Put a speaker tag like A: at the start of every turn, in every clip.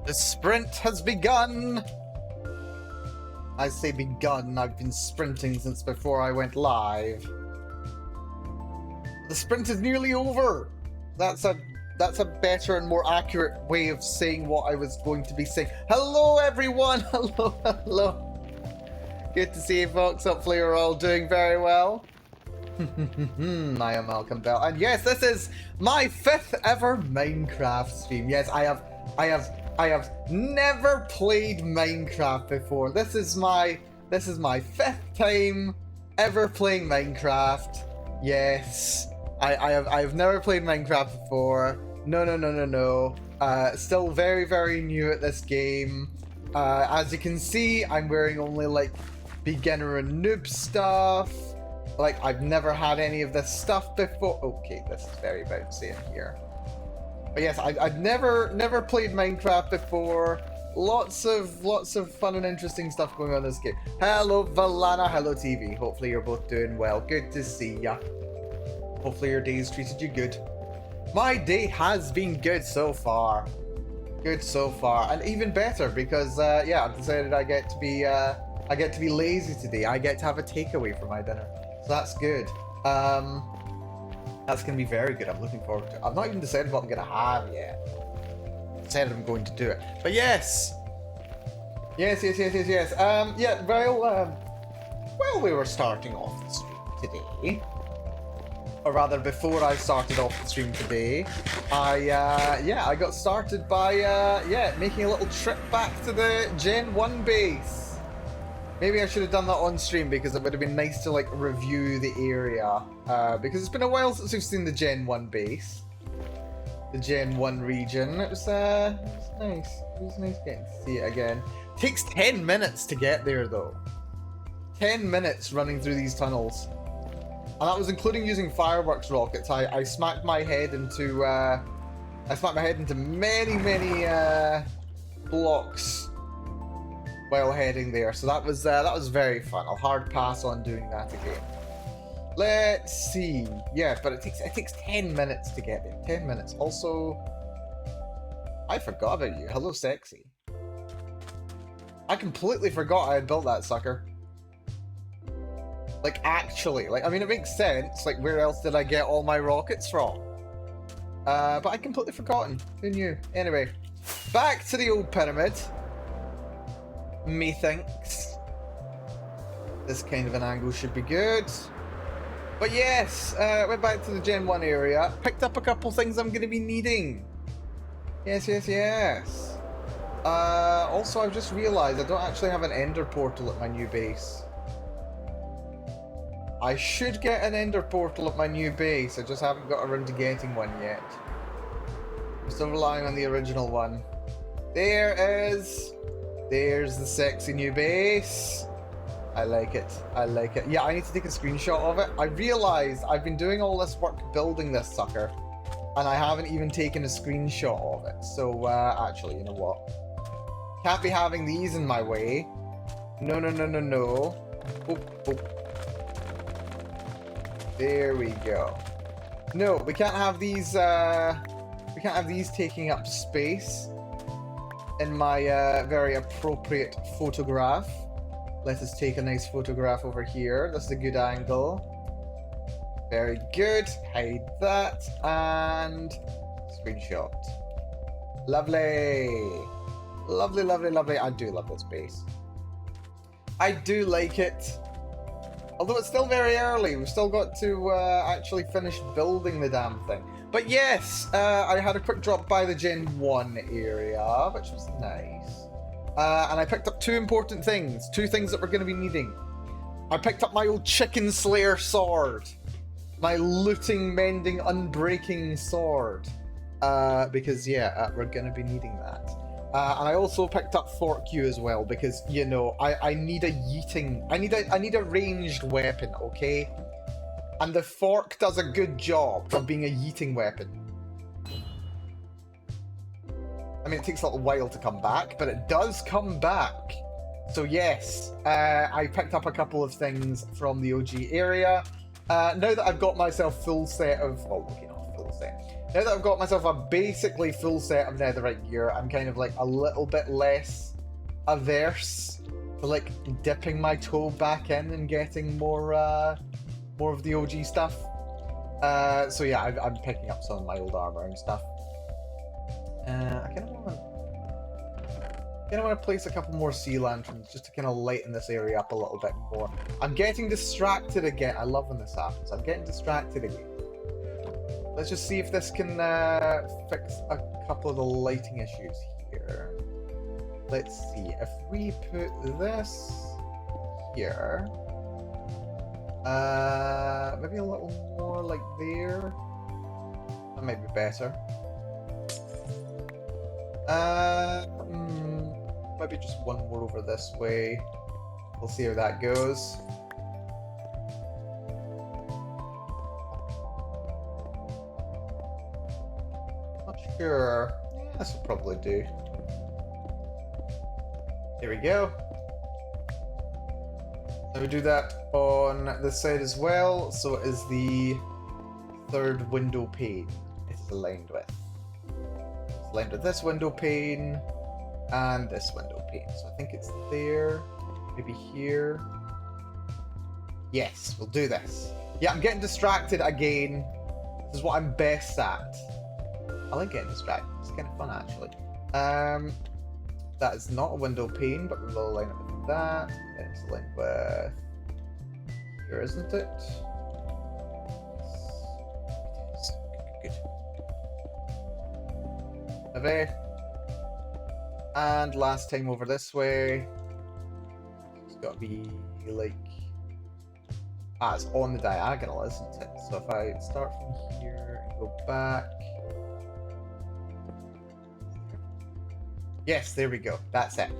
A: The sprint has begun! I say begun, I've been sprinting since before I went live. The sprint is nearly over! That's a better and more accurate way of saying what I was going to be saying. Hello everyone! Hello, hello! Good to see you folks, hopefully you're all doing very well. I am Malcolm Bell, and yes, this is my 5th ever Minecraft stream. Yes, I have never played Minecraft before. This is my 5th time ever playing Minecraft. Yes, I have never played Minecraft before. No. Still very, very new at this game. As you can see, I'm wearing only like beginner and noob stuff. Like, I've never had any of this stuff before. Okay, this is very bouncy in here. But yes, I've never played Minecraft before. Lots of fun and interesting stuff going on in this game. Hello, Valana. Hello, TV. Hopefully you're both doing well. Good to see ya. Hopefully your day's treated you good. My day has been good so far. Good so far, and even better because yeah, I've decided I get to be lazy today. I get to have a takeaway for my dinner. So that's good. That's going to be very good. I'm looking forward to it. I've not even decided what I'm going to have yet. I decided I'm going to do it. But yes! Yes. Yeah, well, we were starting off the stream today. Or rather, before I started off the stream today, I got started by, making a little trip back to the Gen 1 base. Maybe I should have done that on stream because it would have been nice to like review the area. Because it's been a while since we've seen the Gen 1 base. The Gen 1 region. It was nice. It was nice getting to see it again. It takes 10 minutes to get there though. 10 minutes running through these tunnels. And that was including using fireworks rockets. I smacked my head into many blocks while heading there, so that was very fun. I'll hard pass on doing that again. Let's see. Yeah, but it takes 10 minutes to get there. 10 minutes. Also, I forgot about you. Hello, sexy. I completely forgot I had built that sucker. Like, actually. Like, I mean, it makes sense. Like, where else did I get all my rockets from? But I'd completely forgotten. Who knew? Anyway, back to the old pyramid. Methinks this kind of an angle should be good. But yes, went back to the Gen 1 area, picked up a couple things I'm going to be needing. Yes. Also, I've just realized I don't actually have an ender portal at my new base. I should get an ender portal at my new base, I just haven't got around to getting one yet. I'm still relying on the original one. There's the sexy new base. I like it. Yeah, I need to take a screenshot of it. I realized I've been doing all this work building this sucker, and I haven't even taken a screenshot of it. So, actually, you know what? Can't be having these in my way. No. Oh. There we go. No, we can't have these, taking up space in my very appropriate photograph. Let us take a nice photograph over here. This is a good angle. Very good. Hide that. And screenshot. Lovely. Lovely. I do love this base. I do like it. Although it's still very early. We've still got to actually finish building the damn thing. But yes, I had a quick drop by the Gen 1 area, which was nice. And I picked up 2 important things. 2 things that we're going to be needing. I picked up my old Chicken Slayer sword. My looting, mending, unbreaking sword. Because, yeah, we're going to be needing that. And I also picked up Fork You as well, because, you know, I need a yeeting... I need a ranged weapon, okay? And the fork does a good job of being a yeeting weapon. I mean, it takes a little while to come back, but it does come back. So yes, I picked up a couple of things from the OG area. Now that I've got myself full set of... Oh, okay, not full set. Now that I've got myself a basically full set of netherite gear, I'm kind of like a little bit less averse to like dipping my toe back in and getting more of the OG stuff. So yeah, I'm picking up some of my old armor and stuff. I kind of want to place a couple more sea lanterns just to kind of lighten this area up a little bit more. I'm getting distracted again. I love when this happens. I'm getting distracted again. Let's just see if this can fix a couple of the lighting issues here. Let's see. If we put this here, maybe a little more like there. That might be better. Maybe just one more over this way. We'll see how that goes. Not sure. Yeah, this will probably do. Here we go. Now we do that on this side as well, so it is the third window pane it is aligned with. It's aligned with this window pane and this window pane. So I think it's there, maybe here. Yes, we'll do this. Yeah, I'm getting distracted again. This is what I'm best at. I like getting distracted. It's kind of fun, actually. That is not a window pane, but we will align it with that. It's aligned with here, isn't it? Good. Okay. And last time over this way. It's got to be like... Ah, it's on the diagonal, isn't it? So if I start from here and go back... Yes, there we go. That's it.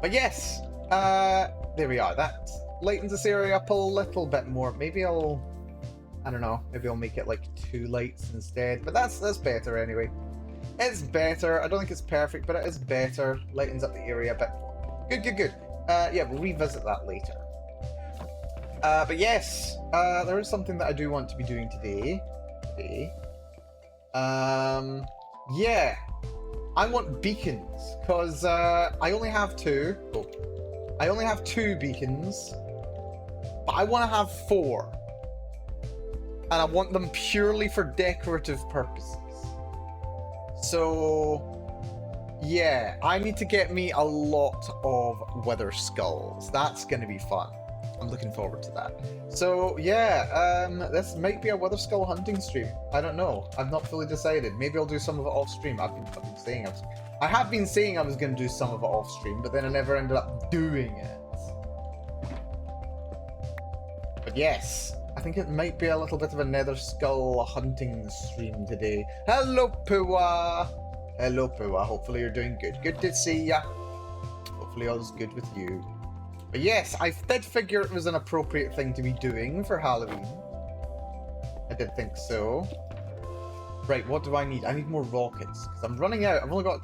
A: But yes, there we are. That lightens this area up a little bit more. Maybe I don't know, maybe I'll make it like 2 lights instead. But that's better anyway. It's better. I don't think it's perfect, but it is better. Lightens up the area a bit more. Good. Yeah, we'll revisit that later. But yes, there is something that I do want to be doing today. Yeah. I want beacons, because I only have 2. Oh, I only have 2 beacons, but I want to have 4. And I want them purely for decorative purposes. So, yeah, I need to get me a lot of wither skulls. That's going to be fun. I'm looking forward to that. So yeah, this might be a wither skull hunting stream. I don't know. I've not fully decided. Maybe I'll do some of it off stream. I have been saying I was going to do some of it off stream, but then I never ended up doing it. But yes, I think it might be a little bit of a nether skull hunting stream today. Hello, Pua. Hello, Pua. Hopefully you're doing good. Good to see ya. Hopefully all's good with you. But yes, I did figure it was an appropriate thing to be doing for Halloween. I did think so. Right, what do I need? I need more rockets, because I'm running out. I've only got...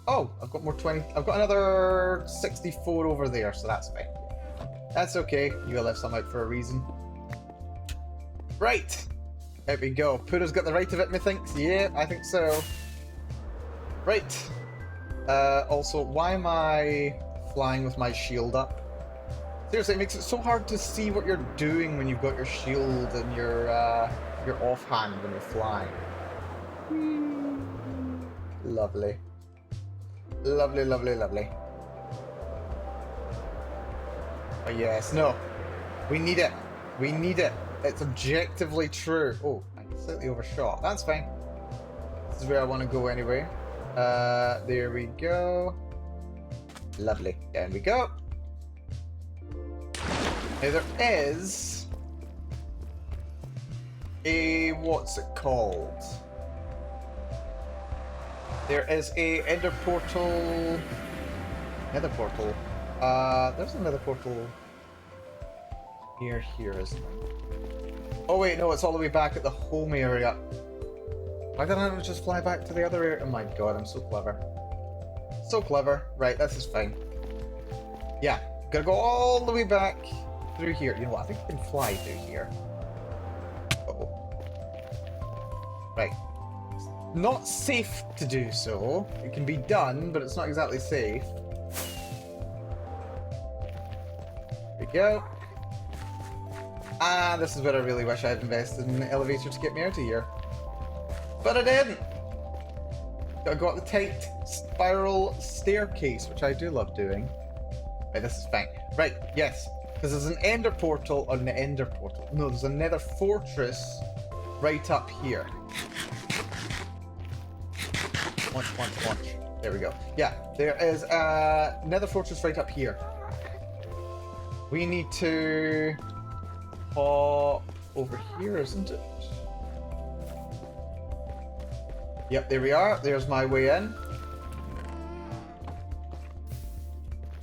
A: Oh, I've got more 20... I've got another 64 over there, so that's fine. That's okay. You left some out for a reason. Right. There we go. Pura's got the right of it, methinks. Yeah, I think so. Right. Also, why am I flying with my shield up? Seriously, it makes it so hard to see what you're doing when you've got your shield and your offhand when you're flying. Lovely. Lovely, lovely, lovely. Oh yes, no. We need it. We need it. It's objectively true. Oh, I slightly overshot. That's fine. This is where I want to go anyway. There we go. Lovely. Down we go. Now there is a, what's it called? There is a nether portal. There's another portal near here, isn't there? Oh wait, no, it's all the way back at the home area. Why didn't I just fly back to the other area? Oh my god, I'm so clever. So clever. Right, this is fine. Yeah, gotta go all the way back through here. You know what? I think I can fly through here. Uh-oh. Right. not safe to do so. It can be done, but it's not exactly safe. There we go. Ah, this is what I really wish I had invested in the elevator to get me out of here. But I didn't! I got the tight spiral staircase, which I do love doing. Right, this is fine. Right, yes. Because there's an ender portal on the ender portal. No, there's a nether fortress right up here. Watch. There we go. Yeah, there is a nether fortress right up here. We need to pop over here, isn't it? Yep, there we are. There's my way in.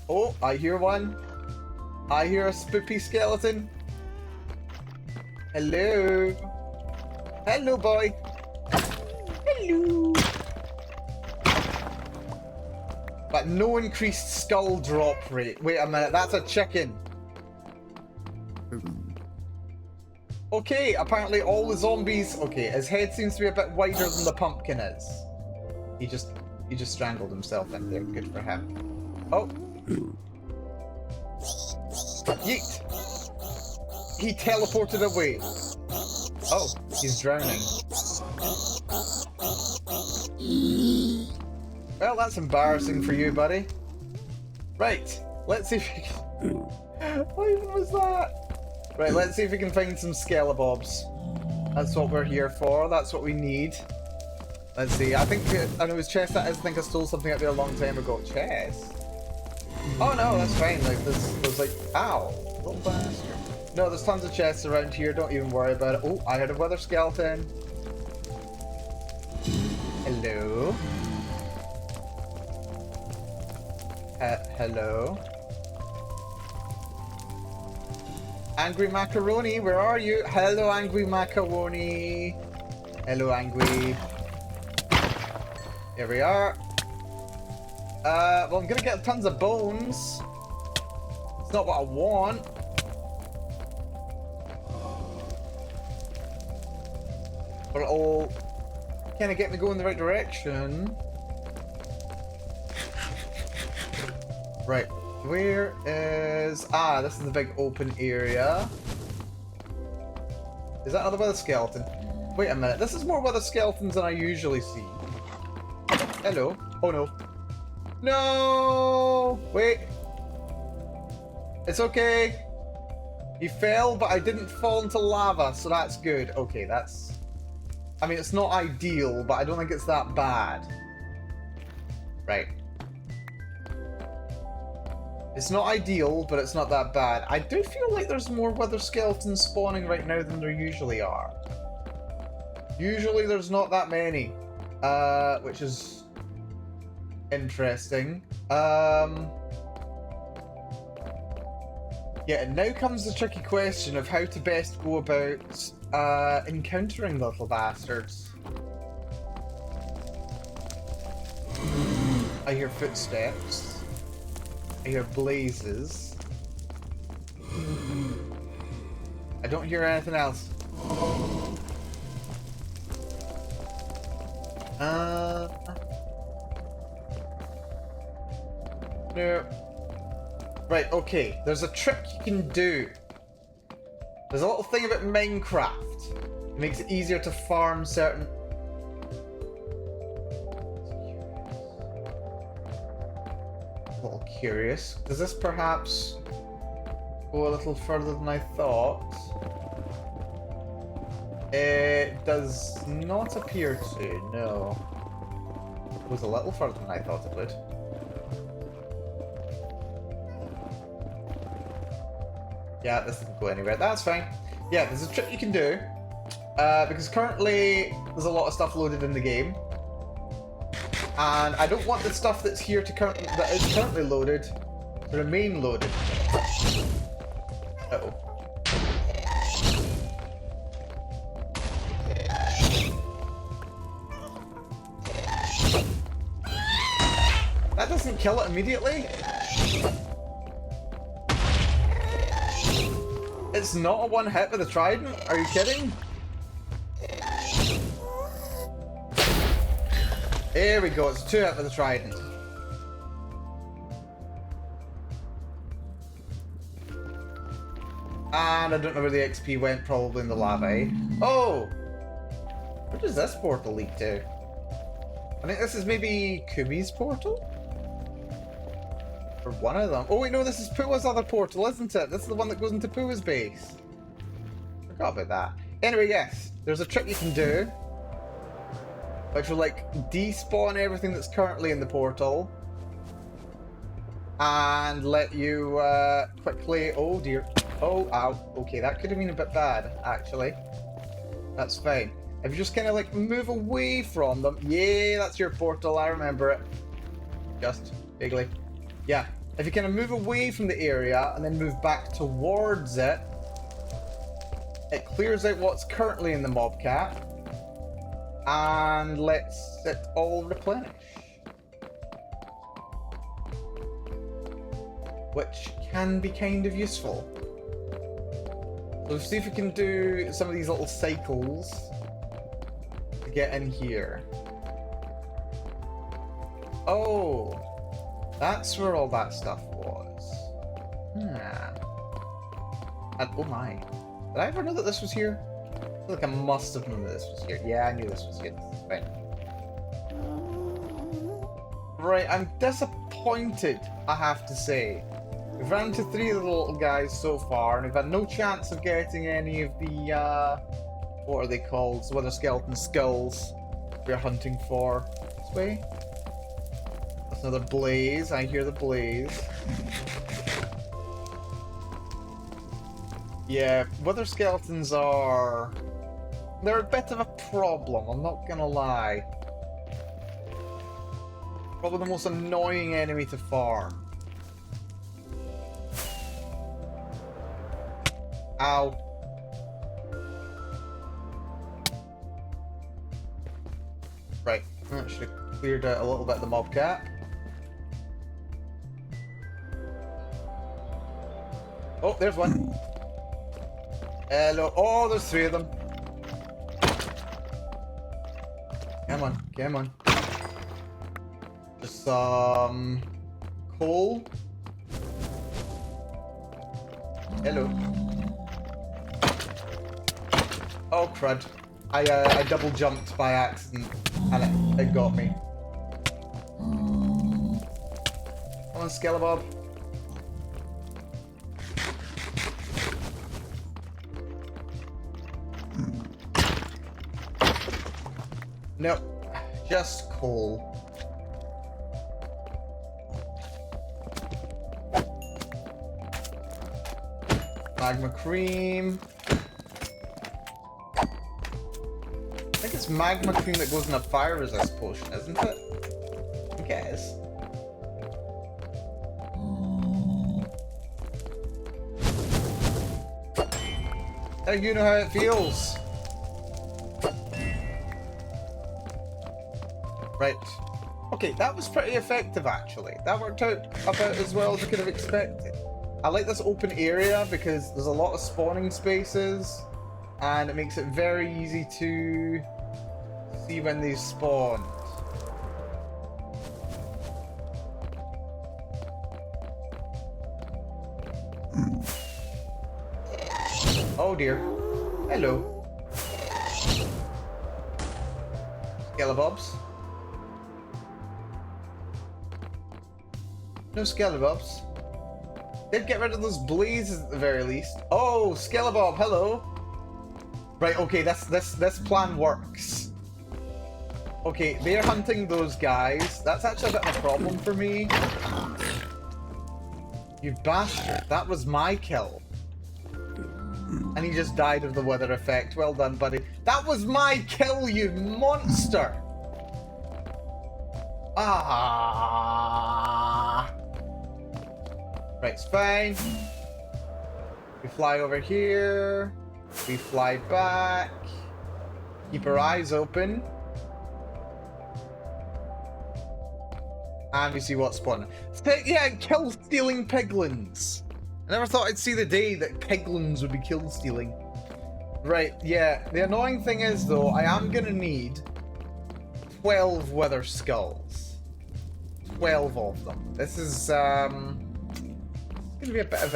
A: Oh, I hear one. I hear a spoopy skeleton. Hello. Hello, boy. Hello. But no increased skull drop rate. Wait a minute, that's a chicken. Okay, apparently all the zombies... Okay, his head seems to be a bit wider than the pumpkin is. He just strangled himself in there. Good for him. Oh. Yeet. He teleported away. Oh, he's drowning. Well, that's embarrassing for you, buddy. Right, let's see if we can... What even was that? Right, let's see if we can find some skelebobs. That's what we're here for. That's what we need. Let's see. I think I know his chest. That is. I think I stole something out there a long time ago. Chest. Oh no, that's fine. Like there's like, ow, little bastard. No, there's tons of chests around here. Don't even worry about it. Oh, I heard a wither skeleton. Hello. Hello. Angry Macaroni, where are you? Hello, Angry Macaroni. Hello, Angry. Here we are. Well, I'm gonna get tons of bones. It's not what I want. But it'll kind of get me going in the right direction. Right. Where is... Ah, this is the big open area. Is that another wither skeleton? Wait a minute, this is more wither skeletons than I usually see. Hello. Oh no. No! Wait. It's okay. He fell, but I didn't fall into lava, so that's good. Okay, that's... I mean, it's not ideal, but I don't think it's that bad. Right. It's not ideal, but it's not that bad. I do feel like there's more wither skeletons spawning right now than there usually are. Usually there's not that many, which is interesting. Yeah, and now comes the tricky question of how to best go about encountering the little bastards. I hear footsteps. I hear blazes. I don't hear anything else. No. Right, okay. There's a trick you can do. There's a little thing about Minecraft. It makes it easier to farm certain... A little curious. Does this perhaps go a little further than I thought? It does not appear to, no. It goes a little further than I thought it would. Yeah, this doesn't go anywhere. That's fine. Yeah, there's a trick you can do. Because currently there's a lot of stuff loaded in the game. And I don't want the stuff that's here to that is currently loaded to remain loaded. Uh-oh. That doesn't kill it immediately? It's not a one hit with a trident? Are you kidding? Here we go, it's 2 out with the trident. And I don't know where the XP went, probably in the lava, eh? Oh! Where does this portal lead to? I think this is maybe Kumi's portal? Or one of them. Oh wait, no, this is Pua's other portal, isn't it? This is the one that goes into Pua's base. Forgot about that. Anyway, yes, there's a trick you can do, which will like despawn everything that's currently in the portal and let you quickly. Oh dear. Oh, ow. Okay, that could have been a bit bad, actually. That's fine. If you just kind of like move away from them. Yeah, that's your portal. I remember it. Just vaguely. Yeah. If you kind of move away from the area and then move back towards it, it clears out what's currently in the mob cap and lets it all replenish. Which can be kind of useful. So see if we can do some of these little cycles to get in here. Oh, that's where all that stuff was. And oh my. Did I ever know that this was here? I feel like I must have known that this was here. Yeah, I knew this was here. This is fine. Right, I'm disappointed, I have to say. We've run into 3 of the little guys so far, and we've had no chance of getting any of the, what are they called? Wither skeleton skulls we're hunting for. This way. That's another blaze. I hear the blaze. Yeah, wither skeletons are... they're a bit of a problem, I'm not gonna lie. Probably the most annoying enemy to farm. Ow. Right, that should have cleared out a little bit of the mob cap. Oh, there's one. Hello. Oh, there's 3 of them. Come on, come on. Just some coal. Hello. Oh crud. I double jumped by accident and it got me. Come on, Skelebabb. No, just coal. Magma cream. I think it's magma cream that goes in a fire resist potion, isn't it? I guess. How do you know how it feels? Right. Okay, that was pretty effective actually. That worked out about as well as I could have expected. I like this open area because there's a lot of spawning spaces and it makes it very easy to see when they spawn. Oh dear. Hello. Skelebobs. No Skelebobs. They'd get rid of those blazes at the very least. Oh, Skelebabb, hello. Right, okay, this plan works. Okay, they're hunting those guys. That's actually a bit of a problem for me. You bastard, that was my kill. And he just died of the weather effect. Well done, buddy. That was my kill, you monster! Ah. Right, it's fine. We fly over here. We fly back. Keep our eyes open. And we see what's spawning. Yeah, kill stealing piglins. I never thought I'd see the day that piglins would be kill stealing. Right, yeah. The annoying thing is though, I am gonna need 12 wither skulls. 12 of them. This is gonna be a bit of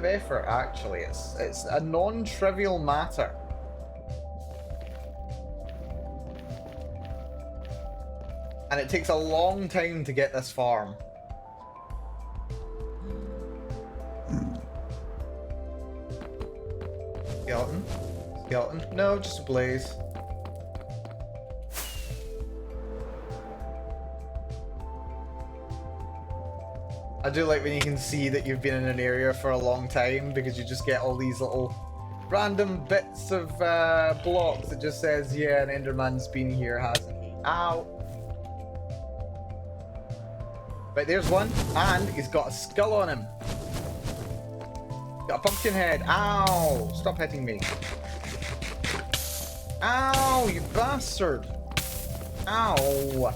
A: effort actually. It's a non-trivial matter. And it takes a long time to get this farm. Skeleton? Skeleton? No, just a blaze. I do like when you can see that you've been in an area for a long time, because you just get all these little random bits of blocks that just says, yeah, an Enderman's been here, hasn't he? Ow! Right, there's one, and he's got a skull on him. Got a pumpkin head. Ow! Stop hitting me. Ow, you bastard! Ow!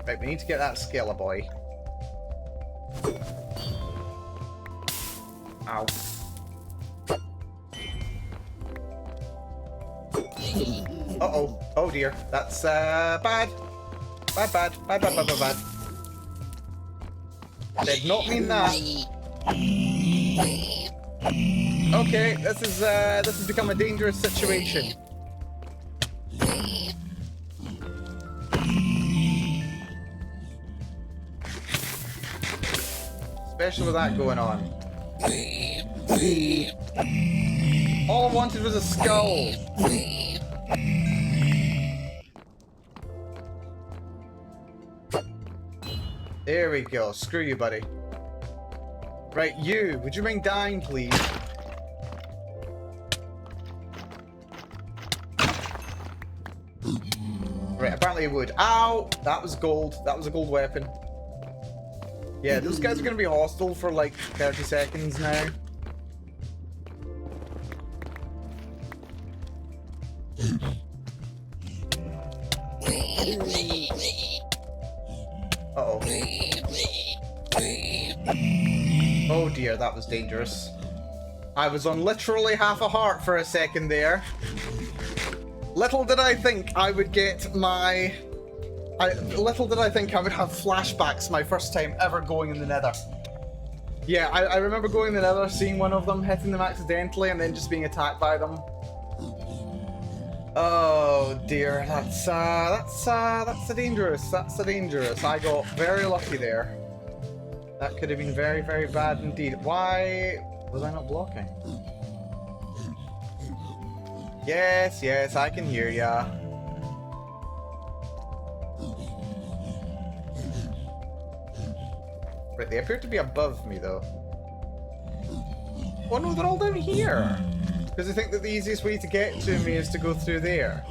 A: Right, we need to get that Skella boy. Ow. Uh-oh. Oh dear. That's, bad. Bad. Did not mean that. Okay, this has become a dangerous situation. Especially with that going on. All I wanted was a skull. There we go. Screw you, buddy. Right, you. Would you mind dying, please? Right, apparently it would. Ow! That was gold. That was a gold weapon. Yeah, those guys are going to be hostile for like 30 seconds now. Uh-oh. Oh dear, that was dangerous. I was on literally half a heart for a second there. Little did I think I would get my... little did I think I would have flashbacks my first time ever going in the Nether. Yeah, I remember going in the Nether, seeing one of them, hitting them accidentally, and then just being attacked by them. Oh dear, that's a dangerous. That's a dangerous. I got very lucky there. That could have been very, very bad indeed. Why was I not blocking? Yes, I can hear ya. Right, they appear to be above me though. Oh no, they're all down here. Because I think that the easiest way to get to me is to go through there.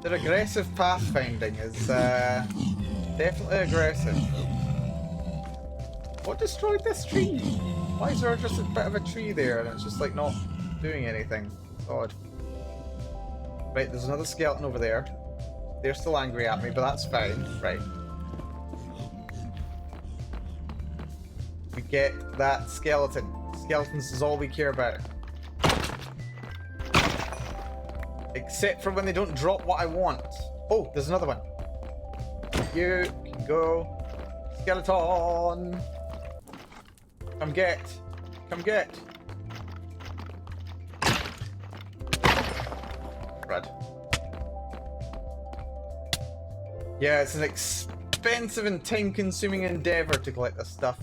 A: Their aggressive pathfinding is definitely aggressive. What destroyed this tree? Why is there just a bit of a tree there and it's just like not doing anything? It's odd. Right, there's another skeleton over there. They're still angry at me, but that's fine. Right. We get that skeleton. Skeletons is all we care about. Except for when they don't drop what I want. Oh, there's another one. You can go. Skeleton! Come get. Come get. Red. Yeah, it's an expensive and time-consuming endeavour to collect this stuff.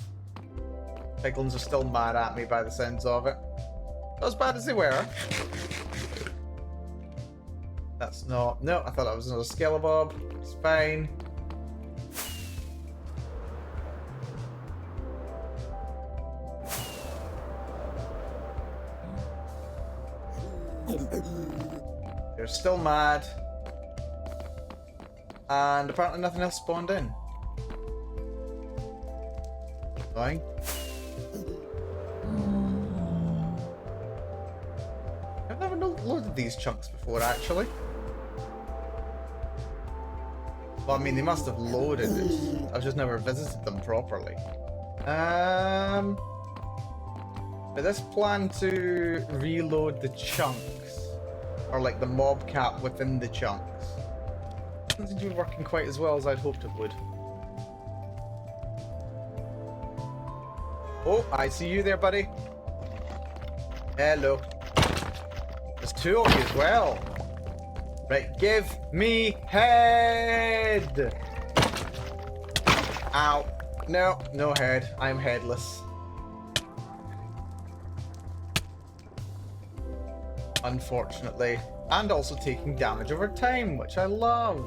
A: Piglins are still mad at me by the sounds of it. Not as bad as they were. That's not... No, I thought that was another Skeleton. It's fine. They're still mad. And apparently nothing else spawned in. Fine. I've never loaded these chunks before, actually. Well, I mean, they must have loaded it. I've just never visited them properly. But this plan to reload the chunks. or like the mob cap within the chunks. Doesn't seem to be working quite as well as I'd hoped it would. Oh, I see you there, buddy. Hello. There's two of you as well. Right, give me head. Ow. No, no head. I'm headless. Unfortunately. And also taking damage over time, which I love.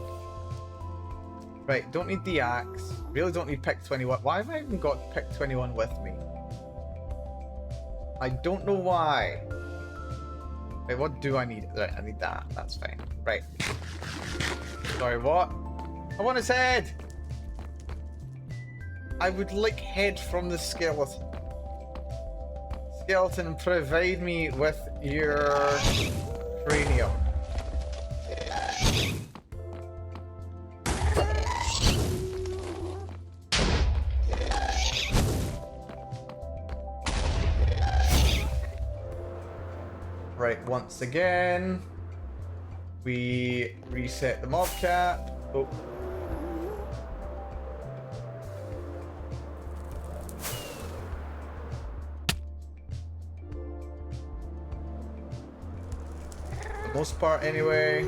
A: Right, don't need the axe. Really don't need pick 21. Why have I even got pick 21 with me? I don't know why. Wait, what do I need? Right, I need that. That's fine. Right. Sorry, what? I want his head! I would like head from the skeleton. Skeleton, provide me with your cranium. Right, once again, we reset the mob cap. Oh. For the most part, anyway.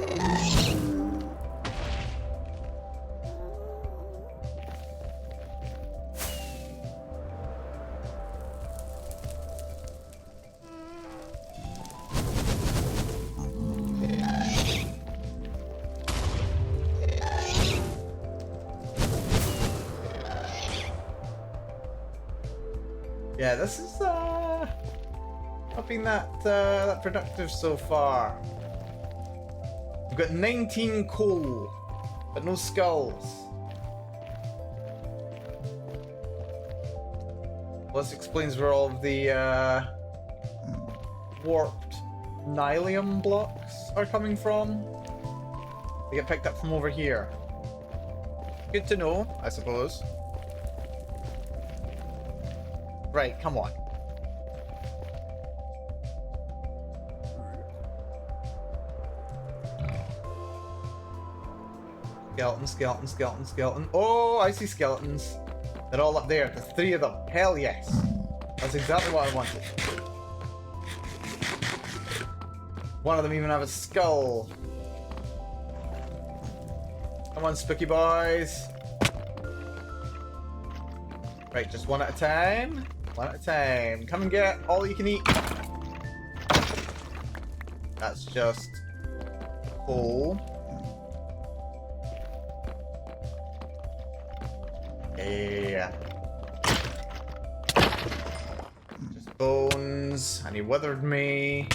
A: Yeah, this is not been that productive so far. We've got 19 coal, but no skulls. Well, this explains where all of the warped nylium blocks are coming from. They get picked up from over here. Good to know, I suppose. Right, come on. Skeleton, skeleton, skeleton, skeleton. Oh, I see skeletons. They're all up there. There's 3 of them. Hell yes. That's exactly what I wanted. One of them even have a skull. Come on, spooky boys. Right, just one at a time. One at a time. Come and get all you can eat. That's just coal. Yeah. Just bones. And he withered me.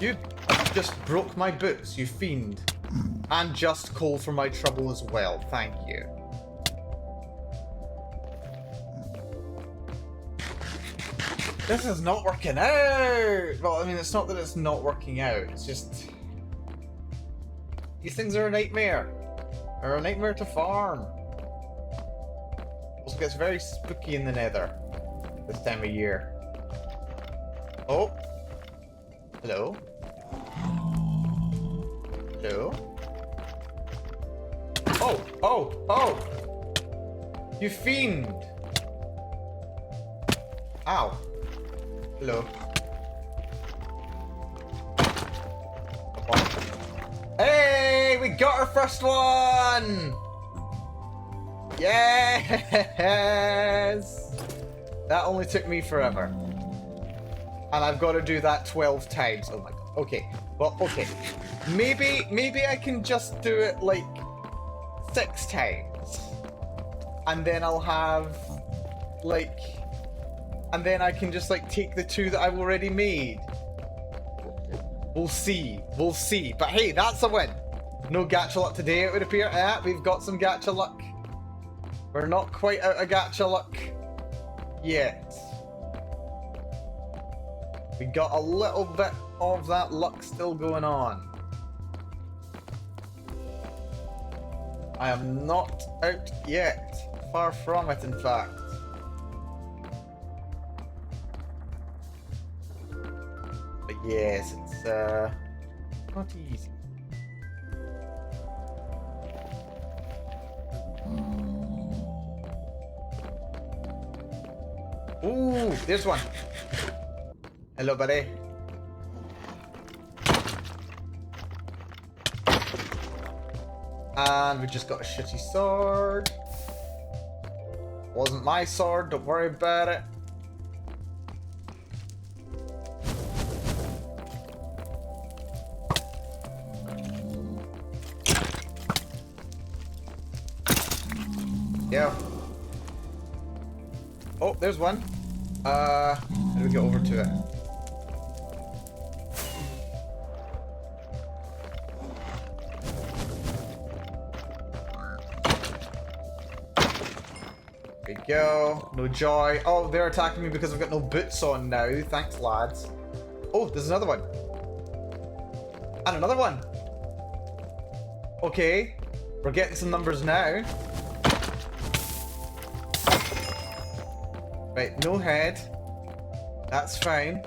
A: You just broke my boots, you fiend. And just coal for my trouble as well. Thank you. This is not working out! Well, I mean, it's not that it's not working out. It's just... these things are a nightmare. They're a nightmare to farm. Also gets very spooky in the nether this time of year. Oh. Hello? Hello? Oh! Oh! Oh! You fiend! Ow. Hello. Hey! We got our first one! Yes! That only took me forever. And I've got to do that 12 times. Oh my god. Okay. Well, okay. Maybe I can just do it like 6 times. And then I'll have like... and then I can just like take the 2 that I've already made. We'll see. We'll see. But hey, that's a win. No gacha luck today, it would appear. Yeah, we've got some gacha luck. We're not quite out of gacha luck yet. We got a little bit of that luck still going on. I am not out yet. Far from it, in fact. But yes, it's not easy. Ooh, there's one. Hello, buddy. And we just got a shitty sword. Wasn't my sword, don't worry about it. Yeah. Oh, there's one. How do we get over to it? There we go. No joy. Oh, they're attacking me because I've got no boots on now. Thanks, lads. Oh, there's another one. And another one. Okay. We're getting some numbers now. Right, no head. That's fine.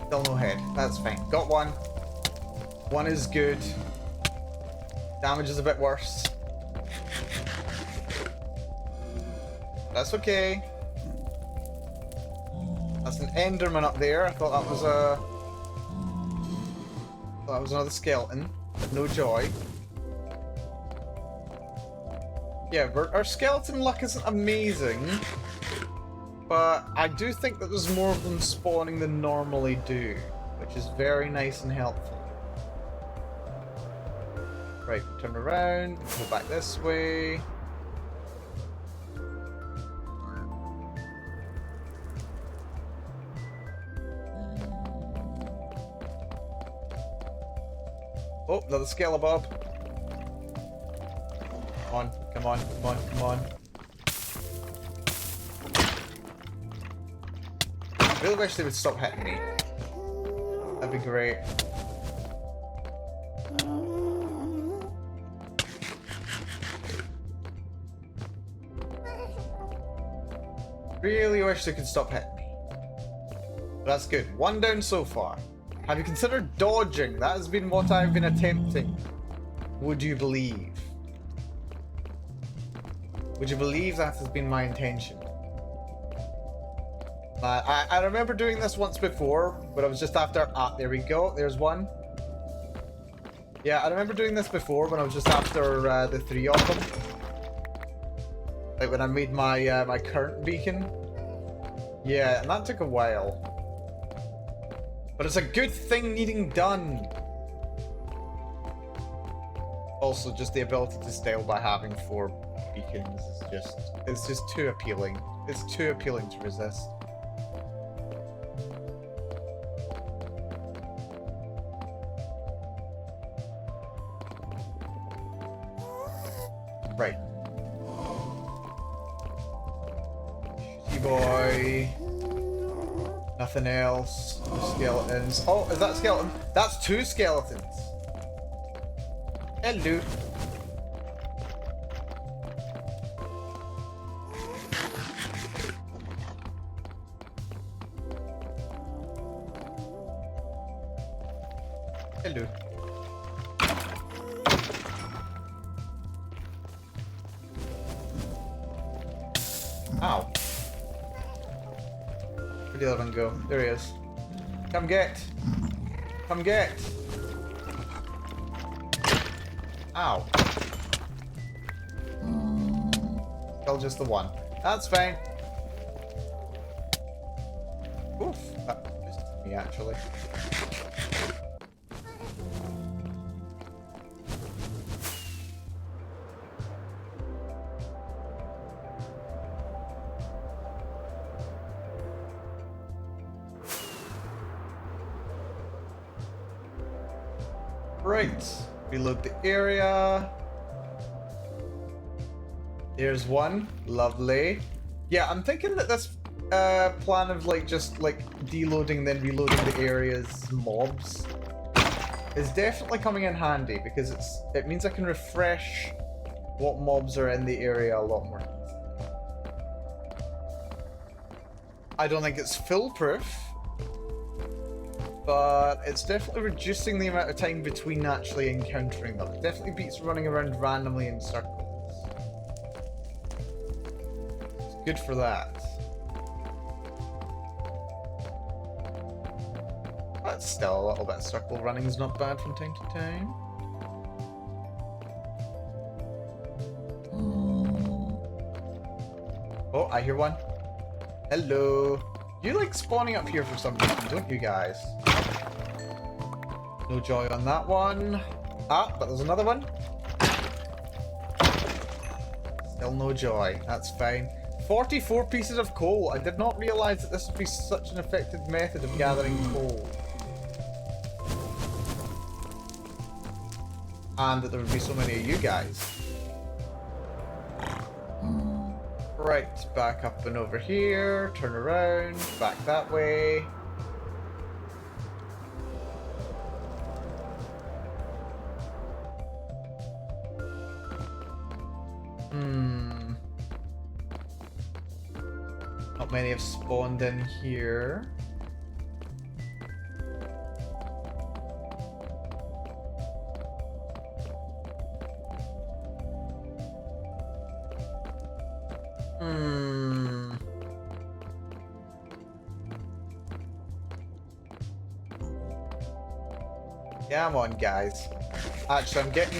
A: Still no head. That's fine. Got one. One is good. Damage is a bit worse. That's okay. That's an Enderman up there. I thought that was another skeleton. But no joy. Yeah, our skeleton luck isn't amazing, but I do think that there's more of them spawning than normally do, which is very nice and helpful. Right, turn around, go back this way. Oh, another Skelebob. Come on, come on, come on, come on. I really wish they would stop hitting me. That'd be great. Really wish they could stop hitting me. But that's good. One down so far. Have you considered dodging? That has been what I've been attempting. Would you believe? Would you believe that has been my intention? I remember doing this once before, but I was just after... Ah, there we go. There's one. Yeah, I remember doing this before when I was just after the 3 of them. Like when I made my my current beacon. Yeah, and that took a while. But it's a good thing needing done. Also, just the ability to scale by having 4 beacons is it's just too appealing. It's too appealing to resist. Right. Shitty boy. Nothing else. No skeletons. Oh, is that a skeleton? That's 2 skeletons. Hello. Hello. Ow. Where'd the other one go? There he is. Come get. Come get. Ow. Still just the one. That's fine. Oof. That boosted me, actually. Right, reload the area. There's one, lovely. Yeah, I'm thinking that this plan of like just like deloading then reloading the area's mobs is definitely coming in handy because it means I can refresh what mobs are in the area a lot more easily. I don't think it's foolproof, but it's definitely reducing the amount of time between actually encountering them. It definitely beats running around randomly in circles. It's good for that. But still, a little bit of circle running is not bad from time to time. Oh, I hear one. Hello. You like spawning up here for some reason, don't you guys? No joy on that one. Ah, but there's another one. Still no joy. That's fine. 44 pieces of coal. I did not realize that this would be such an effective method of gathering coal. And that there would be so many of you guys. Right, back up and over here, turn around, back that way. Not many have spawned in here. Come on, guys. Actually, I'm getting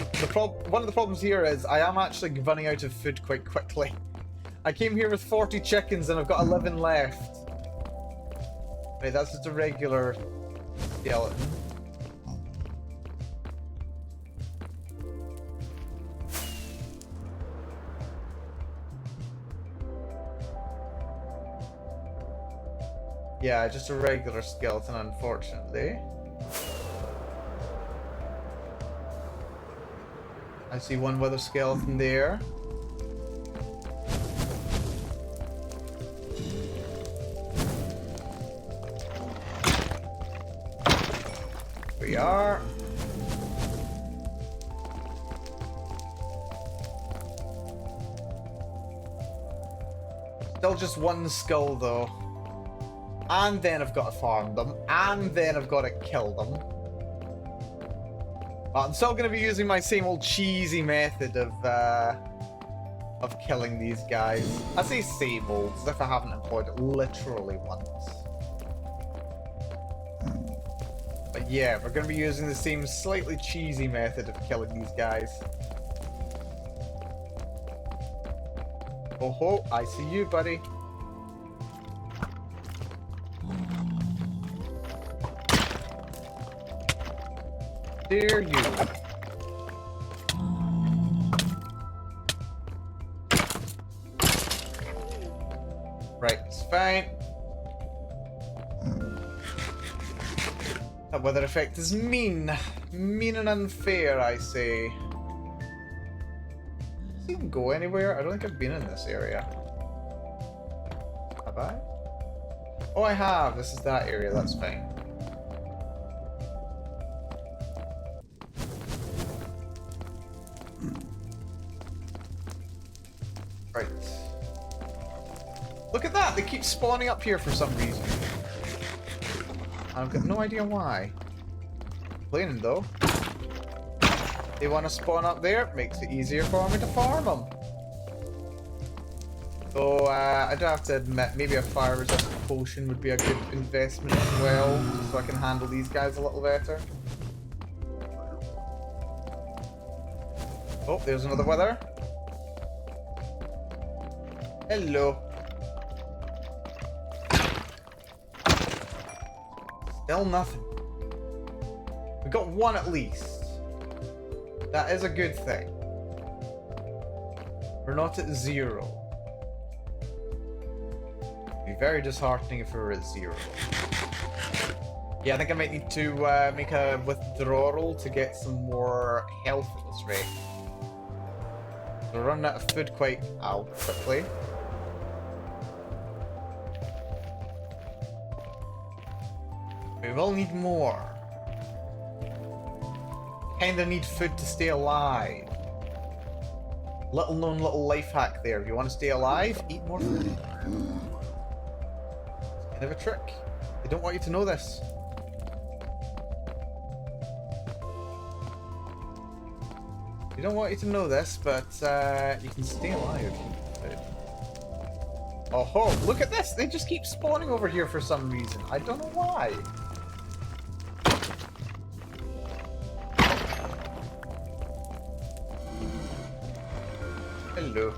A: one of the problems here is I am actually running out of food quite quickly. I came here with 40 chickens and I've got 11 left. Right, that's just a regular skeleton. Yeah, just a regular skeleton, unfortunately. I see one wither skeleton there. Here we are. Still just one skull though. And then I've got to farm them. And then I've got to kill them. But I'm still going to be using my same old cheesy method of killing these guys. I say same old, as if I haven't employed it literally once. But yeah, we're going to be using the same slightly cheesy method of killing these guys. Oh ho, I see you, buddy. Dare you? Right, it's fine. That weather effect is mean. Mean and unfair, I say. Does it even go anywhere? I don't think I've been in this area. Have I? Oh, I have. This is that area. That's fine. Right. Look at that! They keep spawning up here for some reason. I've got no idea why. Complaining though. They want to spawn up there, makes it easier for me to farm them. So I do have to admit, maybe a fire resistant potion would be a good investment as well, just so I can handle these guys a little better. Oh, there's another wither. Hello. Still nothing. We got one at least. That is a good thing. We're not at 0. It'd be very disheartening if we were at 0. Yeah, I think I might need to make a withdrawal to get some more health at this rate. We're running out of food quite quickly. We will need more. Kinda need food to stay alive. Little known little life hack there. If you want to stay alive, eat more food. It's kind of a trick. They don't want you to know this. They don't want you to know this, but you can stay alive if you eat food. Oh ho, look at this! They just keep spawning over here for some reason. I don't know why. Hello.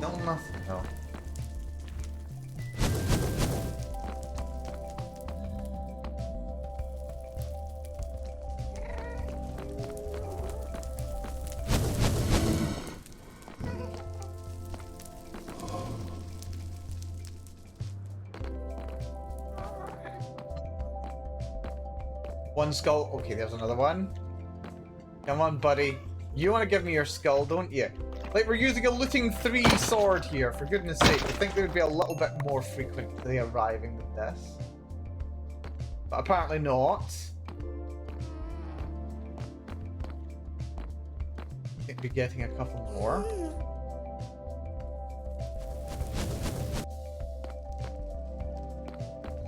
A: No, nothing, no. One skull. Okay, there's another one. Come on, buddy. You want to give me your skull, don't you? Like, we're using a looting 3 sword here, for goodness sake. I think they would be a little bit more frequently arriving than this. But apparently not. I think we're getting a couple more.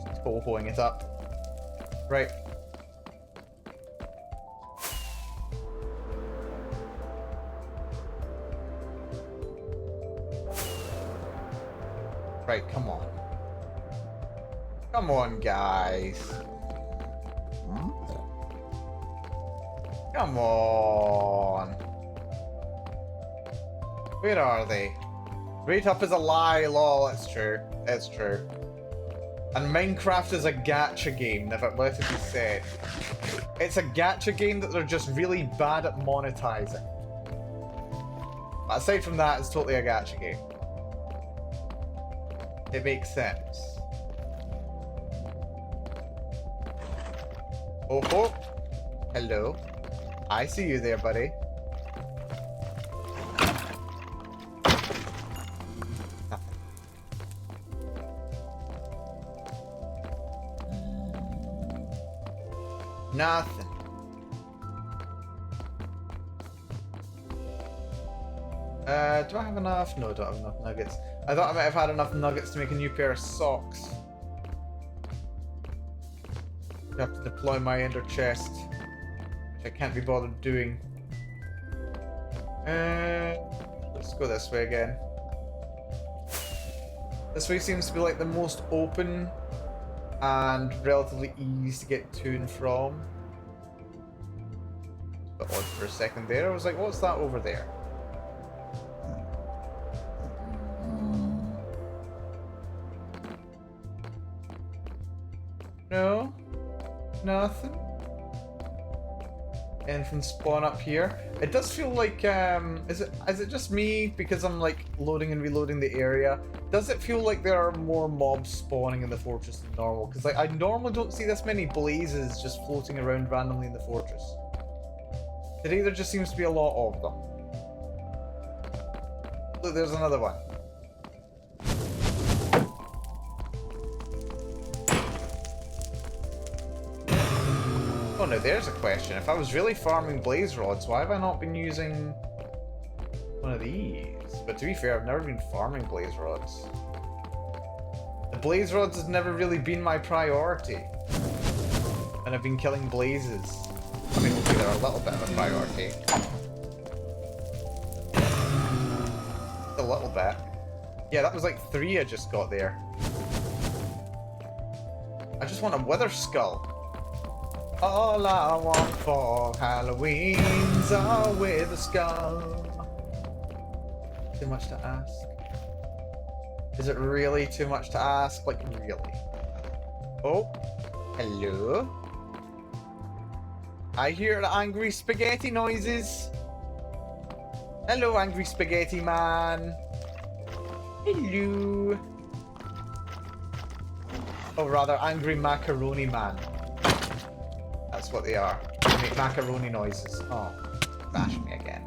A: Just ho-hoing it up. Right. Right, come on. Come on, guys. Come on. Where are they? Rate up is a lie, lol. It's true. It's true. And Minecraft is a gacha game, never let it be said. It's a gacha game that they're just really bad at monetizing. But aside from that, it's totally a gacha game. It makes sense. Oh, oh. Hello. I see you there, buddy. Nothing. Do I have enough? No, I don't have enough nuggets. I thought I might have had enough nuggets to make a new pair of socks. I have to deploy my ender chest, which I can't be bothered doing. Let's go this way again. This way seems to be like the most open and relatively easy to get to and from. A bit odd for a second there. I was like, what's that over there? No, nothing. Anything spawn up here? It does feel like, is it just me because I'm like loading and reloading the area? Does it feel like there are more mobs spawning in the fortress than normal? Because like I normally don't see this many blazes just floating around randomly in the fortress. Today there just seems to be a lot of them. Look, there's another one. Oh no, there's a question. If I was really farming blaze rods, why have I not been using one of these? But to be fair, I've never been farming blaze rods. The blaze rods has never really been my priority. And I've been killing blazes. I mean, hopefully they're a little bit of a priority. A little bit. Yeah, that was like 3 I just got there. I just want a wither skull. All I want for Halloween's a wither skull. Too much to ask? Is it really too much to ask? Like, really? Oh, hello? I hear the angry spaghetti noises. Hello, angry spaghetti man. Hello. Oh, rather, angry macaroni man. That's what they are. They make macaroni noises. Oh, bash me again.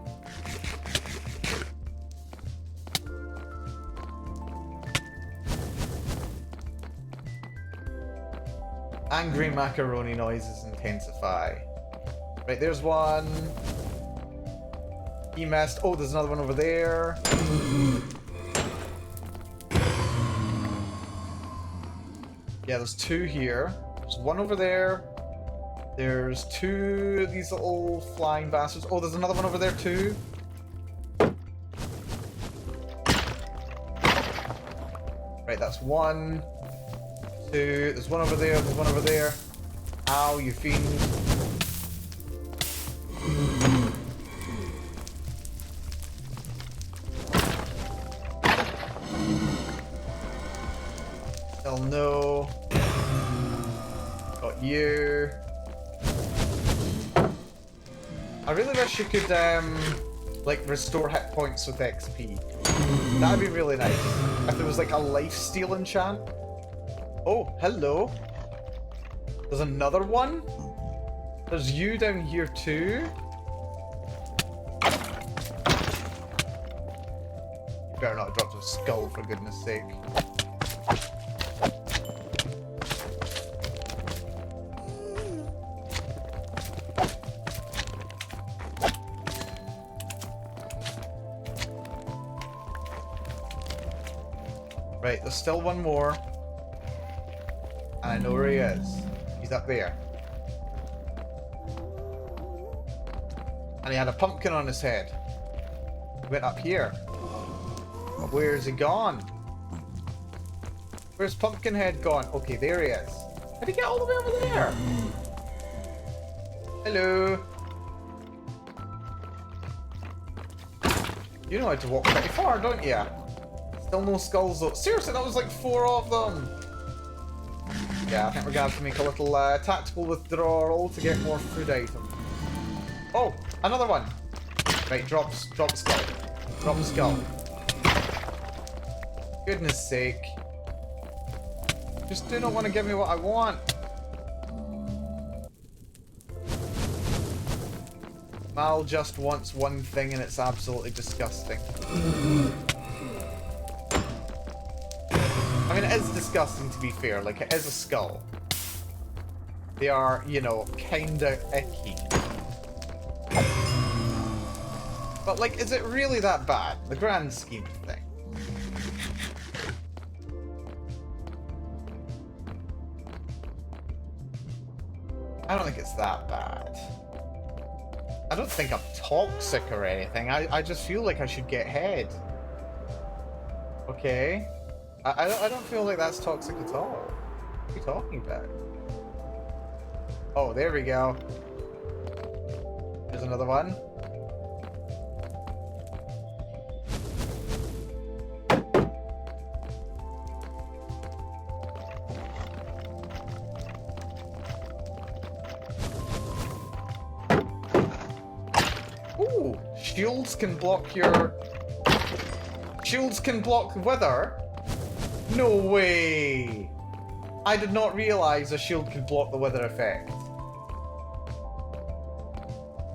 A: Angry macaroni noises intensify. Right, there's one. He messed. Oh, there's another one over there. Yeah, there's two here. There's one over there. There's two of these little flying bastards. Oh, there's another one over there too. Right, that's one. Two. There's one over there. There's one over there. Ow, you fiend. Hell no. Got you. I really wish you could, like, restore hit points with XP. That'd be really nice. If there was, like, a life-steal enchant. Oh, hello. There's another one? There's you down here, too? You better not have dropped a skull, for goodness sake. Right, there's still one more. And I know where he is. He's up there. And he had a pumpkin on his head. He went up here. But where's he gone? Where's Pumpkinhead gone? Okay, there he is. Did he get all the way over there? Hello. You know how to walk pretty far, don't you? Still no skulls though. Seriously, that was like 4 of them. Yeah, I think we're gonna have to make a little tactical withdrawal to get more food items. Oh, another one. Right, drop a skull. Drop a skull. Goodness sake. Just do not want to give me what I want. Mal just wants one thing and it's absolutely disgusting. I mean, it is disgusting to be fair, like, it is a skull. They are, you know, kinda icky. But, like, is it really that bad? The grand scheme of things. I don't think it's that bad. I don't think I'm toxic or anything. I just feel like I should get head. Okay. I don't feel like that's toxic at all. What are you talking about? Oh, there we go. There's another one. Ooh, shields can block your... Shields can block weather? No way! I did not realize a shield could block the weather effect.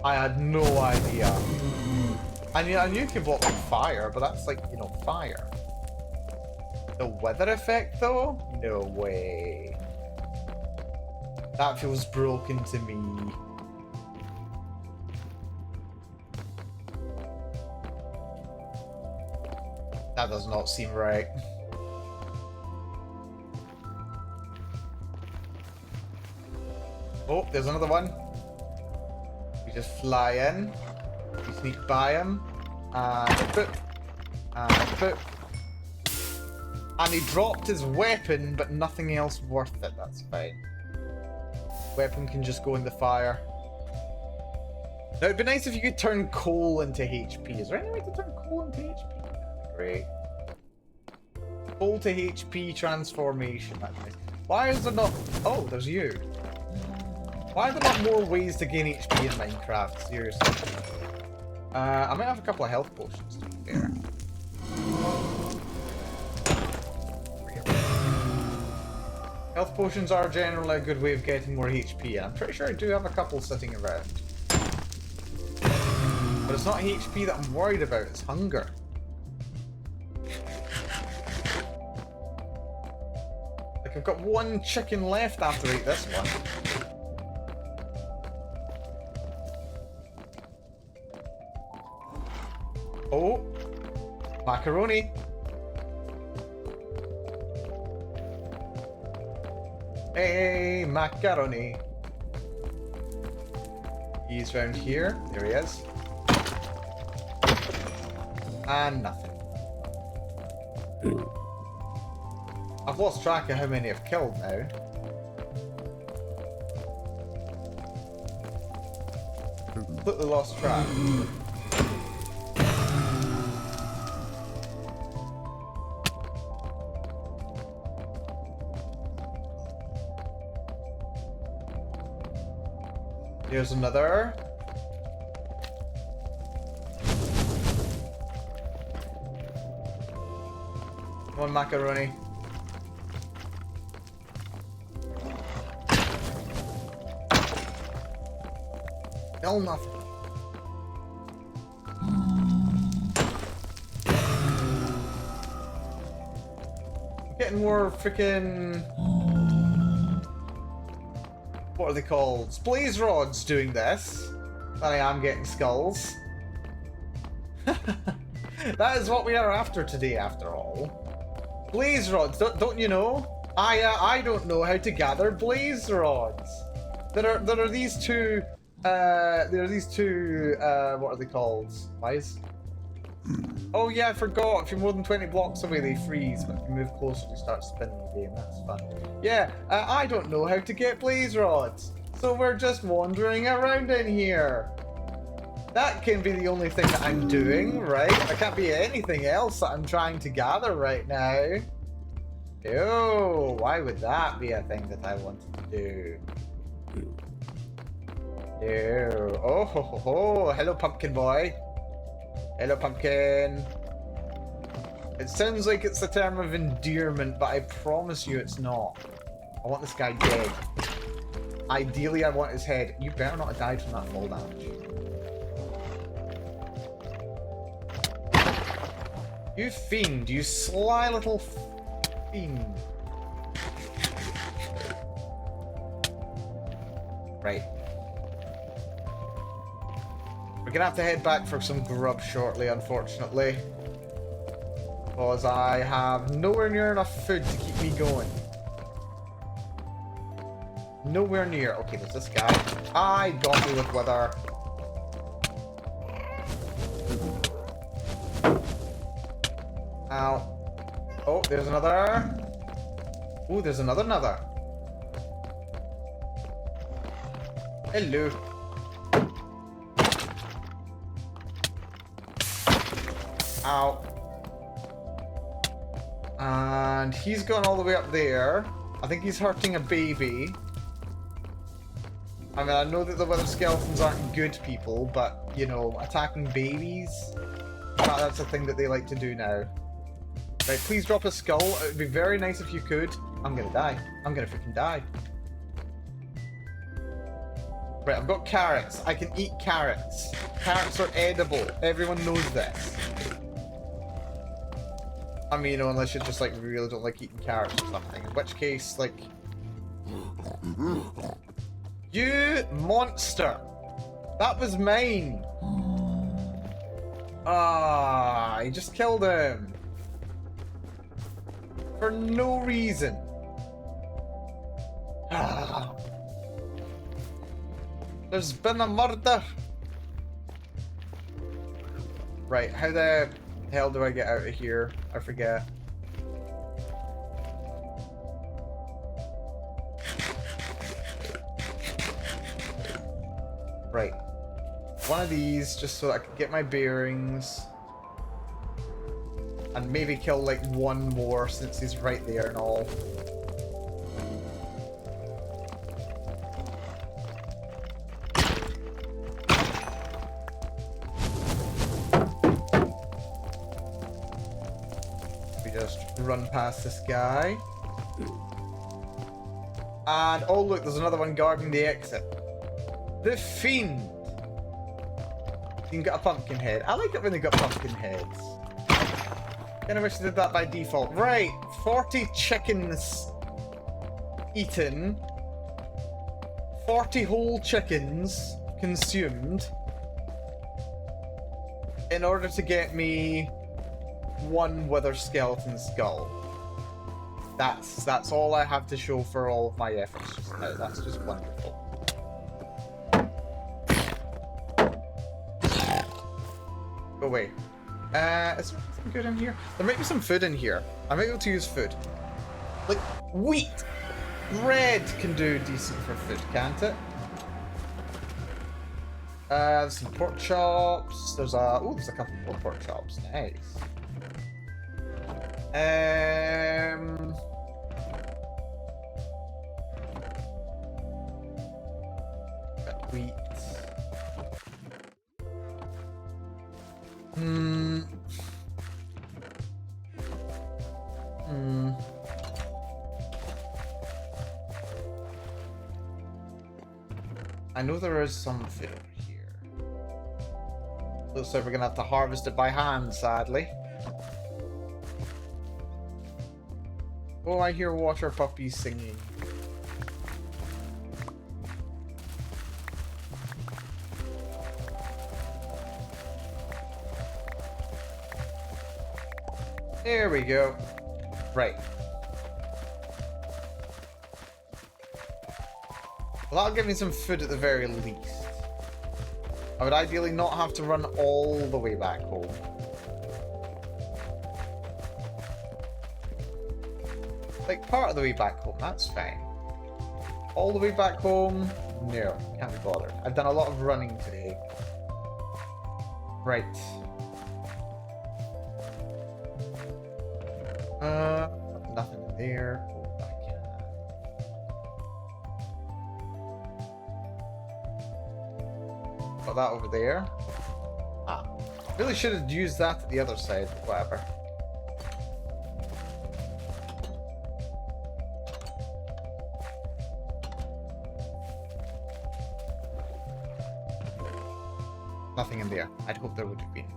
A: I had no idea. I knew it could block fire, but that's like, you know, fire. The weather effect though? No way. That feels broken to me. That does not seem right. Oh, there's another one. We just fly in. We sneak by him. And boop. And boop. And he dropped his weapon, but nothing else worth it. That's fine. Weapon can just go in the fire. Now, it'd be nice if you could turn coal into HP. Is there any way to turn coal into HP? That'd be great. Coal to HP transformation. That's nice. Why is there not... Oh, there's you. Why are there not more ways to gain HP in Minecraft? Seriously. I might have a couple of health potions to be fair. Health potions are generally a good way of getting more HP, and I'm pretty sure I do have a couple sitting around. But it's not HP that I'm worried about, it's hunger. Like, I've got one chicken left after I eat this one. Oh, macaroni. Hey, macaroni. He's round here. There he is. And nothing. I've lost track of how many I've killed now. Completely lost track. Here's another. Come on, macaroni. Still nothing. I'm getting more freaking. What are they called? Blaze rods doing this. Than I am getting skulls. That is what we are after today, after all. Blaze rods, don't you know? I don't know how to gather blaze rods. There are these two. What are they called? Wise? Oh yeah, I forgot. If you're more than 20 blocks away, they freeze. But if you move closer, they start spinning the game. That's fun. Yeah, I don't know how to get blaze rods. So we're just wandering around in here. That can be the only thing that I'm doing, right? There can't be anything else that I'm trying to gather right now. Ew, why would that be a thing that I wanted to do? Ew. Oh, ho, ho, ho. Hello, pumpkin boy. Hello, pumpkin. It sounds like it's a term of endearment, but I promise you it's not. I want this guy dead. Ideally, I want his head. You better not have died from that fall damage. You fiend, you sly little fiend. Right. We're gonna have to head back for some grub shortly, unfortunately. Because I have nowhere near enough food to keep me going. Nowhere near. Okay, there's this guy. I got me with wither. Ow. Oh, there's another. Oh, there's another. Hello. Ow. And he's gone all the way up there. I think he's hurting a baby. I mean, I know that the wither skeletons aren't good people, but, you know, attacking babies, that's a thing that they like to do now. Right, please drop a skull. It would be very nice if you could. I'm gonna die. I'm gonna freaking die. Right, I've got carrots. I can eat carrots. Carrots are edible. Everyone knows this. I mean, you know, unless you just, like, really don't like eating carrots or something. In which case, like... You monster! That was mine! Ah, I just killed him. For no reason. Ah. There's been a murder. Right, how the hell do I get out of here? I forget. Right. One of these, just so I can get my bearings. And maybe kill like one more since he's right there and all. We just run past this guy. And oh look, there's another one guarding the exit. The Fiend! You can get a pumpkin head. I like it when they got pumpkin heads. Kinda wish they did that by default. Right, 40 chickens eaten, 40 whole chickens consumed in order to get me one wither skeleton skull. That's all I have to show for all of my efforts just now. That's just wonderful. Go away. Is there anything good in here? There might be some food in here. I might be able to use food. Like, wheat! Bread can do decent for food, can't it? There's some pork chops. There's a couple more pork chops. Nice. Got wheat. I know there is some food over here. Looks like we're gonna have to harvest it by hand, sadly. Oh, I hear water puppies singing. There we go. Right. Well, that'll give me some food at the very least. I would ideally not have to run all the way back home. Like, part of the way back home, that's fine. All the way back home? No, can't be bothered. I've done a lot of running today. Right. Nothing in there. Go back in. Got that over there. Ah. Really should have used that at the other side, but whatever. Nothing in there. I'd hope there would have been.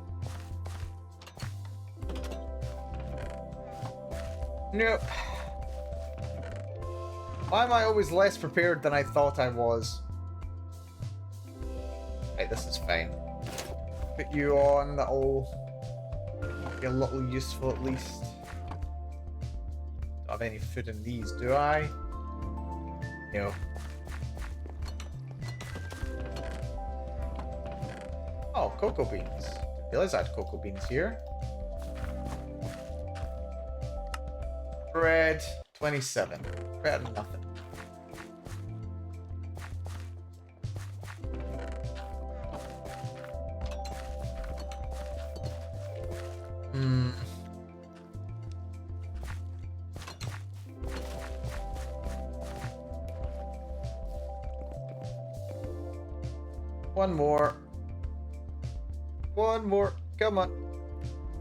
A: Nope. Why am I always less prepared than I thought I was? Right, this is fine. Put you on, that'll be a little useful at least. Don't have any food in these, do I? No. Oh, cocoa beans. Didn't realize I had cocoa beans here. Bread, 27. Better than nothing. One more. One more. Come on.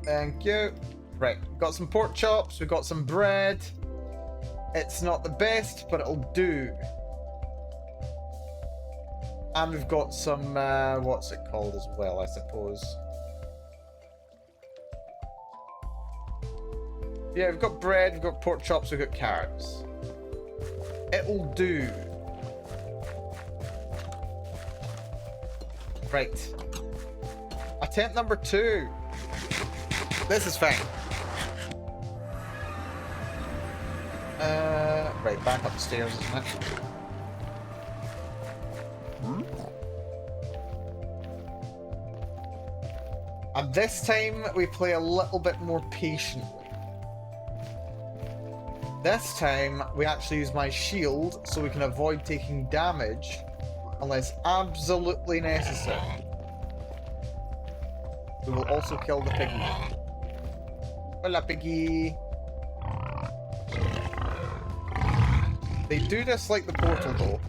A: Thank you. Right, we've got some pork chops, we've got some bread. It's not the best, but it'll do. And we've got some, what's it called as well, I suppose. Yeah, we've got bread, we've got pork chops, we've got carrots. It'll do. Right. Attempt number 2. This is fine. Right, back upstairs, isn't it? And this time, we play a little bit more patiently. This time, we actually use my shield, so we can avoid taking damage, unless absolutely necessary. We will also kill the piggy. Hola, piggy! They do dislike the portal, though.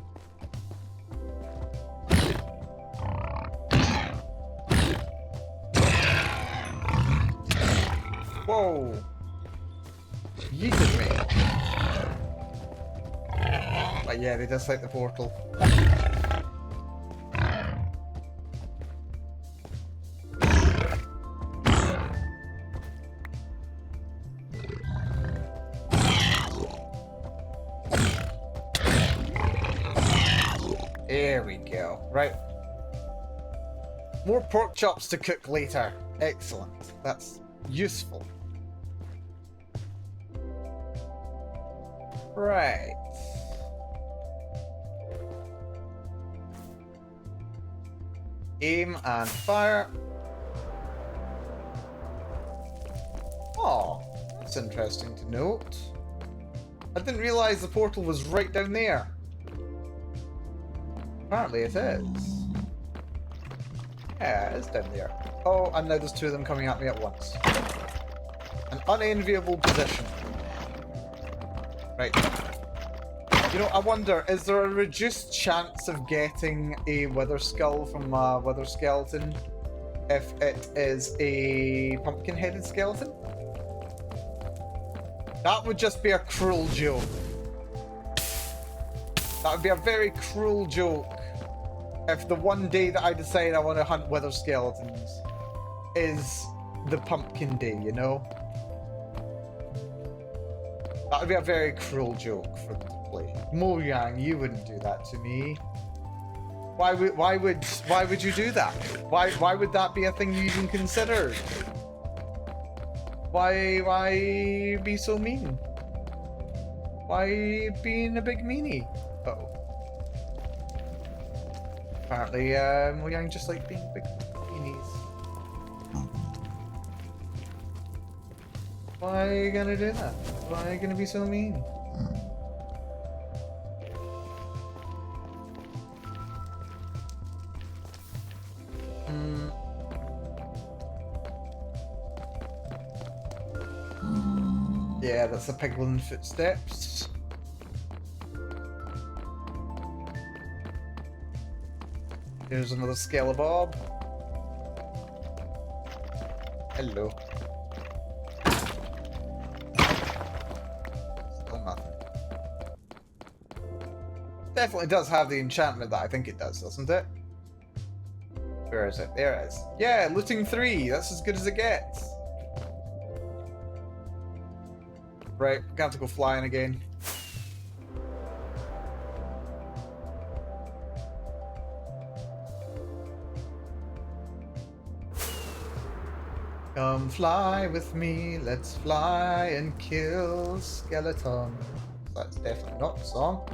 A: Whoa! Yeeted me. But yeah, they dislike the portal. There we go. Right. More pork chops to cook later. Excellent. That's useful. Right. Aim and fire. Oh, that's interesting to note. I didn't realize the portal was right down there. Apparently it is. Yeah, it's down there. Oh, and now there's two of them coming at me at once. An unenviable position. Right. You know, I wonder, is there a reduced chance of getting a wither skull from a wither skeleton if it is a pumpkin-headed skeleton? That would just be a cruel joke. That would be a very cruel joke if the one day that I decide I want to hunt wither skeletons is the pumpkin day, you know? That would be a very cruel joke for them to play. Mojang, you wouldn't do that to me. Why would you do that? Why would that be a thing you even considered? Why be so mean? Why being a big meanie? Uh-oh. Apparently, Mojang just like being big meanies. Why are you gonna do that? Why are you gonna be so mean? Yeah, that's the piglin footsteps. Here's another Skelebob. Hello. Still nothing. Definitely does have the enchantment that I think it does, doesn't it? Where is it? There it is. Yeah, looting 3. That's as good as it gets. Right, gonna have to go flying again. Come fly with me, let's fly and kill skeleton. That's definitely not the song.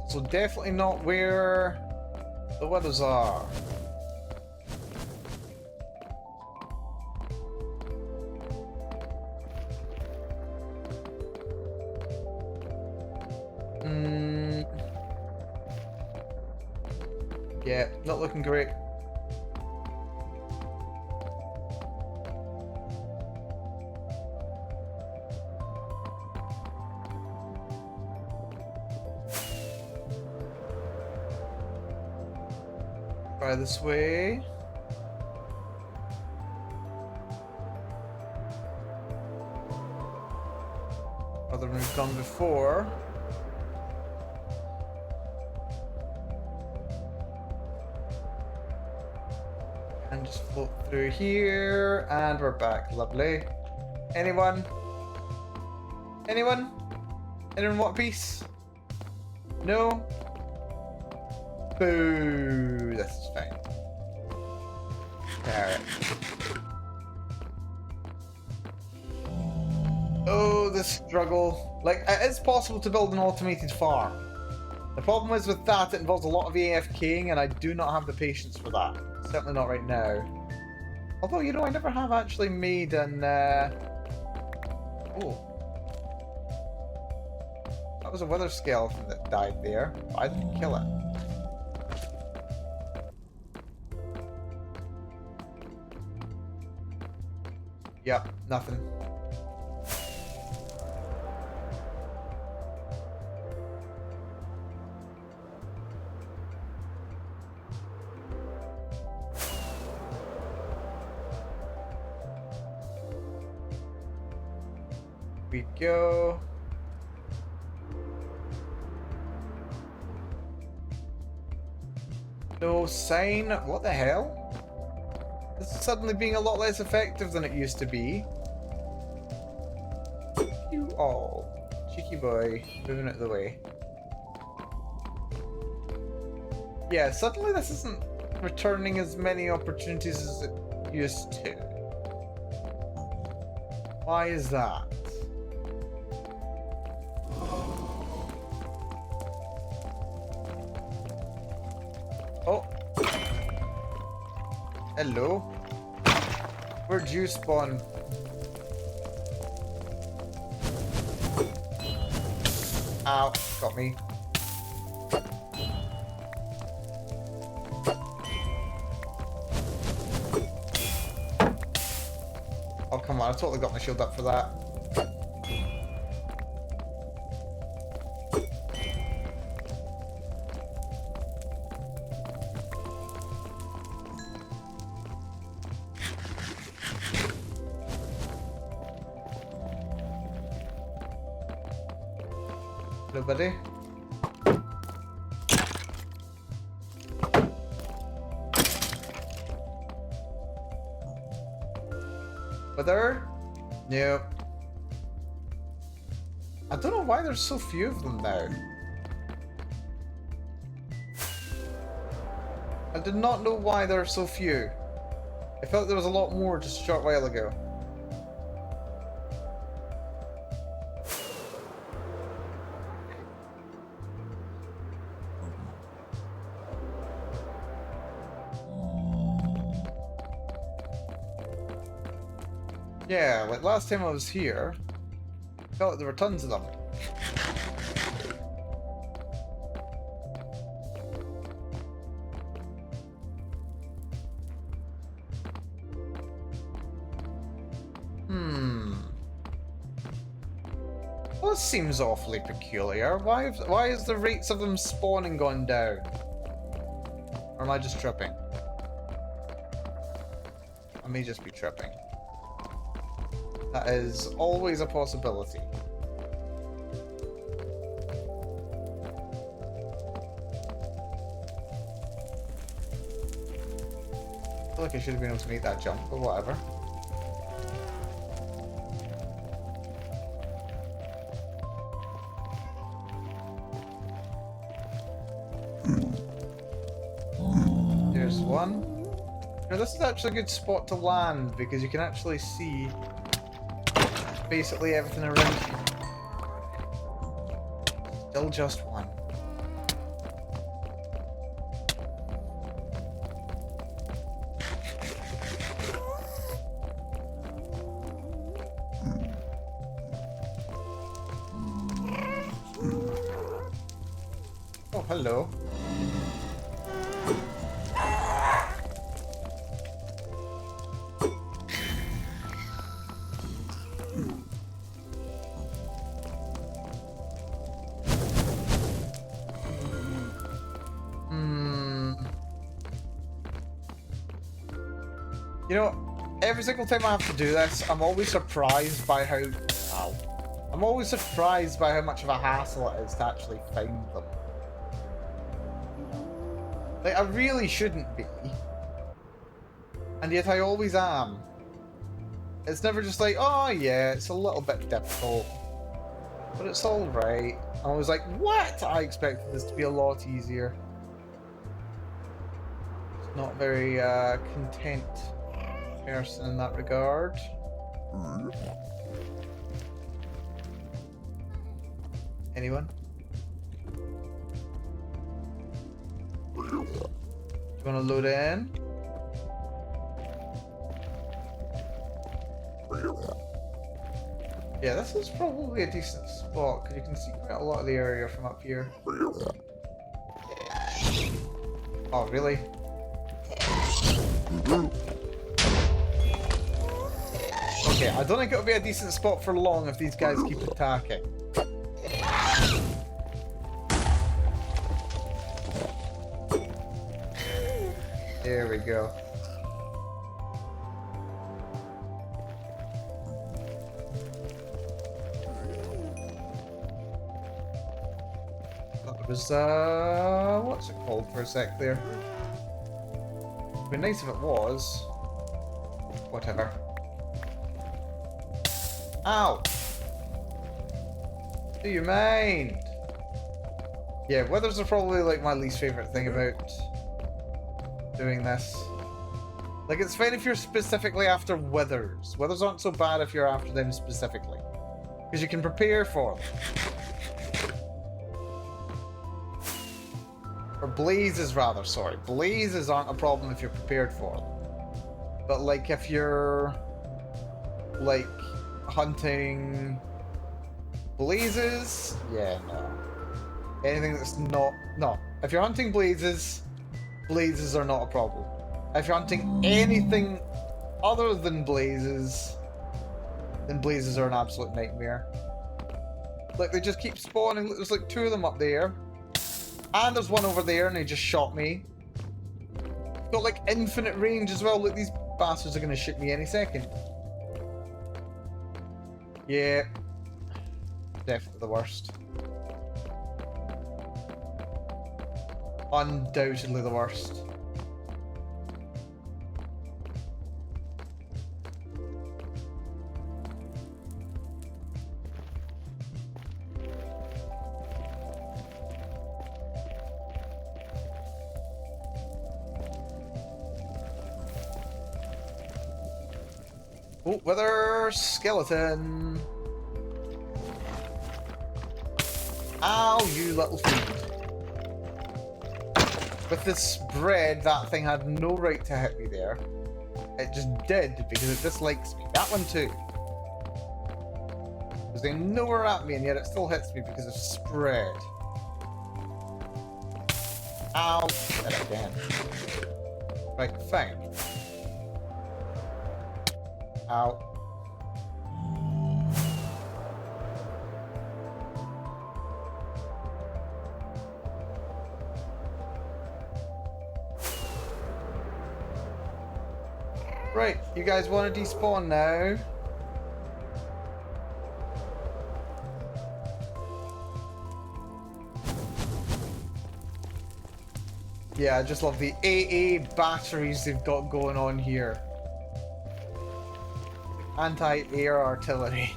A: So definitely not where the withers are. Yeah, not looking great. Try this way. Other than we've done before. And just float through here, and we're back. Lovely. Anyone? Anyone? Anyone want a piece? No? Boo! This is fine. Carrot. Oh, the struggle. Like, it is possible to build an automated farm. The problem is with that, it involves a lot of AFKing, and I do not have the patience for that. Certainly not right now. Although, you know, I never have actually made an, Oh. That was a wither skeleton that died there. I didn't kill it. Yep, nothing. We go. No sign. What the hell? This is suddenly being a lot less effective than it used to be. You all. Cheeky boy, moving out of the way. Yeah, suddenly this isn't returning as many opportunities as it used to. Why is that? Oh. Hello. Where'd you spawn? Ow, got me. Oh, come on, I totally got my shield up for that. Hello, buddy. Wither? Nope. I don't know why there's so few of them now. I did not know why there are so few. I felt there was a lot more just a short while ago. Yeah, like last time I was here, I felt like there were tons of them. Well, this seems awfully peculiar. Why is the rates of them spawning gone down? Or am I just tripping? I may just be tripping. That is always a possibility. I feel like I should have been able to make that jump, but whatever. There's one. Now, this is actually a good spot to land because you can actually see basically everything around you. Still just one. Oh, hello. You know, every single time I have to do this, I'm always surprised by how... Ow. I'm always surprised by how much of a hassle it is to actually find them. Like, I really shouldn't be. And yet I always am. It's never just like, oh yeah, it's a little bit difficult. But it's alright. I was like, what? I expected this to be a lot easier. It's not very content person in that regard. Anyone? Do you want to load in? Yeah, this is probably a decent spot because you can see quite a lot of the area from up here. Oh, really? Okay, I don't think it'll be a decent spot for long if these guys keep attacking. There we go. That was, what's it called for a sec there? It'd be nice if it was. Whatever. Ow! Do you mind? Yeah, withers are probably like my least favorite thing about doing this. Like, it's fine if you're specifically after withers. Withers aren't so bad if you're after them specifically, because you can prepare for them. Or blazes, rather, sorry. Blazes aren't a problem if you're prepared for them. But, like, if you're, like, hunting blazes, yeah, no. Anything that's not... No. If you're hunting blazes, blazes are not a problem. If you're hunting anything other than blazes, then blazes are an absolute nightmare. Like, they just keep spawning. There's like 2 of them up there. And there's one over there, and he just shot me. Got like infinite range as well. Look, these bastards are going to shoot me any second. Yeah. Definitely the worst. Undoubtedly the worst. Oh, wither skeleton. Ow, you little fiend. With this bread, that thing had no right to hit me there. It just did, because it dislikes me. That one too. Because they know we're at me, and yet it still hits me because of spread. Ow. Hit it again. Right, fine. Ow. Right, you guys want to despawn now? Yeah, I just love the AA batteries they've got going on here. Anti-air artillery.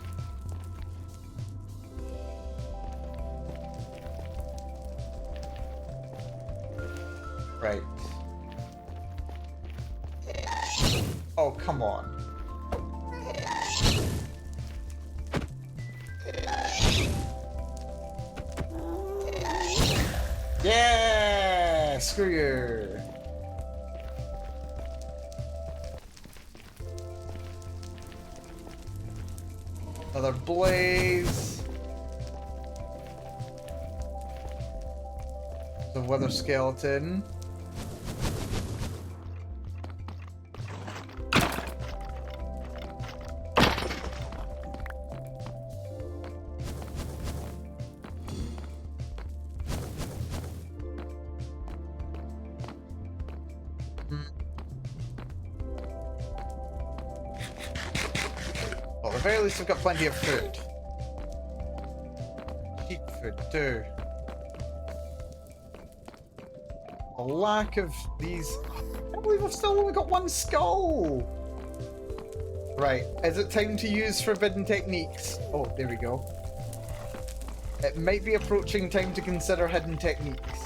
A: Right. Oh, come on. Yeah! Screw you. Another blaze. The wither skeleton. Well, at the very least, I've got plenty of food. Cheap food, too. The lack of these... I can't believe I've still only got 1 skull! Right, is it time to use forbidden techniques? Oh, there we go. It might be approaching time to consider hidden techniques.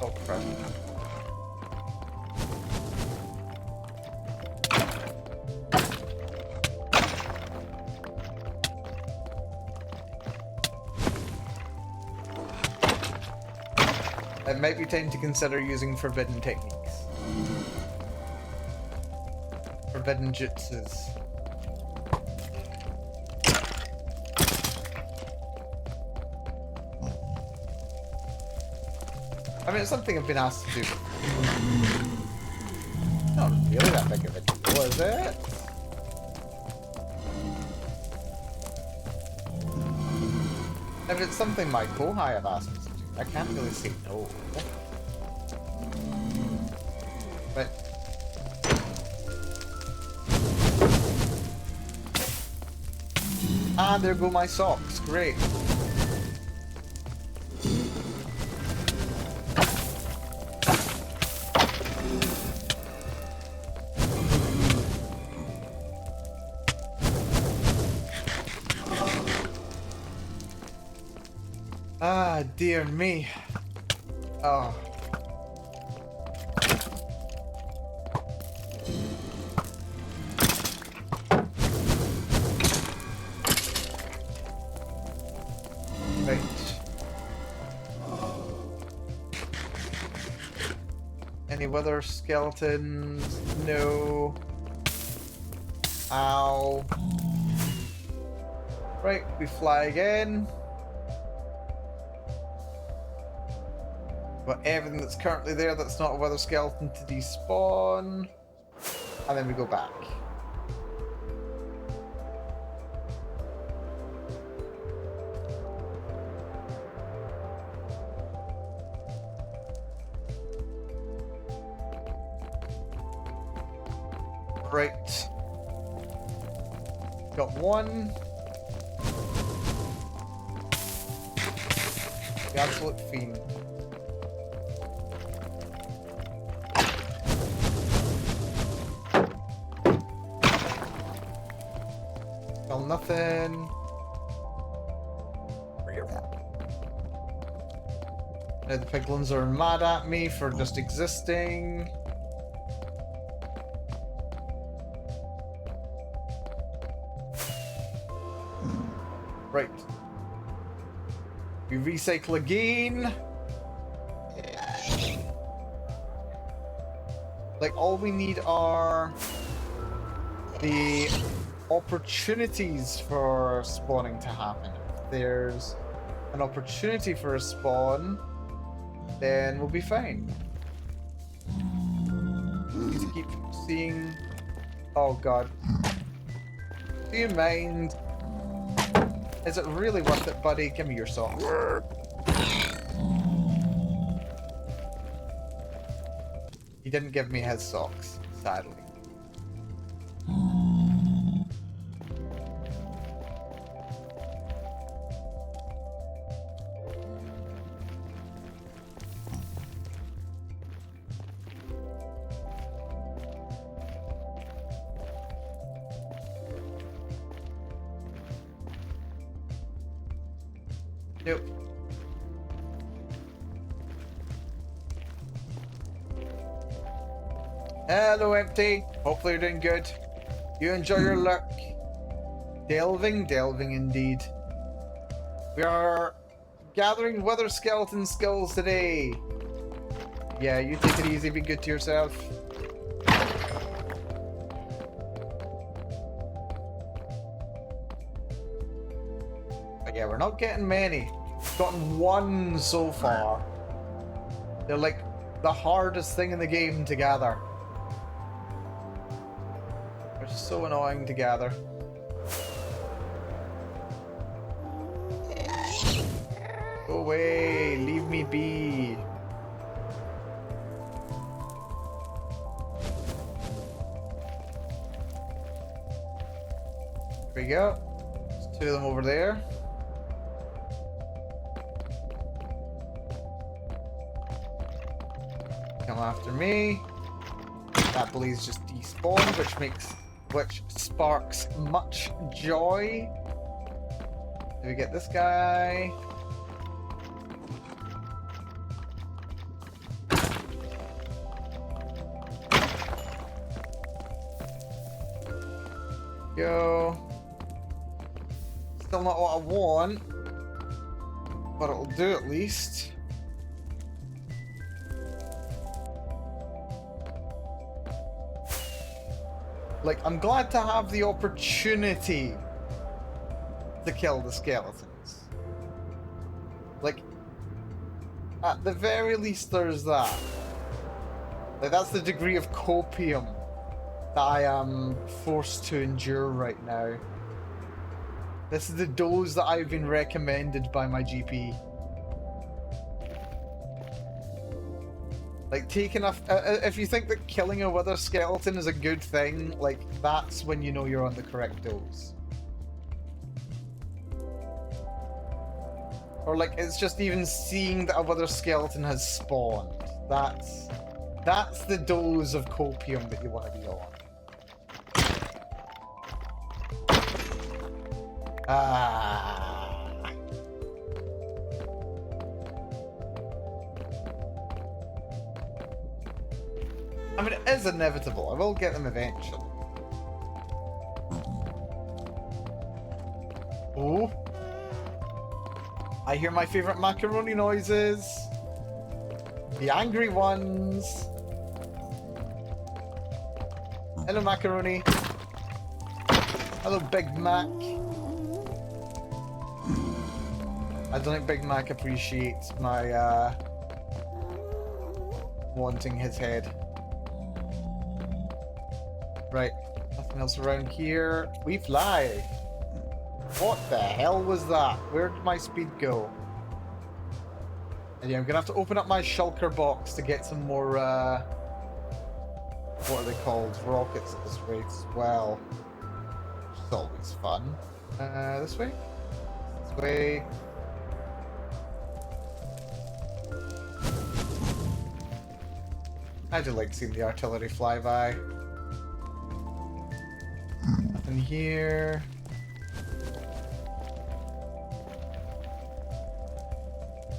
A: Oh, crap. It might be time to consider using forbidden techniques. Forbidden jutsus. I mean, it's something I've been asked to do. Not really that big of a deal, is it? If it's something my Kohai have asked me to do, I can't really say no. But... and there go my socks, great. Ah, dear me. Oh. Right. Any weather skeletons? No. Ow. Right, we fly again. Got everything that's currently there that's not a weather skeleton to despawn. And then we go back. Right. Got one. The absolute fiend. Well, nothing. Now the piglins are mad at me for just existing. Right. We recycle again. Like, all we need are the opportunities for spawning to happen. If there's an opportunity for a spawn, then we'll be fine. Need to keep seeing... Oh god. Do you mind? Is it really worth it, buddy? Give me your socks. He didn't give me his socks, sadly. Nope. Hello, Empty. Hopefully you're doing good. You enjoy your lurk. Delving indeed. We are gathering weather skeleton skulls today. Yeah, you take it easy, be good to yourself. But yeah, we're not getting many. We've gotten one so far. They're like the hardest thing in the game to gather. They're so annoying to gather. Go away, leave me be. There we go. There's two of them over there. Come after me. That blaze just despawned, which sparks much joy. Do we get this guy? Go. Still not what I want, but it'll do at least. Like, I'm glad to have the opportunity to kill the skeletons. Like, at the very least there's that. Like, that's the degree of copium that I am forced to endure right now. This is the dose that I've been recommended by my GP. Like, if you think that killing a wither skeleton is a good thing, like, that's when you know you're on the correct dose. Or, like, it's just even seeing that a wither skeleton has spawned. That's the dose of copium that you want to be on. Ah. I mean, it is inevitable. I will get them eventually. Oh. I hear my favorite macaroni noises. The angry ones. Hello, macaroni. Hello, Big Mac. I don't think Big Mac appreciates my, wanting his head. Right, nothing else around here. We fly. What the hell was that? Where did my speed go? And yeah, I'm gonna have to open up my shulker box to get some more, what are they called? Rockets at this rate as well. Which is always fun. This way? This way. I do like seeing the artillery fly by. Nothing here.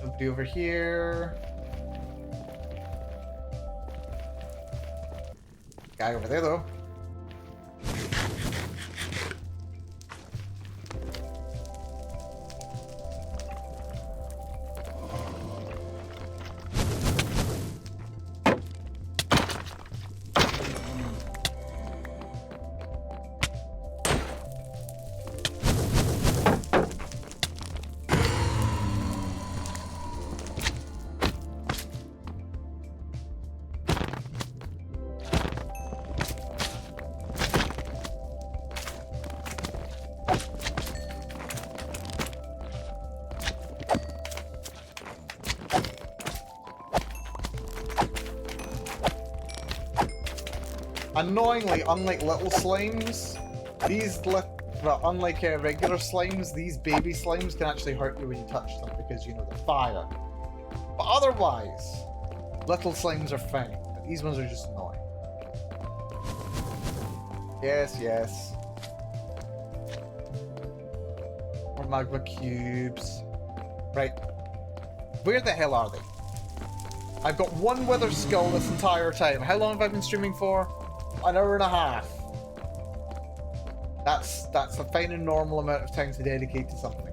A: Nobody over here. Guy over there though. Annoyingly, unlike little slimes, unlike regular slimes, these baby slimes can actually hurt you when you touch them because, you know, they're fire. But otherwise, little slimes are fine. These ones are just annoying. Yes, yes. More magma cubes. Right. Where the hell are they? I've got one wither skull this entire time. How long have I been streaming for? An hour and a half. That's a fine and normal amount of time to dedicate to something.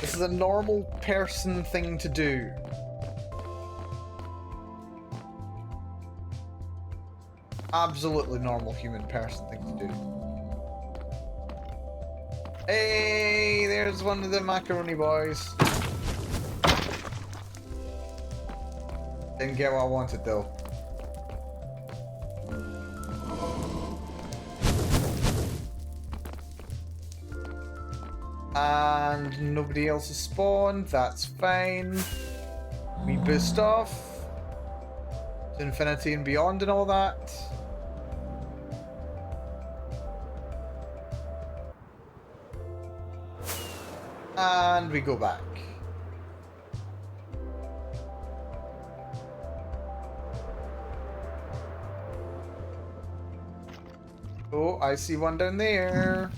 A: This is a normal person thing to do. Absolutely normal human person thing to do. Hey, there's one of the macaroni boys. Didn't get what I wanted though. And nobody else has spawned, that's fine. We boost off to infinity and beyond and all that. And we go back. Oh, I see one down there.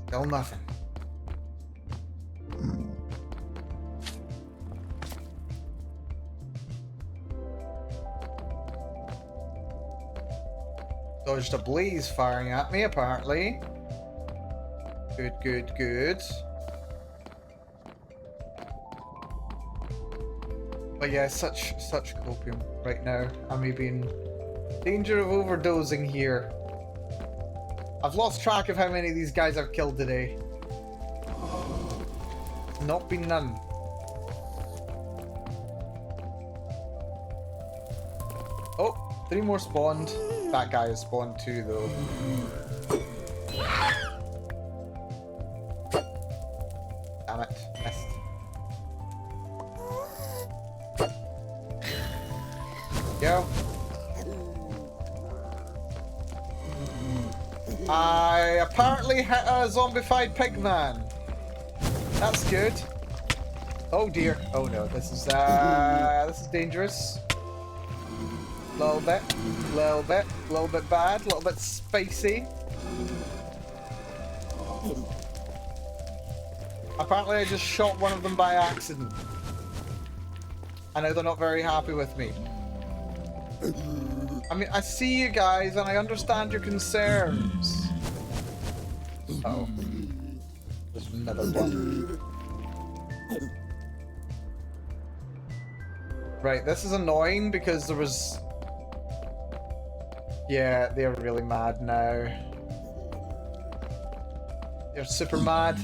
A: Still nothing. Dodged a blaze firing at me, apparently. Good, good, good. But yeah, such copium right now. I may be in danger of overdosing here. I've lost track of how many of these guys I've killed today. Not been none. Oh, 3 more spawned. That guy has spawned too, though. Damn it, missed. Go. I apparently hit a zombified pigman. That's good. Oh dear. Oh no, this is dangerous. Little bit bad, little bit spicy. Apparently I just shot one of them by accident. I know they're not very happy with me. I mean, I see you guys and I understand your concerns. Uh-oh. There's another one. Right, this is annoying because there was... Yeah, they're really mad now. They're super mad.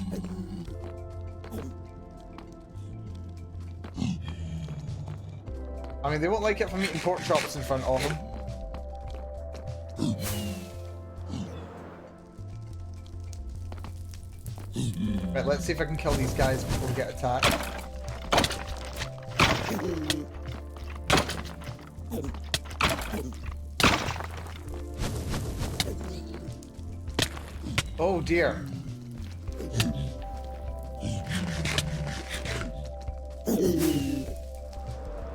A: I mean, they won't like it if I'm eating pork chops in front of them. Right, let's see if I can kill these guys before we get attacked. Oh dear.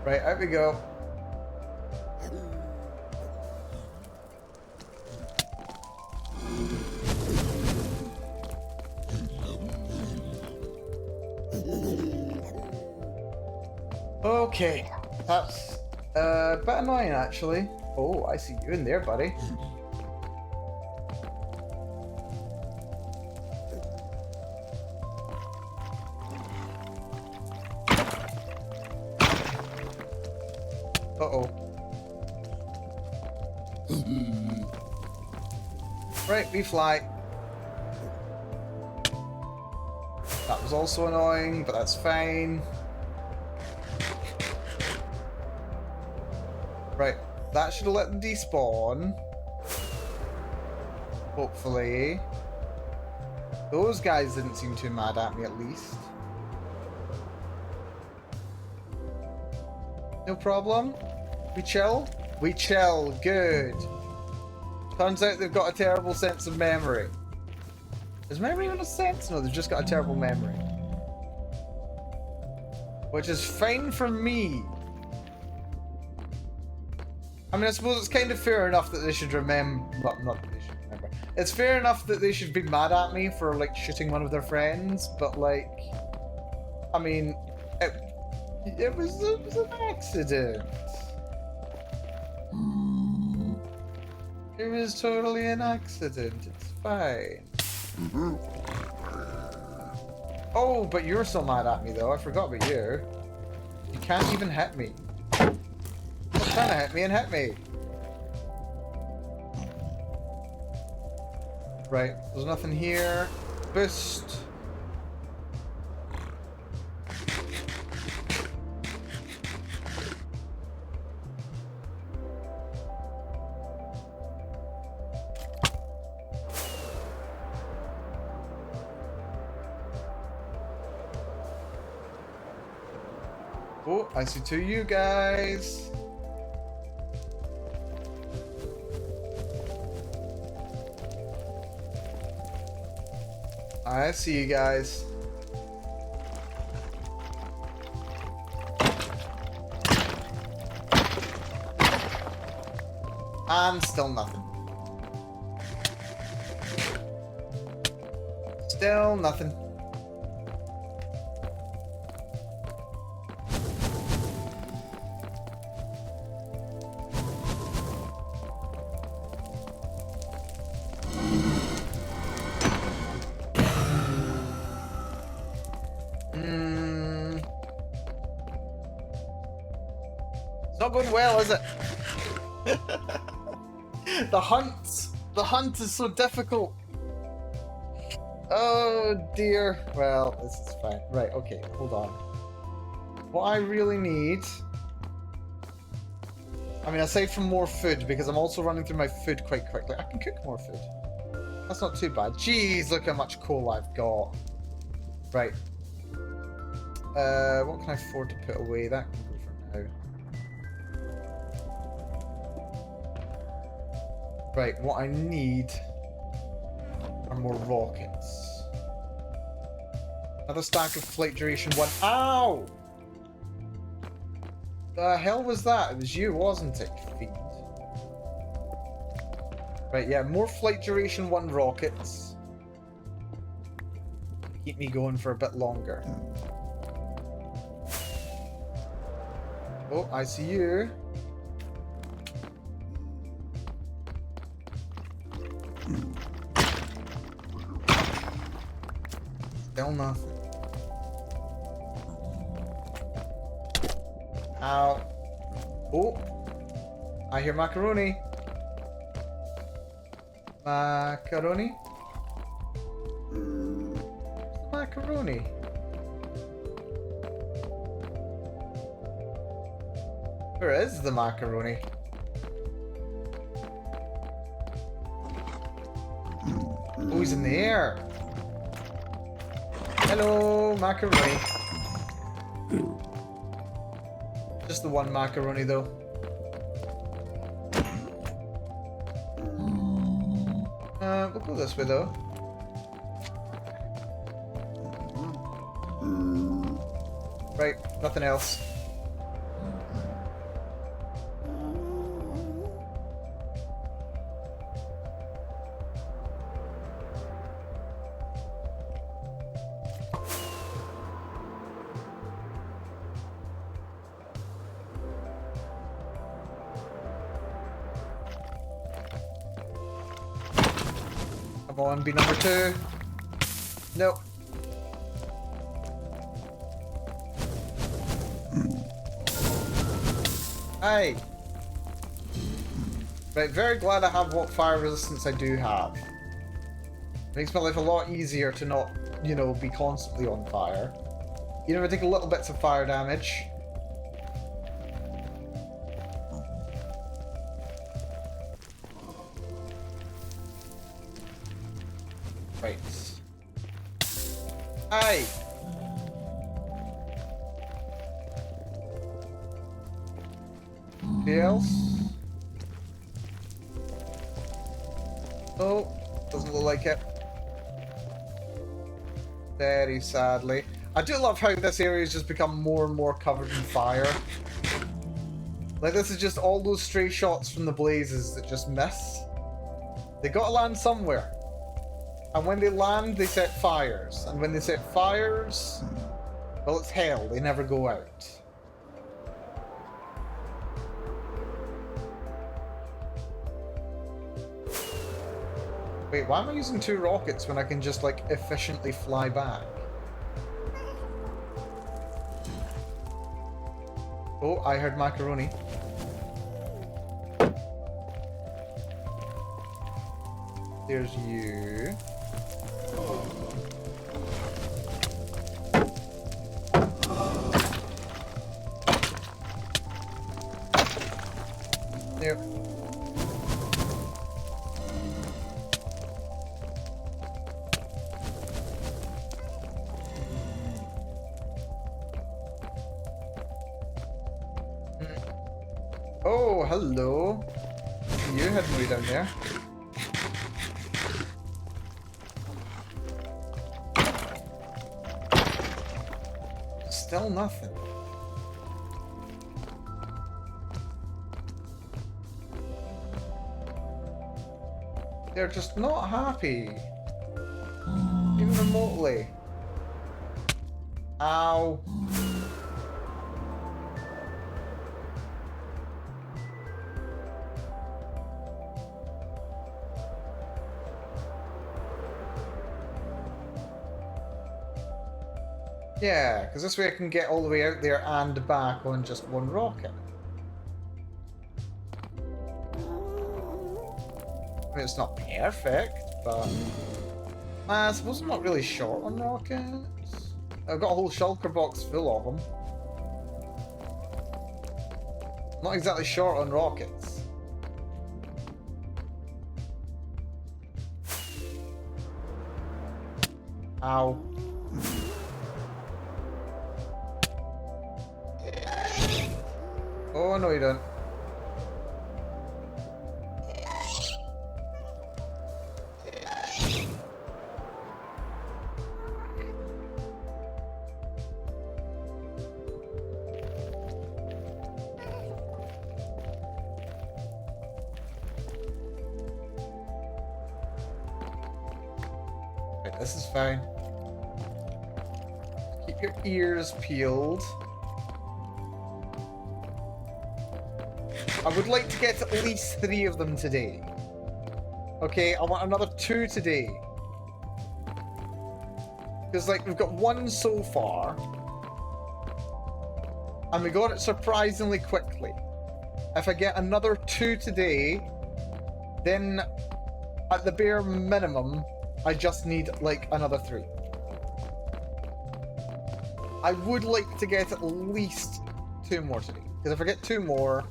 A: Right, out we go. Okay, that's a bit annoying actually. Oh, I see you in there, buddy. Uh-oh. Right, we fly. That was also annoying, but that's fine. Right, that should have let them despawn. Hopefully. Those guys didn't seem too mad at me, at least. No problem. We chill? We chill. Good. Turns out they've got a terrible sense of memory. Is memory even a sense? No, they've just got a terrible memory. Which is fine for me. I mean, I suppose it's kind of fair enough that they should remember... Well, not that they should remember. It's fair enough that they should be mad at me for, like, shooting one of their friends, but, like... I mean... It was an accident. It was totally an accident. It's fine. Oh, but you're so mad at me, though. I forgot about you. You can't even hit me. Stop trying to hit me and hit me. Right, there's nothing here. Boost. Oh, I see two of you guys. I see you guys. And still nothing. Still nothing. Not going well, is it? The hunt is so difficult. Oh dear. Well, this is fine. Right, okay, hold on. What I really need... I mean, aside from more food, because I'm also running through my food quite quickly. I can cook more food. That's not too bad. Jeez, look how much coal I've got. Right. What can I afford to put away? That can go for now. Right, what I need are more rockets. Another stack of flight duration 1. Ow! The hell was that? It was you, wasn't it, fiend? Right, yeah, more flight duration 1 rockets. keep me going for a bit longer. Oh, I see you. Still nothing. Ow. Oh. I hear macaroni. Macaroni? Macaroni. Where is the macaroni? Oh, he's in the air. Hello, macaroni. Just the one macaroni, though. We'll go this way, though. Right, nothing else. Come on, be number 2. Nope. Hey! Right, very glad I have what fire resistance I do have. Makes my life a lot easier to not, you know, be constantly on fire. You know, I take little bits of fire damage. Right. Hey! Anybody else? Oh, doesn't look like it. Very sadly. I do love how this area has just become more and more covered in fire. Like, this is just all those stray shots from the blazes that just miss. They gotta land somewhere. And when they land, they set fires. And when they set fires, well, it's hell. They never go out. Wait, why am I using 2 rockets when I can just, like, efficiently fly back? Oh, I heard macaroni. There's you. Yep. Oh, hello. You heading way down there. Still nothing. They're just not happy. Even remotely. Ow. Yeah, because this way I can get all the way out there and back on just one rocket. I mean, it's not perfect, but I suppose I'm not really short on rockets. I've got a whole shulker box full of them. Not exactly short on rockets. Ow. Oh, no you don't. Right, this is fine. Keep your ears peeled. I would like to get at least 3 of them today. Okay, I want another 2 today. Because, like, we've got 1 so far. And we got it surprisingly quickly. If I get another 2 today, then at the bare minimum, I just need, like, another 3. I would like to get at least 2 more today. Because if I get 2 more,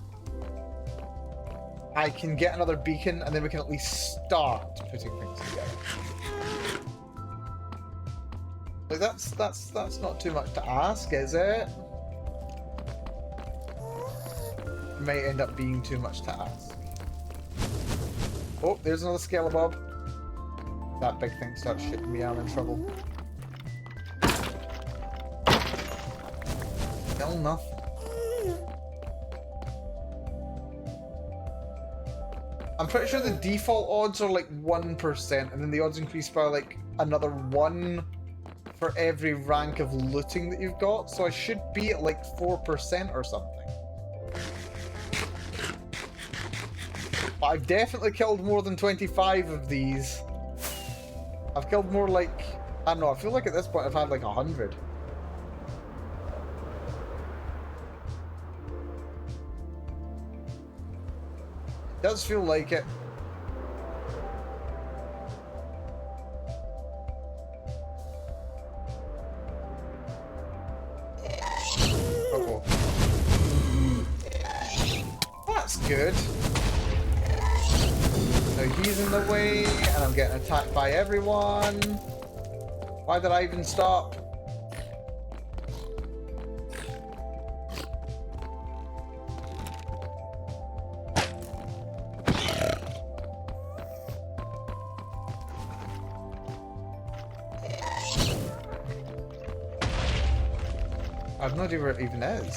A: I can get another beacon, and then we can at least start putting things together. Like, that's not too much to ask, is it? It might end up being too much to ask. Oh, there's another Skelemob. That big thing starts shitting me, I'm in trouble. Still nothing. I'm pretty sure the default odds are like 1%, and then the odds increase by like another 1 for every rank of looting that you've got, so I should be at like 4% or something. But I've definitely killed more than 25 of these. I've killed more like, I don't know, I feel like at this point I've had like 100. It does feel like it. Uh-oh. That's good. Now he's in the way, and I'm getting attacked by everyone. Why did I even stop? I have no idea where it even is.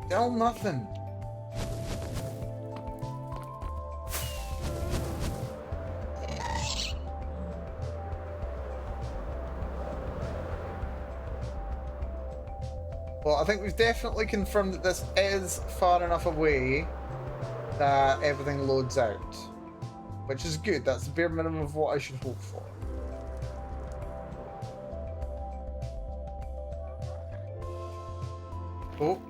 A: Still nothing. Well, I think we've definitely confirmed that this is far enough away that everything loads out. Which is good. That's the bare minimum of what I should hope for. Oh.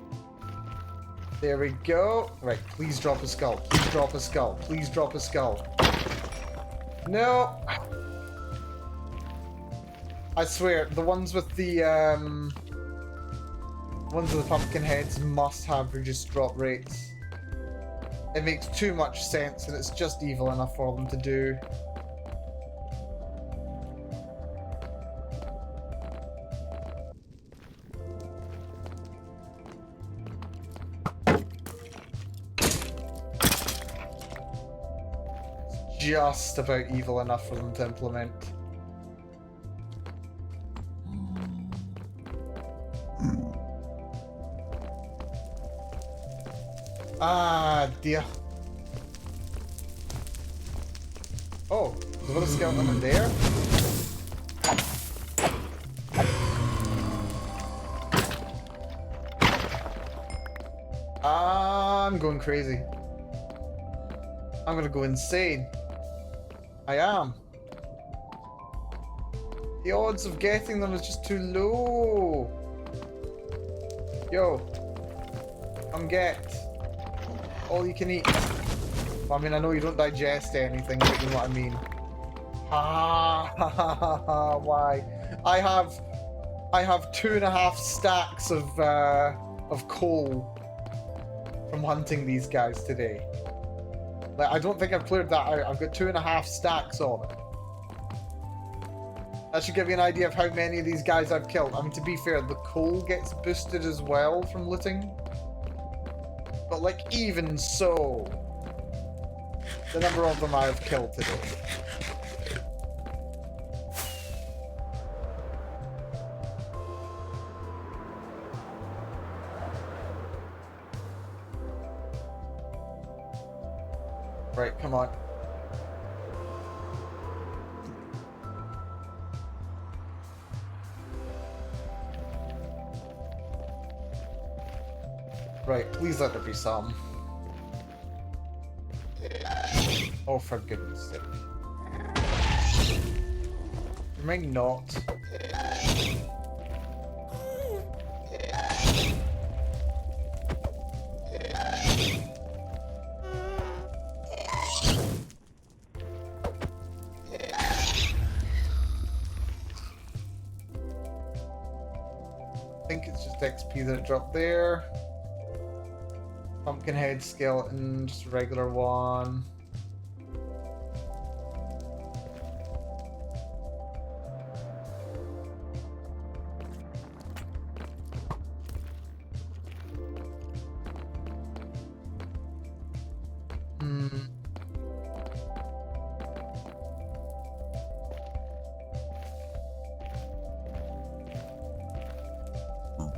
A: There we go. Right, please drop a skull. Please drop a skull. Please drop a skull. No! I swear, the ones with the, ones with the pumpkin heads must have reduced drop rates. It makes too much sense, and it's just evil enough for them to do. Just about evil enough for them to implement. Ah, dear. Oh, there's another skeleton in there. I'm going crazy. I'm gonna go insane. I am. The odds of getting them is just too low. Yo. Come get. All you can eat. Well, I mean, I know you don't digest anything, but you know what I mean. Ah, why? I have 2.5 stacks of coal from hunting these guys today. Like, I don't think I've cleared that out. I've got 2.5 stacks of it. That should give you an idea of how many of these guys I've killed. I mean, to be fair, the coal gets boosted as well from looting. But, like, even so, the number of them I have killed today. Right, come on. Right, please let there be some. Oh, for goodness sake. You might not. I think it's just XP that it dropped there. Pumpkinhead skeleton, just a regular one.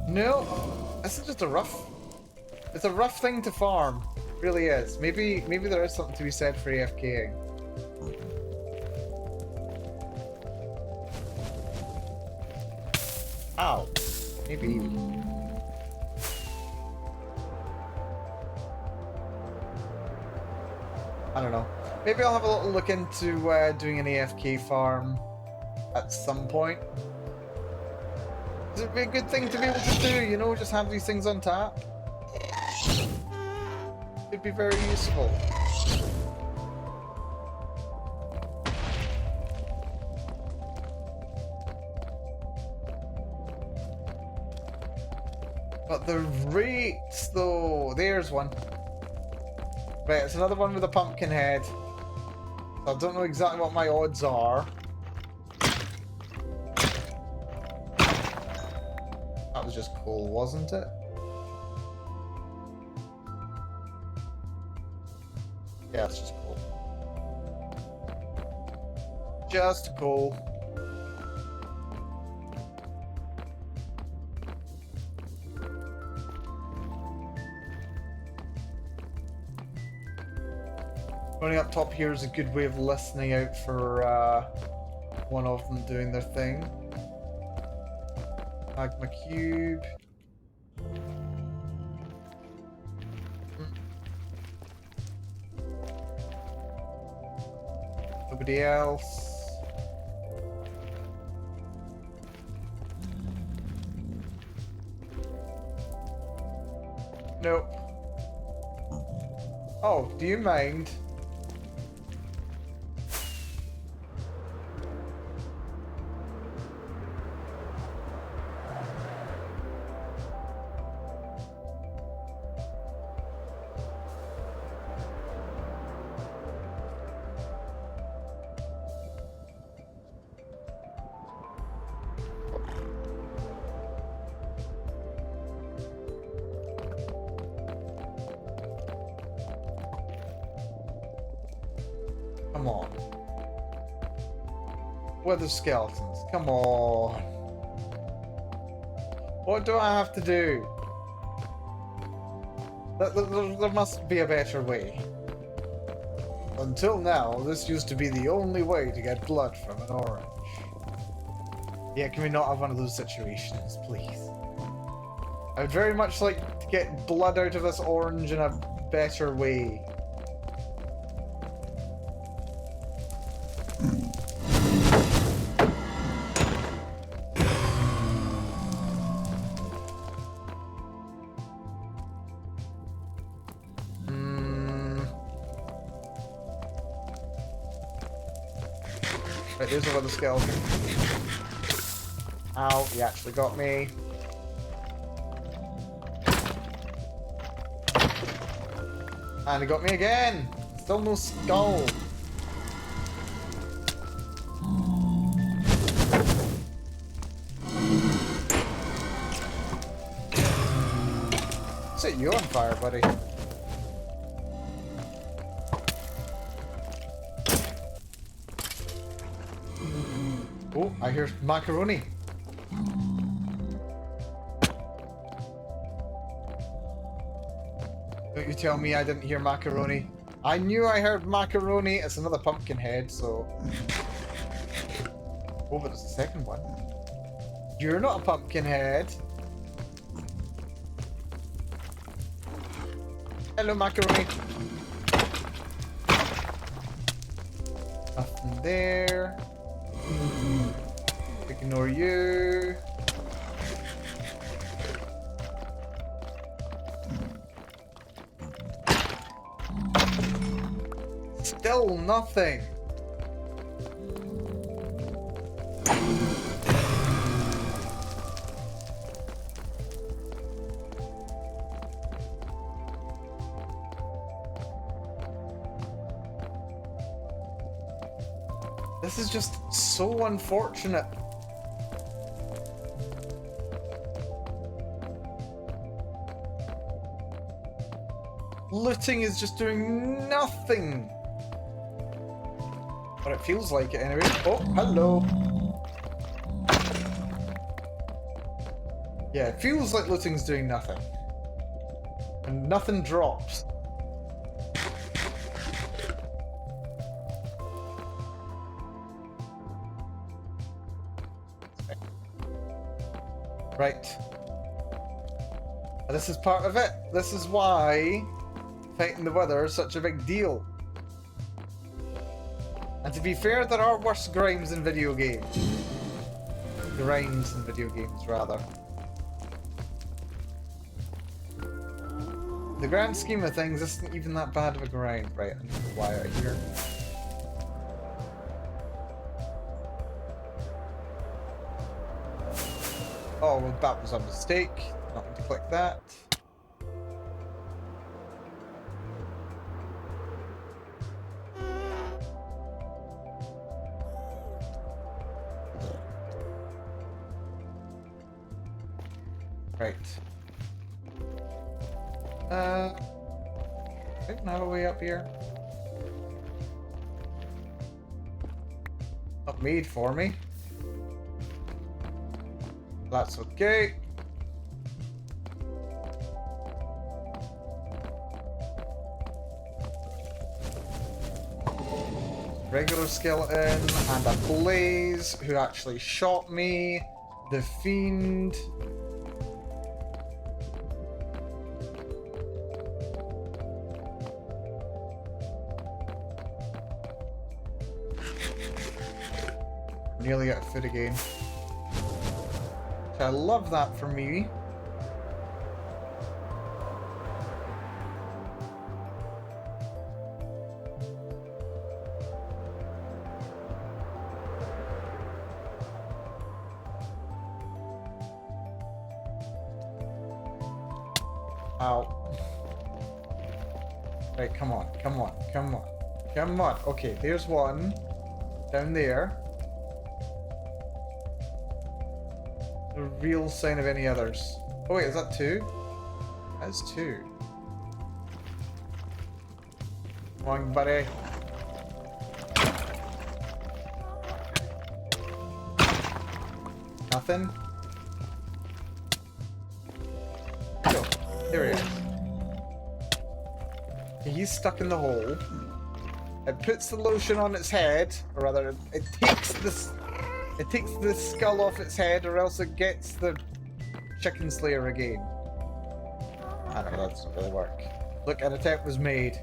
A: No, this is just a rough. It's a rough thing to farm. It really is. Maybe there is something to be said for AFKing. Ow. Maybe. I don't know. Maybe I'll have a little look into doing an AFK farm at some point. It'd be a good thing to be able to do, you know, just have these things on tap. It'd be very useful. But the rates, though, there's one. Right, it's another one with a pumpkin head. I don't know exactly what my odds are. That was just cool, wasn't it? Yeah, it's just cool. Just cool. Running up top here is a good way of listening out for one of them doing their thing. Magma cube. Nobody else. Nope. Oh, do you mind? Come on. Wither skeletons, come on. What do I have to do? There must be a better way. Until now, this used to be the only way to get blood from an orange. Yeah, can we not have one of those situations, please? I would very much like to get blood out of this orange in a better way. Right, there's another skeleton. Ow, he actually got me. And he got me again! Still no skull. Set you on fire, buddy. Oh, I hear macaroni. Don't you tell me I didn't hear macaroni. I knew I heard macaroni. It's another pumpkin head, so... Oh, but it's the second one. You're not a pumpkin head. Hello, macaroni. Nothing there. Ignore you. Still nothing. This is just so unfortunate. Looting is just doing nothing. But it feels like it anyway. Oh, hello. Yeah, it feels like looting's doing nothing. And nothing drops. Right. This is part of it. This is why fighting the weather is such a big deal. And to be fair, there are worse grinds in video games. Grinds in video games, rather. The grand scheme of things isn't even that bad of a grind. Right, I need to fly out here. Oh, well, that was a mistake. Not going to click that. Right. I don't have a way up here. Not made for me. That's okay. Regular skeleton and a blaze who actually shot me. The fiend. Nearly out of food again. I love that for me. Ow. Right, come on, come on, come on. Come on. Okay, there's one. Down there. A real sign of any others. Oh wait, is that two? That's two. Come on, buddy. Nothing? Go. There he is. He's stuck in the hole. It puts the lotion on its head, or rather, it takes this. It takes the skull off its head, or else it gets the chicken slayer again. I don't know, that doesn't really work. Look, an attempt was made.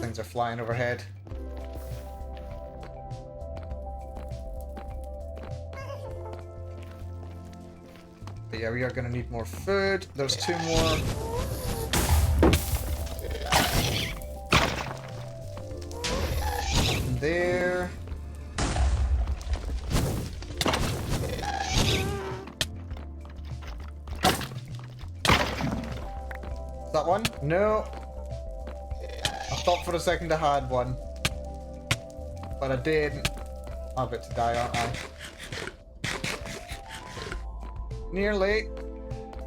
A: Things are flying overhead. But yeah, we are going to need more food. There's two more. There. Is that one? No. I thought for a second I had one. But I didn't. I'm about to die, aren't I? Nearly.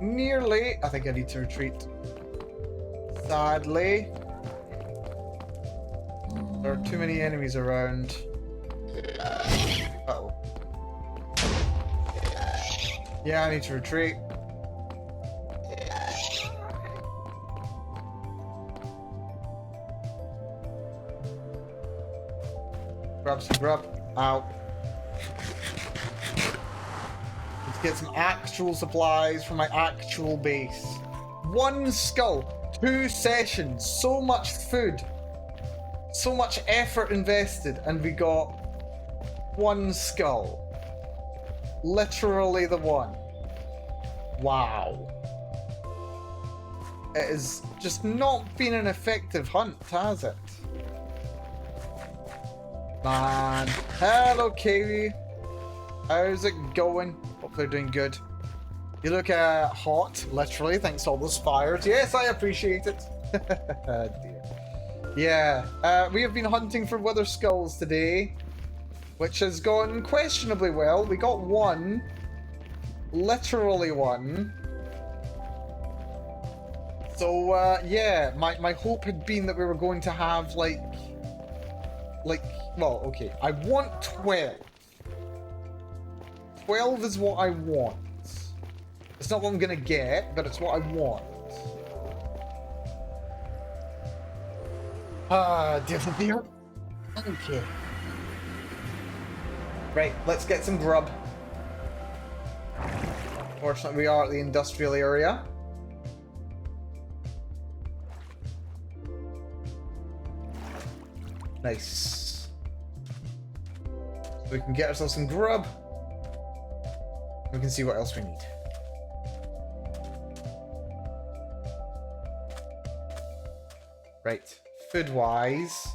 A: Nearly. I think I need to retreat. Sadly. There are too many enemies around. Uh-oh. Yeah, I need to retreat. Grab some grub. Ow. Get some actual supplies for my actual base. 1 skull, 2 sessions, so much food, so much effort invested, and we got 1 skull. Literally the one. Wow. It has just not been an effective hunt, has it? Man. Hello, Kiwi. How's it going? Hope they're doing good. You look hot, literally, thanks to all those fires. Yes, I appreciate it. Dear. Yeah, we have been hunting for wither skulls today, which has gone questionably well. We got 1. Literally 1. So, yeah, my hope had been that we were going to have, like, well, okay, I want 12. 12 is what I want. It's not what I'm gonna get, but it's what I want. Dear. Okay. Right, let's get some grub. Fortunately, we are at the industrial area. Nice. So we can get ourselves some grub. We can see what else we need. Right, food-wise,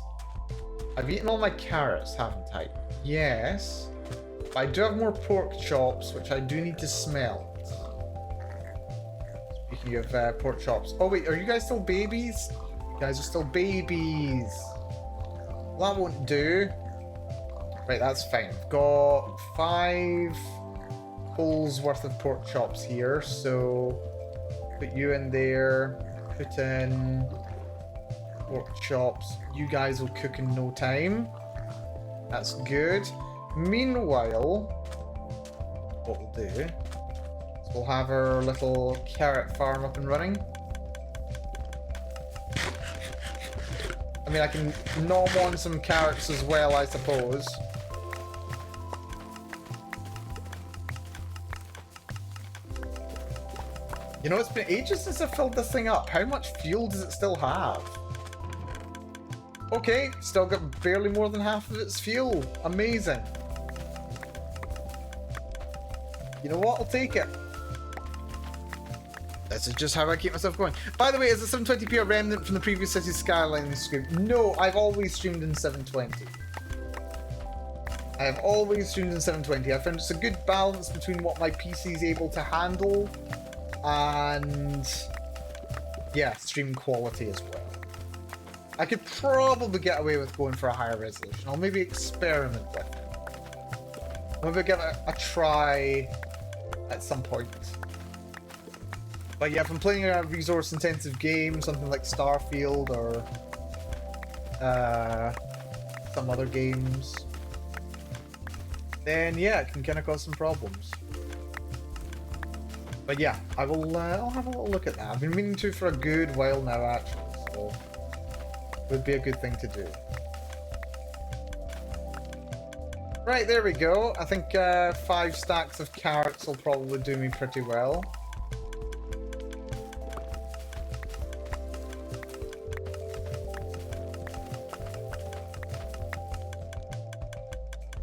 A: I've eaten all my carrots, haven't I? Yes. But I do have more pork chops, which I do need to smelt. Speaking of pork chops. Oh wait, are you guys still babies? You guys are still babies. Well, that won't do. Right, that's fine. I've got 5 holes worth of pork chops here, so put you in there, put in pork chops. You guys will cook in no time. That's good. Meanwhile, what we'll do is we'll have our little carrot farm up and running. I mean, I can nom on some carrots as well, I suppose. You know, it's been ages since I filled this thing up. How much fuel does it still have? Okay, still got barely more than half of its fuel. Amazing. You know what? I'll take it. This is just how I keep myself going. By the way, is the 720p a remnant from the previous City Skylines stream? No, I've always streamed in 720. I have always streamed in 720. I found it's a good balance between what my PC is able to handle and, yeah, stream quality as well. I could probably get away with going for a higher resolution. I'll maybe experiment with it. Maybe give it a try at some point. But yeah, if I'm playing a resource-intensive game, something like Starfield or some other games, then yeah, it can kind of cause some problems. But yeah, I will. I'll have a little look at that. I've been meaning to for a good while now, actually. So it would be a good thing to do. Right, there we go. I think 5 stacks of carrots will probably do me pretty well.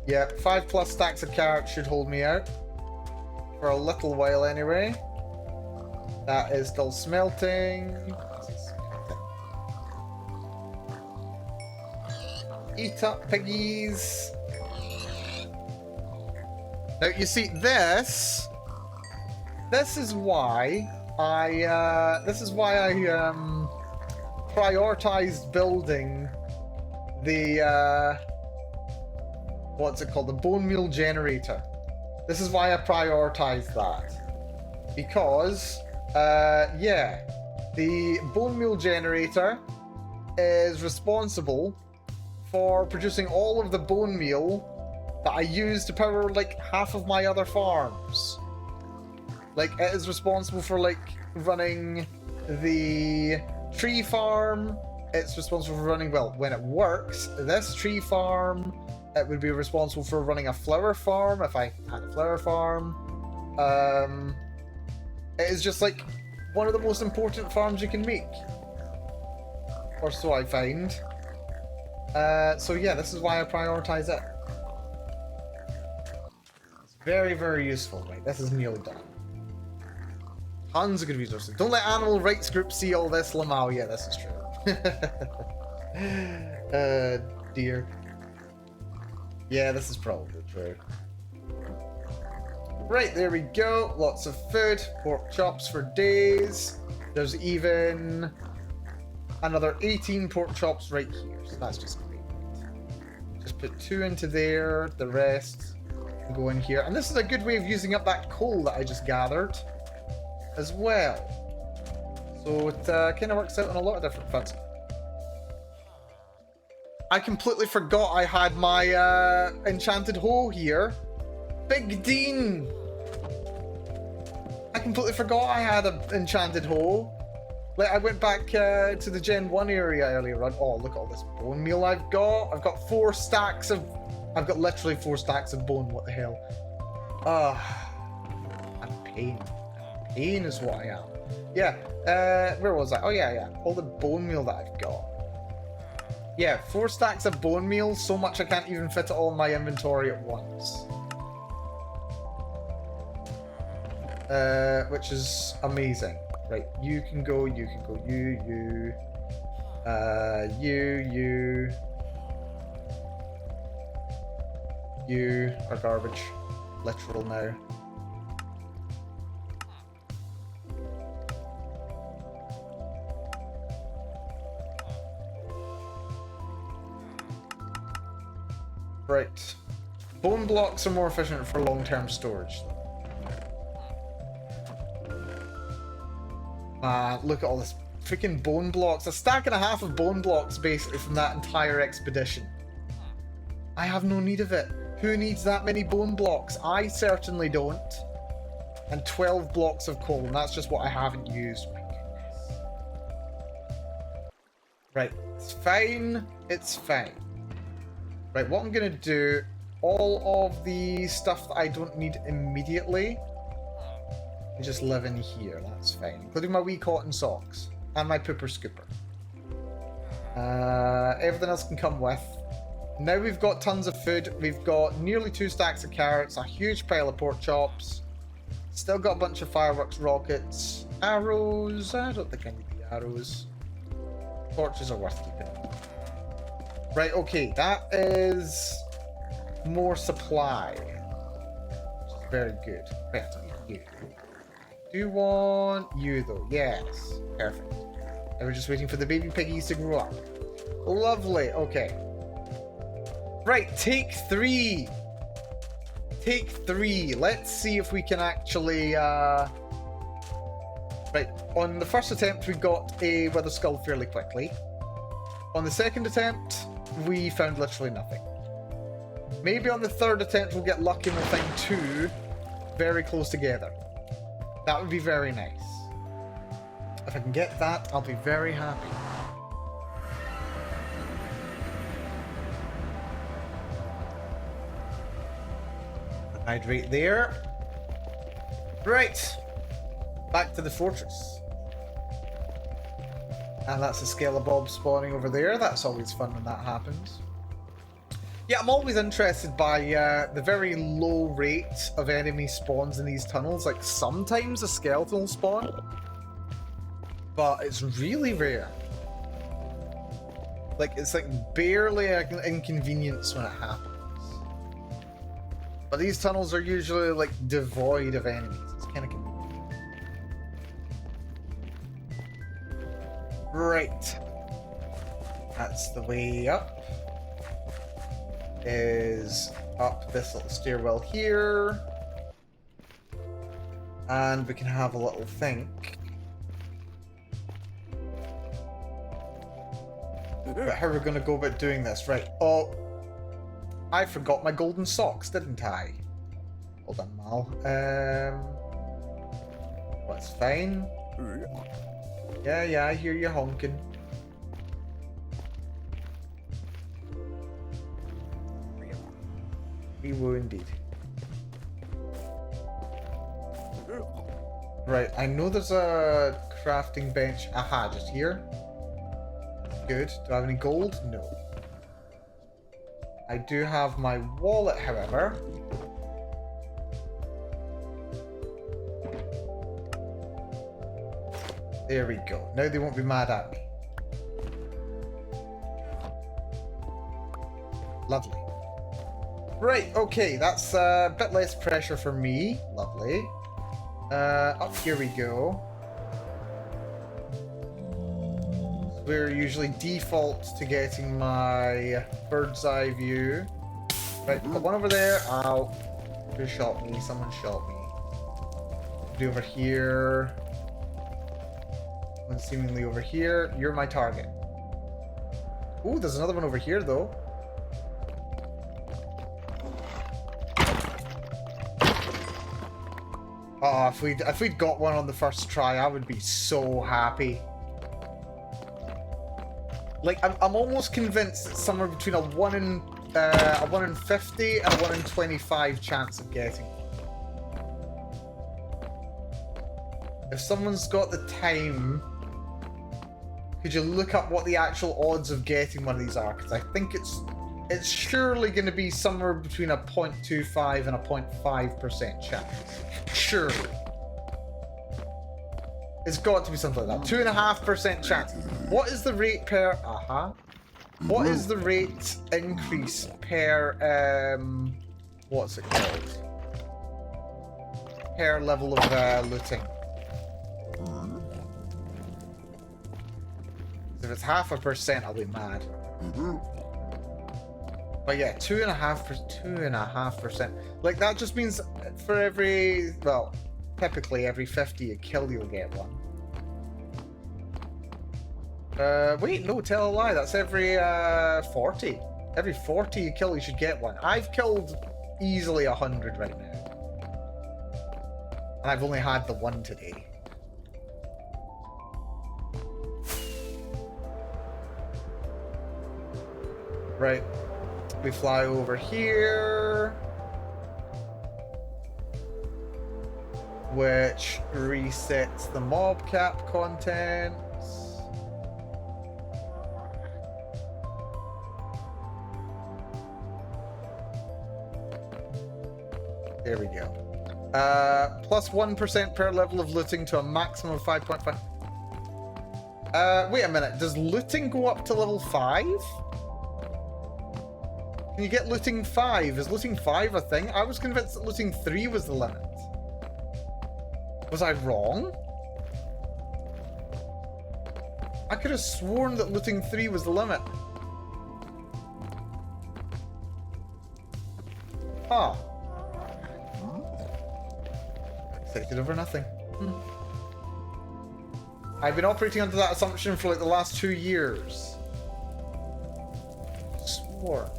A: Yeah, 5+ stacks of carrots should hold me out. For a little while anyway. That is still smelting. Eat up, piggies. Now you see this is why I prioritized building the what's it called? The bone meal generator. This is why I prioritized that. Because yeah, the bone meal generator is responsible for producing all of the bone meal that I use to power like half of my other farms. Like, it is responsible for like running the tree farm. It's responsible for running, well, when it works, this tree farm. It would be responsible for running a flower farm if I had a flower farm. It is just like one of the most important farms you can make. Or so I find. So yeah, this is why I prioritize it. It's very, very useful. Right, this is nearly done. Tons of good resources. Don't let animal rights groups see all this, Lamau. Yeah, this is true. Dear. Yeah, this is probably true. Right, there we go. Lots of food. Pork chops for days. There's even another 18 pork chops right here. So that's just great. Just put 2 into there. The rest go in here. And this is a good way of using up that coal that I just gathered as well. So it kind of works out on a lot of different fronts. I completely forgot I had my enchanted hoe here. Big Dean! I completely forgot I had an enchanted hoe. Like, I went back to the Gen 1 area earlier on. Oh, look at all this bone meal I've got. I've got 4 stacks of... I've got literally 4 stacks of bone. What the hell? I'm pain. Pain is what I am. Yeah, where was I? Oh, yeah. All the bone meal that I've got. Yeah, 4 stacks of bone meal. So much I can't even fit it all in my inventory at once. Which is amazing. Right, you can go, you. You are garbage. Literal now. Right. Bone blocks are more efficient for long-term storage. Look at all this freaking bone blocks. A stack and a half of bone blocks, basically, from that entire expedition. I have no need of it. Who needs that many bone blocks? I certainly don't. And 12 blocks of coal, and that's just what I haven't used. My goodness. Right, it's fine. It's fine. Right, what I'm going to do, all of the stuff that I don't need immediately, I just live in here, that's fine. Including my wee cotton socks. And my pooper scooper. Everything else can come with. Now we've got tons of food. We've got nearly 2 stacks of carrots, a huge pile of pork chops. Still got a bunch of fireworks rockets. Arrows. I don't think I need the arrows. Torches are worth keeping. Right, okay. That is more supply. Which is very good. Right, I'll take you. Do you want you though? Yes. Perfect. And we're just waiting for the baby piggies to grow up. Lovely. Okay. Right, take 3. Take 3. Let's see if we can actually right, on the first attempt we got a wither skull fairly quickly. On the second attempt, we found literally nothing. Maybe on the third attempt we'll get lucky and we'll find 2 very close together. That would be very nice. If I can get that, I'll be very happy. Hydrate there. Right. Back to the fortress. And that's a Skelebob spawning over there. That's always fun when that happens. Yeah, I'm always interested by the very low rate of enemy spawns in these tunnels. Like, sometimes a skeleton will spawn, but it's really rare. Like, it's like barely an inconvenience when it happens. But these tunnels are usually like devoid of enemies. It's kind of convenient. Right. That's the way up. Is up this little stairwell here. And we can have a little think. But how we're going to go about doing this, right? Oh, I forgot my golden socks, didn't I? Hold on, Mal. That's fine. Yeah, I hear you honking. We will indeed. Right, I know there's a crafting bench. Aha, just here. Good. Do I have any gold? No. I do have my wallet, however. There we go. Now they won't be mad at me. Lovely. Right, okay, that's a bit less pressure for me. Lovely. Up here we go. We're usually default to getting my bird's eye view. Right, got one over there. Ow. Who shot me? Someone shot me. Do over here. One seemingly over here. You're my target. Ooh, there's another one over here though. Oh, if we'd got one on the first try, I would be so happy. Like, I'm almost convinced it's somewhere between a 1 in 50 and a 1 in 25 chance of getting one. If someone's got the time, could you look up what the actual odds of getting one of these are? Because I think it's surely going to be somewhere between a 0.25 and a 0.5% chance. Surely. It's got to be something like that. 2.5% chance. What is the rate per... What is the rate increase per... what's it called? Per level of looting. If it's 0.5%, I'll be mad. But yeah, 2.5%. Like, that just means for every... Well, typically every 50 you kill, you'll get one. Wait, no, tell a lie. That's every 40. Every 40 you kill, you should get one. I've killed easily 100 right now. And I've only had the one today. Right. We fly over here. Which resets the mob cap contents. There we go. Plus 1% per level of looting to a maximum of 5.5. Wait a minute. Does looting go up to level 5? Can you get looting 5? Is looting 5 a thing? I was convinced that looting 3 was the limit. Was I wrong? I could have sworn that looting 3 was the limit. Ah. Excited over nothing. I've been operating under that assumption for like the last 2 years. Swore.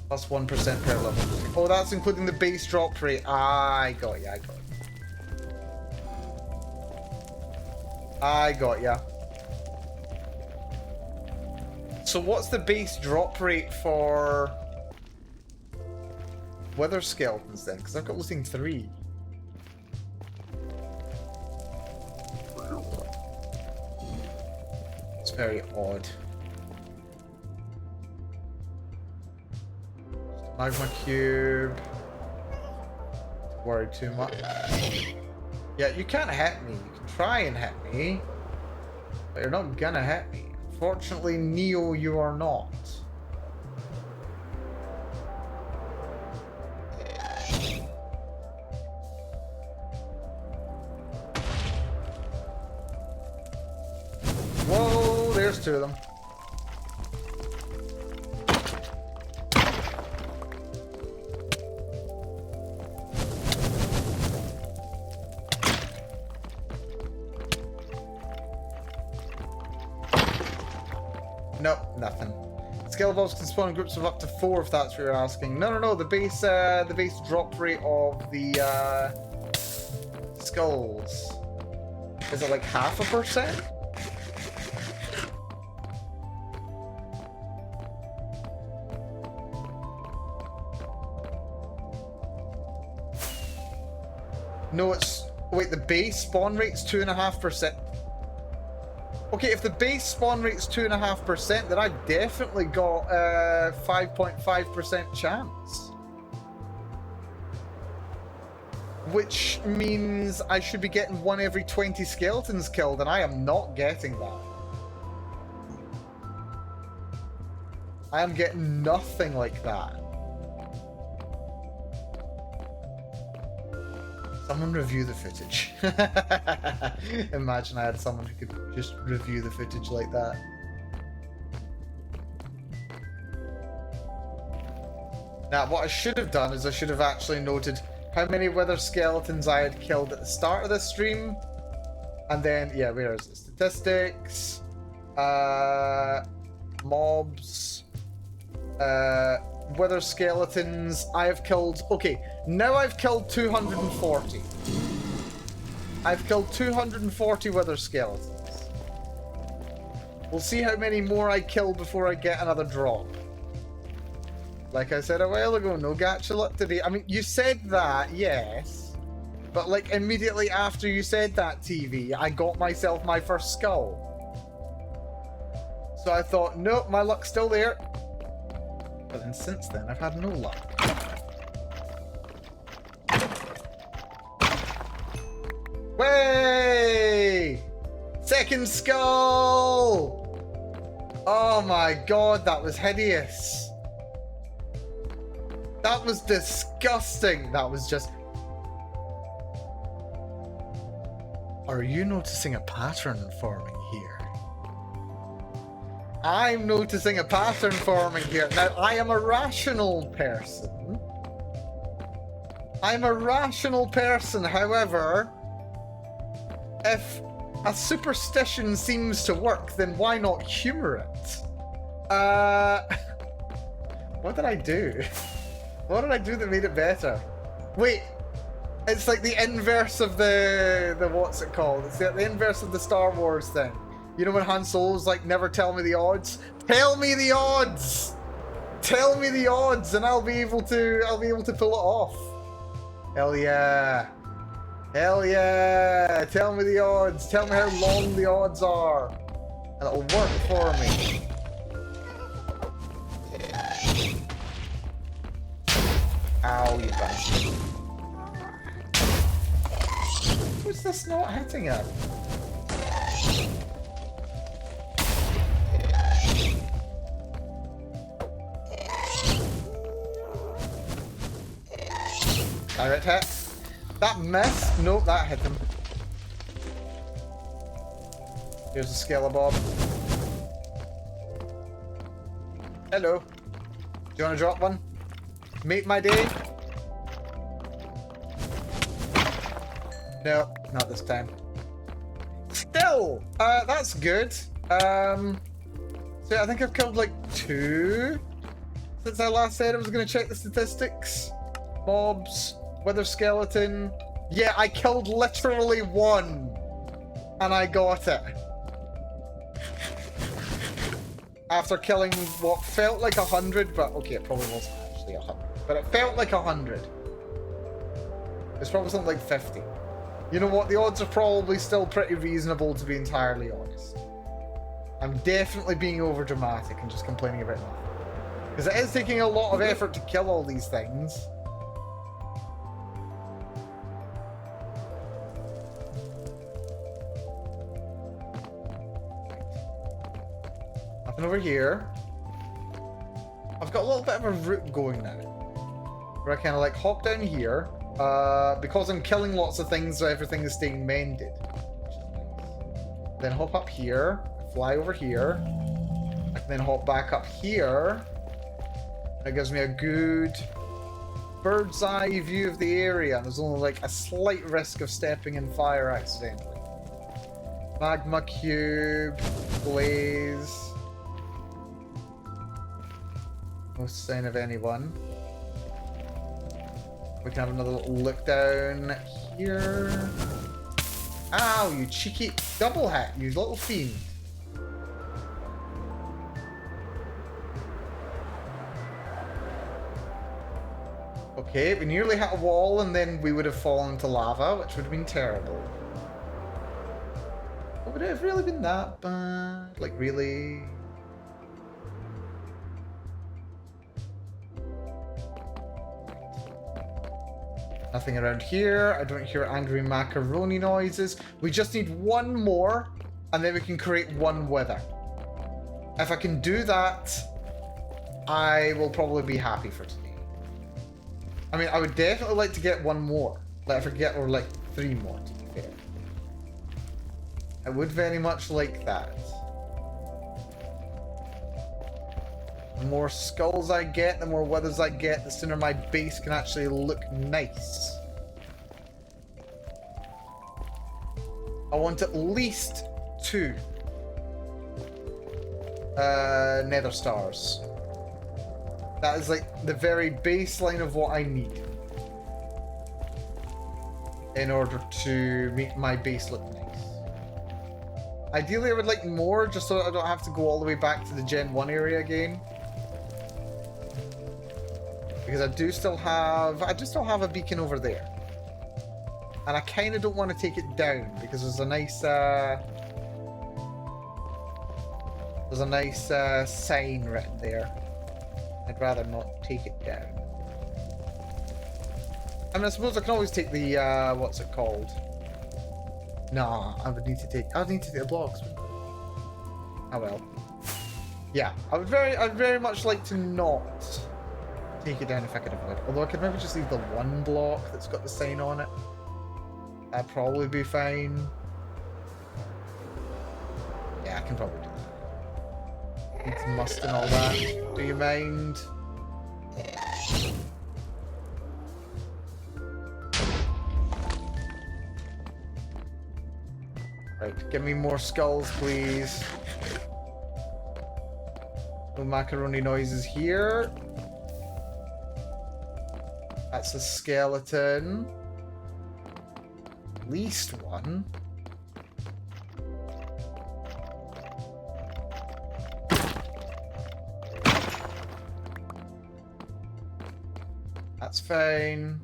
A: Plus 1% per level. Oh, that's including the base drop rate. I got ya, I got ya. So what's the base drop rate for Wither Skeletons then? Because I've got looting 3. It's very odd. Magma cube. Don't worry too much. Yeah, you can't hit me. You can try and hit me, but you're not gonna hit me. Unfortunately, Neo, you are not. Whoa, there's 2 of them. Nope, nothing. Skeletons can spawn in groups of up to 4 if that's what you're asking. No, the base drop rate of the skulls. Is it like 0.5%? No, it's... Wait, the base spawn rate's 2.5%. Okay, if the base spawn rate's 2.5%, then I've definitely got a 5.5% chance. Which means I should be getting 1 every 20 skeletons killed, and I am not getting that. I am getting nothing like that. Someone review the footage. Imagine I had someone who could just review the footage like that. Now, what I should have done is I should have actually noted how many wither skeletons I had killed at the start of the stream. And then, yeah, where is it? Statistics. Mobs. Wither skeletons. I have killed... Okay, now I've killed 240. I've killed 240 wither skeletons. We'll see how many more I kill before I get another drop. Like I said a while ago, no gacha luck today. I mean, you said that, yes. But like immediately after you said that, TV, I got myself my first skull. So I thought, nope, my luck's still there. But then since then, I've had no luck. Way! Second skull! Oh my god, that was hideous. That was disgusting. That was just... Are you noticing a pattern forming here? I'm noticing a pattern forming here. Now, I am a rational person. I'm a rational person, however, if a superstition seems to work, then why not humor it? What did I do? What did I do that made it better? Wait, it's like the inverse of the what's it called? It's the inverse of the Star Wars thing. You know when Han Solo's like, never tell me the odds? Tell me the odds! Tell me the odds and I'll be able to pull it off. Hell yeah. Hell yeah. Tell me the odds. Tell me how long the odds are. And it'll work for me. Ow, you bastard. What's this not hitting at? Direct hit. That missed? Nope, that hit him. Here's a Skeleborb. Hello. Do you want to drop one? Make my day? No, not this time. Still, that's good. So I think I've killed like 2 since I last said I was going to check the statistics. Mobs, wither skeleton. Yeah, I killed literally 1, and I got it. After killing what felt like 100, but okay, it probably wasn't actually 100. But it felt like 100. It's probably something like 50. You know what? The odds are probably still pretty reasonable, to be entirely honest. I'm definitely being overdramatic and just complaining about nothing. Because it is taking a lot of effort to kill all these things. Nothing over here. I've got a little bit of a route going now. Where I kind of like hop down here, because I'm killing lots of things, so everything is staying mended. Then hop up here, fly over here, I can then hop back up here. That gives me a good bird's eye view of the area, and there's only like a slight risk of stepping in fire accidentally. Magma cube, blaze. No sign of anyone. We can have another little look down here. Ow, you cheeky double hit, you little fiend. Okay, we nearly hit a wall and then we would have fallen into lava, which would have been terrible. But would it have really been that bad? Like, really? Nothing around here. I don't hear angry macaroni noises. We just need one more, and then we can create one wither. If I can do that, I will probably be happy for today. I mean, I would definitely like to get one more. Like, if I get, or like 3 more, to be fair. I would very much like that. The more skulls I get, the more withers I get, the sooner my base can actually look nice. I want at least 2 nether stars. That is like the very baseline of what I need in order to make my base look nice. Ideally I would like more, just so I don't have to go all the way back to the Gen 1 area again. Because I do still have a beacon over there. And I kind of don't want to take it down because there's a nice sign written there. I'd rather not take it down. I mean, I suppose I can always take the what's it called? Nah, I would need to take the blocks. Oh well. Yeah, I'd very much like to not take it down if I could avoid it. Although I could maybe just leave the one block that's got the sign on it. That'd probably be fine. Yeah, I can probably do that. Needs must and all that. Do you mind? Right, give me more skulls, please. No macaroni noises here. That's a skeleton. At least one. That's fine.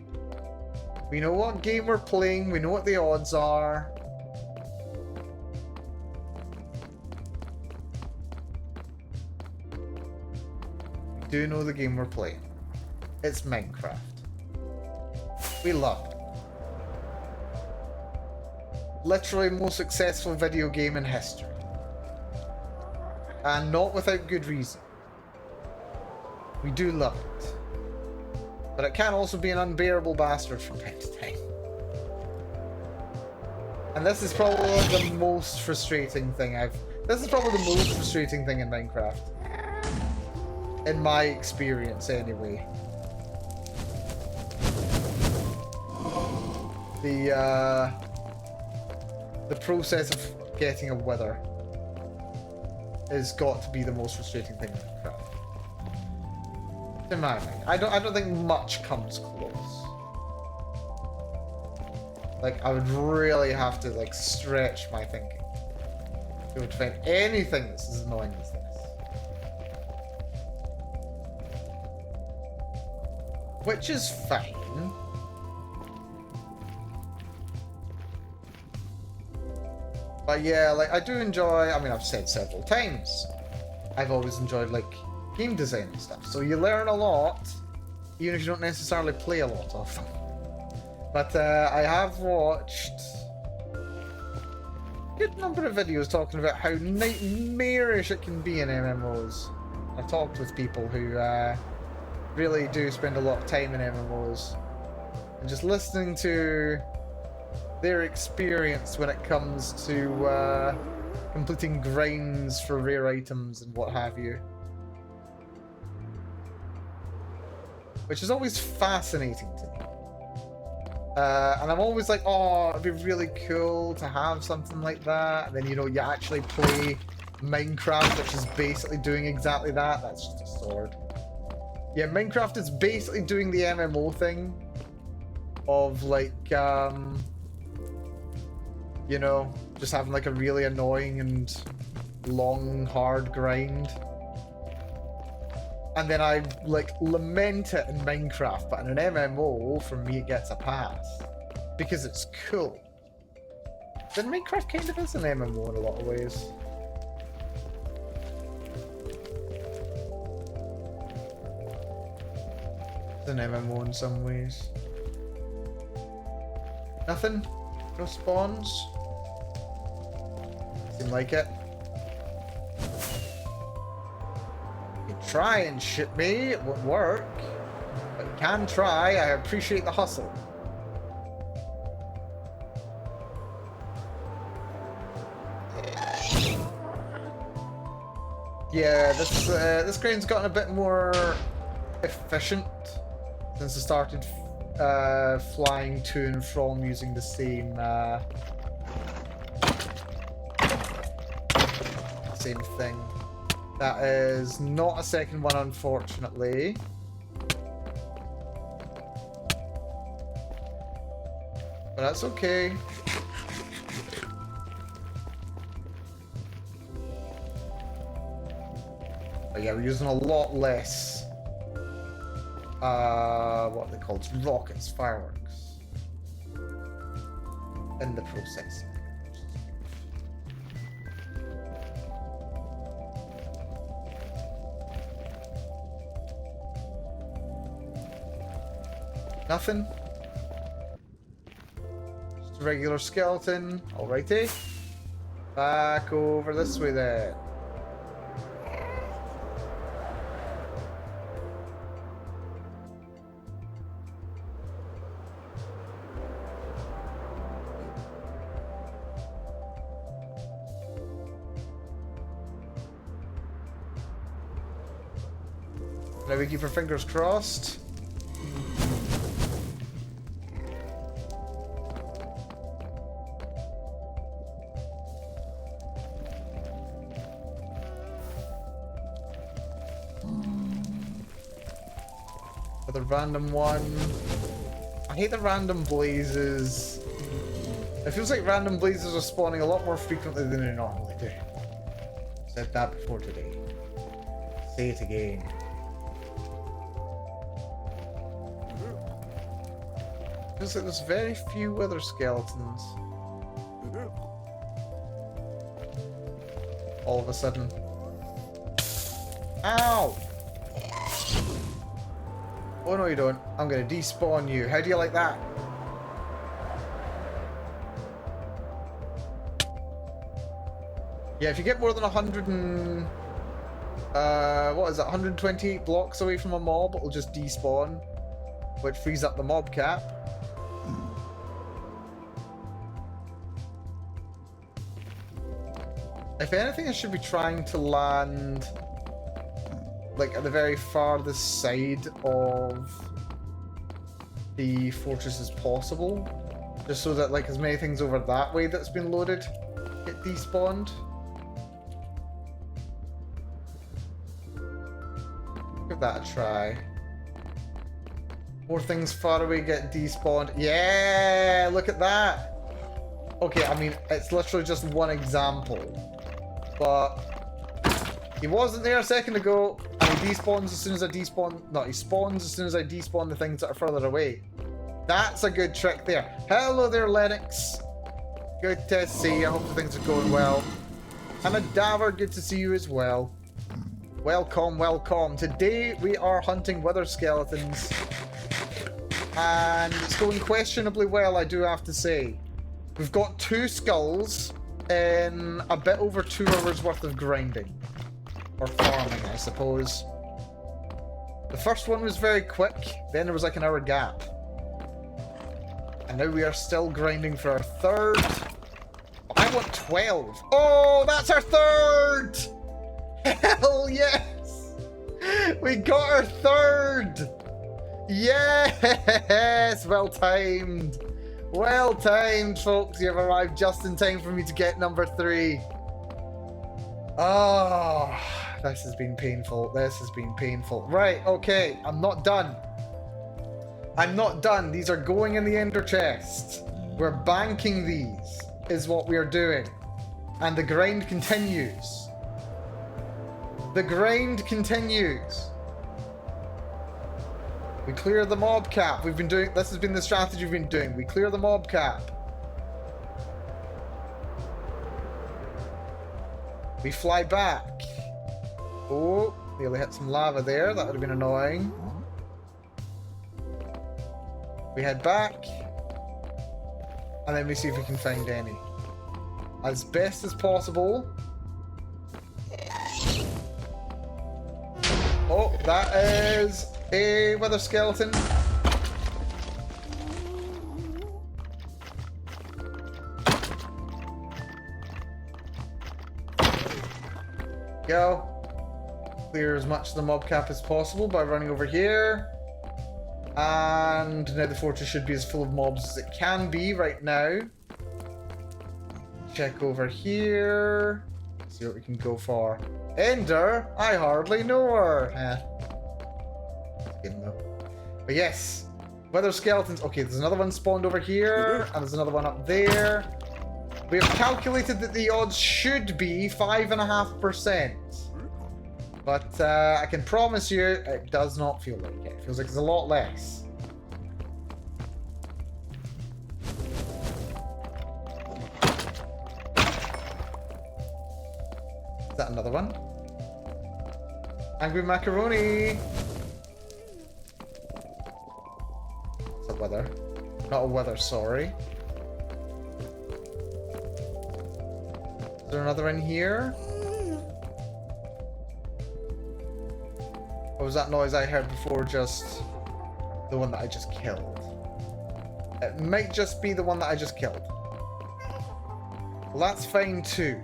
A: We know what game we're playing. We know what the odds are. We do know the game we're playing. It's Minecraft. We love it. Literally most successful video game in history. And not without good reason. We do love it. But it can also be an unbearable bastard from time to time. And this is probably the most frustrating thing this is probably the most frustrating thing in Minecraft. In my experience, anyway. The process of getting a wither has got to be the most frustrating thing in Minecraft. In my mind, I don't think much comes close. Like, I would really have to like stretch my thinking to find anything that's as annoying as this. Which is fine. But yeah, like, I do enjoy, I mean, I've said several times, I've always enjoyed, like, game design and stuff. So you learn a lot, even if you don't necessarily play a lot of them. But I have watched a good number of videos talking about how nightmarish it can be in MMOs. I've talked with people who really do spend a lot of time in MMOs. And just listening to their experience when it comes to completing grinds for rare items and what have you. Which is always fascinating to me. And I'm always like, oh, it'd be really cool to have something like that. And then, you know, you actually play Minecraft, which is basically doing exactly that. That's just a sword. Yeah, Minecraft is basically doing the MMO thing of, like, you know, just having like a really annoying and long, hard grind. And then I like lament it in Minecraft, but in an MMO, for me it gets a pass. Because it's cool. Then Minecraft kind of is an MMO in a lot of ways. It's an MMO in some ways. Nothing? No spawns? Seem like it. You can try and ship me, it won't work. But you can try, I appreciate the hustle. Yeah, this grain's gotten a bit more efficient since I started flying to and from using the same thing. That is not a second one, unfortunately. But that's okay. But yeah, we're using a lot less. What are they called? Rockets, fireworks. In the process. Nothing. Just a regular skeleton. Alrighty. Back over this way then. Now we keep our fingers crossed. Another random one. I hate the random blazes. It feels like random blazes are spawning a lot more frequently than they normally do. Said that before today. Say it again. Feels like there's very few wither skeletons. All of a sudden. Ow! Oh no you don't. I'm gonna despawn you. How do you like that? Yeah, if you get more than 100 and... what is it? 128 blocks away from a mob, it'll just despawn. Which frees up the mob cap. If anything, I should be trying to land like at the very farthest side of the fortress as possible, just so that like as many things over that way that's been loaded get despawned. Give that a try. More things far away get despawned. Yeah, look at that. Okay, I mean it's literally just one example. But he wasn't there a second ago, and he despawns as soon as I despawn. No, he spawns as soon as I despawn the things that are further away. That's a good trick there. Hello there, Lennox. Good to see you. I hope things are going well. And a Daver, good to see you as well. Welcome, welcome. Today we are hunting wither skeletons, and it's going questionably well, I do have to say. We've got 2 skulls in a bit over 2 hours worth of grinding. Or farming, I suppose. The first one was very quick, then there was like an hour gap. And now we are still grinding for our 3rd. I want 12. Oh, that's our 3rd! Hell yes! We got our 3rd! Yes! Well timed. Well timed, folks. You've arrived just in time for me to get number 3. Oh, this has been painful. This has been painful. Right, okay. I'm not done. I'm not done. These are going in the ender chest. We're banking these, is what we are doing. And the grind continues. The grind continues. We clear the mob cap. We've been doing, this has been the strategy we've been doing. We clear the mob cap. We fly back. Oh, nearly hit some lava there. That would have been annoying. We head back. And then we see if we can find any. As best as possible. Oh, that is a weather skeleton. Go. Clear as much of the mob cap as possible by running over here. And now the fortress should be as full of mobs as it can be right now. Check over here. See what we can go for. Ender? I hardly know her. But yes. Weather skeletons. Okay, there's another one spawned over here. And there's another one up there. We have calculated that the odds should be 5.5%. But I can promise you, it does not feel like it. It feels like it's a lot less. Is that another one? Angry macaroni! It's a weather. Not a weather, sorry. Is there another in here? Or was that noise I heard before just the one that I just killed? It might just be the one that I just killed. Well, that's fine too.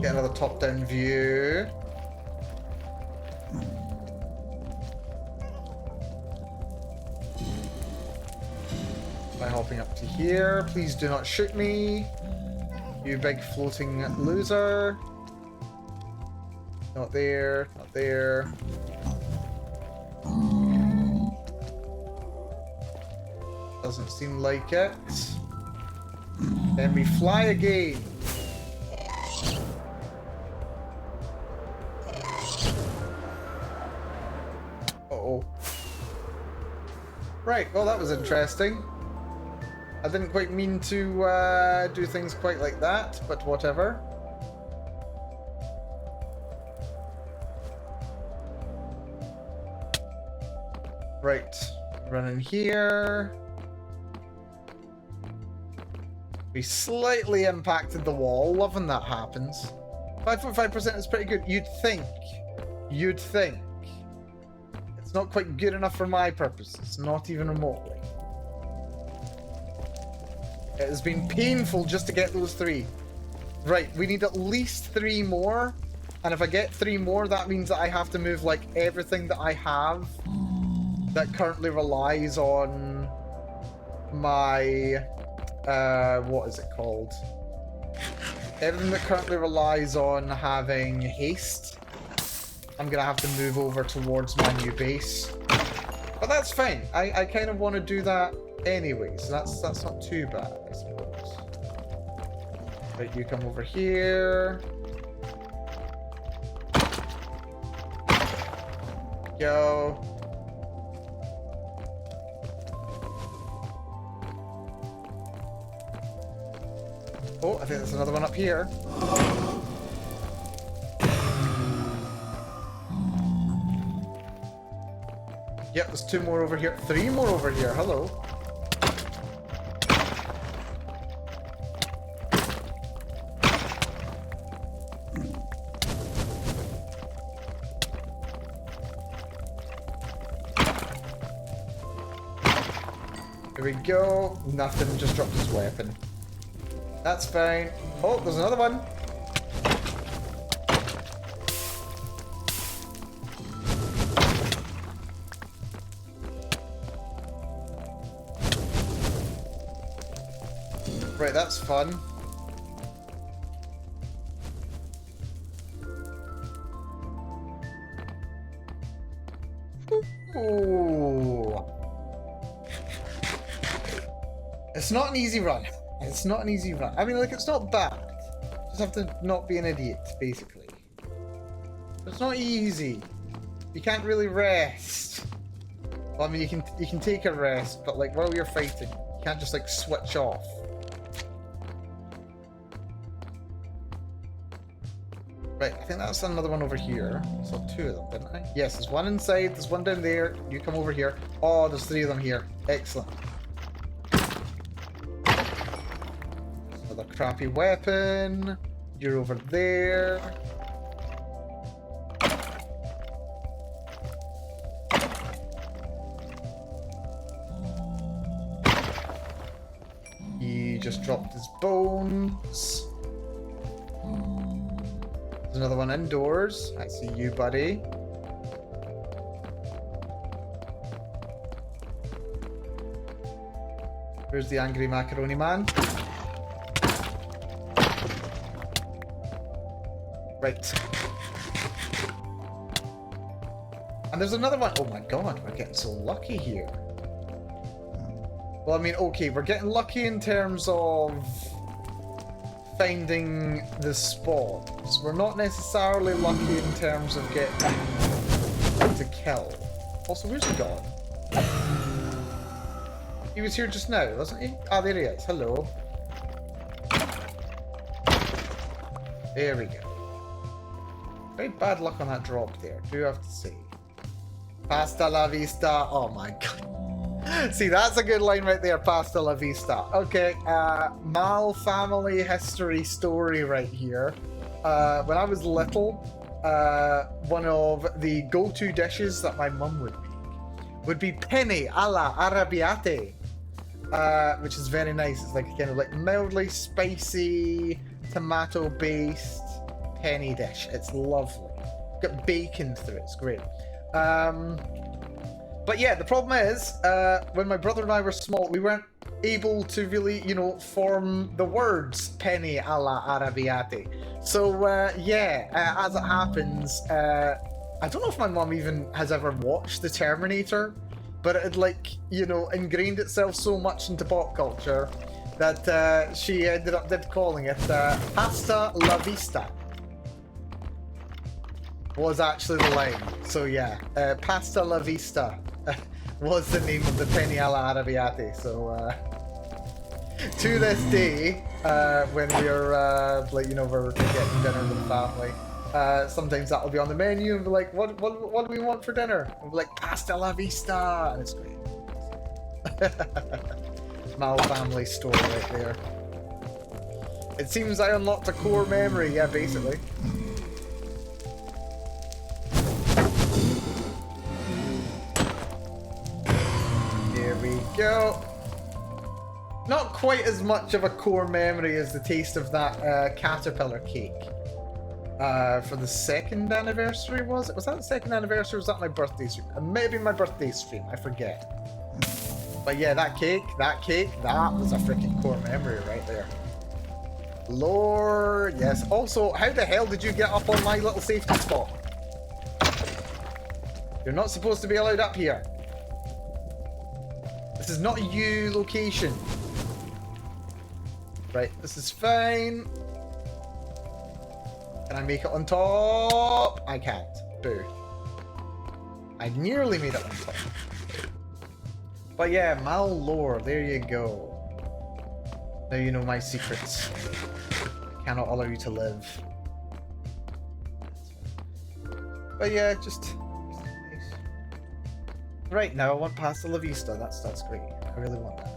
A: Get another top-down view. By hopping up to here. Please do not shoot me. You big floating loser. Not there. Not there. Doesn't seem like it. Then we fly again. Uh-oh. Right, well that was interesting. I didn't quite mean to do things quite like that, but whatever. Right, run in here. We slightly impacted the wall. Loving that happens. 5.5% is pretty good. You'd think. You'd think. It's not quite good enough for my purposes. Not even remotely. It has been painful just to get those 3. Right, we need at least 3 more. And if I get 3 more, that means that I have to move like everything that I have that currently relies on my... what is it called? Everything that currently relies on having haste, I'm gonna have to move over towards my new base. But that's fine. I kind of want to do that anyway, so that's not too bad, I suppose. Right, you come over here. Go. Oh, I think there's another one up here. Yep, there's 2 more over here. 3 more over here. Hello. Here we go. Nothing, just dropped his weapon. That's fine. Oh, there's another one. Right, that's fun. Ooh. It's not an easy run. It's not an easy run. I mean, like, it's not bad. Just have to not be an idiot, basically. It's not easy. You can't really rest. Well, I mean, you can take a rest, but like while you're fighting, you can't just like switch off. Right, I think that's another one over here. I saw two of them, didn't I? Yes, there's one inside, there's one down there. You come over here. Oh, there's three of them here. Excellent. Another crappy weapon. You're over there. He just dropped his bones. There's another one indoors. I see you, buddy. Where's the angry macaroni man? Right. And there's another one. Oh my god, we're getting so lucky here. Well, I mean, okay, we're getting lucky in terms of finding the spots. We're not necessarily lucky in terms of getting to kill. Also, where's he gone? He was here just now, wasn't he? Ah, there he is. Hello. There we go. Very bad luck on that drop there, do you have to say. Pasta la vista. Oh my god. See, that's a good line right there. Pasta la vista. Okay, Mal family history story right here. When I was little, one of the go-to dishes that my mum would make would be penne alla arrabbiate, which is very nice. It's like kind of like mildly spicy, tomato-based penne dish. It's lovely. Got bacon through it. It's great. But yeah, the problem is, when my brother and I were small, we weren't able to really, you know, form the words penne alla arrabbiate. So, yeah, as it happens, I don't know if my mum even has ever watched The Terminator, but it had, like, you know, ingrained itself so much into pop culture that she ended up calling it pasta la vista. Was actually the line. So yeah, pasta la vista was the name of the penne alla arrabbiate. So to this day, when we're like, you know, we're getting dinner with the family, sometimes that'll be on the menu and be like, what do we want for dinner? And we'll be like, pasta la vista, and it's great. Mal family story right there. It seems I unlocked a core memory, yeah, basically. Go. Not quite as much of a core memory as the taste of that caterpillar cake for the second anniversary, was it? Was that the second anniversary or was that my birthday stream? Maybe my birthday stream, I forget. But yeah, that cake, that was a freaking core memory right there. Lord, yes. Also, how the hell did you get up on my little safety spot? You're not supposed to be allowed up here. This is not a you location. Right, this is fine. Can I make it on top? I can't. Boo. I nearly made it on top. But yeah, Mal lore, there you go. Now you know my secrets. I cannot allow you to live. But yeah, just... Right now, I want pasta la vista. That's great. I really want that.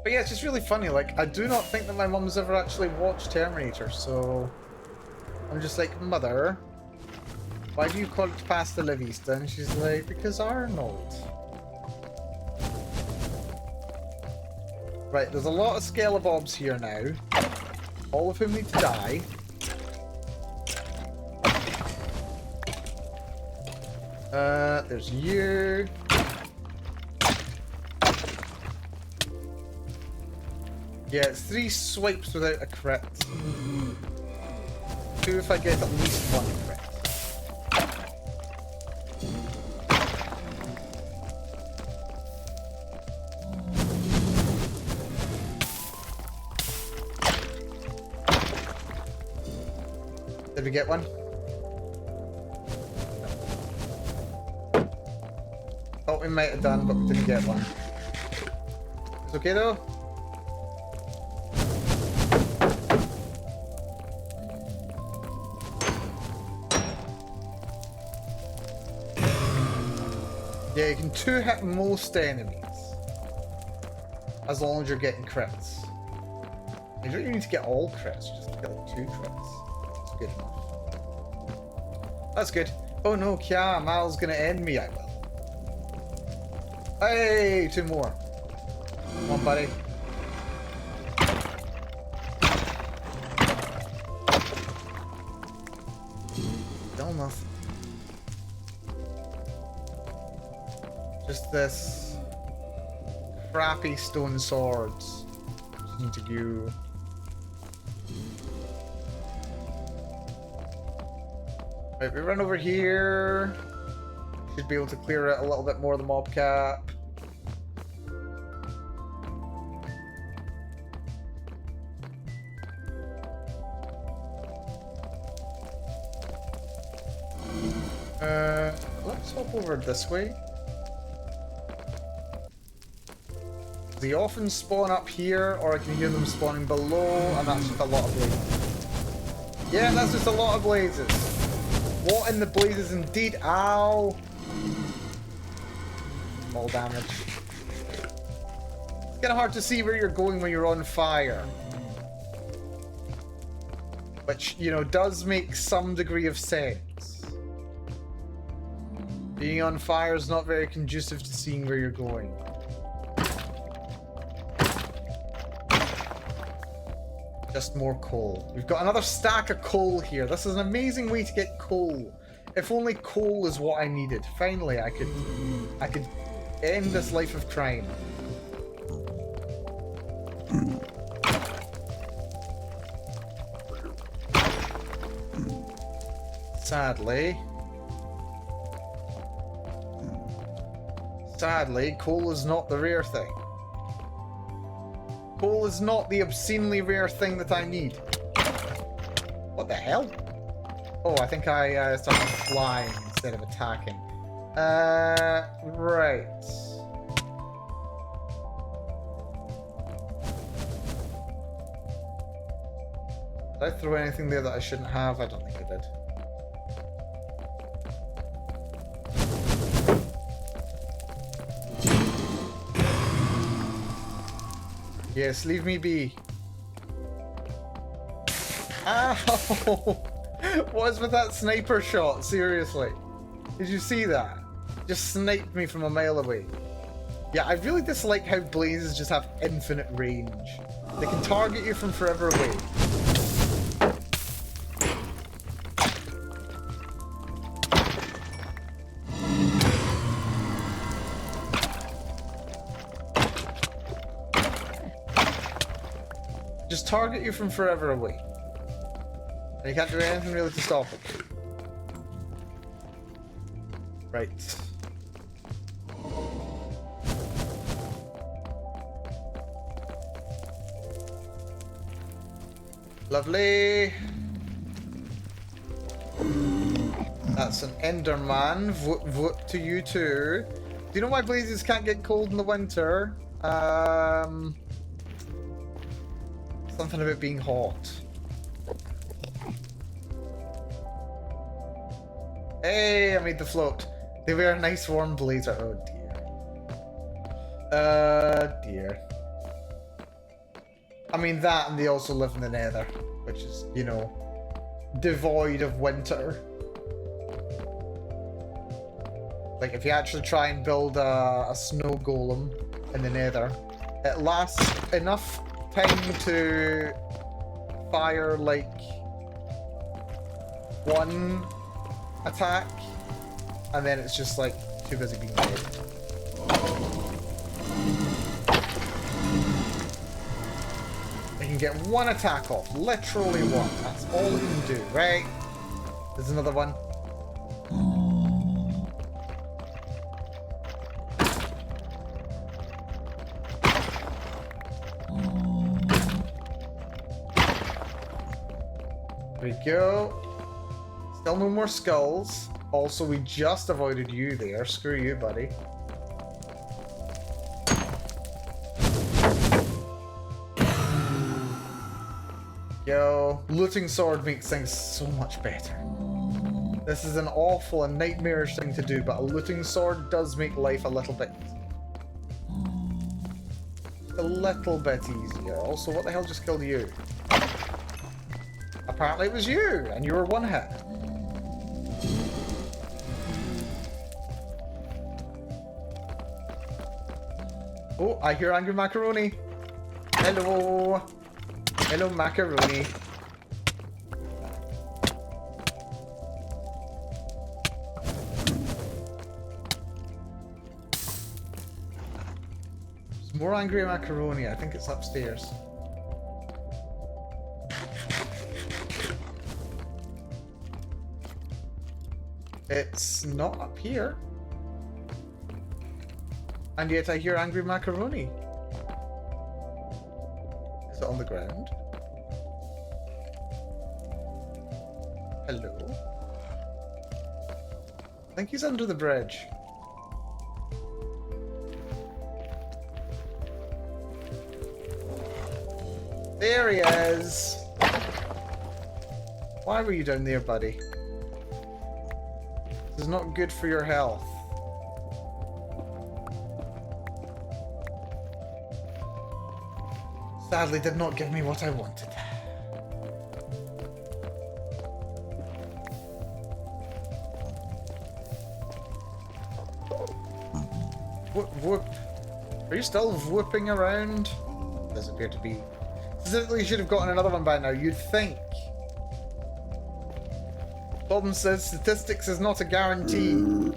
A: But yeah, it's just really funny. Like, I do not think that my mum's ever actually watched Terminator, so I'm just like, Mother, why do you call it pasta la vista? And she's like, because Arnold. Right, there's a lot of skelebobs here now, all of whom need to die. There's you. Yeah, it's 3 swipes without a crit. 2 if I get at least 1 crit. Did we get one? Thought we might have done, but we didn't get one. It's okay though? Yeah, you can 2-hit most enemies. As long as you're getting crits. You don't even need to get all crits, you just get like 2 crits. That's good enough. That's good. Oh no, Kya, Mal's gonna end me, I will. Hey, 2 more. Come on, buddy. Still nothing. Just this crappy stone swords. Just need to go. Right, we run over here. Should be able to clear out a little bit more of the mob cap. Let's hop over this way. They often spawn up here, or I can hear them spawning below, and that's just a lot of blazes. Yeah, that's just a lot of blazes. What in the blazes indeed? Ow! All damage. It's kind of hard to see where you're going when you're on fire. Which, you know, does make some degree of sense. Being on fire is not very conducive to seeing where you're going. Just more coal. We've got another stack of coal here. This is an amazing way to get coal. If only coal is what I needed. Finally, I could end this life of crime. Sadly, coal is not the rare thing. Coal is not the obscenely rare thing that I need. What the hell? Oh, I think I started flying instead of attacking. Right. Did I throw anything there that I shouldn't have? I don't think I did. Yes, leave me be. Ow! What is with that sniper shot? Seriously. Did you see that? Just sniped me from a mile away. Yeah, I really dislike how blazes just have infinite range. They can target you from forever away. Just target you from forever away. And you can't do anything really to stop it. Right. Lovely. That's an Enderman. Vote, vote to you too. Do you know why blazes can't get cold in the winter? Something about being hot. Hey, I made the float. They wear a nice warm blazer. Oh dear. Dear. I mean that, and they also live in the Nether, which is, you know, devoid of winter. Like, if you actually try and build a snow golem in the Nether, it lasts enough time to fire like one attack, and then it's just like too busy being dead. They can get one attack off, literally one. That's all it can do, right? There's another one. There we go. Still no more skulls. Also, we just avoided you there. Screw you, buddy. Yo, looting sword makes things so much better. This is an awful and nightmarish thing to do, but a looting sword does make life a little bit easier. Also, what the hell just killed you? Apparently it was you, and you were one hit. Oh, I hear Angry Macaroni. Hello. Hello, Macaroni. There's more Angry Macaroni. I think it's upstairs. It's not up here. And yet I hear Angry Macaroni. Is it on the ground? Hello? I think he's under the bridge. There he is! Why were you down there, buddy? This is not good for your health. Sadly, did not give me what I wanted. Whoop, whoop. Are you still whooping around? Does appear to be. Specifically, you should have gotten another one by now, you'd think. Problem says statistics is not a guarantee.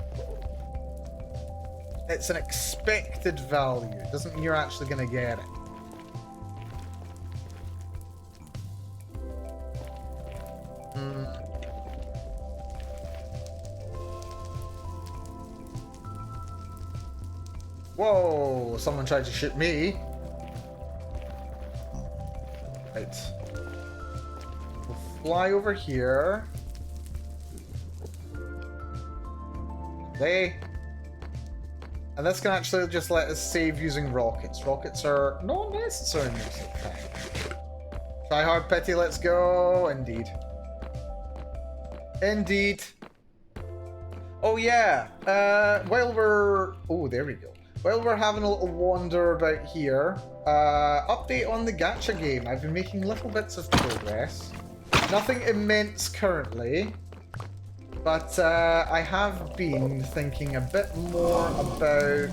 A: It's an expected value. It doesn't mean you're actually going to get it. Whoa, someone tried to shoot me. Right. We'll fly over here. And this can actually just let us save using rockets. Rockets are not necessary in this time. Try hard, Petty, let's go. Indeed. Indeed. Oh yeah, while we're... Oh, there we go. While we're having a little wander about here, update on the gacha game. I've been making little bits of progress. Nothing immense currently, but I have been thinking a bit more about...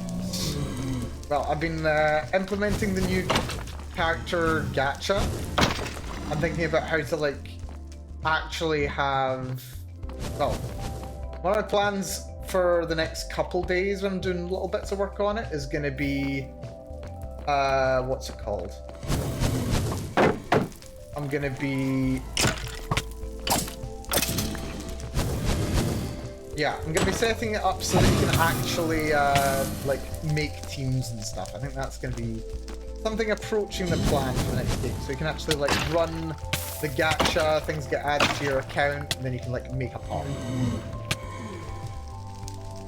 A: Well, I've been implementing the new character gacha. I'm thinking about how to, like, actually have... Well, one of my plans for the next couple days when I'm doing little bits of work on it is going to be... what's it called? I'm going to be... Yeah, I'm going to be setting it up so that you can actually, like, make teams and stuff. I think that's going to be something approaching the plan for the next game. So you can actually, like, run the gacha, things get added to your account, and then you can, like, make a party.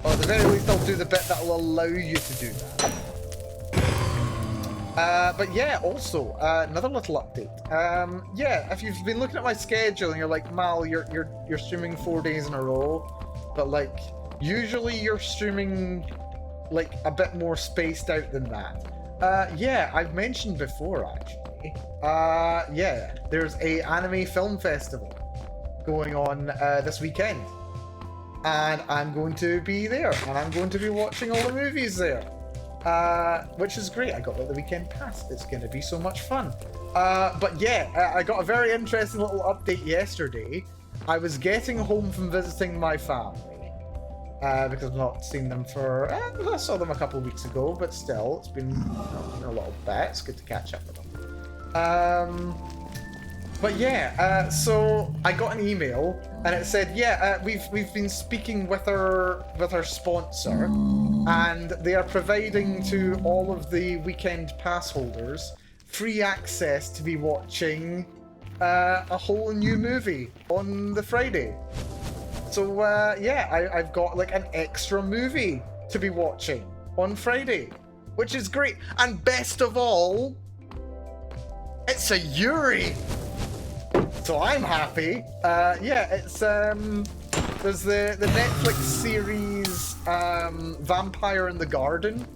A: Or at the very least, I'll do the bit that will allow you to do that. But yeah, also, another little update. Yeah, if you've been looking at my schedule and you're like, Mal, you're streaming 4 days in a row, but like, usually you're streaming like a bit more spaced out than that. Yeah, I've mentioned before actually. Yeah, there's a anime film festival going on this weekend. And I'm going to be there, and I'm going to be watching all the movies there. Which is great. I got like the weekend pass. It's going to be so much fun. But yeah, I got a very interesting little update yesterday. I was getting home from visiting my family. Because I've not seen them for... I saw them a couple of weeks ago, but still, it's been, a little bit. It's good to catch up with them. But yeah, so I got an email, and it said, yeah, we've been speaking with our sponsor, and they are providing to all of the weekend pass holders free access to be watching a whole new movie on the Friday. So yeah, I've got like an extra movie to be watching on Friday, which is great. And best of all, it's a Yuri. So I'm happy. Yeah, it's there's the Netflix series Vampire in the Garden.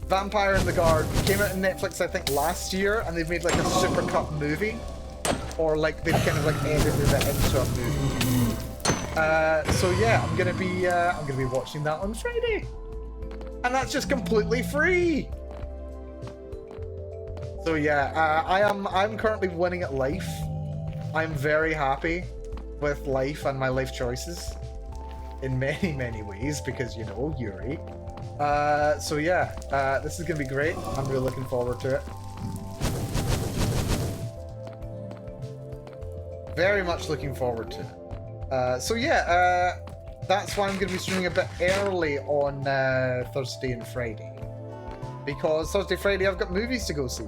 A: Vampire in the Garden came out on Netflix, I think, last year, and they've made like a supercut movie, or like they've kind of like edited it into a movie. So yeah, I'm gonna be watching that on Friday, and that's just completely free. So yeah, I'm currently winning at life. I'm very happy with life and my life choices in many ways because, you know, Yuri. So yeah, this is gonna be great. I'm really looking forward to it. Very much looking forward to it. So yeah, that's why I'm gonna be streaming a bit early on Thursday and Friday, because Thursday, Friday I've got movies to go see.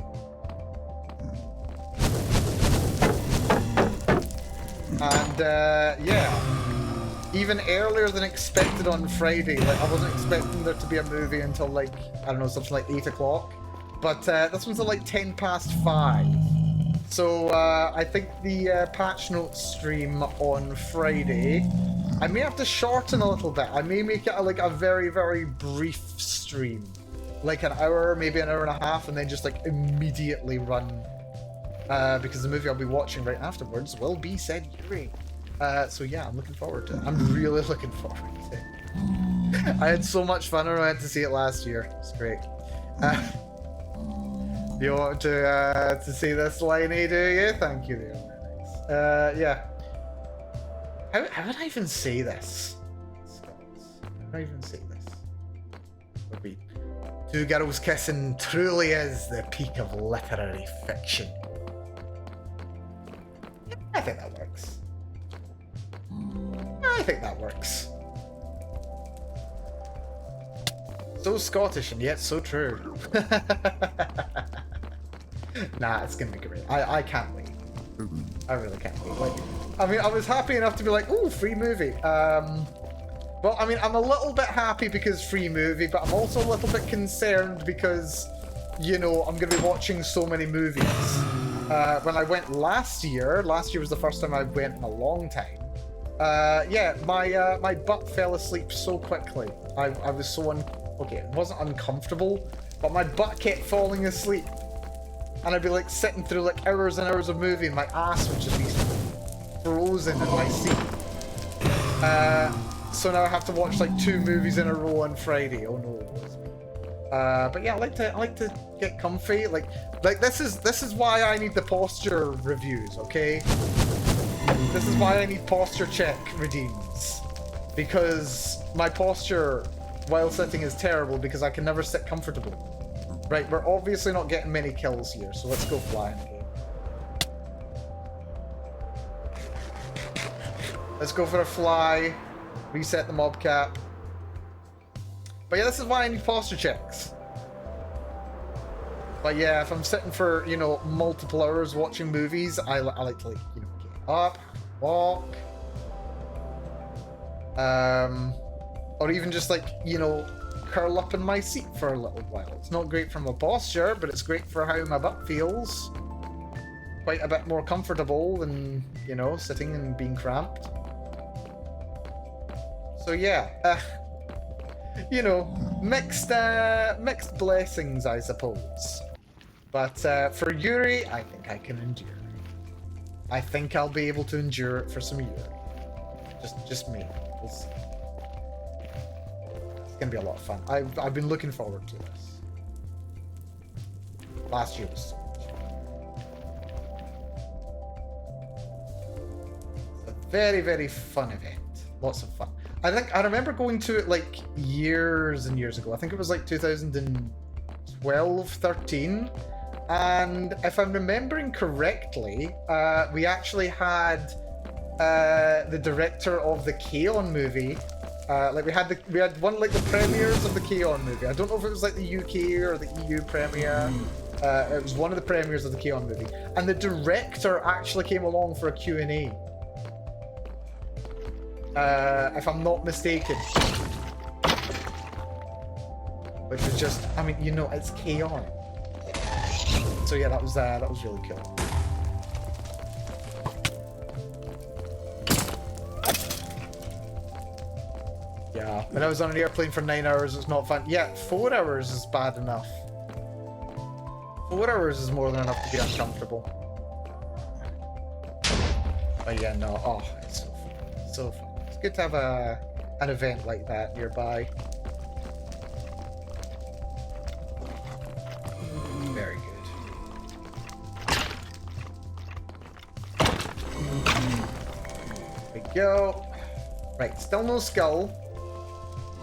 A: And yeah, even earlier than expected on Friday. Like, I wasn't expecting there to be a movie until like, I don't know, something like 8 o'clock. But this one's at like 5 past. So I think the patch notes stream on Friday, I may have to shorten a little bit. I may make it like a very brief stream, like an hour, maybe an hour and a half, and then just like immediately run. Because the movie I'll be watching right afterwards will be said Yuri. So yeah, I'm looking forward to it. I'm really looking forward to it. I had so much fun when I went to see it last year. It's great. You want to see this, Liney, do you? Thank you, there. Yeah. How would I even say this? How would I even say this? Would be two girls kissing truly is the peak of literary fiction. I think that works. I think that works. So Scottish and yet so true. Nah, it's gonna be great. I can't wait. I really can't wait. Like, I mean, I was happy enough to be like, ooh, free movie. Well, I mean, I'm a little bit happy because free movie, but I'm also a little bit concerned because, you know, I'm gonna be watching so many movies. When I went last year was the first time I went in a long time. Yeah, my butt fell asleep so quickly. I was so okay, it wasn't uncomfortable, but my butt kept falling asleep. And I'd be like sitting through like hours and hours of movie and my ass would just be frozen in my seat. So now I have to watch like 2 movies in a row on Friday. Oh no. But yeah, I like to get comfy. Like this is why I need the posture reviews, okay? This is why I need posture check redeems. Because my posture while sitting is terrible because I can never sit comfortable. Right, we're obviously not getting many kills here, so let's go flying again. Let's go for a fly. Reset the mob cap. But yeah, this is why I need posture checks. But yeah, if I'm sitting for, you know, multiple hours watching movies, I like to, like, you know, get up, walk. Or even just like, you know, curl up in my seat for a little while. It's not great for my posture, but it's great for how my butt feels. Quite a bit more comfortable than, you know, sitting and being cramped. So yeah, you know, mixed blessings, I suppose. But for Yuri, I think I can endure. I think I'll be able to endure it for some Yuri. Just me. We'll see. It's gonna be a lot of fun. I've been looking forward to this. Last year was so much fun. It's a very, very fun event. Lots of fun. I remember going to it like years and years ago. I think it was like 2012, 13. And if I'm remembering correctly, we actually had the director of the K-On! Movie. Like we had one like the premieres of the K-On! Movie. I don't know if it was like the UK or the EU premiere. It was one of the premieres of the K-On! Movie. And the director actually came along for a Q&A. if I'm not mistaken. Which is just, I mean, you know, it's chaos. So yeah, that was really cool. Yeah, when I was on an airplane for 9 hours, it's not fun. Yeah, 4 hours is bad enough. 4 hours is more than enough to be uncomfortable. But yeah, no, oh, it's so fun. It's so fun. It's good to have an event like that nearby. Very good. There we go. Right, still no skull.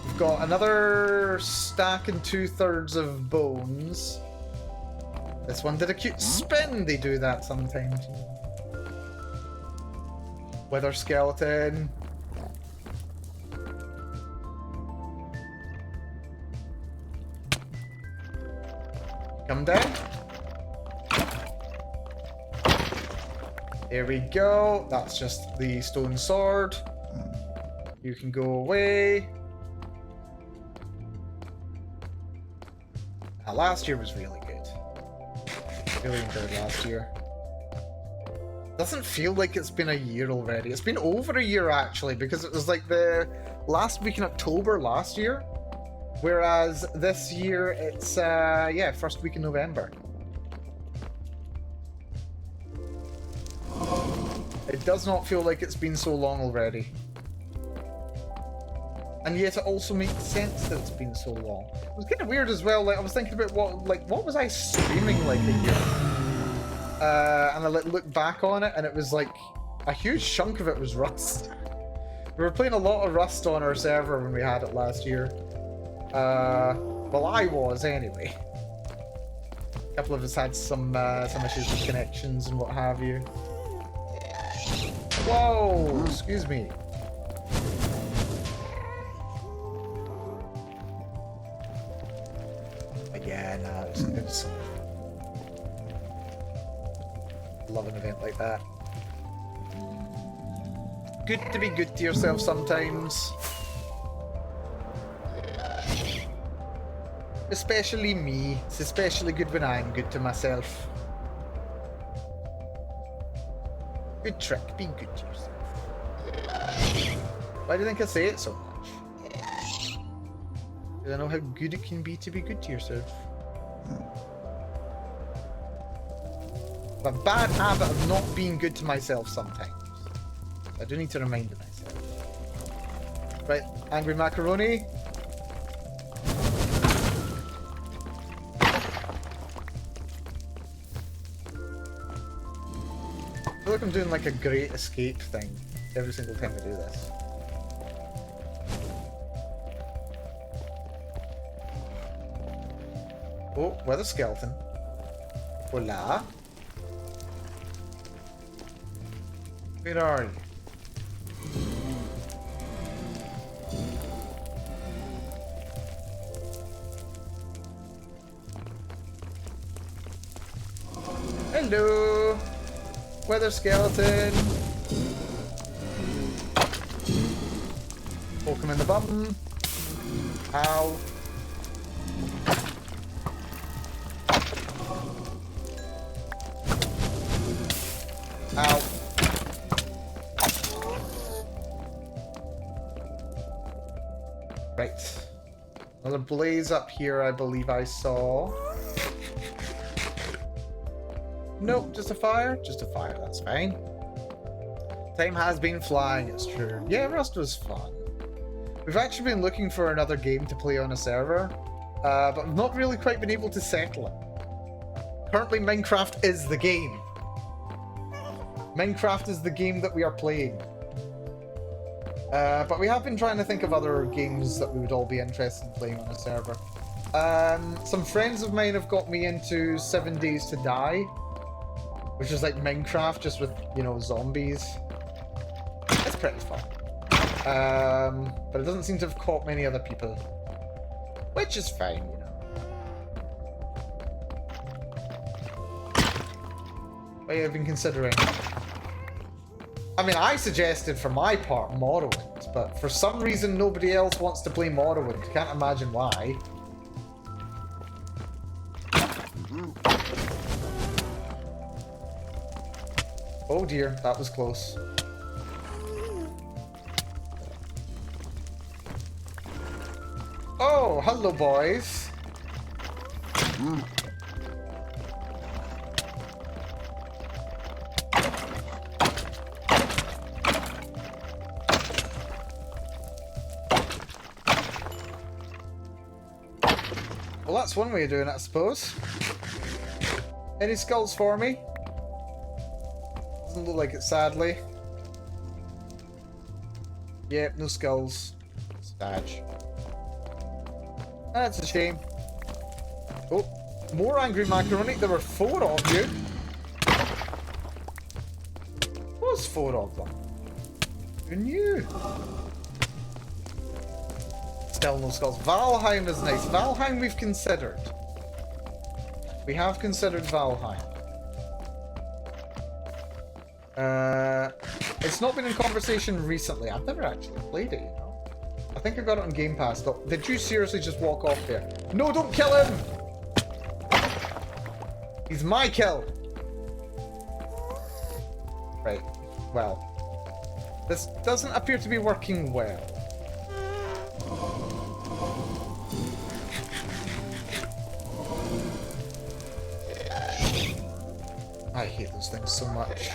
A: We've got another stack and 2/3 of bones. This one did a cute spin. They do that sometimes. Wither skeleton. Come down. There we go. That's just the stone sword. You can go away. Last year was really good. Really enjoyed last year. Doesn't feel like it's been a year already. It's been over a year actually, because it was like the last week in October last year. Whereas this year it's yeah, first week in November. It does not feel like it's been so long already. And yet it also makes sense that it's been so long. It was kind of weird as well, like I was thinking about what was I streaming like a year? And I looked back on it and it was like a huge chunk of it was Rust. We were playing a lot of Rust on our server when we had it last year. Well, I was anyway. A couple of us had some issues with connections and what have you. Whoa, excuse me. Yeah, no, it's love an event like that. Good to be good to yourself sometimes. Especially me. It's especially good when I'm good to myself. Good trick, be good to yourself. Why do you think I say it so much? Because I know how good it can be to be good to yourself. I have a bad habit of not being good to myself sometimes. I do need to remind myself. Right, angry macaroni. I feel like I'm doing like a great escape thing every single time I do this. Oh, where's the skeleton? Hola. Where are you? Hello! Weather skeleton! Poke him in the bum. Ow. Ow. Right. Another blaze up here, I believe I saw. Nope, just a fire? Just a fire, that's fine. Time has been flying, it's true. Yeah, Rust was fun. We've actually been looking for another game to play on a server, but we've not really quite been able to settle it. Currently, Minecraft is the game. Minecraft is the game that we are playing. But we have been trying to think of other games that we would all be interested in playing on a server. Some friends of mine have got me into 7 Days to Die, which is like Minecraft, just with, you know, zombies. It's pretty fun. But it doesn't seem to have caught many other people. Which is fine, you know. What have you been considering? I mean, I suggested for my part Morrowind, but for some reason nobody else wants to play Morrowind. Can't imagine why. Oh dear, that was close. Oh, hello boys. Well, that's one way of doing it, I suppose. Any skulls for me? Doesn't look like it, sadly. Yep, no skulls. Stadge. That's a shame. Oh, more angry macaroni. There were 4 of you. Was 4 of them? Who knew? Still no skulls. Valheim is nice. Valheim we've considered. We have considered Valheim. It's not been in conversation recently. I've never actually played it, you know. I think I got it on Game Pass though. Did you seriously just walk off there? No, don't kill him! He's my kill! Right. Well. This doesn't appear to be working well. I hate those things so much.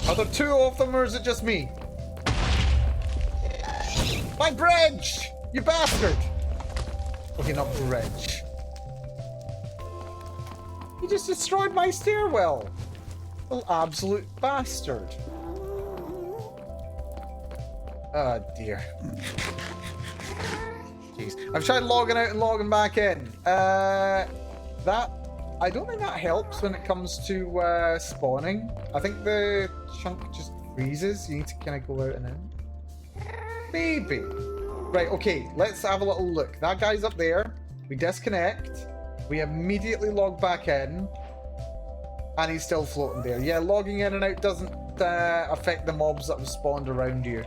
A: Are there 2 of them or is it just me? My bridge! You bastard! Okay, not bridge. You just destroyed my stairwell! Little absolute bastard. Oh dear. Jeez. I've tried logging out and logging back in. I don't think that helps when it comes to spawning. I think the chunk just freezes. You need to kind of go out and in. Maybe. Right, okay. Let's have a little look. That guy's up there. We disconnect. We immediately log back in. And he's still floating there. Yeah, logging in and out doesn't affect the mobs that have spawned around you.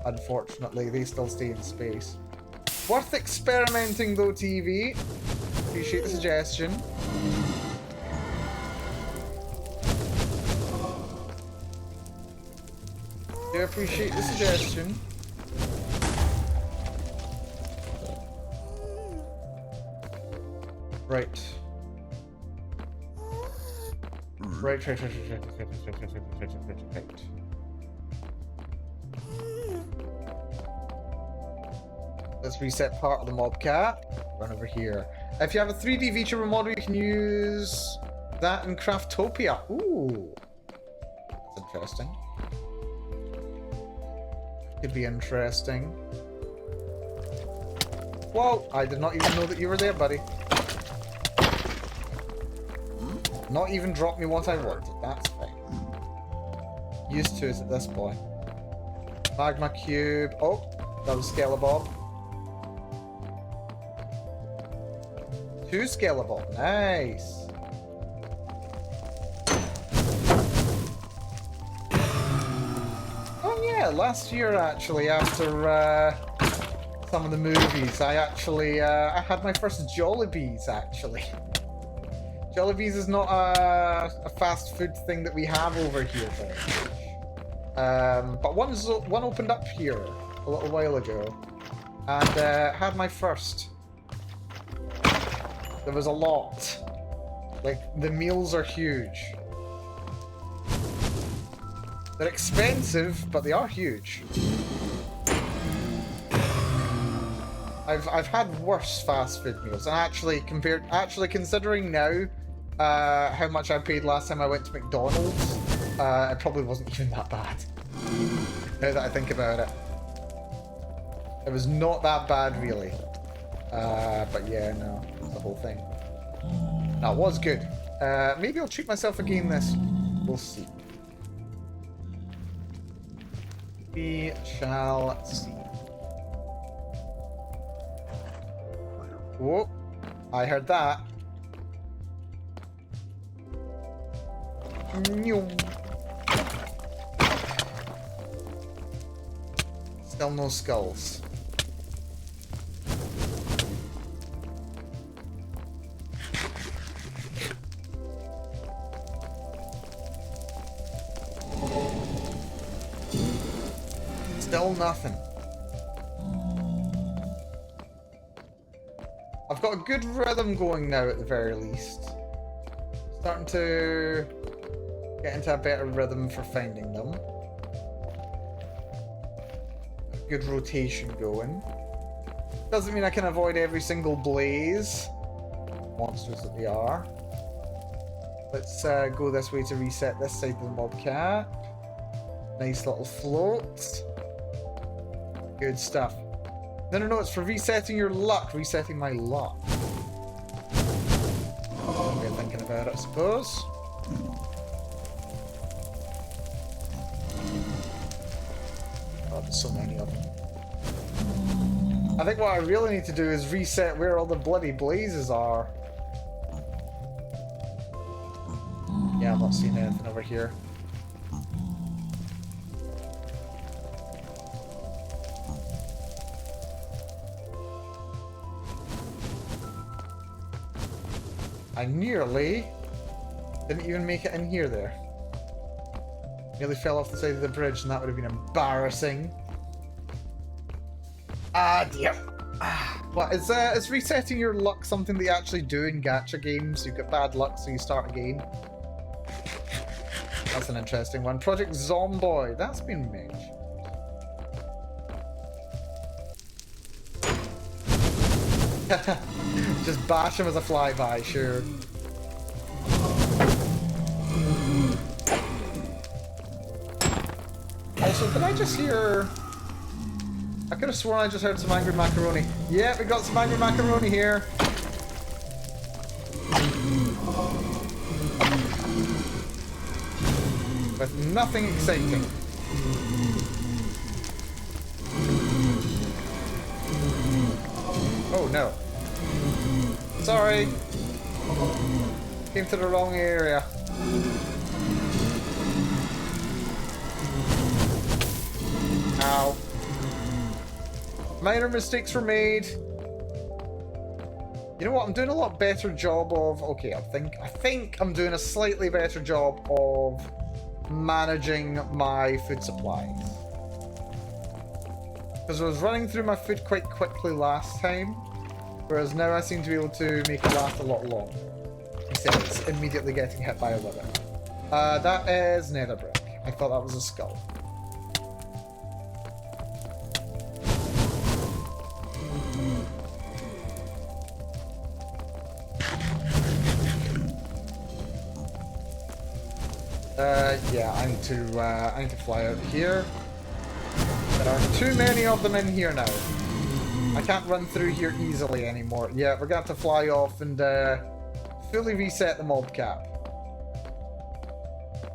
A: Unfortunately, they still stay in space. Worth experimenting though, TV. Appreciate the suggestion. Yeah, appreciate the suggestion. Right. Right. Let's reset part of the mob cap. Run over here. If you have a 3D VTuber model, you can use that in Craftopia. Ooh. That's interesting. Could be interesting. Whoa! I did not even know that you were there, buddy. Not even drop me what I wanted. That's fine. Used to it at this point. Magma cube. Oh, that was Scalabob. 2 Scalabob. Nice. Oh yeah, last year actually, after some of the movies, I actually I had my first Jollibees actually. Jollibees is not a fast food thing that we have over here very much. But one opened up here a little while ago, and had my first. There was a lot. Like, the meals are huge. They're expensive, but they are huge. I've had worse fast food meals, and actually considering now how much I paid last time I went to McDonald's, it probably wasn't even that bad. Now that I think about it, it was not that bad really. But yeah, no, the whole thing. That was good. Maybe I'll treat myself again this. We'll see. We shall see. Whoa, I heard that. Still no skulls. Still nothing. I've got a good rhythm going now at the very least. Starting to get into a better rhythm for finding them. A good rotation going. Doesn't mean I can avoid every single blaze. Monsters that they are. Let's go this way to reset this side of the mobcat. Nice little float. Good stuff. No, it's for resetting your luck. Resetting my luck. What we're thinking about it, I suppose. Oh, there's so many of them. I think what I really need to do is reset where all the bloody blazes are. Yeah, I'm not seeing anything over here. I nearly didn't even make it in here there. Nearly fell off the side of the bridge and that would have been embarrassing. Ah, dear. What, is resetting your luck something that you actually do in gacha games? You get bad luck so you start again? That's an interesting one. Project Zomboid, that's been mentioned. Just bash him as a flyby, sure. Also, did I just hear... I could have sworn I just heard some angry macaroni. Yeah, we got some angry macaroni here. With nothing exciting. Oh no. Sorry. Came to the wrong area. Ow. Minor mistakes were made. You know what? I'm doing a lot better job of... Okay, I think I'm doing a slightly better job of managing my food supplies. Because I was running through my food quite quickly last time, whereas now I seem to be able to make it last a lot longer. Instead of it's immediately getting hit by a wither. That is nether brick. I thought that was a skull. Yeah, I need to fly out here. There are too many of them in here now. I can't run through here easily anymore. Yeah, we're going to have to fly off and fully reset the mob cap.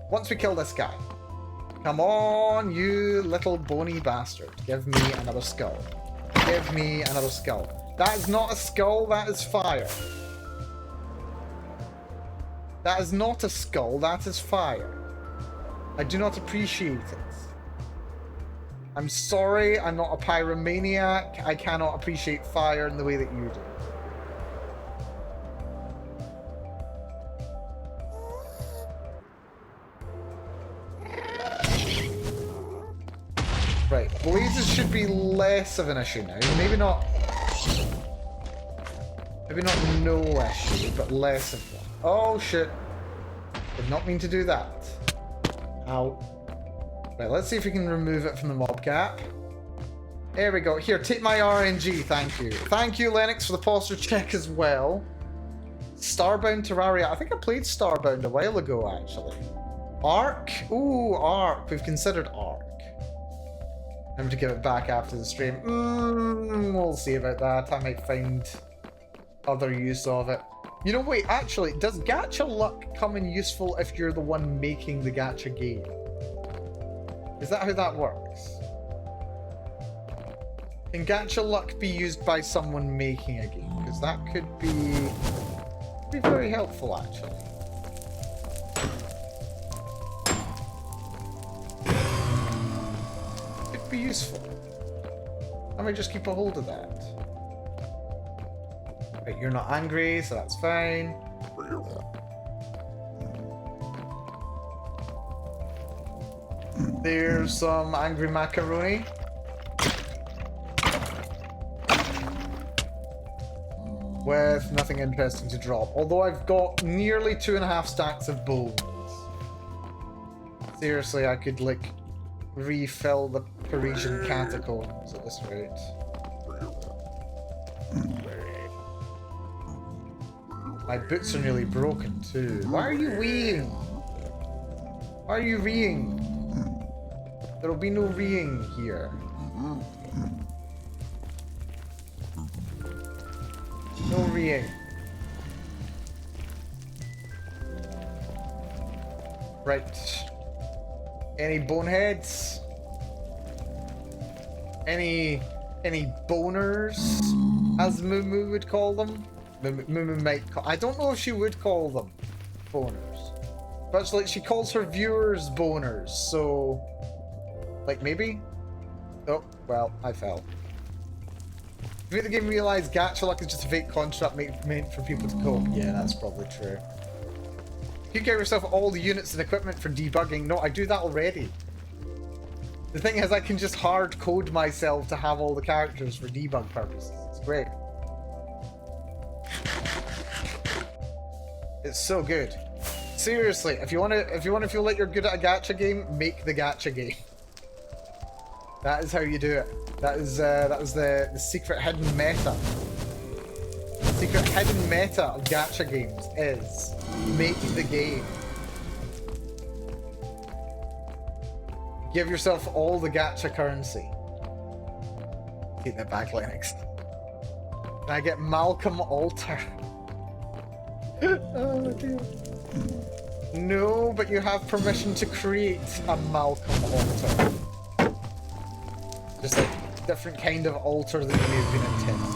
A: Once we kill this guy. Come on, you little bony bastard. Give me another skull. Give me another skull. That is not a skull, that is fire. That is not a skull, that is fire. I do not appreciate it. I'm sorry, I'm not a pyromaniac. I cannot appreciate fire in the way that you do. Right, blazes should be less of an issue now. Maybe not no issue, but less of one. Oh shit. Did not mean to do that. Ow. Right, let's see if we can remove it from the mob cap. There we go. Here, take my RNG, thank you. Thank you, Lennox, for the posture check as well. Starbound Terraria. I think I played Starbound a while ago, actually. Ark? Ooh, Ark. We've considered Ark. Remember to give it back after the stream. We'll see about that. I might find other use of it. You know, wait, actually, does gacha luck come in useful if you're the one making the gacha game? Is that how that works? Can gacha luck be used by someone making a game? Because that could be very helpful, actually. Could be useful. I might just keep a hold of that. Right, you're not angry, so that's fine. There's some angry macaroni. With nothing interesting to drop. Although I've got nearly 2.5 stacks of bones. Seriously, I could, like, refill the Parisian catacombs at this rate. My boots are nearly broken, too. Why are you weeing? Why are you reeing? There'll be no reeing here. No reeing. Right. Any boneheads? Any boners, as Mumu would call them? Mumu might call. I don't know if she would call them boners, but it's like she calls her viewers boners. So, like maybe. Oh well, I fell. You made the game realize gacha luck is just a fake construct meant for people to cope. Yeah, that's probably true. You get yourself all the units and equipment for debugging. No, I do that already. The thing is, I can just hard code myself to have all the characters for debug purposes. It's great. It's so good. Seriously, if you want to feel like you're good at a gacha game, make the gacha game. That is how you do it. That was the secret hidden meta. The secret hidden meta of gacha games is make the game. Give yourself all the gacha currency. Take that back, Lennox. Can I get Malcolm Alter? Oh dear. No, but you have permission to create a Malcolm Alter. Just a different kind of altar than you may have been intended.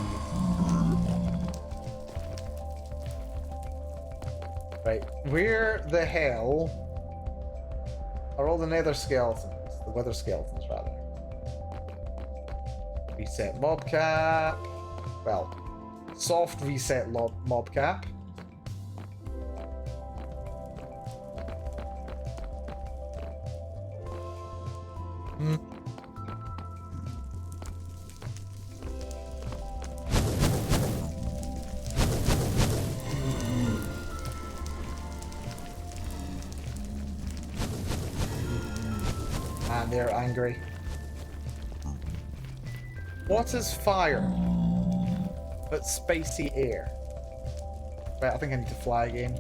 A: Right, where the hell are all the nether skeletons? The wither skeletons, rather. Reset mob cap. Well, soft reset mob cap. And they're angry. What is fire but spicy air? Right, I think I need to fly again.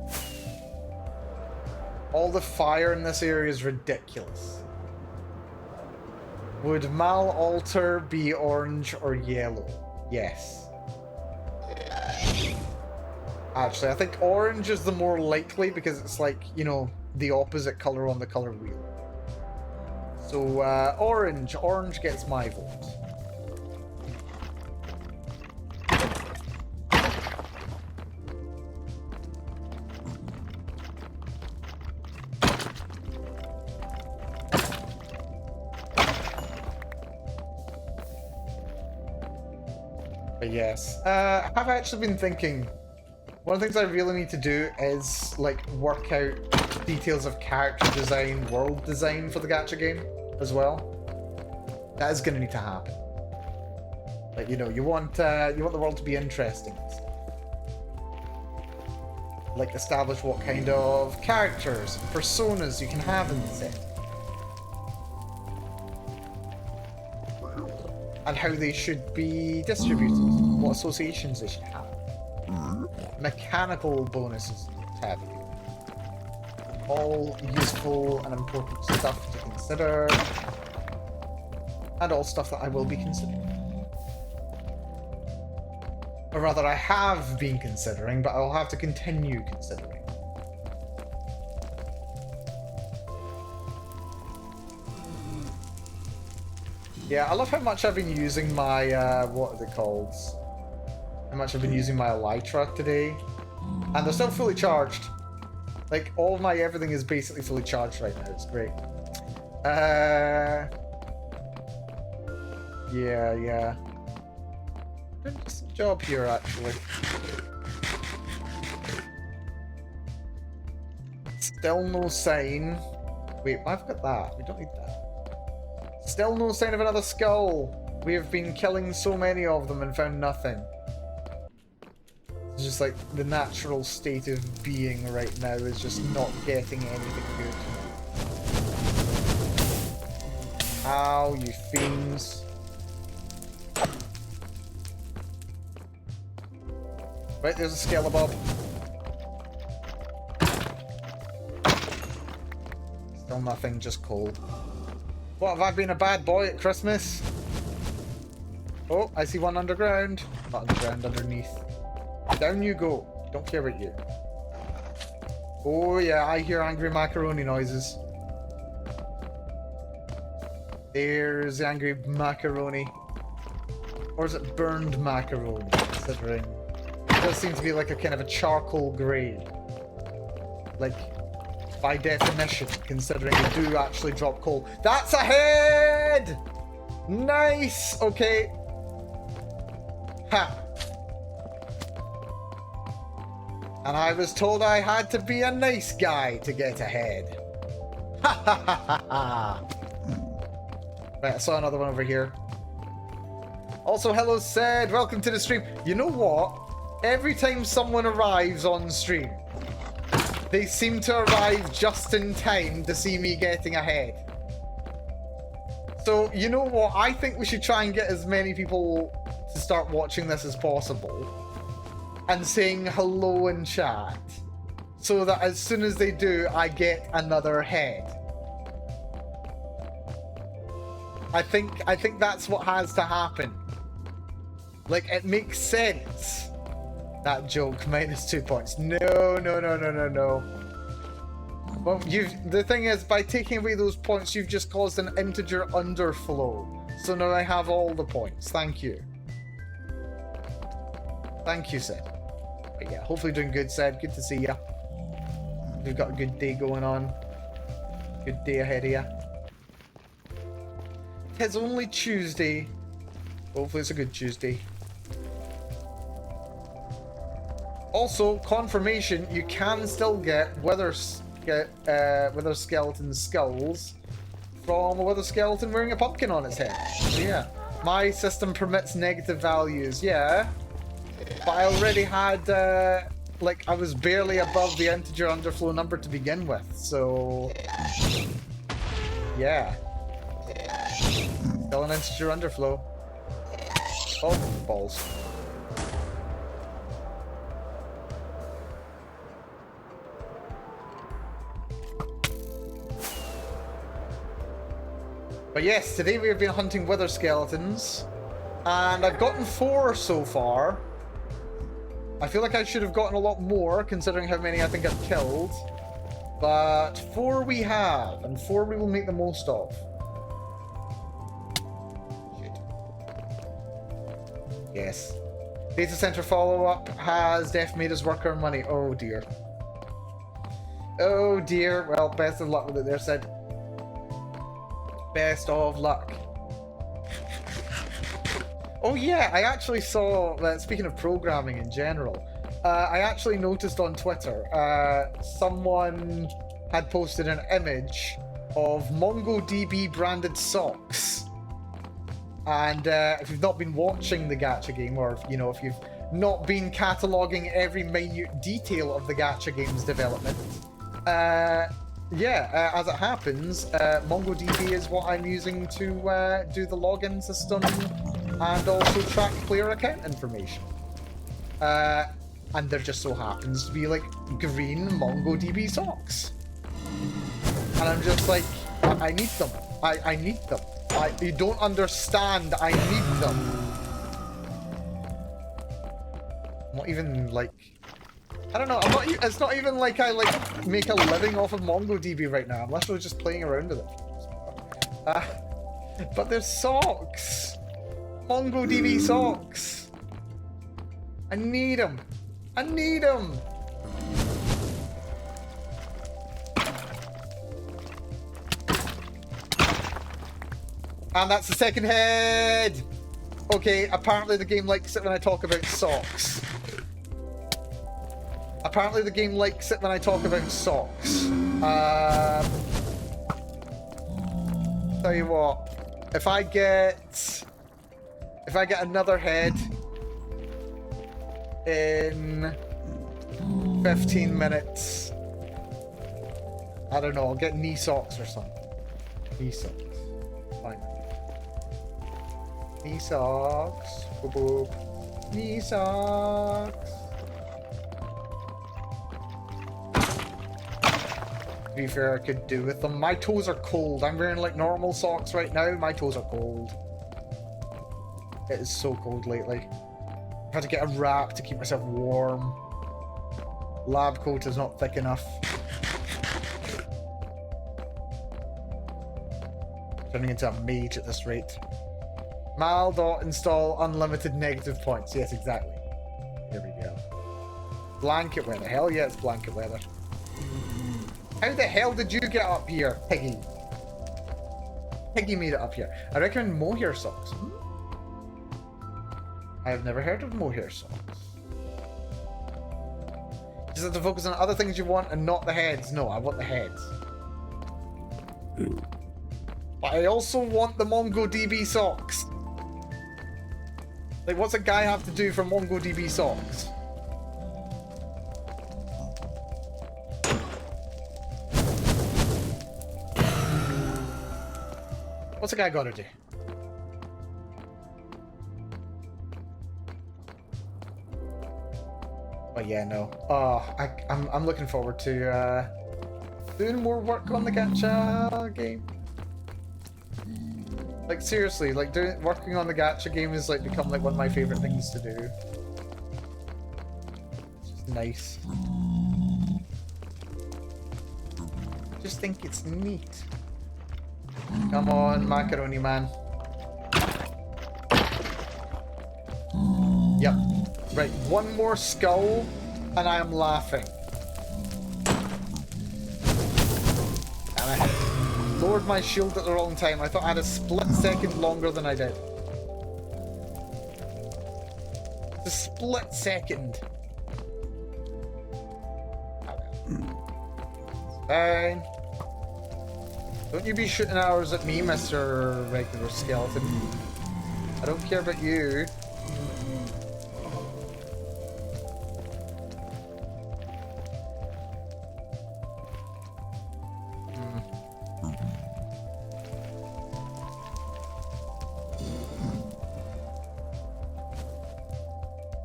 A: All the fire in this area is ridiculous. Would Mal Alter be orange or yellow? Yes. Actually, I think orange is the more likely because it's like, you know, the opposite color on the color wheel. So, orange. Orange gets my vote. But yes. I've actually been thinking, one of the things I really need to do is, like, work out details of character design, world design for the gacha game as well. That is going to need to happen. Like, you know, you want the world to be interesting. Like, establish what kind of characters, personas you can have in the set. And how they should be distributed. What associations they should have. Mechanical bonuses, what have you. All useful and important stuff to consider. And all stuff that I will be considering. Or rather, I have been considering, but I'll have to continue considering. Yeah, I love how much I've been using my, what are they called? How much I've been using my Elytra today. And they're still fully charged. Like, all of my everything is basically fully charged right now. It's great. Yeah. Doing a decent job here, actually. Still no sign. Wait, I've got that. We don't need that. Still no sign of another skull. We have been killing so many of them and found nothing. It's just like the natural state of being right now is just not getting anything good. Ow, you fiends. Right, there's a skeleton. Still nothing, just cold. What, have I been a bad boy at Christmas? Oh, I see one underground. Not underground, underneath. Down you go. Don't care about you. Oh yeah, I hear angry macaroni noises. There's the angry macaroni. Or is it burned macaroni, considering... It does seem to be like a kind of a charcoal grey. Like, by definition, considering they do actually drop coal. That's a head! Nice! Okay. Ha! And I was told I had to be a nice guy to get ahead. Ha ha ha ha ha! Right, I saw another one over here. Also, hello, Sid. Welcome to the stream. You know what? Every time someone arrives on stream, they seem to arrive just in time to see me getting ahead. So, you know what? I think we should try and get as many people to start watching this as possible and saying hello in chat, so that as soon as they do, I get another head. I think that's what has to happen. Like, it makes sense. That joke, -2 points. No. Well, the thing is, by taking away those points, you've just caused an integer underflow. So now I have all the points. Thank you. Thank you, Sid. But yeah, hopefully doing good, Sid. Good to see ya. We've got a good day going on. Good day ahead of ya. It's only Tuesday. Hopefully it's a good Tuesday. Also, confirmation, you can still get wither skeleton skulls from a wither skeleton wearing a pumpkin on its head. So yeah, my system permits negative values, yeah. But I already had, like, I was barely above the integer underflow number to begin with, so... Yeah. Still an integer underflow. Oh, balls. But yes, today we have been hunting wither skeletons, and I've gotten 4 so far. I feel like I should have gotten a lot more, considering how many I think I've killed. But 4 we have, and 4 we will make the most of. Shit. Yes. Data center follow-up has Def made us work our money. Oh dear. Oh dear. Well, best of luck with it there, Sid. Best of luck. Oh yeah, I actually saw, speaking of programming in general, I actually noticed on Twitter, someone had posted an image of MongoDB branded socks. And if you've not been watching the gacha game, or if you've not been cataloguing every minute detail of the gacha game's development, yeah, as it happens, MongoDB is what I'm using to do the login system and also track player account information. And there just so happens to be like green MongoDB socks. And I'm just like, I need them. I need them. You don't understand, I need them. I'm not even like... I don't know, it's not even like I make a living off of MongoDB right now. I'm literally just playing around with it. But there's socks! MongoDB socks! I need them! I need them! And that's the second head! Okay, apparently the game likes it when I talk about socks. Apparently the game likes it when I talk about socks. Tell you what, if I get another head in 15 minutes, I don't know, I'll get knee socks or something. Knee socks. Fine. Knee socks. Boop boop. Knee socks. To be fair, I could do with them. My toes are cold. I'm wearing like normal socks right now. My toes are cold. It is so cold lately. I've had to get a wrap to keep myself warm. Lab coat is not thick enough. Turning into a mage at this rate. Mal.install unlimited negative points. Yes, exactly. Here we go. Blanket weather. Hell yeah, it's blanket weather. How the hell did you get up here, Piggy? Piggy made it up here. I recommend mohair socks. I have never heard of mohair socks. You just have to focus on other things you want and not the heads. No, I want the heads. But I also want the MongoDB socks. Like, what's a guy have to do for MongoDB socks? What's a guy gotta do? But yeah, no. Oh, I'm looking forward to doing more work on the gacha game. Like seriously, like working on the gacha game has like become like one of my favorite things to do. It's just nice. I just think it's neat. Come on, macaroni man. Yep. Right, one more skull, and I am laughing. And I had lowered my shield at the wrong time. I thought I had a split second longer than I did. A split second. Fine. Don't you be shooting arrows at me, Mr. Regular Skeleton. I don't care about you.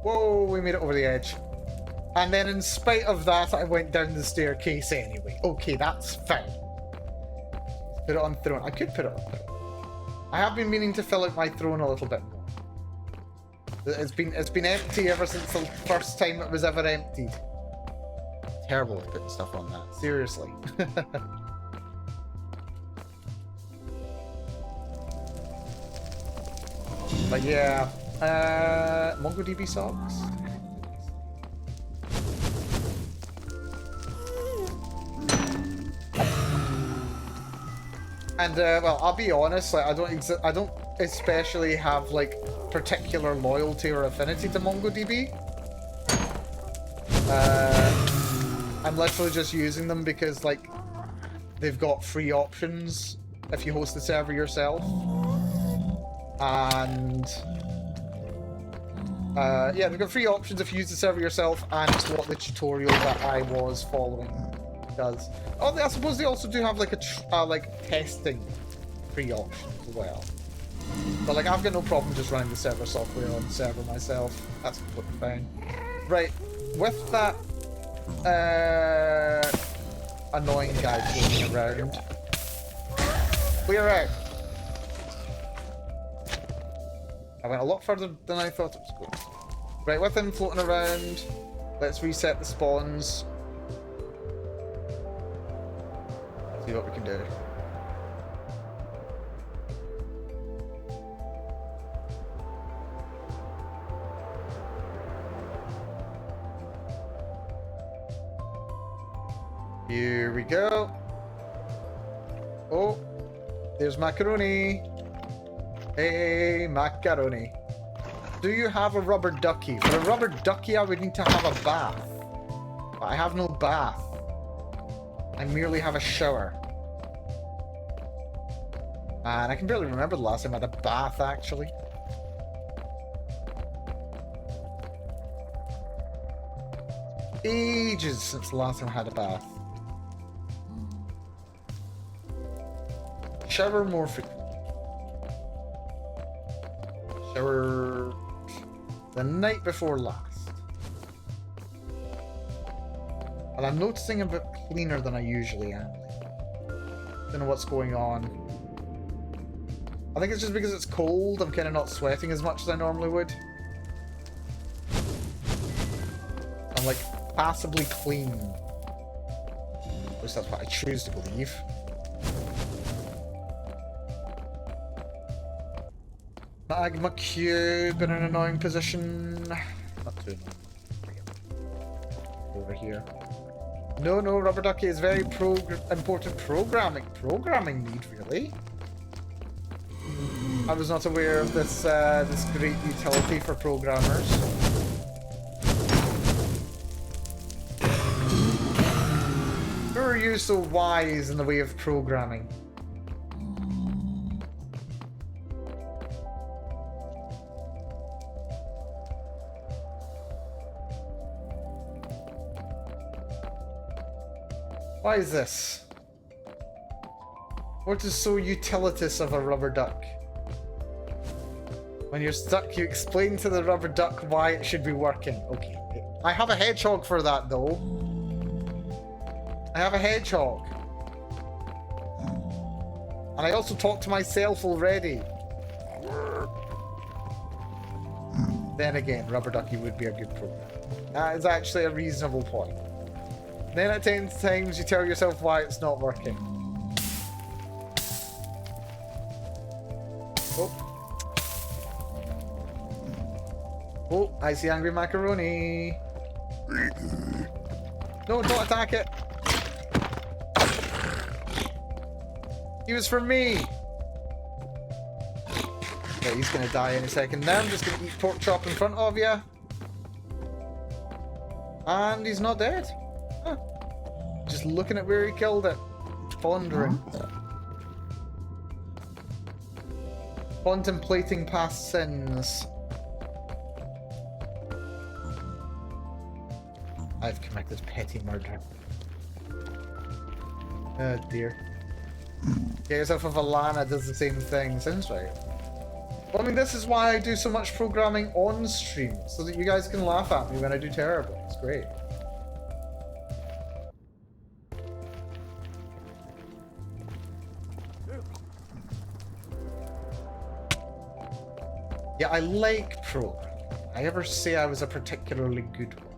A: Whoa, we made it over the edge. And then in spite of that, I went down the staircase anyway. Okay, that's fine. Put it on throne. I could put it on throne. I have been meaning to fill out my throne a little bit more. It's been empty ever since the first time it was ever emptied. Terrible at putting stuff on that. Seriously. But yeah. MongoDB socks. And well, I'll be honest, like I don't especially have like particular loyalty or affinity to MongoDB. I'm literally just using them because like they've got free options if you host the server yourself. And yeah, they've got free options if you use the server yourself, and it's what the tutorial that I was following does. Oh, I suppose they also do have like a like testing free option as well. But like, I've got no problem just running the server software on the server myself. That's completely fine. Right, with that annoying guy floating around, clear out. I went a lot further than I thought it was going to. Right, with him floating around, let's reset the spawns. See what we can do. Here we go. Oh, there's macaroni. Hey, macaroni. Do you have a rubber ducky? For a rubber ducky, I would need to have a bath. But I have no bath. I merely have a shower. And I can barely remember the last time I had a bath, actually. Ages since the last time I had a bath. Shower more frequently. Shower the night before last. And I'm noticing I'm a bit cleaner than I usually am. Don't know what's going on. I think it's just because it's cold, I'm kind of not sweating as much as I normally would. I'm like passably clean. At least that's what I choose to believe. Magma cube in an annoying position. Not too annoying. Over here. No, rubber ducky is very important programming need, really. I was not aware of this this great utility for programmers. Who are you so wise in the way of programming? Why is this? What is so utilitous of a rubber duck? When you're stuck, you explain to the rubber duck why it should be working. Okay. I have a hedgehog for that, though. I have a hedgehog. And I also talked to myself already. Then again, rubber ducky would be a good program. That is actually a reasonable point. Then at times you tell yourself why it's not working. Oh, I see angry macaroni. No, don't attack it. He was for me. Yeah, he's gonna die any second now. I'm just gonna eat pork chop in front of you. And he's not dead. Huh. Just looking at where he killed it. Pondering. Contemplating past sins. I've committed petty murder. Oh dear. Get yourself a Valana does the same thing. Sounds right. Well, I mean, this is why I do so much programming on stream, so that you guys can laugh at me when I do terrible. It's great. Yeah, I like programming. I ever say I was a particularly good one.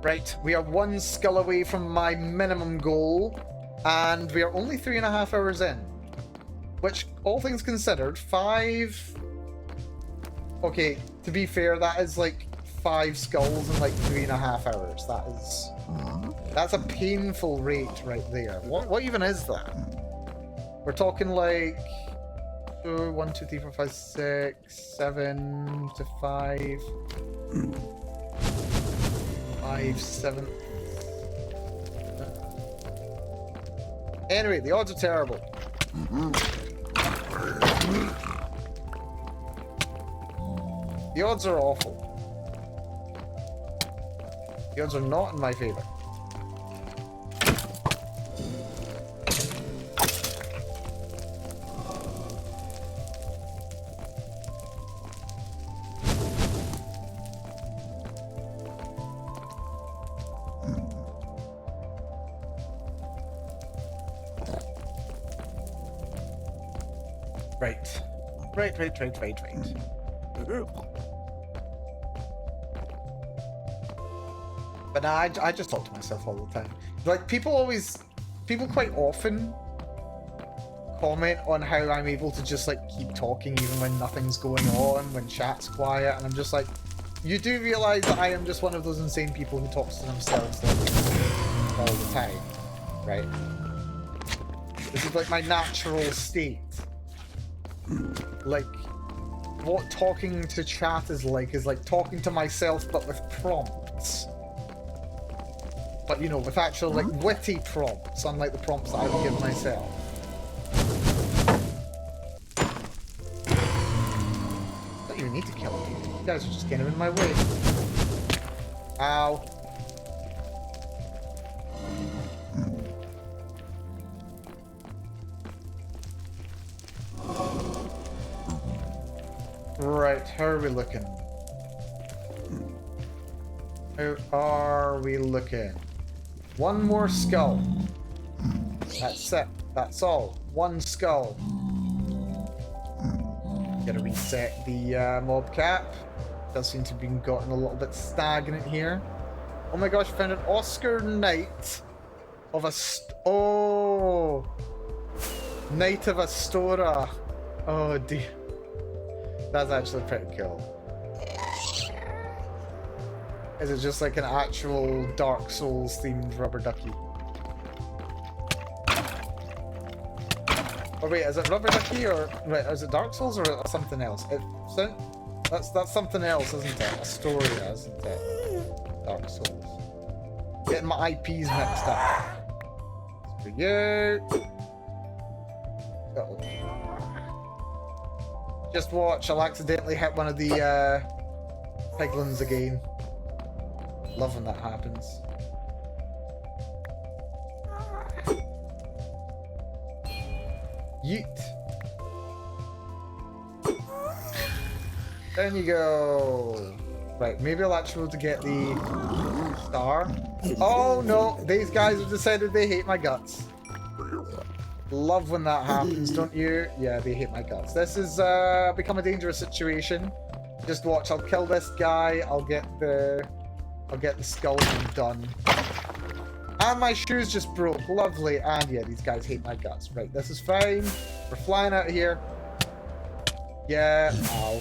A: Right, we are one skill away from my minimum goal, and we are only 3.5 hours in. Which, all things considered, 5... Okay, to be fair, that is like 5 skulls in like 3.5 hours. That is... That's a painful rate right there. What even is that? We're talking like... 1, 2, 3, 4, 5, 6, 7 to 5... 5, 7... Anyway, the odds are terrible. The odds are awful. The odds are not in my favor. Right. But nah, I just talk to myself all the time. Like, people quite often comment on how I'm able to just, like, keep talking even when nothing's going on, when chat's quiet, and I'm just like, you do realize that I am just one of those insane people who talks to themselves like, all the time, right? This is like my natural state. Like, what talking to chat is like talking to myself but with prompts. But you know, with actual like witty prompts, unlike the prompts that I would give myself. I don't even need to kill you. You guys are just getting in my way. Ow. Right, how are we looking? How are we looking? One more skull. That's it. That's all. One skull. Gotta reset the mob cap. Does seem to be gotten a little bit stagnant here. Oh my gosh, I found an Oscar Knight of a Knight of Astora. Oh dear. That's actually pretty cool. Is it just like an actual Dark Souls themed rubber ducky? Oh wait, is it rubber ducky or wait, is it Dark Souls or something else? That's something else, isn't it? Astoria, isn't it? Dark Souls. Getting my IPs mixed up. For you. Uh-oh. Just watch, I'll accidentally hit one of the piglins again. Love when that happens. Yeet. There you go. Right, maybe I'll actually be able to get the star. Oh no, these guys have decided they hate my guts. Love when that happens, don't you? Yeah, they hate my guts. This has become a dangerous situation. Just watch, I'll kill this guy, I'll get the skull done. And my shoes just broke. Lovely. And yeah, these guys hate my guts. Right, this is fine. We're flying out of here. Yeah. Ow.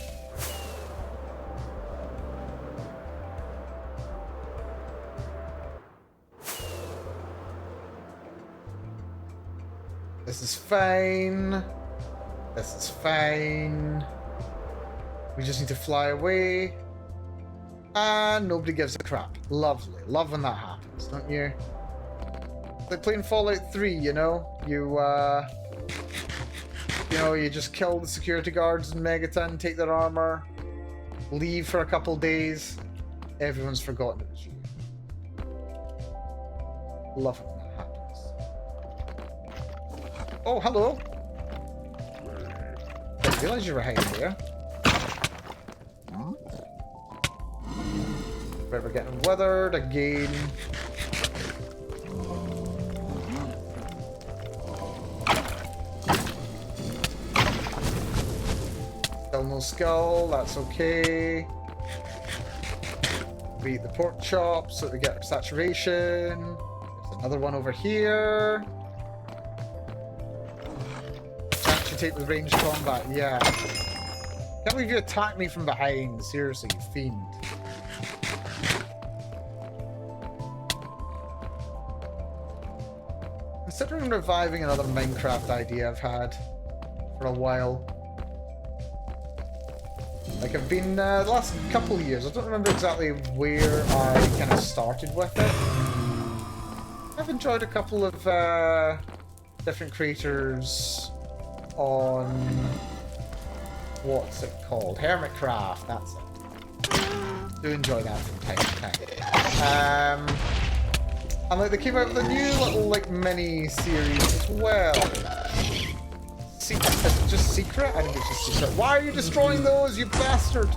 A: This is fine. This is fine. We just need to fly away. And nobody gives a crap. Lovely. Love when that happens, don't you? Like playing Fallout 3, you know? You just kill the security guards in Megaton, take their armor, leave for a couple days. Everyone's forgotten it was you. Love it when that happens. Oh, hello! Didn't realize you were hiding there. Right, we're getting weathered again. Still no skull, that's okay. We eat the pork chop so that we get our saturation. There's another one over here. Can't you take with ranged combat? Yeah. Can't believe you attacked me from behind. Seriously, you fiend. Considering reviving another Minecraft idea I've had for a while. Like I've been the last couple of years, I don't remember exactly where I kind of started with it. I've enjoyed a couple of different creators on what's it called? Hermitcraft, that's it. Do enjoy that from time to time. And like they came out with a new little like mini series as well. Secret? Is it just secret? I think it's just secret. Why are you destroying those, you bastard?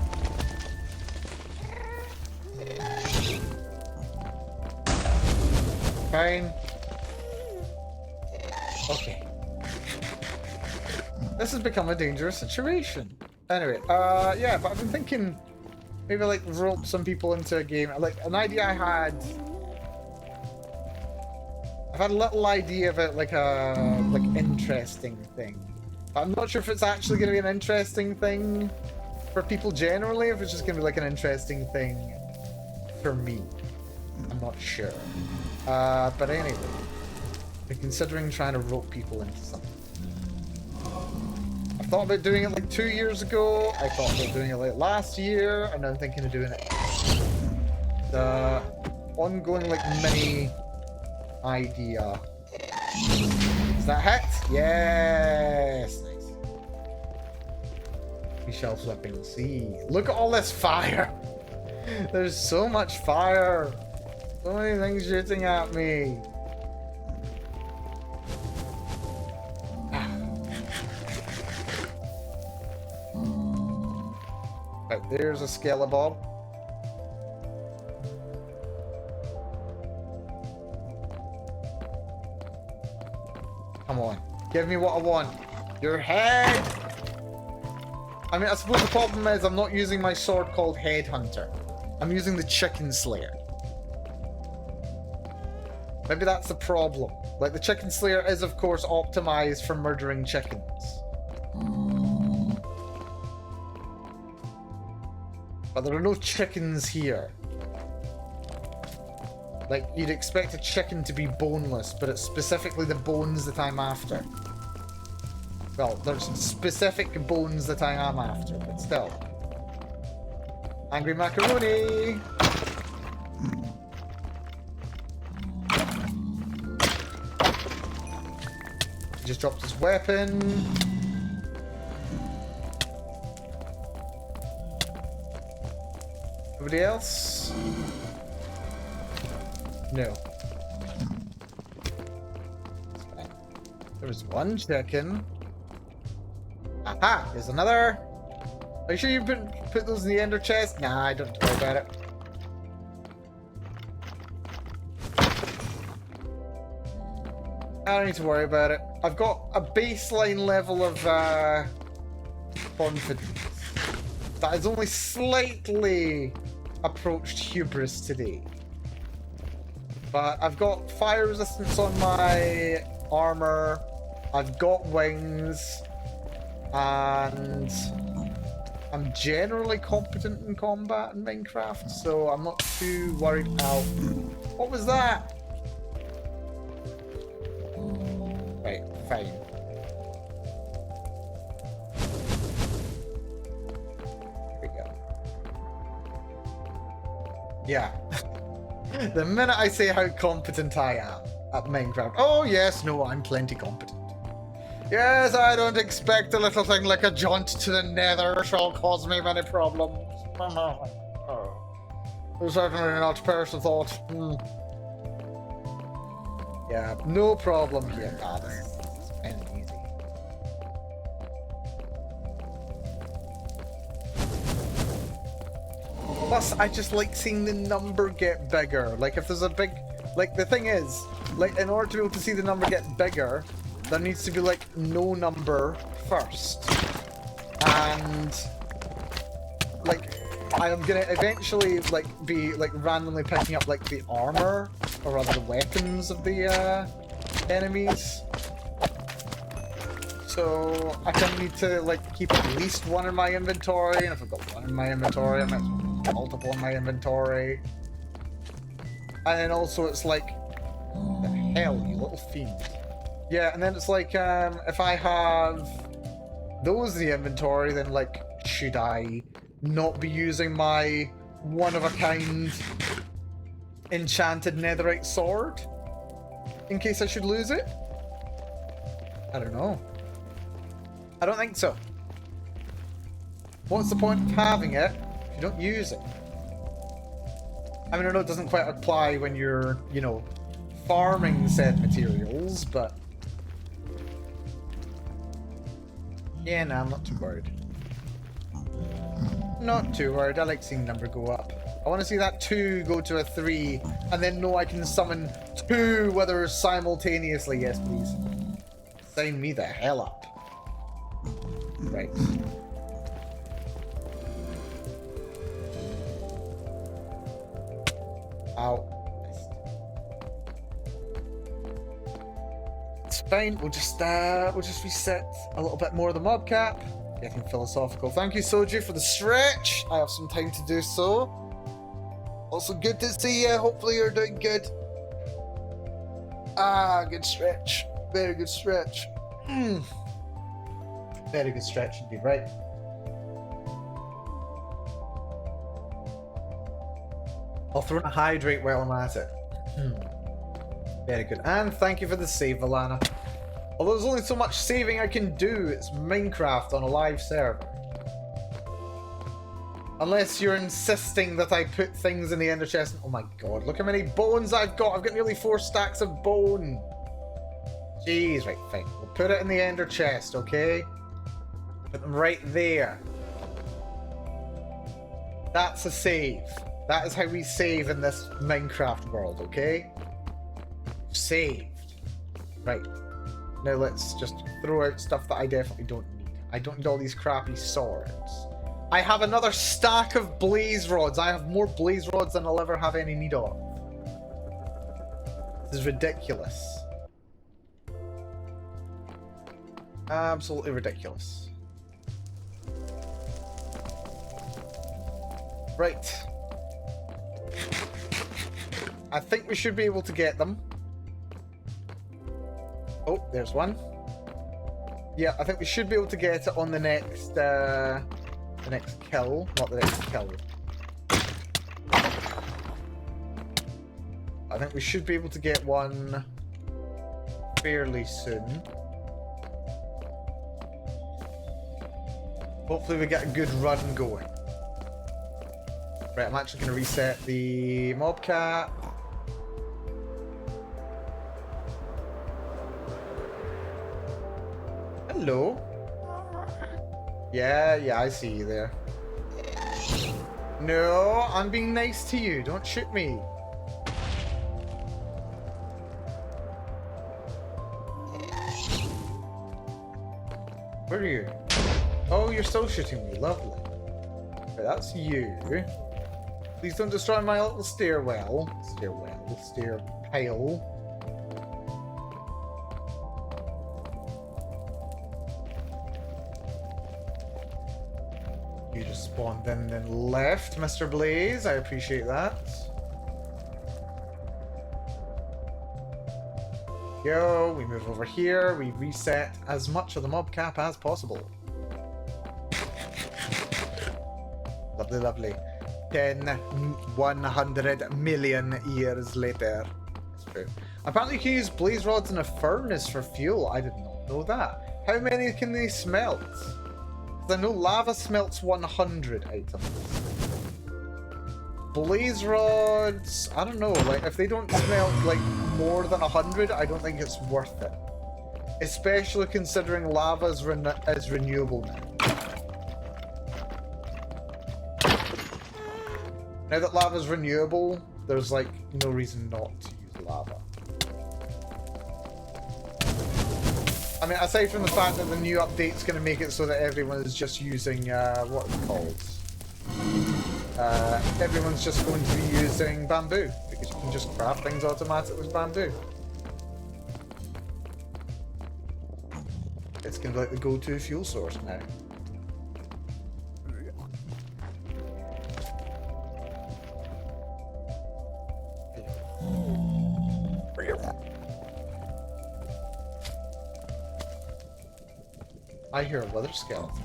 A: Fine. Okay. This has become a dangerous situation. Anyway, yeah, but I've been thinking maybe like rope some people into a game. Like an idea I had. I've had a little idea of it, like a interesting thing. But I'm not sure if it's actually going to be an interesting thing. for people generally, if it's just gonna be like an interesting thing for me. I'm not sure. But anyway, we're considering trying to rope people into something. I thought about doing it like 2 years ago. I thought about doing it like last year, and I'm thinking of doing it. The ongoing like mini idea. Is that hit? Yes. Nice. We shall flipping see. Look at all this fire. There's so much fire. So many things shooting at me. Right, there's a Skeleton. Come on. Give me what I want. Your head! I mean, I suppose the problem is I'm not using my sword called Headhunter. I'm using the Chicken Slayer. Maybe that's the problem. Like, the Chicken Slayer is, of course, optimized for murdering chickens. But there are no chickens here. Like, you'd expect a chicken to be boneless, but it's specifically the bones that I'm after. Well, there's specific bones that I am after, but still. Angry macaroni! He just dropped his weapon. Nobody else? No. There's one chicken. Aha! There's another. Are you sure you put those in the ender chest? Nah, I don't worry about it. I don't need to worry about it. I've got a baseline level of confidence that has only slightly approached hubris today. But I've got fire resistance on my armor, I've got wings, and I'm generally competent in combat in Minecraft, so I'm not too worried out. What was that? Right, fine. Here we go. Yeah. The minute I say how competent I am at Minecraft. Oh yes, no, I'm plenty competent. Yes, I don't expect a little thing like a jaunt to the nether shall cause me many problems. Certainly not person thought. Yeah, no problem here. This is kind of easy. Plus, I just like seeing the number get bigger. Like, if there's a big... Like, the thing is, like, in order to be able to see the number get bigger, there needs to be, like, no number first. And... like, I am gonna eventually, like, be, like, randomly picking up, like, the armor, or rather the weapons of the, enemies. So, I kind of need to, like, keep at least one in my inventory, and if I've got one in my inventory, I might as well multiple in my inventory. And then also it's like, the hell, you little fiend. Yeah, and then it's like, if I have those in the inventory, then like, should I not be using my one-of-a-kind enchanted netherite sword? In case I should lose it? I don't know. I don't think so. What's the point of having it if you don't use it? I mean, I know it doesn't quite apply when you're, you know, farming said materials, but... yeah, no, I'm not too worried. Not too worried. I like seeing the number go up. I want to see that 2 go to a 3, and then know I can summon 2 withers simultaneously. Yes, please. Sign me the hell up. Right. Ow. It's fine. We'll just reset a little bit more of the mob cap. Getting philosophical. Thank you, Soju, for the stretch. I have some time to do so. Also, good to see you. Hopefully, you're doing good. Ah, good stretch. Very good stretch. Very good stretch indeed, right? I'll throw in a hydrate while I'm at it. Very good. And thank you for the save, Valana. Although there's only so much saving I can do, it's Minecraft on a live server. Unless you're insisting that I put things in the ender chest. Oh my god, look how many bones I've got. I've got nearly 4 stacks of bone. Jeez, right, fine. We'll put it in the ender chest, okay? Put them right there. That's a save. That is how we save in this Minecraft world, okay? Saved. Right. Now let's just throw out stuff that I definitely don't need. I don't need all these crappy swords. I have another stack of blaze rods. I have more blaze rods than I'll ever have any need of. This is ridiculous. Absolutely ridiculous. Right. I think we should be able to get them. Oh, there's one. Yeah, I think we should be able to get it on the next kill. Not the next kill. I think we should be able to get one fairly soon. Hopefully we get a good run going. Right, I'm actually going to reset the mob cap. Hello. Yeah, I see you there. No, I'm being nice to you. Don't shoot me. Where are you? Oh, you're still shooting me. Lovely. Right, that's you. Please don't destroy my little stairwell. Stair pile. You just spawned in and then left, Mr. Blaze. I appreciate that. Go, we move over here. We reset as much of the mob cap as possible. Lovely, lovely. 100 million years later. That's true. Apparently you can use blaze rods in a furnace for fuel. I did not know that. How many can they smelt? Because I know lava smelts 100 items. Blaze rods, I don't know, like if they don't smelt like more than 100, I don't think it's worth it. Especially considering lava is renewable now. Now that lava's renewable, there's like no reason not to use lava. I mean, aside from the fact that the new update's going to make it so that everyone is just using, what is it called? Everyone's just going to be using bamboo, because you can just craft things automatically with bamboo. It's going to be like the go-to fuel source now. I hear a weather skeleton.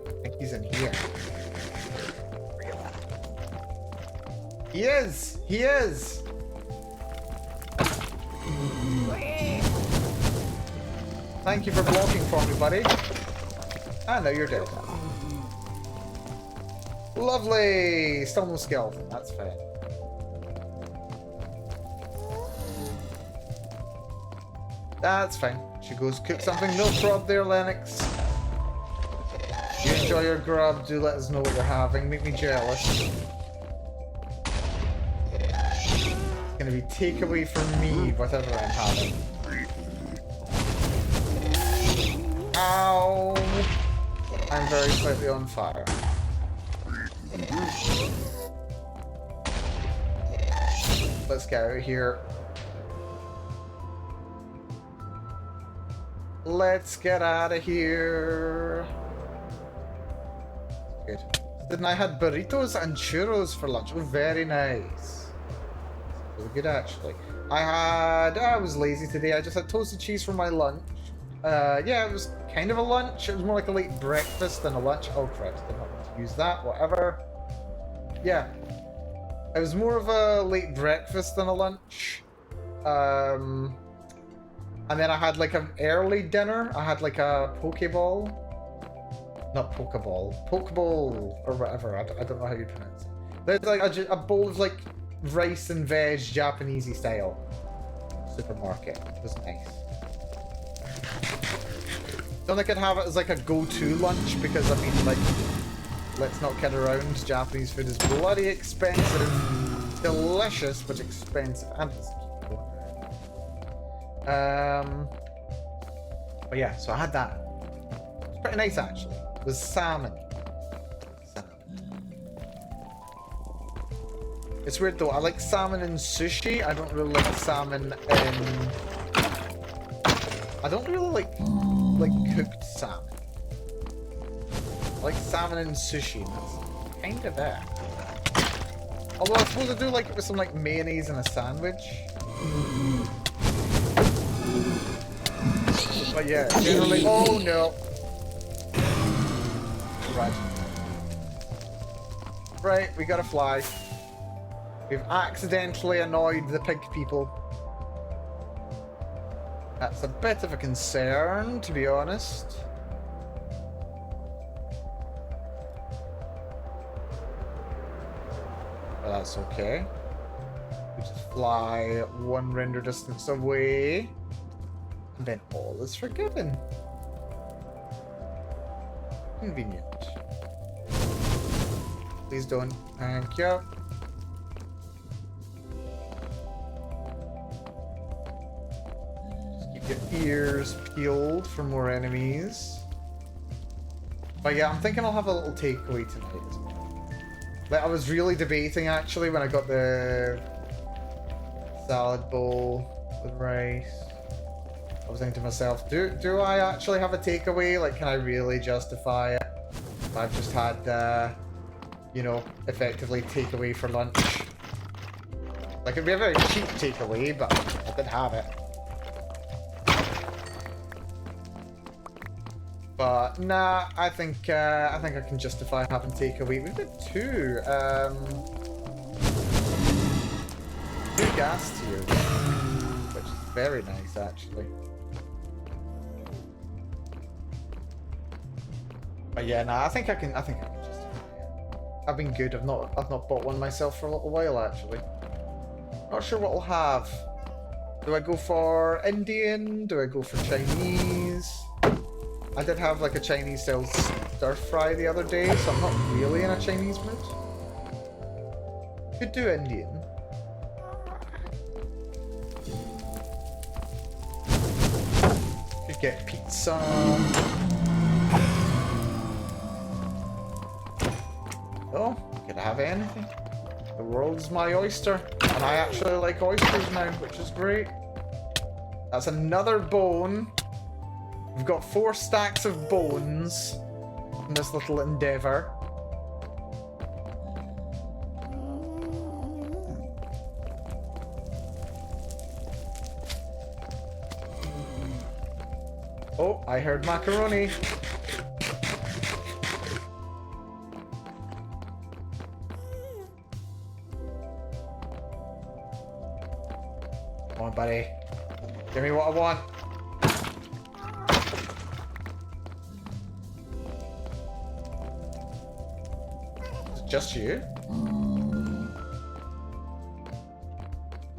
A: I think he's in here. He is! He is! Thank you for blocking for me, buddy. Ah, no, you're dead. Lovely! Still no skeleton, that's fine. That's fine. She goes cook something. No prob there, Lennox. You enjoy your grub. Do let us know what you're having. Make me jealous. It's gonna be takeaway from me, whatever I'm having. Ow! I'm very slightly on fire. Let's get out of here. Let's get out of here. Good. Then I had burritos and churros for lunch. Oh, very nice. Really good, actually. I was lazy today. I just had toasted cheese for my lunch. Yeah, it was kind of a lunch. It was more like a late breakfast than a lunch. Oh, crap. Did not want to use that. Whatever. Yeah. It was more of a late breakfast than a lunch. And then I had like an early dinner. I had like a Pokeball. Not Pokeball. Pokeball or whatever. I don't know how you pronounce it. There's like a bowl of like rice and veg, Japanesey style. Supermarket. It was nice. Don't think I'd have it as like a go-to lunch because I mean like, let's not kid around. Japanese food is bloody expensive. Delicious, but expensive. And it's but yeah, so I had that. It's pretty nice actually. It was salmon. It's weird though, I like salmon in sushi. I don't really like salmon in... I don't really like cooked salmon. I like salmon in sushi, and that's kind of it. Although I suppose I do like it with some like mayonnaise and a sandwich. But yeah, generally... Oh no! Right. Right, we gotta fly. We've accidentally annoyed the pig people. That's a bit of a concern, to be honest. But that's okay. We just fly one render distance away. And then all is forgiven. Convenient. Please don't. Thank you. Your ears peeled for more enemies. But yeah, I'm thinking I'll have a little takeaway tonight as well. Like, I was really debating actually when I got the salad bowl with rice. I was thinking to myself, do I actually have a takeaway? Like, can I really justify it? If I've just had, you know, effectively takeaway for lunch. Like, it'd be a very cheap takeaway, but I did have it. But nah, I think I can justify having takeaway. We've got two gas tiers, which is very nice actually. But yeah, nah, I think I can justify it. I've been good. I've not bought one myself for a little while actually. Not sure what I'll have. Do I go for Indian? Do I go for Chinese? I did have like a Chinese style stir fry the other day, so I'm not really in a Chinese mood. Could do Indian. Could get pizza. Oh, could I have anything? The world's my oyster. And I actually like oysters now, which is great. That's another bone. We've got 4 stacks of bones in this little endeavor. Oh, I heard macaroni. Come on, buddy. Give me what I want. Just you?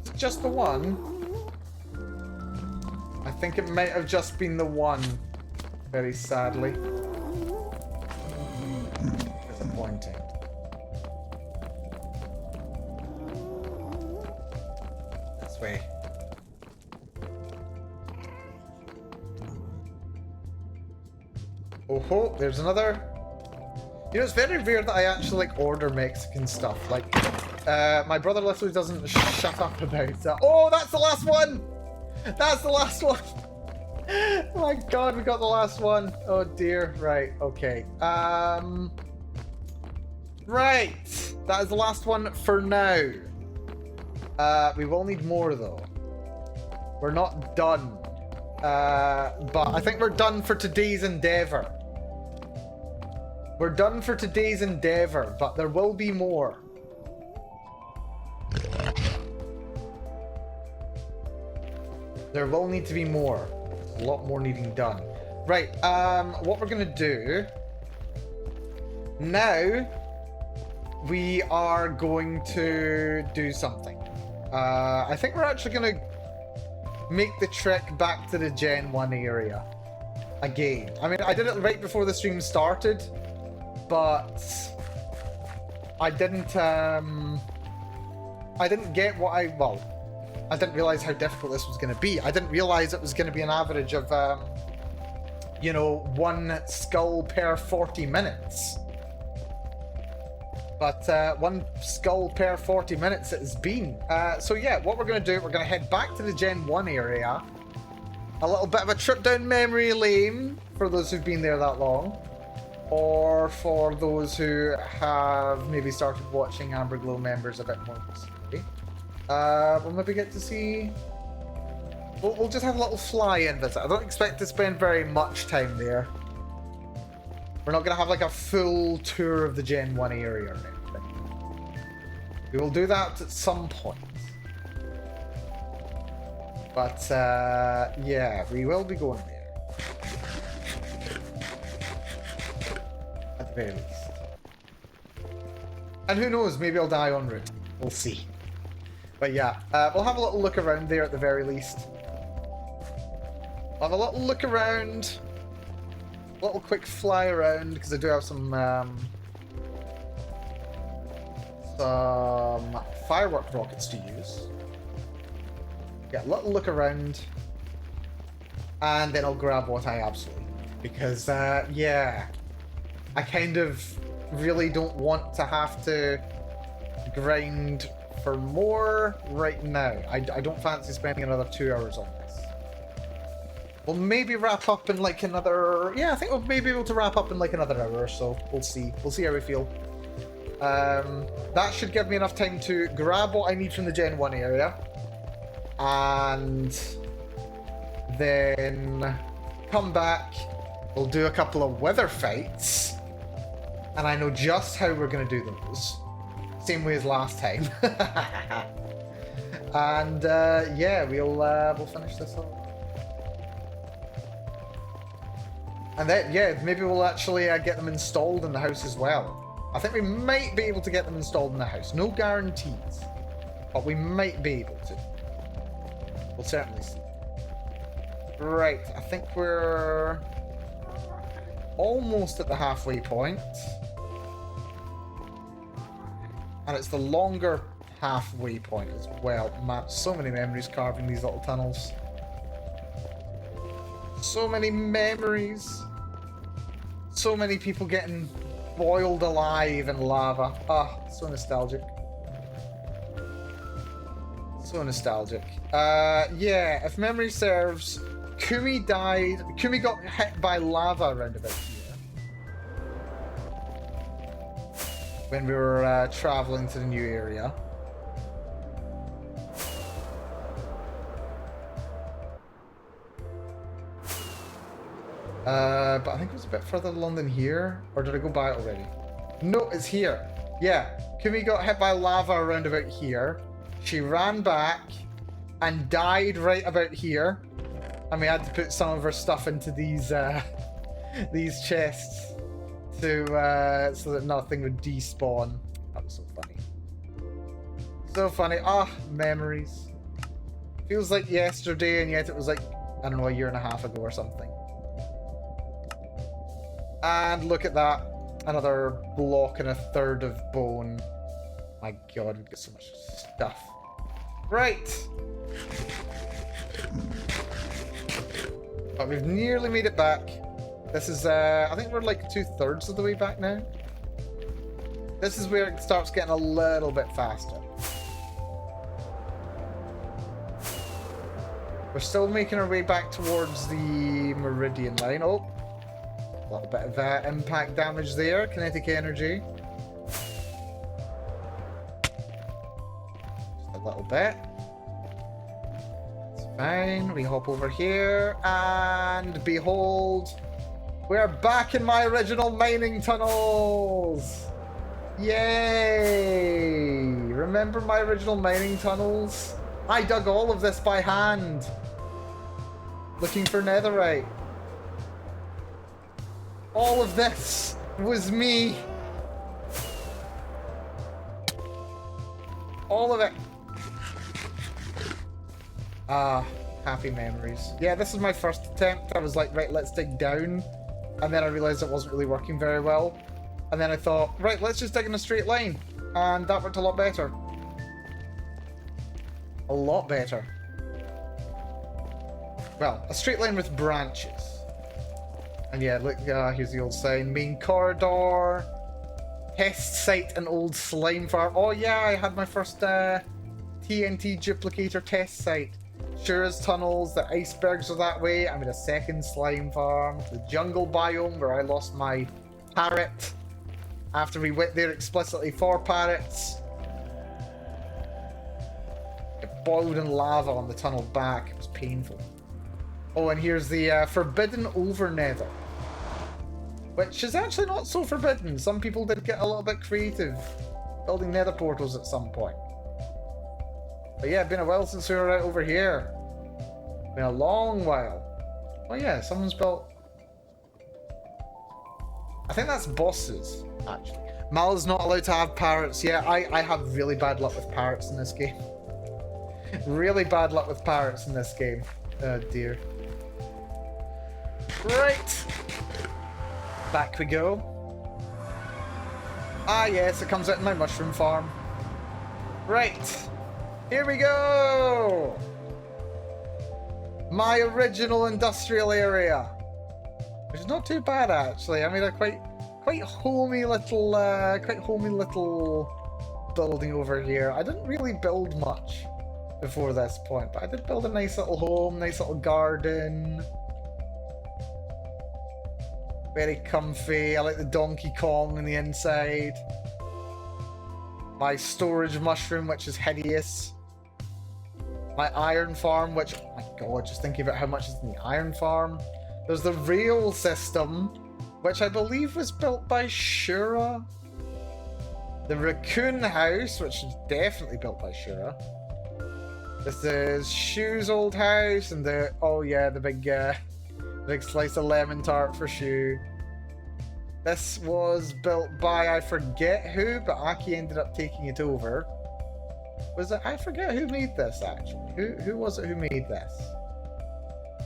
A: Is it just the one? I think it might have just been the one. Very sadly. Disappointing. This way. Oh ho, there's another. You know, it's very rare that I actually like order Mexican stuff. Like, my brother literally doesn't shut up about that. Oh, that's the last one! That's the last one! My god, we got the last one. Oh dear. Right, okay. Right. That is the last one for now. We will need more though. We're not done. But I think we're done for today's endeavor. We're done for today's endeavor, but there will be more. There will need to be more. A lot more needing done. Right, what we're gonna do now, we are going to do something. I think we're actually gonna make the trek back to the Gen 1 area again. I mean, I did it right before the stream started, but I didn't get what I didn't realize how difficult this was going to be. I didn't realize it was going to be an average of, you know, 1 skull per 40 minutes. But 1 skull per 40 minutes it has been. So yeah, what we're going to do, we're going to head back to the Gen 1 area. A little bit of a trip down memory lane for those who've been there that long. Or for those who have maybe started watching Amber Glow members a bit more recently. We'll maybe get to see... We'll just have a little fly-in visit. I don't expect to spend very much time there. We're not going to have like a full tour of the Gen 1 area or anything. We will do that at some point. But, yeah, we will be going there. At the very least. And who knows, maybe I'll die en route. We'll see. But yeah, we'll have a little look around there at the very least. We'll have a little look around. A little quick fly around, because I do have some firework rockets to use. Yeah, a little look around. And then I'll grab what I absolutely need. Because, yeah, I kind of really don't want to have to grind for more right now. I don't fancy spending another 2 hours on this. We'll maybe wrap up in like another... Yeah, I think we'll maybe be able to wrap up in like another hour or so. We'll see. We'll see how we feel. That should give me enough time to grab what I need from the Gen 1 area. And then come back. We'll do a couple of weather fights. And I know just how we're going to do those. Same way as last time. And yeah, we'll finish this up. And then, yeah, maybe we'll actually get them installed in the house as well. I think we might be able to get them installed in the house. No guarantees. But we might be able to. We'll certainly see. Right, I think we're almost at the halfway point. And it's the longer halfway point as well. Man, so many memories carving these little tunnels. So many memories. So many people getting boiled alive in lava. Ah, so nostalgic. So nostalgic. Yeah, if memory serves, Kumi got hit by lava around about here. When we were traveling to the new area. But I think it was a bit further along than here. Or did I go by it already? No, it's here. Yeah, Kumi got hit by lava around about here. She ran back and died right about here. And we had to put some of her stuff into these chests to so that nothing would despawn. That was so funny. So funny. Ah, memories. Feels like yesterday, and yet it was like, I don't know, 1.5 years ago or something. And look at that. Another block and a third of bone. My god, we've got so much stuff. Right. But we've nearly made it back. This is, I think we're like 2/3 of the way back now. This is where it starts getting a little bit faster. We're still making our way back towards the meridian line. Oh, a little bit of impact damage there. Kinetic energy. Just a little bit. It's fine. We hop over here, and behold, we're back in my original mining tunnels! Yay! Remember my original mining tunnels? I dug all of this by hand. Looking for netherite. All of this was me. All of it. Ah, happy memories. Yeah, this is my first attempt. I was like, right, let's dig down. And then I realized it wasn't really working very well. And then I thought, right, let's just dig in a straight line. And that worked a lot better. A lot better. Well, a straight line with branches. And yeah, look, here's the old sign. Main corridor. Test site and old slime farm. Oh yeah, I had my first TNT duplicator test site. Shura's tunnels, the icebergs are that way. I made a second slime farm. The jungle biome where I lost my parrot. After we went there explicitly for parrots. It boiled in lava on the tunnel back. It was painful. Oh, and here's the forbidden overnether. Which is actually not so forbidden. Some people did get a little bit creative building nether portals at some point. But yeah, been a while since we were out over here. Been a long while. Oh yeah, someone's built... I think that's bosses, actually. Mal's not allowed to have parrots. Yeah, I have really bad luck with parrots in this game. Really bad luck with parrots in this game. Oh dear. Right. Back we go. Ah yes, it comes out in my mushroom farm. Right. Here we go! My original industrial area. Which is not too bad actually. I mean, a quite homey little building over here. I didn't really build much before this point, but I did build a nice little home, nice little garden. Very comfy. I like the Donkey Kong on the inside. My storage mushroom, which is hideous. My iron farm, which, oh my god, just thinking about how much is in the iron farm. There's the rail system, which I believe was built by Shura. The raccoon house, which is definitely built by Shura. This is Shu's old house, and the, oh yeah, the big slice of lemon tart for Shu. This was built by, I forget who, but Aki ended up taking it over. Was it? I forget who made this actually. Who was it who made this?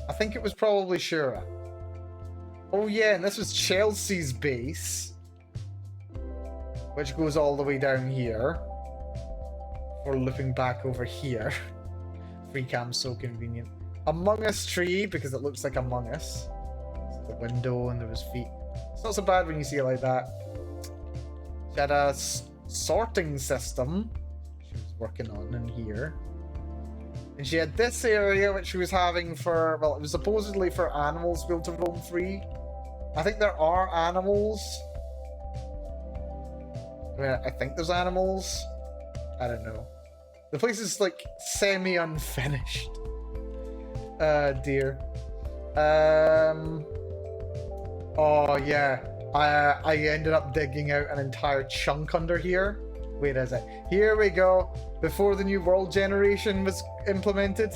A: I think it was probably Shura. Oh yeah, and this was Chelsea's base, which goes all the way down here. Or looping back over here. Free cam's so convenient. Among Us tree, because it looks like Among Us. The window and there was feet. It's not so bad when you see it like that. She had a sorting system she was working on in here. And she had this area which she was having for, well, it was supposedly for animals to be able to roam free. I think there are animals. I mean, I think there's animals. I don't know. The place is like semi-unfinished. Dear. Oh yeah. I ended up digging out an entire chunk under here. Wait, is it? Here we go. Before the new world generation was implemented,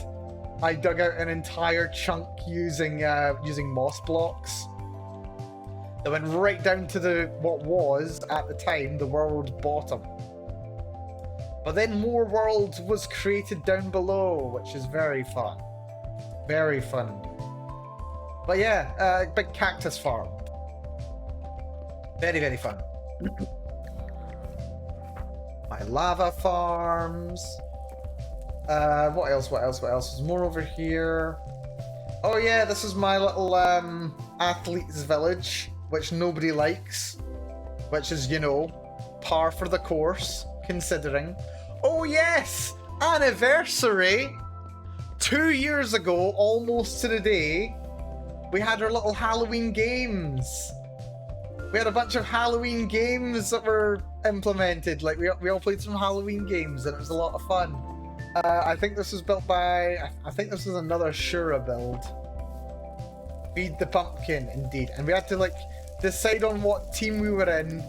A: I dug out an entire chunk using moss blocks. That went right down to the what was at the time the world bottom. But then more world was created down below, which is very fun. Very fun. But yeah, big cactus farm. Very, very fun. My lava farms. What else? There's more over here. Oh yeah, this is my little athlete's village, which nobody likes. Which is, you know, par for the course, considering. Oh yes! Anniversary! 2 years ago, almost to the day, we had our little Halloween games. We had a bunch of Halloween games that were implemented. Like, we all played some Halloween games, and it was a lot of fun. I think this was built by... I think this was another Shura build. Feed the pumpkin, indeed. And we had to, like, decide on what team we were in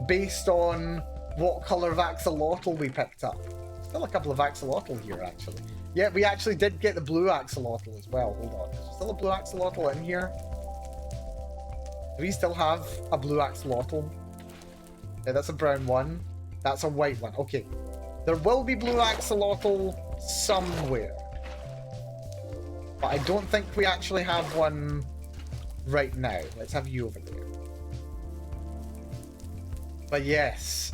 A: based on what colour of axolotl we picked up. Still a couple of axolotl here, actually. Yeah, we actually did get the blue axolotl as well. Hold on. Is there still a blue axolotl in here? Do we still have a blue axolotl? Yeah, that's a brown one. That's a white one. Okay. There will be blue axolotl somewhere. But I don't think we actually have one right now. Let's have you over there. But yes,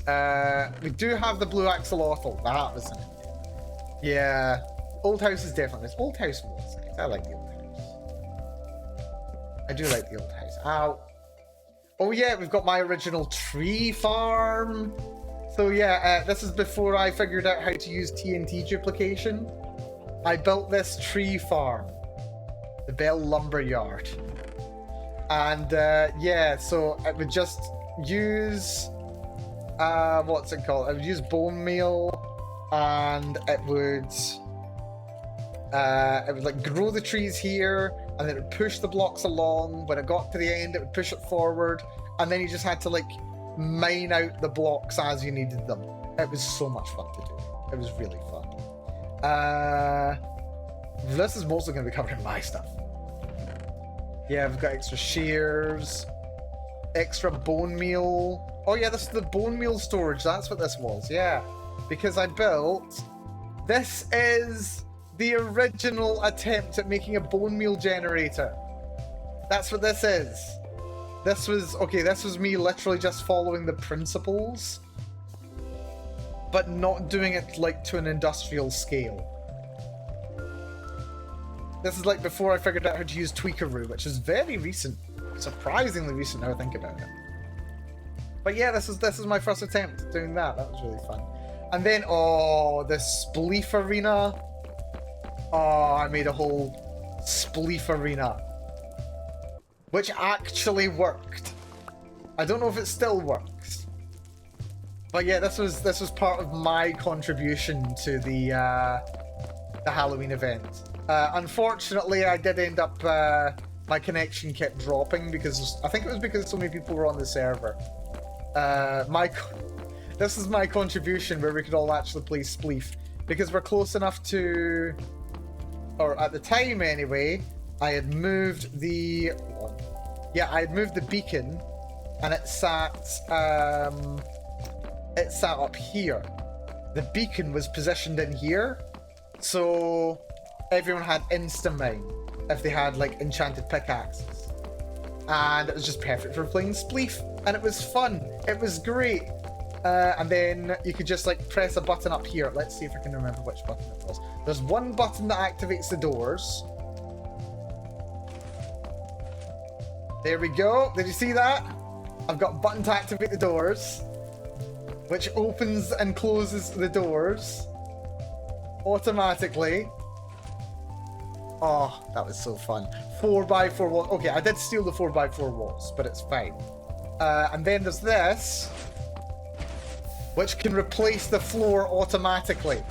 A: we do have the blue axolotl. That was it. Yeah. Old house is definitely this. Old house was nice. I like the old house. I do like the old house. Ow. Oh yeah, we've got my original tree farm. So yeah, this is before I figured out how to use TNT duplication. I built this tree farm. The Bell Lumber Yard. And yeah, so I would just use... what's it called? I would use bone meal, and it would like grow the trees here, and then it would push the blocks along. When it got to the end, it would push it forward, and then you just had to like mine out the blocks as you needed them. It was so much fun to do. It was really fun. This is mostly going to be covering my stuff. Yeah, we've got extra shears, extra bone meal. Oh yeah, this is the bone meal storage. That's what this was, yeah. Because I built... This is the original attempt at making a bone meal generator. That's what this is. This was... Okay, this was me literally just following the principles, but not doing it, like, to an industrial scale. This is, like, before I figured out how to use Tweakaroo, which is very recent. Surprisingly recent now I think about it. But yeah, this is my first attempt at doing that. That was really fun. And then, oh, the spleef arena. Oh, I made a whole spleef arena, which actually worked. I don't know if it still works, but yeah, this was part of my contribution to the Halloween event. Unfortunately, I did end up my connection kept dropping because I think it was because so many people were on the server. This is my contribution where we could all actually play Spleef, because we're close enough to, or at the time anyway, I had moved the, I had moved the beacon, and it sat up here. The beacon was positioned in here, so everyone had insta-mine if they had like enchanted pickaxes, and it was just perfect for playing Spleef, and it was fun. It was great. And then you could just like press a button up here. Let's see if I can remember which button it was. There's one button that activates the doors. There we go. Did you see that? I've got a button to activate the doors, which opens and closes the doors automatically. Oh, that was so fun. 4x4 walls. Okay, I did steal the 4x4 walls, but it's fine. And then there's this, which can replace the floor automatically.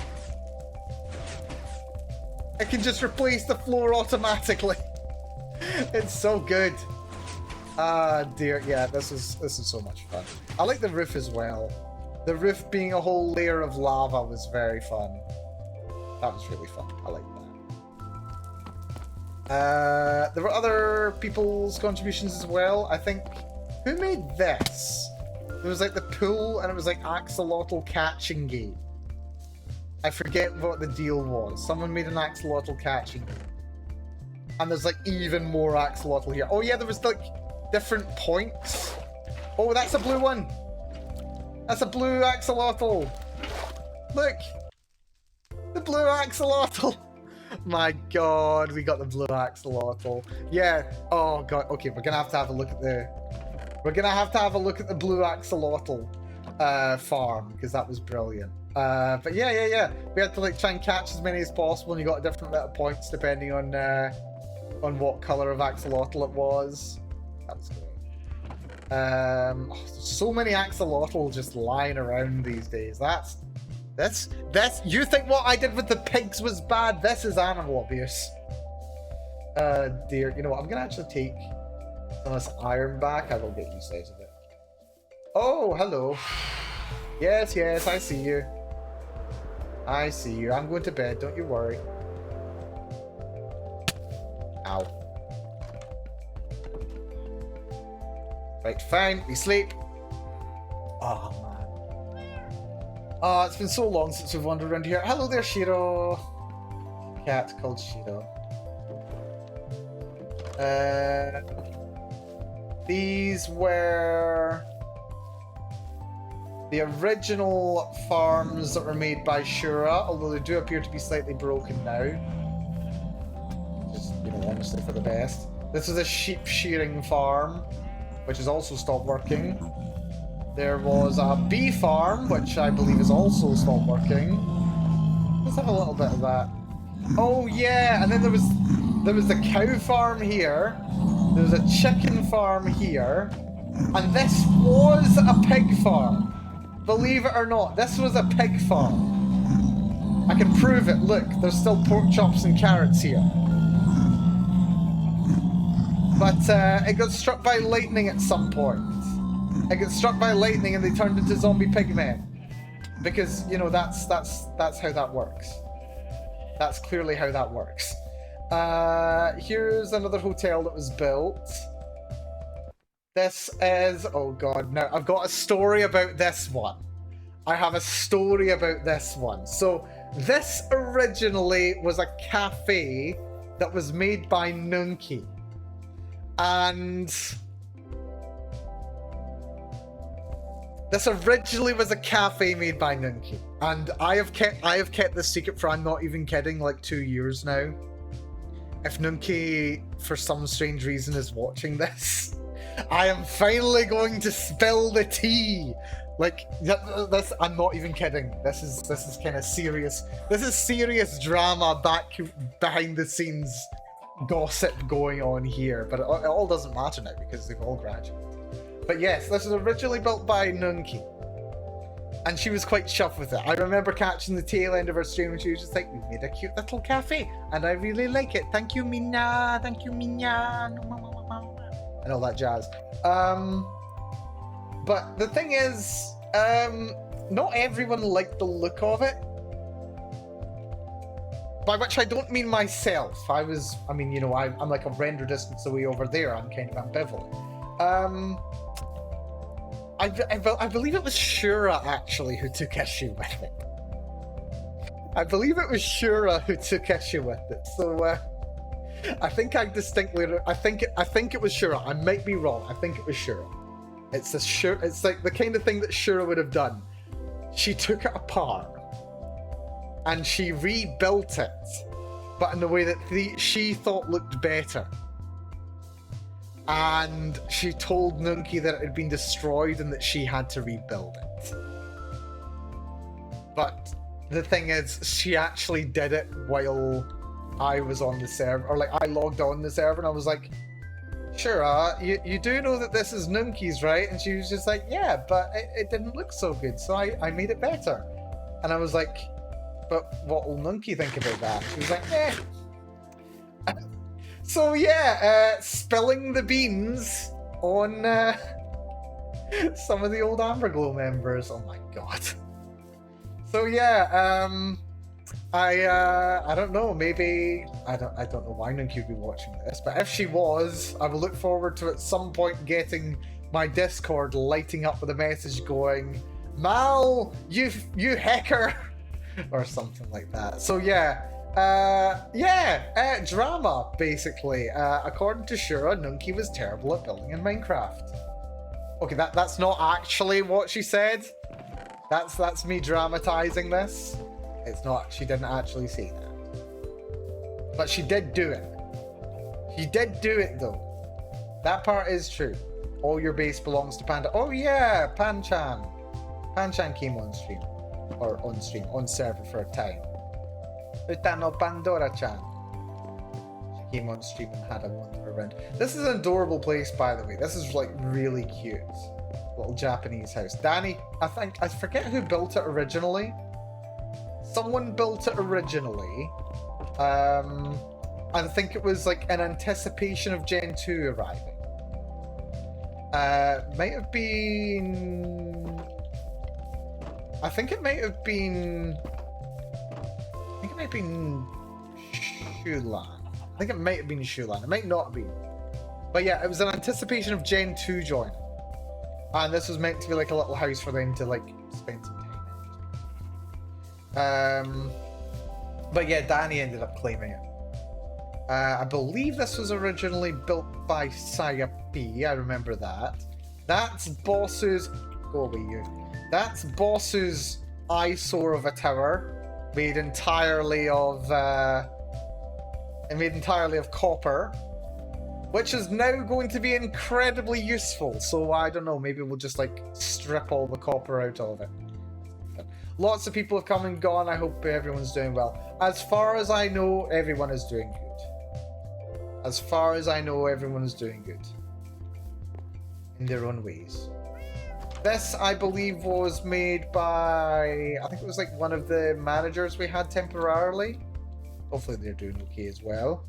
A: It can just replace the floor automatically. It's so good. Ah, dear. Yeah, this is so much fun. I like the roof as well. The roof being a whole layer of lava was very fun. That was really fun. I like that. There were other people's contributions as well. I think, who made this? It was like the pool, and it was like axolotl catching game. I forget what the deal was. Someone made an axolotl catching game. And there's like even more axolotl here. Oh yeah, there was like different points. Oh, that's a blue one. That's a blue axolotl. Look. The blue axolotl. My god, we got the blue axolotl. Yeah. Oh god. Okay, we're gonna have to have a look at the... We're gonna have to have a look at the blue axolotl farm, because that was brilliant. But yeah. We had to like try and catch as many as possible, and you got a different amount of points depending on what color of axolotl it was. That was great. There's so many axolotl just lying around these days. That's you think what I did with the pigs was bad? This is animal abuse. Dear, you know what? I'm gonna actually take some of this iron back. I will get use out of it. Oh, hello. Yes, I see you. I see you. I'm going to bed. Don't you worry. Ow. Right, fine. We sleep. Oh, man. Oh, it's been so long since we've wandered around here. Hello there, Shiro. Cat called Shiro. These were the original farms that were made by Shura, although they do appear to be slightly broken now. Just, you know, honestly for the best. This is a sheep shearing farm, which has also stopped working. There was a bee farm, which I believe has also stopped working. Let's have a little bit of that. Oh yeah, and then there was the cow farm here. There was a chicken farm here. And this was a pig farm. Believe it or not, this was a pig farm. I can prove it. Look, there's still pork chops and carrots here. But it got struck by lightning at some point. It got struck by lightning and they turned into zombie pigmen. Because, you know, that's how that works. That's clearly how that works. Here's another hotel that was built. This is... oh god, now I've got a story about this one. I have a story about this one. So, this originally was a cafe that was made by Nunki. And... this originally was a cafe made by Nunki. And I have kept this secret for, I'm not even kidding, like 2 years now. If Nunki, for some strange reason, is watching this, I am finally going to spill the tea. Like, this, I'm not even kidding. This is kind of serious. This is serious drama behind the scenes gossip going on here. But it all doesn't matter now because they've all graduated. But yes, this was originally built by Nunki. And she was quite chuffed with it. I remember catching the tail end of her stream and she was just like, we made a cute little cafe. And I really like it. Thank you, Mina. Thank you, Mina. And all that jazz. But the thing is, not everyone liked the look of it. By which I don't mean myself. I mean, you know, I'm like a render distance away over there. I'm kind of ambivalent. I believe it was Shura, actually, who took issue with it. I believe it was Shura who took issue with it. So, I think I distinctly... I think it was Shura. I might be wrong. I think it was Shura. It's like the kind of thing that Shura would have done. She took it apart. And she rebuilt it. But in a way that she thought looked better. And she told Nunki that it had been destroyed and that she had to rebuild it. But the thing is, she actually did it while I was on the server, or like I logged on the server and I was like, sure, you do know that this is Nunki's, right? And she was just like, yeah, but it didn't look so good, so I made it better. And I was like, but what will Nunki think about that? She was like, eh. So yeah, spilling the beans on some of the old Amberglow members. Oh my god. So yeah, I don't know. Maybe I don't know why Nunki would be watching this, but if she was, I will look forward to at some point getting my Discord lighting up with a message going, "Mal, you hacker," or something like that. So yeah. Drama, basically. According to Shura, Nunki was terrible at building in Minecraft. Okay, that's not actually what she said. That's me dramatizing this. It's not, she didn't actually say that. But she did do it. She did do it, though. That part is true. All your base belongs to Panda. Oh yeah, Pan-chan. Pan-chan came on stream. Or on stream, on server for a time. Utano Pandora-chan. She came on stream and had a wander around. This is an adorable place, by the way. This is like really cute. Little Japanese house. Danny, I forget who built it originally. Someone built it originally. I think it was like in anticipation of Gen 2 arriving. Might have been... I think it might have been Shulan. I think it might have been Shulan. It might not have been. But yeah, it was in anticipation of Gen 2 joining. And this was meant to be like a little house for them to like spend some time in. But yeah, Danny ended up claiming it. I believe this was originally built by Saya P. I remember that. That's Bossu's... Go away, you. That's Bossu's eyesore of a tower. Made entirely of copper, which is now going to be incredibly useful. So I don't know, maybe we'll just like strip all the copper out of it. Lots of people have come and gone. I hope everyone's doing well. As far as I know, everyone is doing good. As far as I know, everyone is doing good in their own ways. This, I believe, was made by... I think it was like one of the managers we had temporarily. Hopefully they're doing okay as well.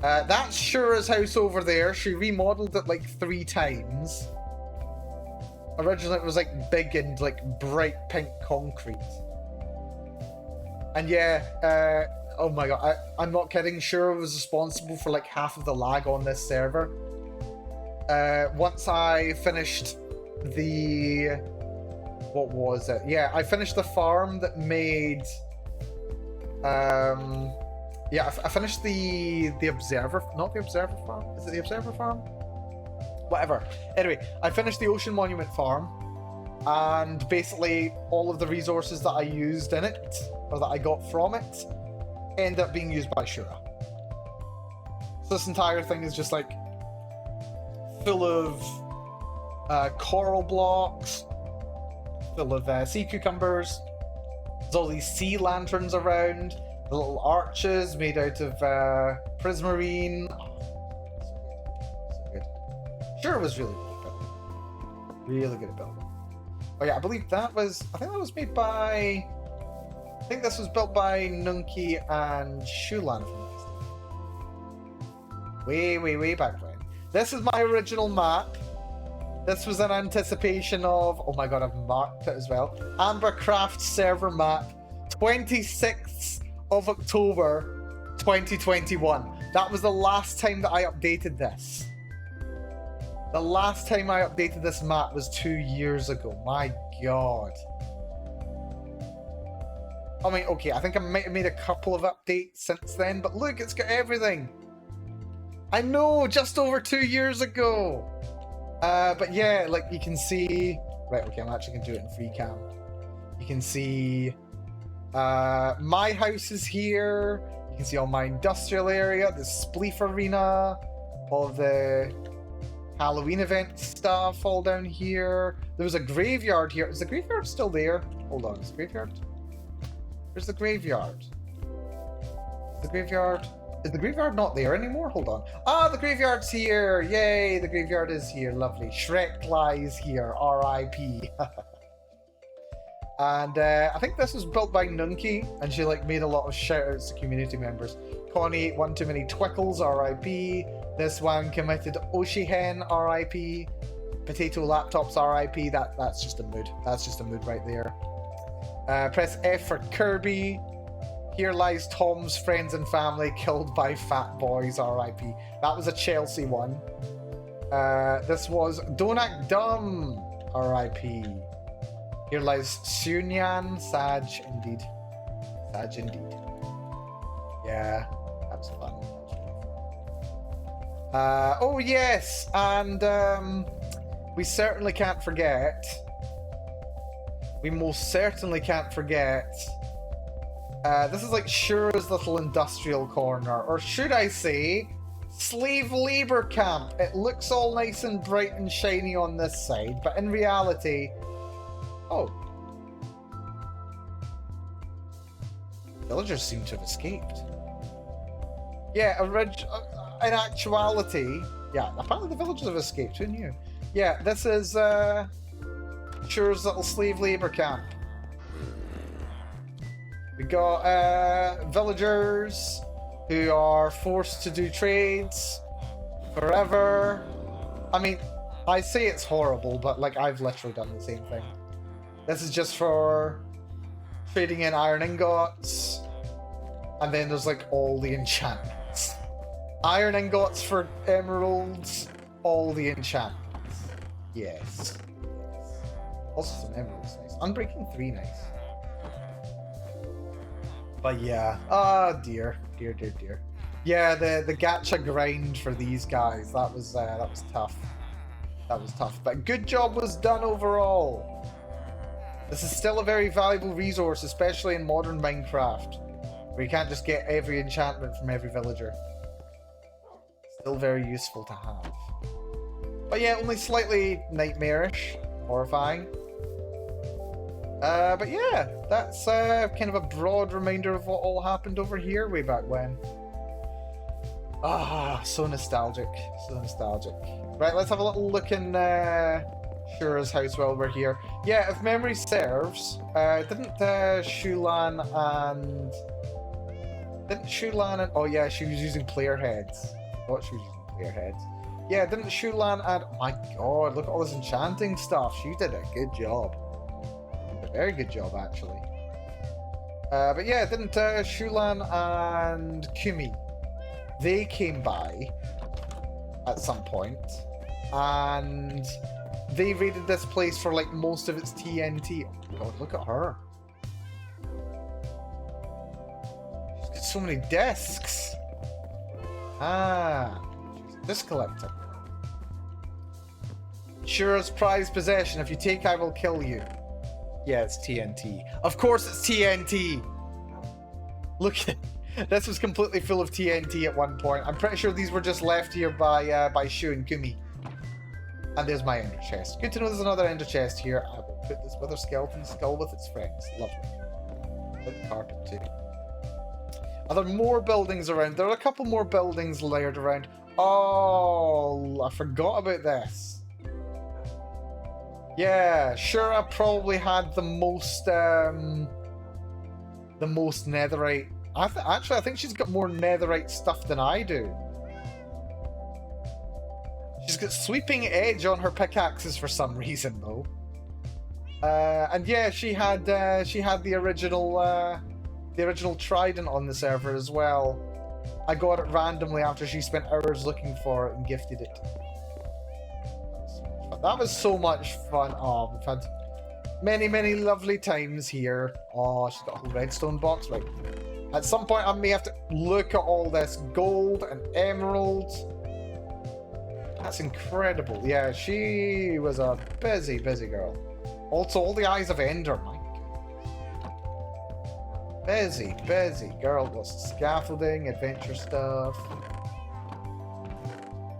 A: That's Shura's house over there. She remodeled it like 3 times. Originally it was like big and like bright pink concrete. And yeah, oh my god, I'm not kidding. Shura was responsible for like half of the lag on this server. Once I finished the... what was it? Yeah, I finished the farm that made... yeah, I finished the Observer... Not the Observer farm? Is it the Observer farm? Whatever. Anyway, I finished the Ocean Monument farm, and basically all of the resources that I used in it, or that I got from it, end up being used by Shura. So this entire thing is just like full of coral blocks, full of sea cucumbers. There's all these sea lanterns around, the little arches made out of prismarine. So good. Shura was really good at building. Really good at building. Oh yeah, I believe that was... I think that was made by... I think this was built by Nunki and Shulan from this. Way back when. This is my original map. This was in anticipation of... Oh my god, I've marked it as well. Ambercraft server map. 26th of October 2021. That was the last time that I updated this. The last time I updated this map was 2 years ago. My god. I mean, okay, I think I might have made a couple of updates since then, but look, it's got everything. I know, just over 2 years ago. But yeah, like you can see... Right, okay, I'm actually going to do it in free cam. You can see my house is here. You can see all my industrial area, the Spleef Arena, all of the Halloween event stuff all down here. There was a graveyard here. Is the graveyard still there? Hold on, is the graveyard? Where's the graveyard? Is the graveyard not there anymore? Hold on. Ah, the graveyard's here! Yay, the graveyard is here. Lovely. Shrek lies here. R.I.P. And I think this was built by Nunki, and she like made a lot of shout-outs to community members. Connie ate one too many Twickles, R.I.P. This one committed Oshihen, R.I.P. Potato Laptops, R.I.P. That's just a mood. That's just a mood right there. Press F for Kirby. Here lies Tom's friends and family killed by fat boys, R.I.P. That was a Chelsea one. This was Don't Act Dumb, R.I.P. Here lies Sunyan, Sag indeed. Sag indeed. Yeah, that was fun. Oh yes, and we certainly can't forget. We most certainly can't forget. This is like Shura's little industrial corner, or should I say, slave labor camp. It looks all nice and bright and shiny on this side, but in reality, oh, Villagers seem to have escaped. Yeah, in actuality, yeah, apparently the villagers have escaped. Who knew? Yeah, this is Shure's little slave labor camp. We got villagers who are forced to do trades forever. I mean, I say it's horrible, but like I've literally done the same thing. This is just for trading in iron ingots, and then there's like all the enchantments. Iron ingots for emeralds, all the enchantments. Yes. Also some emeralds, nice. Unbreaking 3, nice. But yeah, oh dear. Yeah, the gacha grind for these guys, that was tough. That was tough, but good job was done overall. This is still a very valuable resource, especially in modern Minecraft, where you can't just get every enchantment from every villager. Still very useful to have. But yeah, only slightly nightmarish, horrifying. But yeah, that's kind of a broad reminder of what all happened over here way back when. Ah, so nostalgic, so nostalgic. Right, let's have a little look in Shura's house while we're here. Yeah, if memory serves, didn't Shulan and... Oh yeah, she was using player heads. I thought she was using player heads. Yeah, didn't Shulan and... Oh my god, look at all this enchanting stuff. She did a good job. A very good job, actually. But yeah, didn't Shulan and Kumi... They came by at some point, and they raided this place for like most of its TNT. Oh god, look at her. She's got so many discs. Ah, she's a disc collector. Shura's prized possession. If you take, I will kill you. Yeah, it's TNT. Of course it's TNT. Look at it. This was completely full of TNT at one point. I'm pretty sure these were just left here by Shu and Kumi. And there's my ender chest. Good to know there's another ender chest here. I will put this wither skeleton skull with its friends. Lovely. Like the carpet too. Are there more buildings around? There are a couple more buildings layered around. Oh, I forgot about this. Yeah, Shura probably had the most netherite. Actually, I think she's got more netherite stuff than I do. She's got sweeping edge on her pickaxes for some reason, though. And yeah, she had the original trident on the server as well. I got it randomly after she spent hours looking for it and gifted it. That was so much fun. Oh, we've had many lovely times here. Oh, she's got a whole redstone box, right? At some point, I may have to look at all this gold and emeralds. That's incredible. Yeah, she was a busy girl. Also, all the Eyes of Ender, my goodness. Busy girl. Lots of scaffolding, adventure stuff.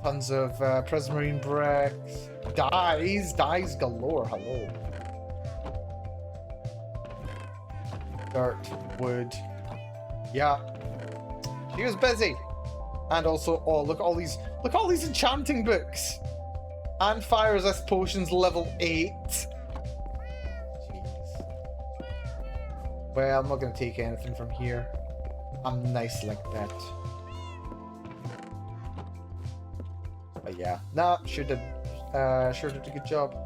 A: Tons of prismarine bricks. Dyes galore. Hello. Dirt, wood. Yeah, she was busy. And also, oh, look at all these enchanting books. And fire resist potions level 8. Jeez. Well, I'm not going to take anything from here. I'm nice like that. But yeah, nah, sure did a good job.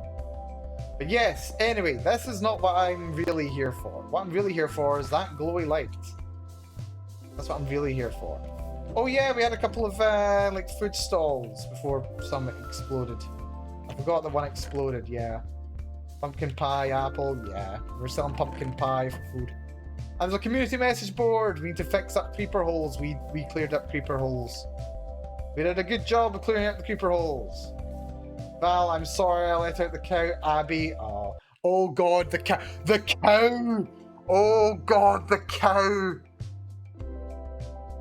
A: But yes, anyway, this is not what I'm really here for. What I'm really here for is that glowy light. That's what I'm really here for. Oh yeah, we had a couple of like food stalls before some exploded. I forgot that one exploded, yeah. Pumpkin pie, apple, yeah. We're selling pumpkin pie for food. And there's a community message board. We need to fix up creeper holes. We cleared up creeper holes. We did a good job of clearing up the creeper holes. Val, I'm sorry I let out the cow. Abby, oh god, the cow. The cow! Oh god, the cow!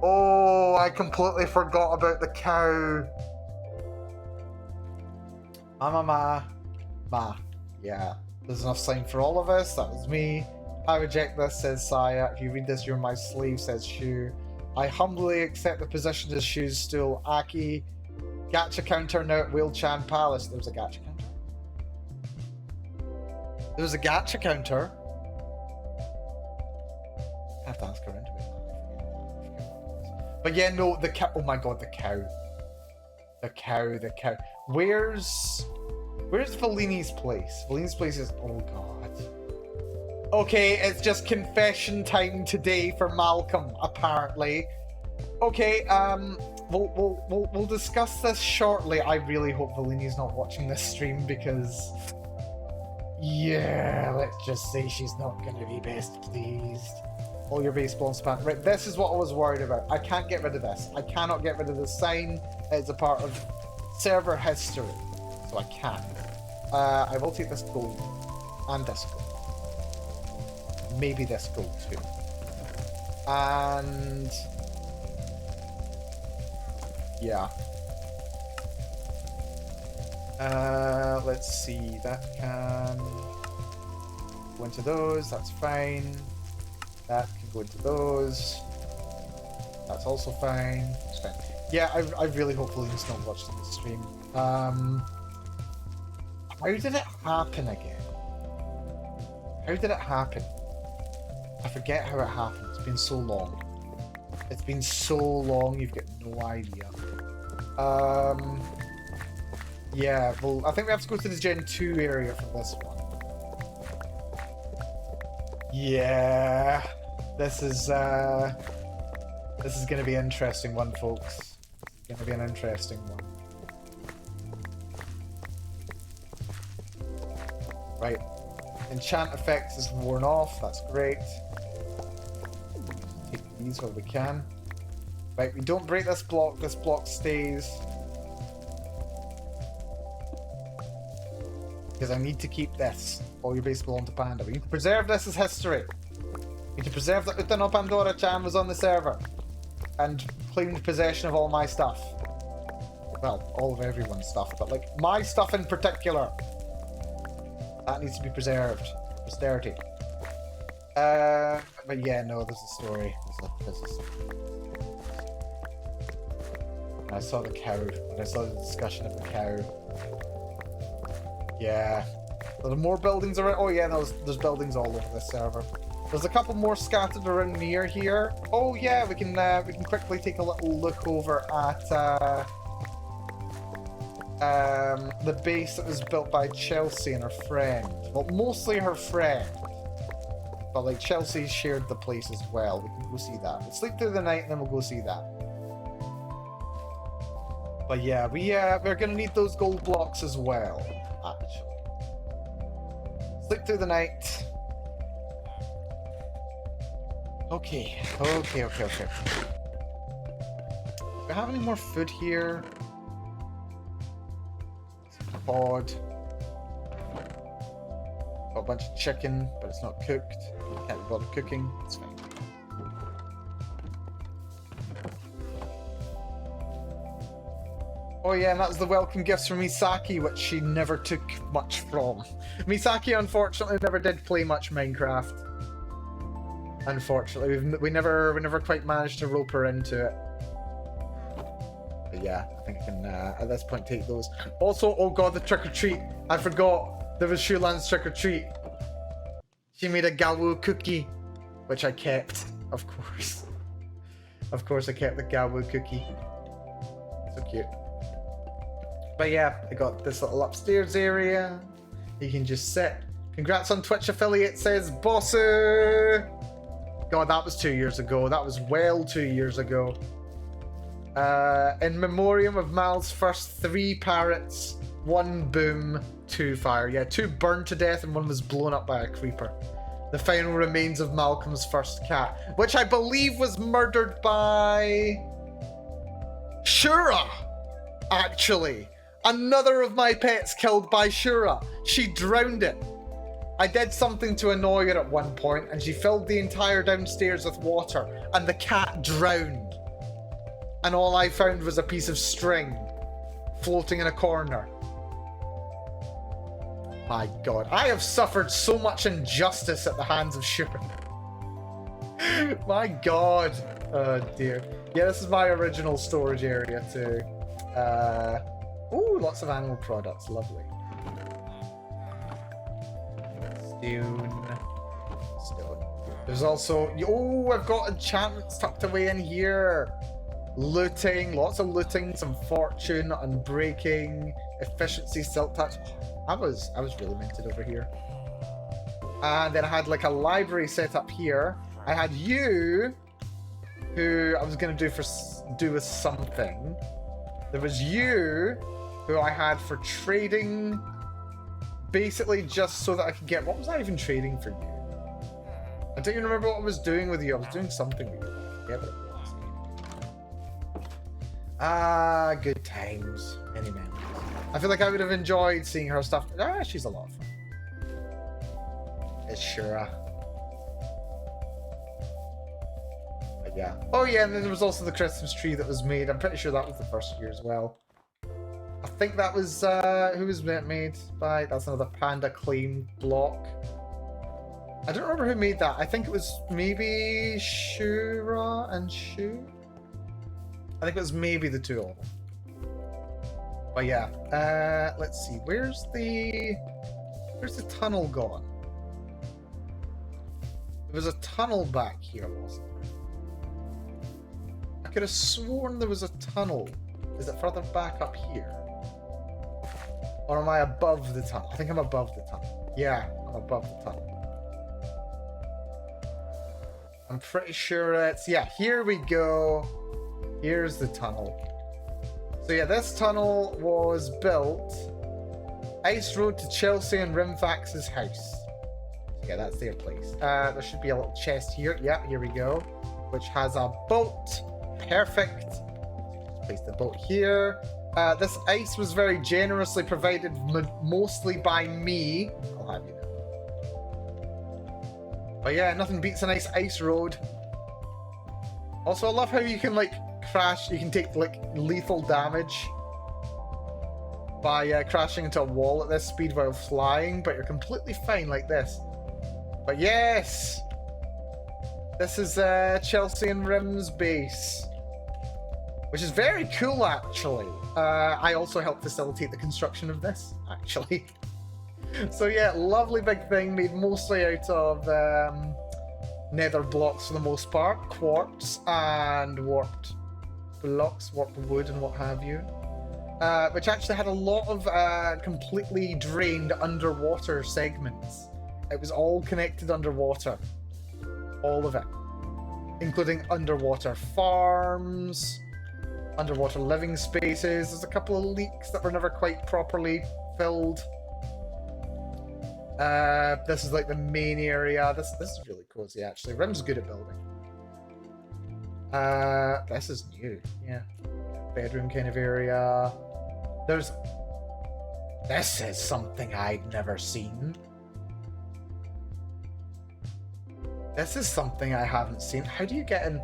A: Oh, I completely forgot about the cow. Ma. Yeah, there's enough sign for all of us. That was me. I reject this, says Saya. If you read this, you're my slave, says Shu. I humbly accept the position as Shu's stool. Aki. Gacha counter now at Wheel-chan Palace. There was a gacha counter? There was a gacha counter? I have to ask her into it. But yeah, no, the cow. Oh my god, the cow. The cow. Where's Fellini's place? Fellini's place is. Oh god. Okay, it's just confession time today for Malcolm, apparently. Okay, we'll discuss this shortly. I really hope Fellini's not watching this stream because, yeah, let's just say she's not gonna be best pleased. All your baseball and span. Right, this is what I was worried about. I can't get rid of this. I cannot get rid of this sign. It's a part of server history, so I can't. I will take this gold and this gold. Maybe this gold too. And yeah. Let's see. That can go into those. That's fine. That can go into those. That's also fine. It's fine. Yeah, I really hope Fellini's not watching this stream. How did it happen again? How did it happen? I forget how it happened. It's been so long. It's been so long, you've got no idea. Yeah, well, I think we have to go to the Gen 2 area for this one. Yeah, this is gonna be an interesting one, folks. It's gonna be an interesting one. Right, enchant effects is worn off. That's great. Take these where we can. Right, we don't break this block. This block stays. Because I need to keep this. All your base belong to Panda. We need to preserve this as history. We need to preserve that Utano Pandora-chan was on the server and claimed possession of all my stuff. Well, all of everyone's stuff, but like my stuff in particular. That needs to be preserved. Posterity. But yeah, no, there's a story. There's a I saw the cow. And I saw the discussion of the cow. Yeah. Are there more buildings around? Oh yeah, there's buildings all over this server. There's a couple more scattered around near here. Oh yeah, we can quickly take a little look over at the base that was built by Chelsea and her friend. Well, mostly her friend. But like Chelsea shared the place as well. We can go see that. We'll sleep through the night and then we'll go see that. But yeah, we're gonna need those gold blocks as well, actually. Sleep through the night. Okay. Do we have any more food here? Pod. Got a bunch of chicken, but it's not cooked. Can't be bothered cooking. It's fine. Oh yeah, and that was the welcome gifts from Misaki, which she never took much from. Misaki, unfortunately, never did play much Minecraft. Unfortunately, we never quite managed to rope her into it. But yeah, I think I can at this point take those. Also, oh god, the trick or treat! I forgot there was Shulan's trick or treat. She made a Gawu cookie, which I kept, of course. Of course, I kept the Gawu cookie. So cute. But yeah, I got this little upstairs area. You can just sit. Congrats on Twitch affiliate, says Bossu. God, that was 2 years ago. That was well 2 years ago. In memoriam of Mal's first 3 parrots, 1 boom, 2 fire. Yeah, 2 burned to death and 1 was blown up by a creeper. The final remains of Malcolm's first cat, which I believe was murdered by Shura, actually. Another of my pets killed by Shura. She drowned it. I did something to annoy her at one point, and she filled the entire downstairs with water, and the cat drowned. And all I found was a piece of string floating in a corner. My god, I have suffered so much injustice at the hands of Shura. My god. Oh dear. Yeah, this is my original storage area too. Ooh, lots of animal products. Lovely. Stone. There's also... Oh, I've got enchantments tucked away in here. Looting. Lots of looting. Some fortune. Unbreaking. Efficiency. Silk touch. I was really minted over here. And then I had like a library set up here. I had you, who I was going to do with something. There was you, who I had for trading, basically just so that I could get... What was I even trading for you? I don't even remember what I was doing with you. I was doing something with you. Yeah, but it was. Ah, good times. Many memories. I feel like I would have enjoyed seeing her stuff. Ah, she's a lot of fun. It's Shura. But yeah. Oh yeah, and then there was also the Christmas tree that was made. I'm pretty sure that was the first year as well. I think that was, who was that made by? That's another Panda Claim block. I don't remember who made that. I think it was maybe Shura and Shu. I think it was maybe the two of them. But yeah, let's see. Where's the tunnel gone? There was a tunnel back here, wasn't there? I could have sworn there was a tunnel. Is it further back up here? Or am I above the tunnel? I think I'm above the tunnel. Yeah, I'm above the tunnel. I'm pretty sure it's... Yeah, here we go. Here's the tunnel. So yeah, this tunnel was built... Ice Road to Chelsea and Rimfax's house. Yeah, that's their place. There should be a little chest here. Yeah, here we go. Which has a boat. Perfect. Just place the boat here. This ice was very generously provided mostly by me. I'll have you know. But yeah, nothing beats a nice ice road. Also, I love how you can like crash. You can take like lethal damage by crashing into a wall at this speed while flying, but you're completely fine like this. But yes, this is Chelsea and Rim's base, which is very cool actually. I also helped facilitate the construction of this actually. So yeah, lovely big thing made mostly out of nether blocks for the most part, quartz and warped blocks, warped wood and what have you. Which actually had a lot of completely drained underwater segments. It was all connected underwater. All of it. Including underwater farms, underwater living spaces. There's a couple of leaks that were never quite properly filled. This is like the main area. This is really cozy actually. Rim's good at building. This is new. Yeah. Bedroom kind of area. This is something I'd never seen. This is something I haven't seen. How do you get in?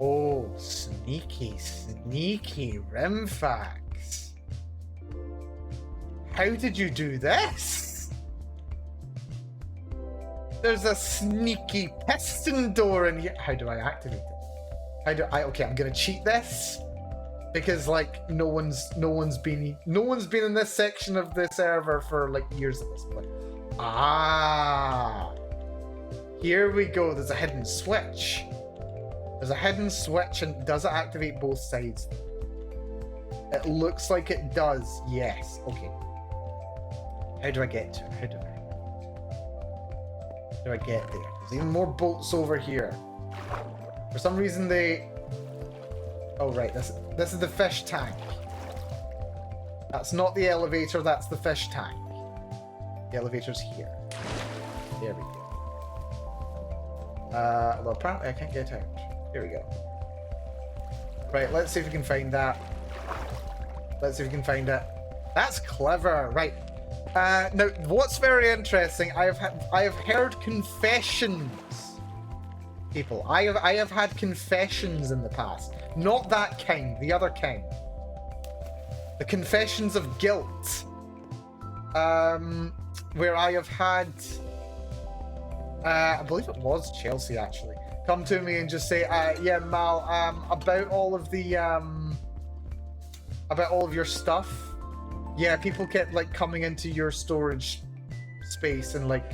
A: Oh, sneaky, sneaky Rimfax. How did you do this? There's a sneaky piston door in here. How do I activate it? Okay, I'm gonna cheat this. Because like no one's been in this section of the server for like years at this point. Ah, here we go. There's a hidden switch. There's a hidden switch, and does it activate both sides? It looks like it does. Yes. Okay. How do I get to it? How do I get there? There's even more boats over here. For some reason they... Oh right, this is the fish tank. That's not the elevator, that's the fish tank. The elevator's here. There we go. Well apparently I can't get out. Here we go. Right, let's see if we can find that. Let's see if we can find it. That's clever, right. Now what's very interesting, I have heard confessions. People, I have had confessions in the past. Not that kind, the other kind. The confessions of guilt. where I have had, I believe it was Chelsea actually, come to me and just say, yeah, Mal, about all of your stuff. Yeah, people kept like coming into your storage space and like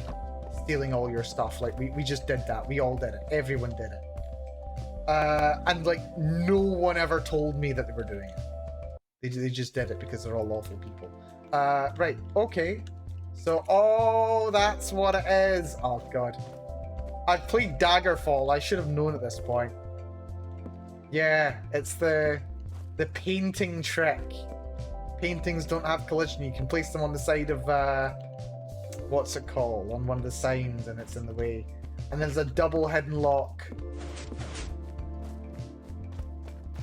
A: stealing all your stuff. Like we just did that. We all did it. Everyone did it. And like no one ever told me that they were doing it. They just did it because they're all lawful people. Right, okay. So, oh, that's what it is. Oh god. I've played Daggerfall. I should have known at this point. Yeah, it's the painting trick. Paintings don't have collision. You can place them on the side of what's it called? On one of the signs, and it's in the way. And there's a double hidden lock,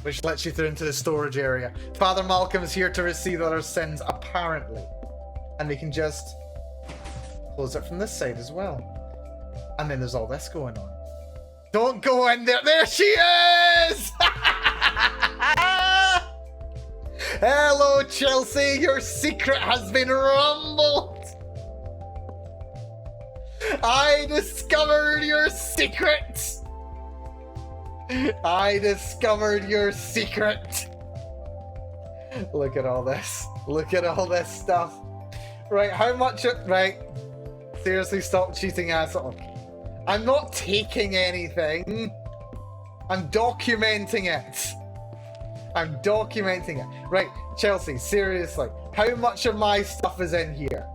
A: which lets you through into the storage area. Father Malcolm is here to receive other sins, apparently. And they can just close it from this side as well. And then there's all this going on. Don't go in there. There she is! Hello, Chelsea. Your secret has been rumbled. I discovered your secret. I discovered your secret. Look at all this. Look at all this stuff. Right, how much... Right. Seriously, stop cheating, asshole. I'm not taking anything. I'm documenting it. I'm documenting it. Right, Chelsea, seriously. How much of my stuff is in here?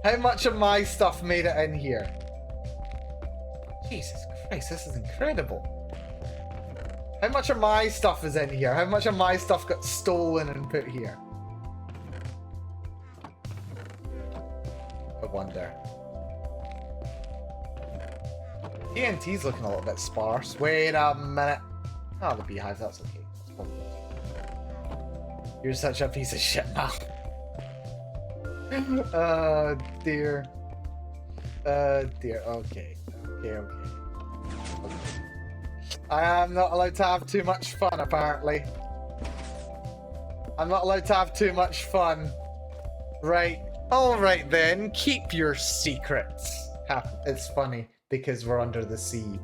A: How much of my stuff made it in here? Jesus Christ, this is incredible. How much of my stuff is in here? How much of my stuff got stolen and put here? I wonder. TNT's looking a little bit sparse. Wait a minute. Oh, the beehive, that's okay. That's probably good. You're such a piece of shit, Mal. Oh, dear. Dear. Okay. Okay. I am not allowed to have too much fun, apparently. I'm not allowed to have too much fun. Right. Alright then, keep your secrets. It's funny, because we're under the sea.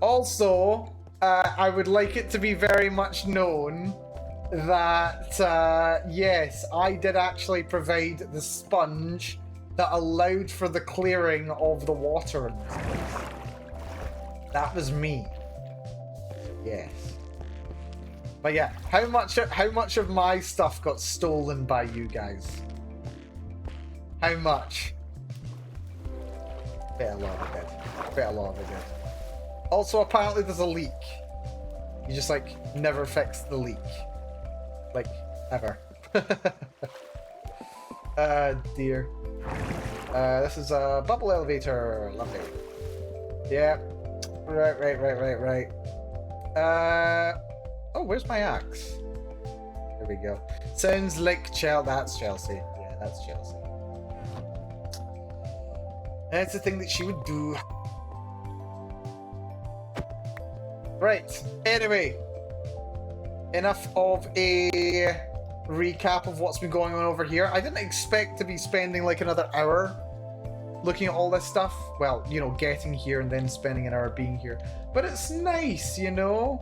A: Also, I would like it to be very much known that, yes, I did actually provide the sponge that allowed for the clearing of the water in this place. That was me. Yes. But yeah, how much of my stuff got stolen by you guys? How much? Bet a lot of it did. Bet a lot of it did. Also, apparently there's a leak. You just, like, never fix the leak. Like, ever. Dear. This is a bubble elevator. Lovely. Yeah. Right. Oh, where's my axe? There we go. Sounds like that's Chelsea. Yeah, that's Chelsea. That's the thing that she would do. Right. Anyway, enough of a recap of what's been going on over here. I didn't expect to be spending like another hour looking at all this stuff. Well, you know, getting here and then spending an hour being here. But it's nice, you know?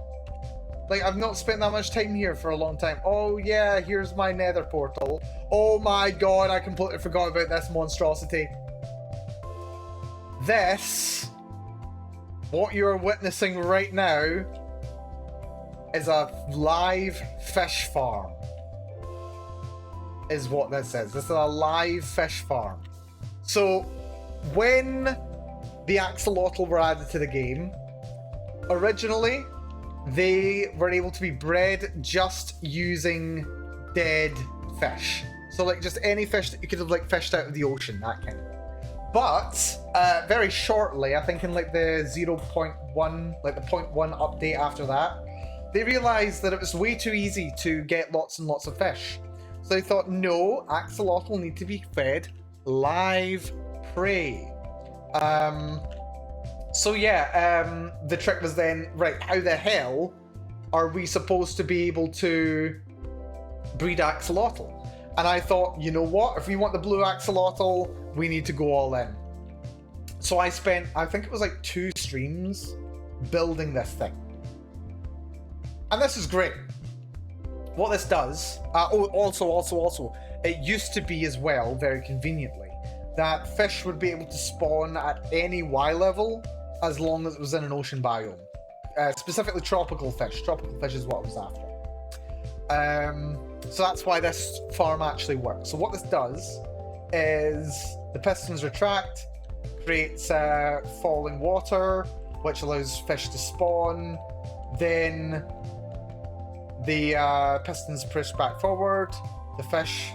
A: Like, I've not spent that much time here for a long time. Oh yeah, here's my nether portal. Oh my god, I completely forgot about this monstrosity. This, what you're witnessing right now, is a live fish farm. Is what this is. This is a live fish farm. So, when the axolotl were added to the game, originally, they were able to be bred just using dead fish. So like just any fish that you could have like fished out of the ocean, that kind of thing. But very shortly, I think in like the 0.1, like the 0.1 update after that, they realized that it was way too easy to get lots and lots of fish. So they thought, no, axolotl need to be fed live prey. So yeah, the trick was then, right, how the hell are we supposed to be able to breed axolotl? And I thought, you know what? If we want the blue axolotl, we need to go all in. So I spent, I think it was like 2 streams building this thing. And this is great. What this does, also, it used to be as well, very conveniently, that fish would be able to spawn at any Y level as long as it was in an ocean biome. Specifically tropical fish. Tropical fish is what I was after. So that's why this farm actually works. So what this does is the pistons retract, creates falling water, which allows fish to spawn. Then the pistons push back forward. The fish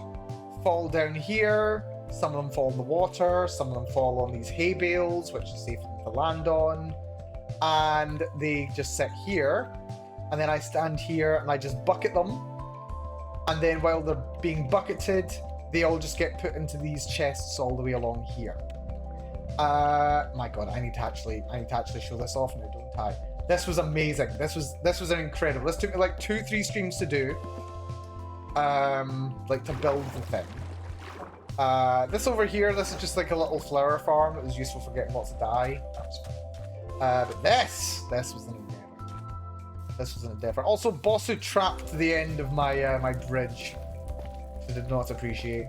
A: fall down here. Some of them fall in the water. Some of them fall on these hay bales, which is safe to land on. And they just sit here. And then I stand here and I just bucket them. And then while they're being bucketed, they all just get put into these chests all the way along here. My God, I need to actually show this off now, don't I? This was amazing. This was an incredible. This took me like 2-3 streams to do. Like to build the thing. This over here, this is just like a little flower farm that was useful for getting lots of dye. But this was an endeavor. This was an endeavor. Also, Bossu trapped the end of my my bridge, which I did not appreciate.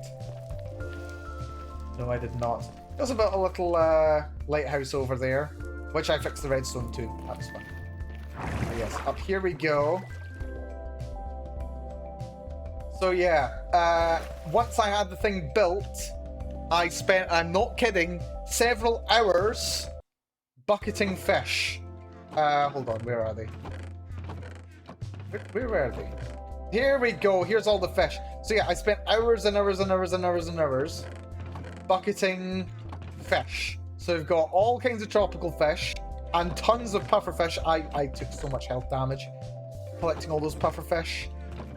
A: No, I did not. There's about a little lighthouse over there, which I fixed the redstone too. That was fun. But yes, up here we go. So yeah, once I had the thing built, I spent, I'm not kidding, several hours bucketing fish. Hold on, where are they? Where are they? Here we go, here's all the fish. So yeah, I spent hours and hours and hours and hours and hours bucketing fish. So we've got all kinds of tropical fish and tons of pufferfish. I took so much health damage collecting all those pufferfish.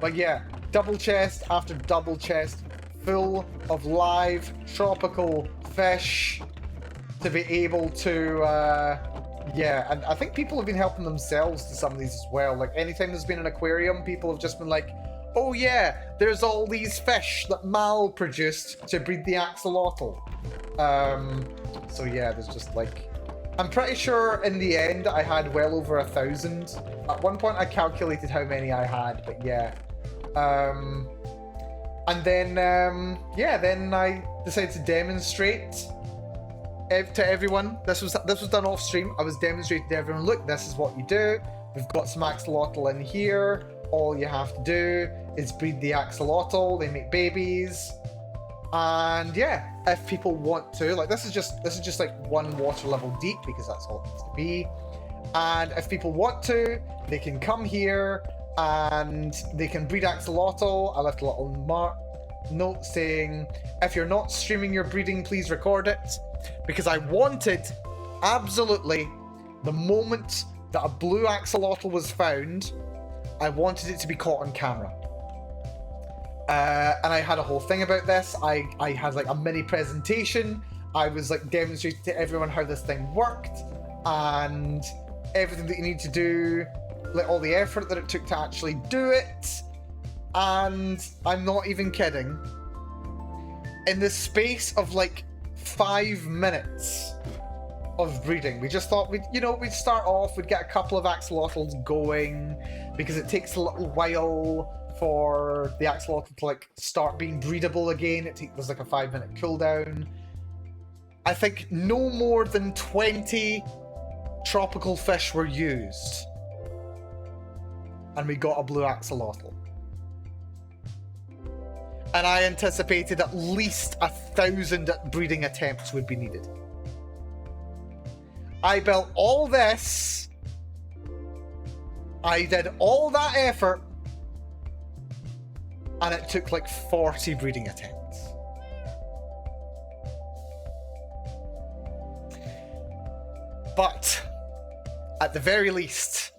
A: But yeah, double chest after double chest full of live tropical fish to be able to yeah, and I think people have been helping themselves to some of these as well. Like anytime there's been an aquarium, people have just been like, oh yeah, there's all these fish that Mal produced to breed the axolotl. So yeah, there's just like, I'm pretty sure in the end I had well over 1,000. At one point I calculated how many I had, but yeah. And then yeah, then I decided to demonstrate to everyone. This was done off stream. I was demonstrating to everyone, look, this is what you do. We've got some axolotl in here. All you have to do is breed the axolotl. They make babies. And yeah, if people want to, like this is just like 1 water level deep because that's all it needs to be. And if people want to, they can come here and they can breed axolotl. I left a little note saying, if you're not streaming your breeding, please record it. Because I wanted, absolutely, the moment that a blue axolotl was found, I wanted it to be caught on camera. And I had a whole thing about this. I had like a mini presentation. I was like demonstrating to everyone how this thing worked and everything that you need to do, like all the effort that it took to actually do it. And I'm not even kidding. In the space of like 5 minutes of breeding, we just thought we'd start off, we'd get a couple of axolotls going because it takes a little while for the axolotl to like start being breedable again. There's like a 5-minute cooldown. I think no more than 20 tropical fish were used, and we got a blue axolotl. And I anticipated at least 1,000 breeding attempts would be needed. I built all this. I did all that effort. And it took like 40 breeding attempts. But at the very least,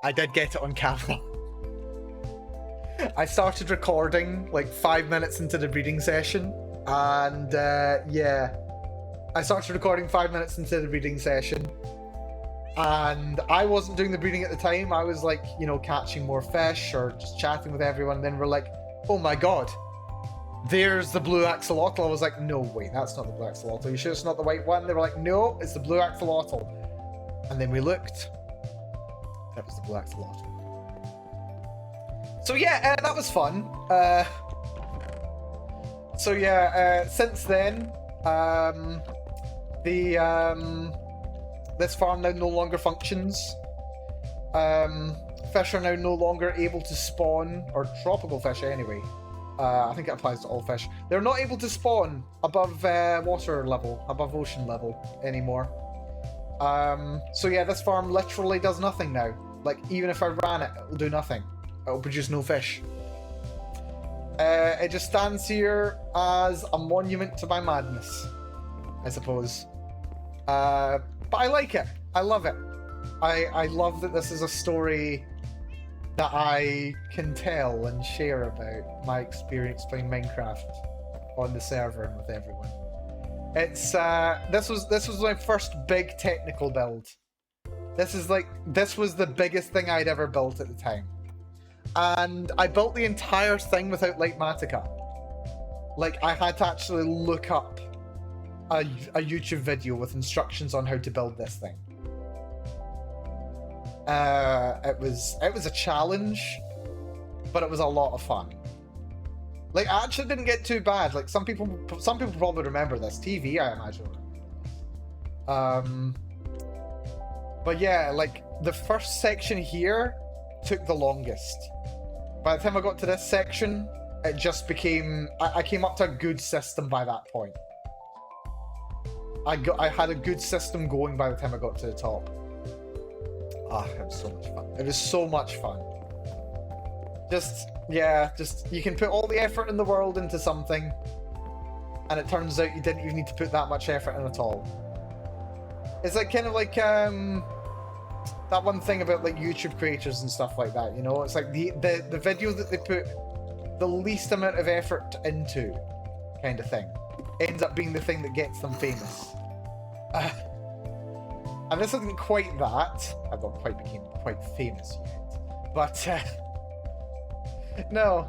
A: I did get it on camera. I started recording like 5 minutes into the breeding session, and yeah, I started recording 5 minutes into the breeding session, and I wasn't doing the breeding at the time. I was like, catching more fish or just chatting with everyone. And then we're like, oh my god, there's the blue axolotl. I was like, no, wait, that's not the blue axolotl. You sure it's not the white one? They were like, no, it's the blue axolotl. And then we looked. That was the blue axolotl. So yeah, that was fun. So yeah, since then, this farm now no longer functions. Fish are now no longer able to spawn, or tropical fish anyway. I think it applies to all fish. They're not able to spawn above water level, above ocean level anymore. So yeah, this farm literally does nothing now. Like, even if I ran it, it'll do nothing. It'll produce no fish. It just stands here as a monument to my madness, I suppose. But I like it. I love it. I love that this is a story that I can tell and share about my experience playing Minecraft on the server and with everyone. It's this was my first big technical build. This was the biggest thing I'd ever built at the time. And I built the entire thing without Litematica. Like, I had to actually look up a YouTube video with instructions on how to build this thing. It was a challenge, but it was a lot of fun. Like, I actually didn't get too bad. Like, some people probably remember this. TV, I imagine. But yeah, like, the first section here took the longest. By the time I got to this section, it just became... I came up to a good system by that point. I had a good system going by the time I got to the top. Ah, it was so much fun. It was so much fun. You can put all the effort in the world into something, and it turns out you didn't even need to put that much effort in at all. It's like kind of like that one thing about like YouTube creators and stuff like that, you know? It's like the video that they put the least amount of effort into, kind of thing, ends up being the thing that gets them famous. And this isn't quite that. I've not quite became quite famous yet. But no,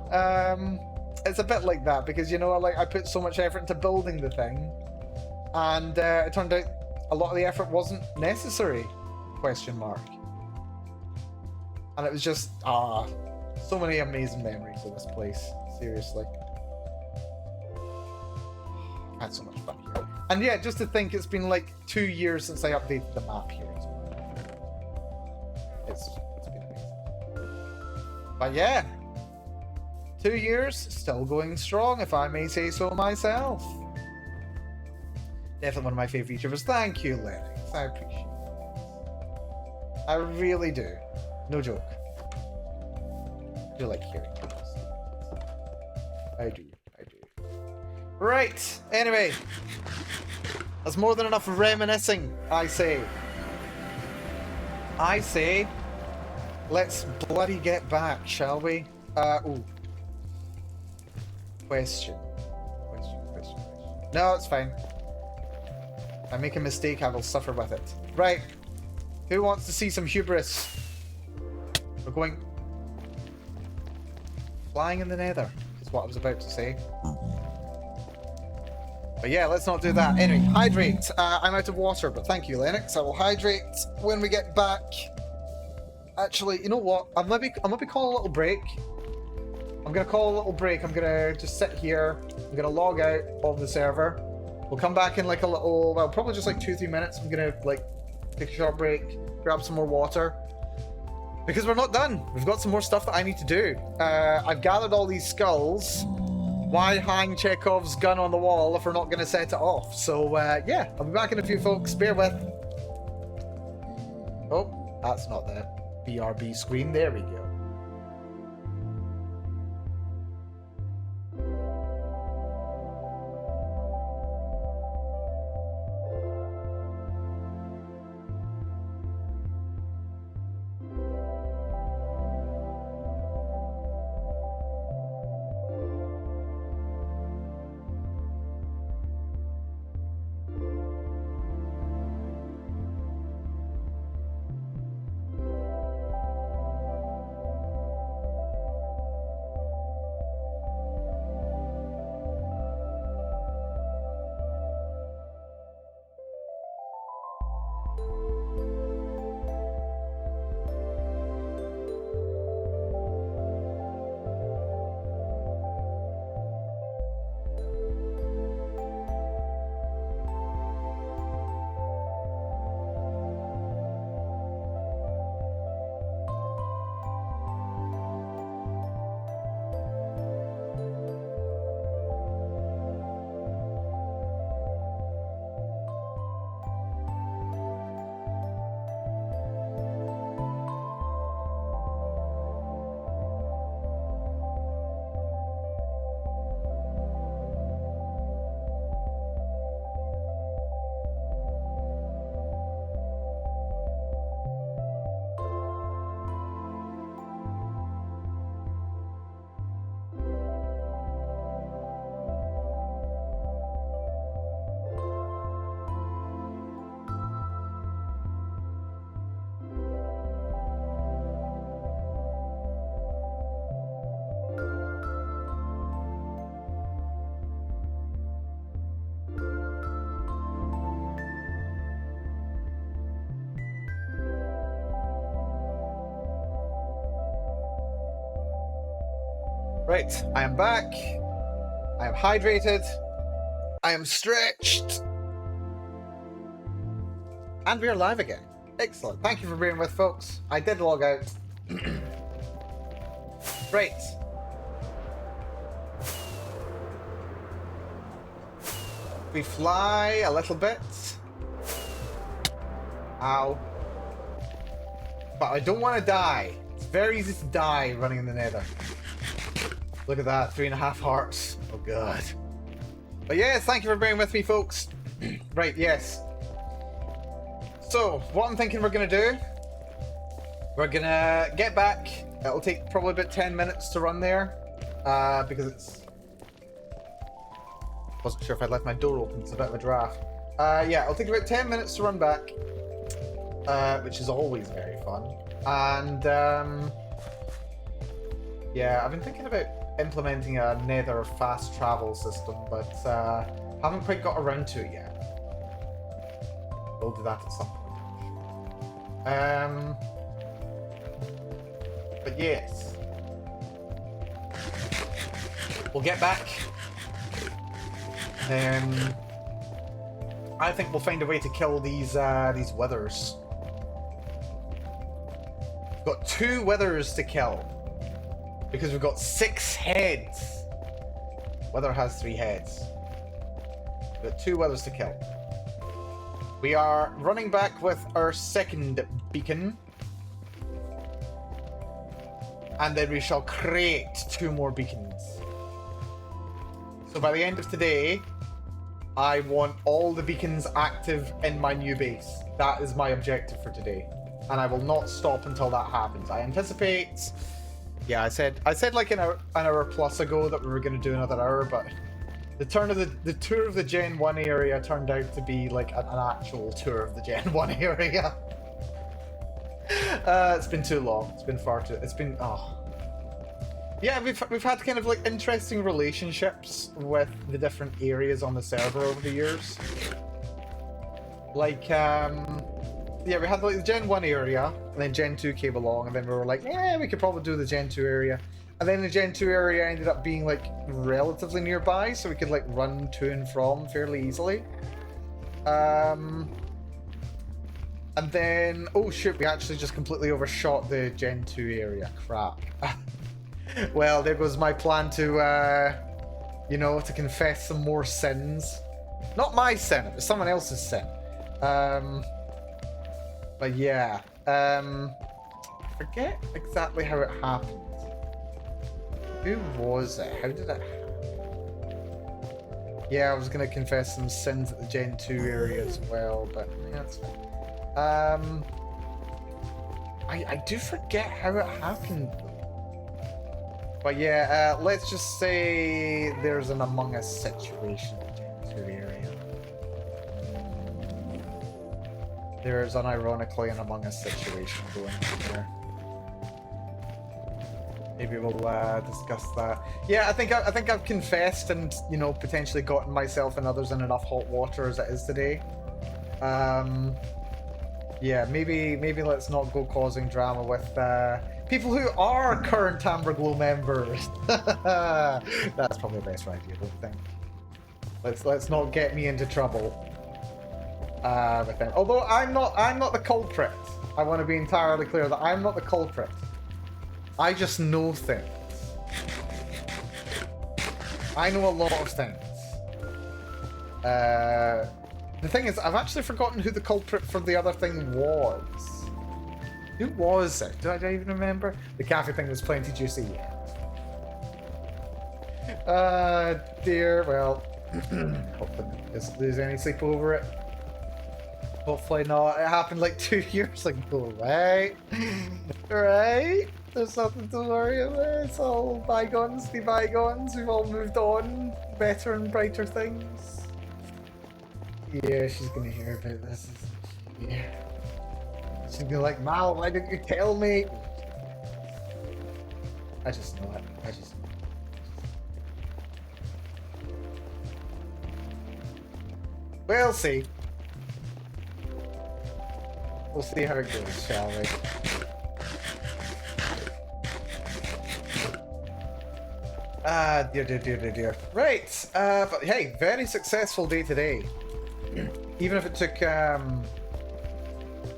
A: it's a bit like that because, you know, I put so much effort into building the thing, and it turned out a lot of the effort wasn't necessary, ? And it was just, so many amazing memories of this place, seriously. I had so much fun here. And yeah, just to think it's been like 2 years since I updated the map here as well. It's been amazing. But yeah, 2 years, still going strong, if I may say so myself. Definitely one of my favourite YouTubers. Thank you, Lennox. I appreciate it. I really do. No joke. I do like hearing this. I do. Right, anyway. That's more than enough reminiscing, I say. Let's bloody get back, shall we? Ooh. Question. No, it's fine. If I make a mistake, I will suffer with it. Right. Who wants to see some hubris? We're going... Flying in the nether, is what I was about to say. But yeah, let's not do that. Anyway, hydrate. I'm out of water, but thank you, Lennox. I will hydrate when we get back. Actually, you know what? I'm maybe call a little break. I'm gonna call a little break. I'm gonna just sit here. I'm gonna log out of the server. We'll come back in like a little, well, probably just like 2-3 minutes. I'm gonna like take a short break, grab some more water. Because we're not done. We've got some more stuff that I need to do. I've gathered all these skulls. Why hang Chekhov's gun on the wall if we're not going to set it off? So, yeah, I'll be back in a few, folks. Bear with. Oh, that's not the BRB screen. There we go. Right, I am back. I am hydrated. I am stretched. And we are live again. Excellent. Thank you for being with, folks. I did log out. Right. We fly a little bit. Ow. But I don't want to die. It's very easy to die running in the nether. Look at that, 3.5 hearts. Oh god. But yes, thank you for being with me, folks. Right, yes. So, what I'm thinking we're going to do, we're going to get back. It'll take probably about 10 minutes to run there, because it's... Wasn't sure if I'd left my door open, it's a bit of a draft. Yeah, it'll take about 10 minutes to run back, which is always very fun. And, yeah, I've been thinking about implementing a nether fast travel system, but haven't quite got around to it yet. We'll do that at some point. But yes, we'll get back. Then I think we'll find a way to kill these withers. We've got 2 withers to kill because we've got 6 heads. Wither has 3 heads. We've got 2 withers to kill. We are running back with our second beacon. And then we shall create 2 more beacons. So by the end of today, I want all the beacons active in my new base. That is my objective for today. And I will not stop until that happens. I anticipate... Yeah, I said like an hour plus ago that we were going to do another hour, but the tour of the Gen 1 area turned out to be like an actual tour of the Gen 1 area. It's been too long. It's been far too... It's been... Oh. Yeah, we've had kind of like interesting relationships with the different areas on the server over the years. Like, yeah, we had like the Gen 1 area, and then Gen 2 came along, and then we were like, yeah, we could probably do the Gen 2 area. And then the Gen 2 area ended up being like relatively nearby, so we could like run to and from fairly easily. And then, oh shoot, we actually just completely overshot the Gen 2 area. Crap. Well, there goes my plan to, you know, to confess some more sins. Not my sin, it was someone else's sin. But yeah, forget exactly how it happened. Who was it? How did it happen? Yeah, I was going to confess some sins at the Gen 2 area as well, but yeah, that's fine. I do forget how it happened. But yeah, let's just say there's an Among Us situation in the Gen 2 area. There's unironically an Among Us situation going on there. Maybe we'll discuss that. Yeah, I think I've confessed and, you know, potentially gotten myself and others in enough hot water as it is today. Yeah, maybe let's not go causing drama with people who are current Amberglow members. That's probably the best idea, I don't think. Let's not get me into trouble with them. Although I'm not the culprit. I want to be entirely clear that I'm not the culprit. I just know things. I know a lot of things. The thing is, I've actually forgotten who the culprit for the other thing was. Who was it? Do I even remember? The cafe thing was plenty juicy. Dear, well, hopefully there's any sleep over it. Hopefully not. It happened like 2 years ago, right? Right? There's nothing to worry about. It's all bygones, the bygones. We've all moved on. Better and brighter things. Yeah, she's gonna hear about this. Yeah. She's gonna be like, Mal, why didn't you tell me? I just know it. I just know it. We'll see. We'll see how it goes, shall we? Dear. Right, but hey, very successful day today. Even if it took,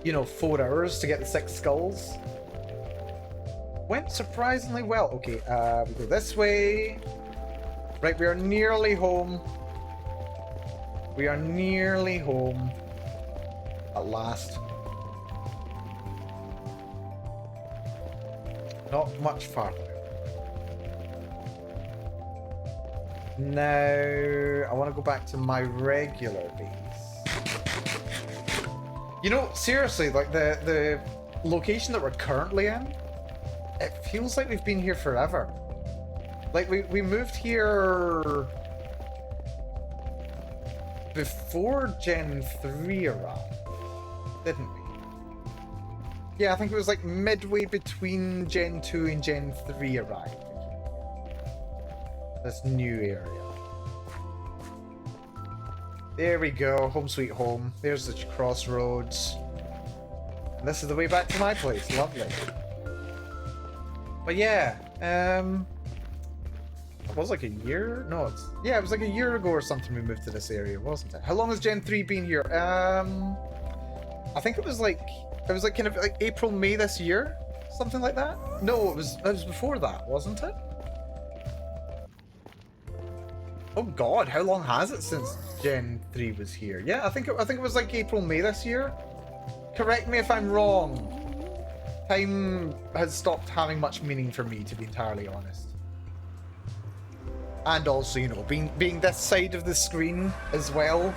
A: you know, 4 hours to get the 6 skulls. Went surprisingly well. Okay, we go this way. Right, we are nearly home. We are nearly home. At last. Not much farther. Now, I want to go back to my regular base. You know, seriously, like the location that we're currently in, it feels like we've been here forever. Like we moved here before Gen 3 arrived, didn't we? Yeah, I think it was like midway between Gen 2 and Gen 3 arrived. This new area. There we go, home sweet home. There's the crossroads. And this is the way back to my place, lovely. But yeah, it was like a year? No, it was like a year ago or something we moved to this area, wasn't it? How long has Gen 3 been here? I think it was like kind of like April, May this year? Something like that? No, it was before that, wasn't it? Oh god, how long has it since Gen 3 was here? Yeah, I think it was like April, May this year. Correct me if I'm wrong. Time has stopped having much meaning for me, to be entirely honest. And also, you know, being this side of the screen as well,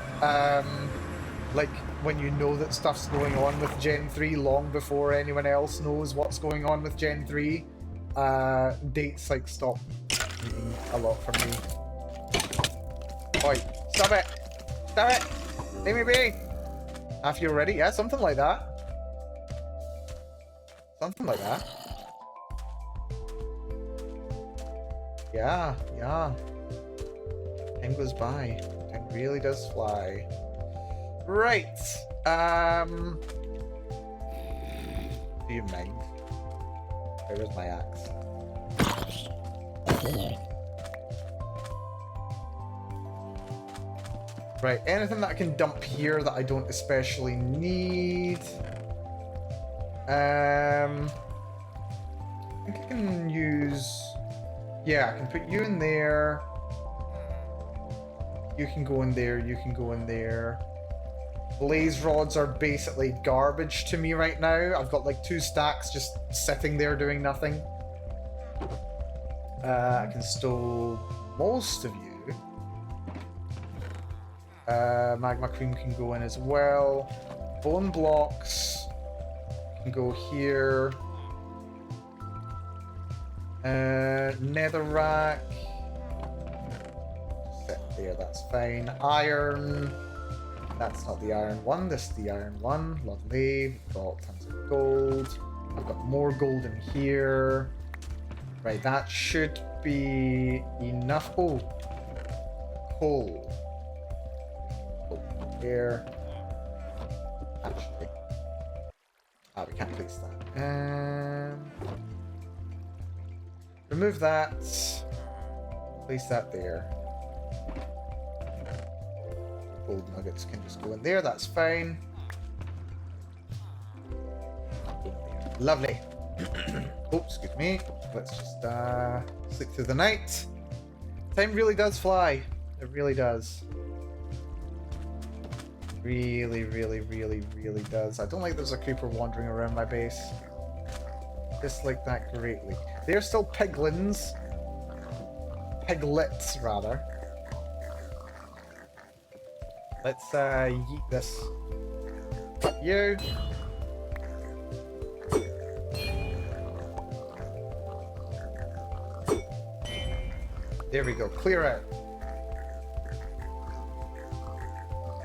A: like when you know that stuff's going on with Gen 3 long before anyone else knows what's going on with Gen 3, dates like stop meaning a lot for me. Oi, stop it! Stop it! Leave me be! After you're ready? Yeah, something like that. Something like that. Yeah. Time goes by. Time really does fly. Right. Do you mind? Where is my axe? Right, anything that I can dump here that I don't especially need. I think I can use... Yeah, I can put you in there. You can go in there, you can go in there. Blaze rods are basically garbage to me right now. I've got like 2 stacks just sitting there doing nothing. I can stow most of you. Magma cream can go in as well. Bone blocks can go here. Netherrack. Sit there, that's fine. Iron. That's not the iron one, this is the iron one. Lovely. We've got tons of gold. I've got more gold in here. Right, that should be enough. Oh, coal. Here. Actually. We can't place that. Remove that. Place that there. Gold nuggets can just go in there, that's fine. Lovely. Oh, excuse me. Let's just sleep through the night. Time really does fly. It really does. Really does. I don't like there's a creeper wandering around my base. Dislike that greatly. They're still piglins. Piglets, rather. Let's yeet this. You. There we go. Clear out.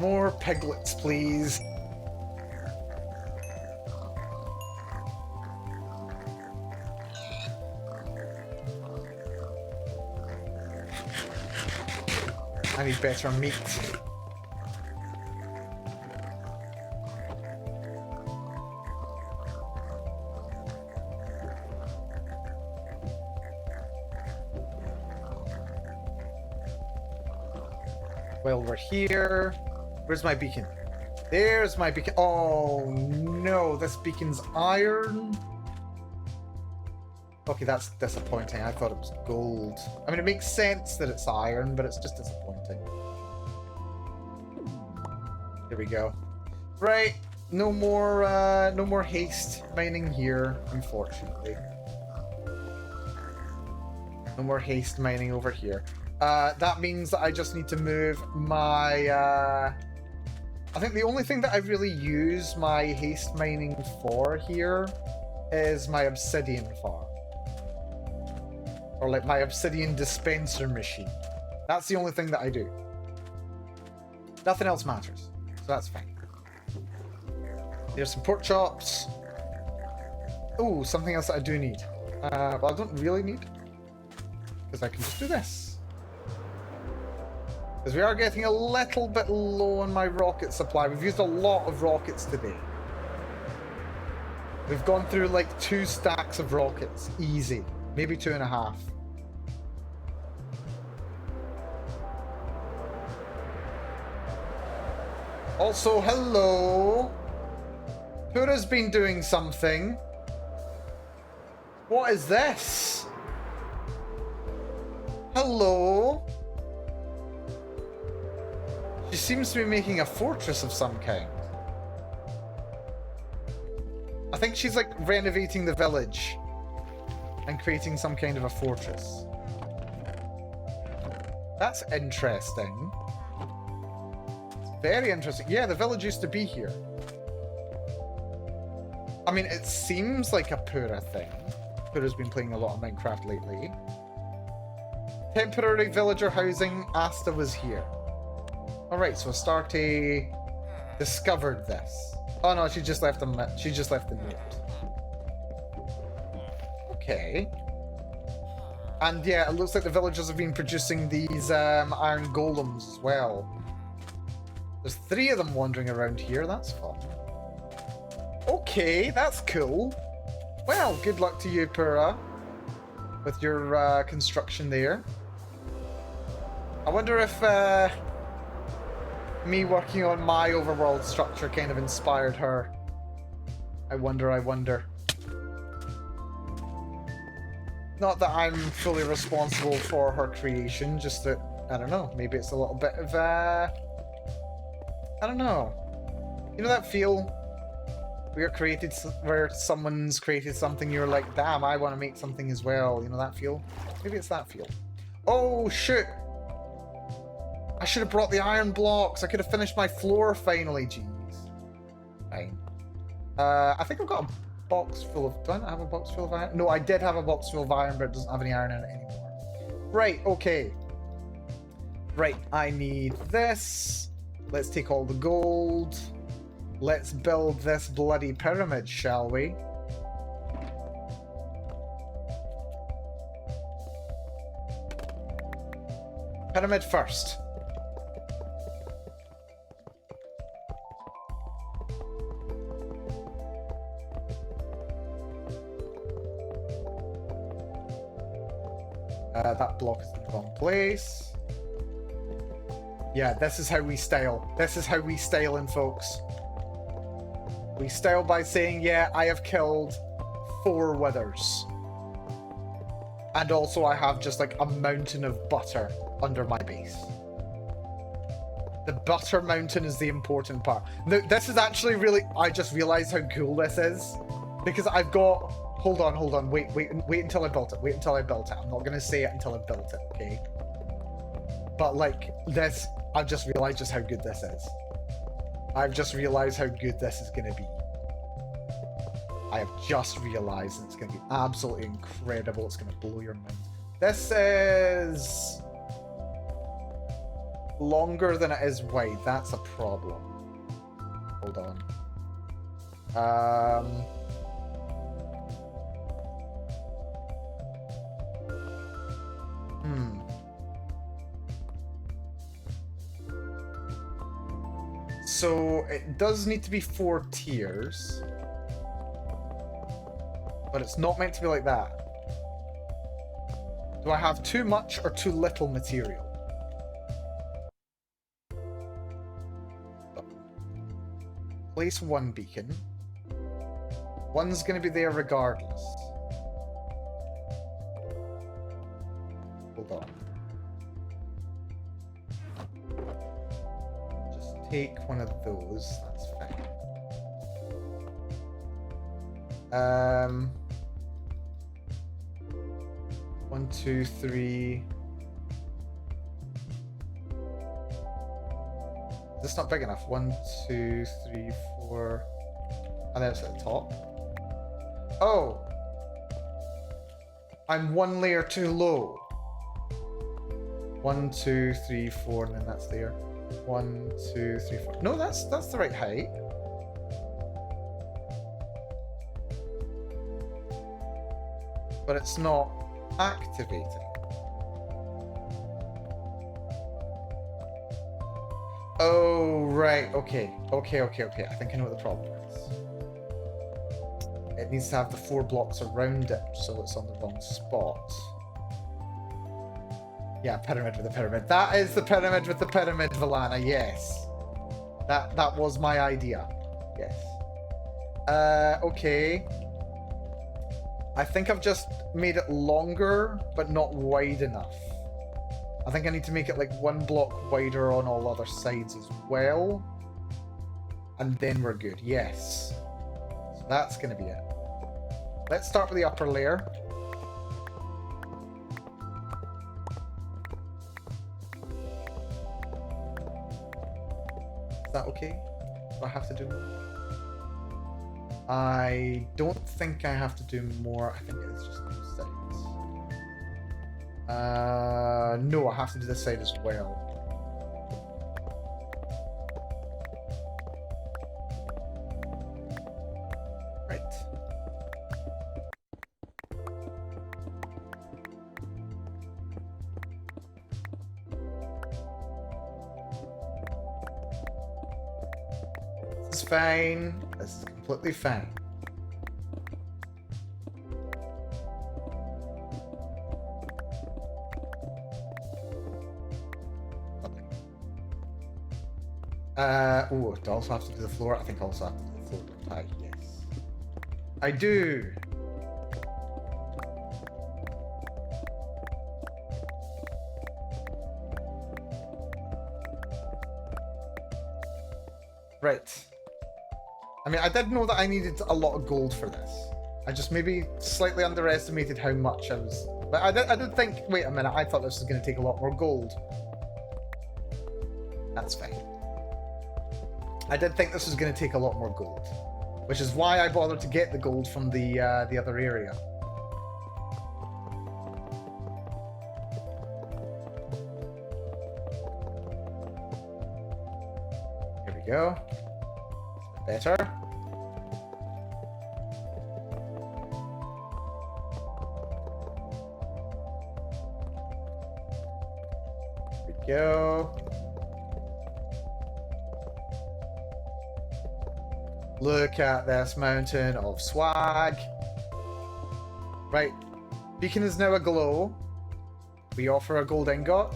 A: More piglets, please. I need better meat. while we're here. Where's my beacon? There's my beacon. Oh no, this beacon's iron. Okay, that's disappointing. I thought it was gold. I mean, it makes sense that it's iron, but it's just disappointing. There we go. Right, no more haste mining here, unfortunately. No more haste mining over here. That means that I just need to move my... I think the only thing that I really use my haste mining for here is my obsidian farm. Or like my obsidian dispenser machine. That's the only thing that I do. Nothing else matters. So that's fine. There's some pork chops. Oh, something else that I do need. Well, I don't really need. Because I can just do this. Because we are getting a little bit low on my rocket supply. We've used a lot of rockets today. We've gone through like 2 stacks of rockets. Easy. Maybe 2.5. Also, hello. Pura's been doing something. What is this? Hello. She seems to be making a fortress of some kind. I think she's like renovating the village and creating some kind of a fortress. That's interesting. It's very interesting. Yeah, the village used to be here. I mean, it seems like a Pura thing. Pura's been playing a lot of Minecraft lately. Temporary villager housing. Asta was here. Alright, so Astarte discovered this. Oh no, she just left the note. Okay. And yeah, it looks like the villagers have been producing these iron golems as well. There's 3 of them wandering around here. That's fun. Okay, that's cool. Well, good luck to you, Pura, with your construction there. I wonder if me working on my overworld structure kind of inspired her. I wonder. Not that I'm fully responsible for her creation, just that, I don't know, maybe it's a little bit of, I don't know. You know that feel where someone's created something, you're like, damn, I want to make something as well. You know that feel? Maybe it's that feel. Oh, shoot! I should have brought the iron blocks. I could have finished my floor finally. Jeez. Fine. I think I've got a box full of... Do I not have a box full of iron? No, I did have a box full of iron, but it doesn't have any iron in it anymore. Right, okay. Right, I need this. Let's take all the gold. Let's build this bloody pyramid, shall we? Pyramid first. That block is in the wrong place. Yeah, this is how we style. This is how we style in, folks. We style by saying, yeah, I have killed 4 withers. And also I have just like a mountain of butter under my base. The butter mountain is the important part. Now, this is actually really... I just realized how cool this is. Because I've got... Hold on. Wait until I built it. Wait until I built it. I'm not going to say it until I built it, okay? But like, this... I've just realized just how good this is. I've just realized how good this is going to be. I have just realized it's going to be absolutely incredible. It's going to blow your mind. This is... longer than it is wide. That's a problem. Hold on. So it does need to be 4 tiers. But it's not meant to be like that. Do I have too much or too little material? place one beacon. One's going to be there regardless. Hold on. Just take one of those. That's fine. 1, 2, 3. This is not big enough. 1, 2, 3, 4. And then it's at the top. Oh! I'm one layer too low. 1, 2, 3, 4, and then that's there. 1, 2, 3, 4. No, that's the right height. But it's not activating. Oh, right. Okay. Okay. I think I know what the problem is. It needs to have the 4 blocks around it, so it's on the wrong spot. Yeah, pyramid with the pyramid. That is the pyramid with the pyramid, Valana. Yes. That was my idea. Yes. Okay. I think I've just made it longer, but not wide enough. I think I need to make it like 1 block wider on all other sides as well. And then we're good. Yes. So that's going to be it. Let's start with the upper layer. Is that okay? Do I have to do more? I don't think I have to do more. I think it's just those sides. No, I have to do this side as well. Right. This is fine. This is completely fine. Oh, do I also have to do the floor? I think I also have to do the floor. Yes. I do! Right. I mean, I did know that I needed a lot of gold for this. I just maybe slightly underestimated how much I was... But I did think, wait a minute, I thought this was going to take a lot more gold. That's fine. I did think this was going to take a lot more gold, which is why I bothered to get the gold from the other area. Here we go. Better. Here we go. Look at this mountain of swag. Right. Beacon is now aglow. We offer a gold ingot.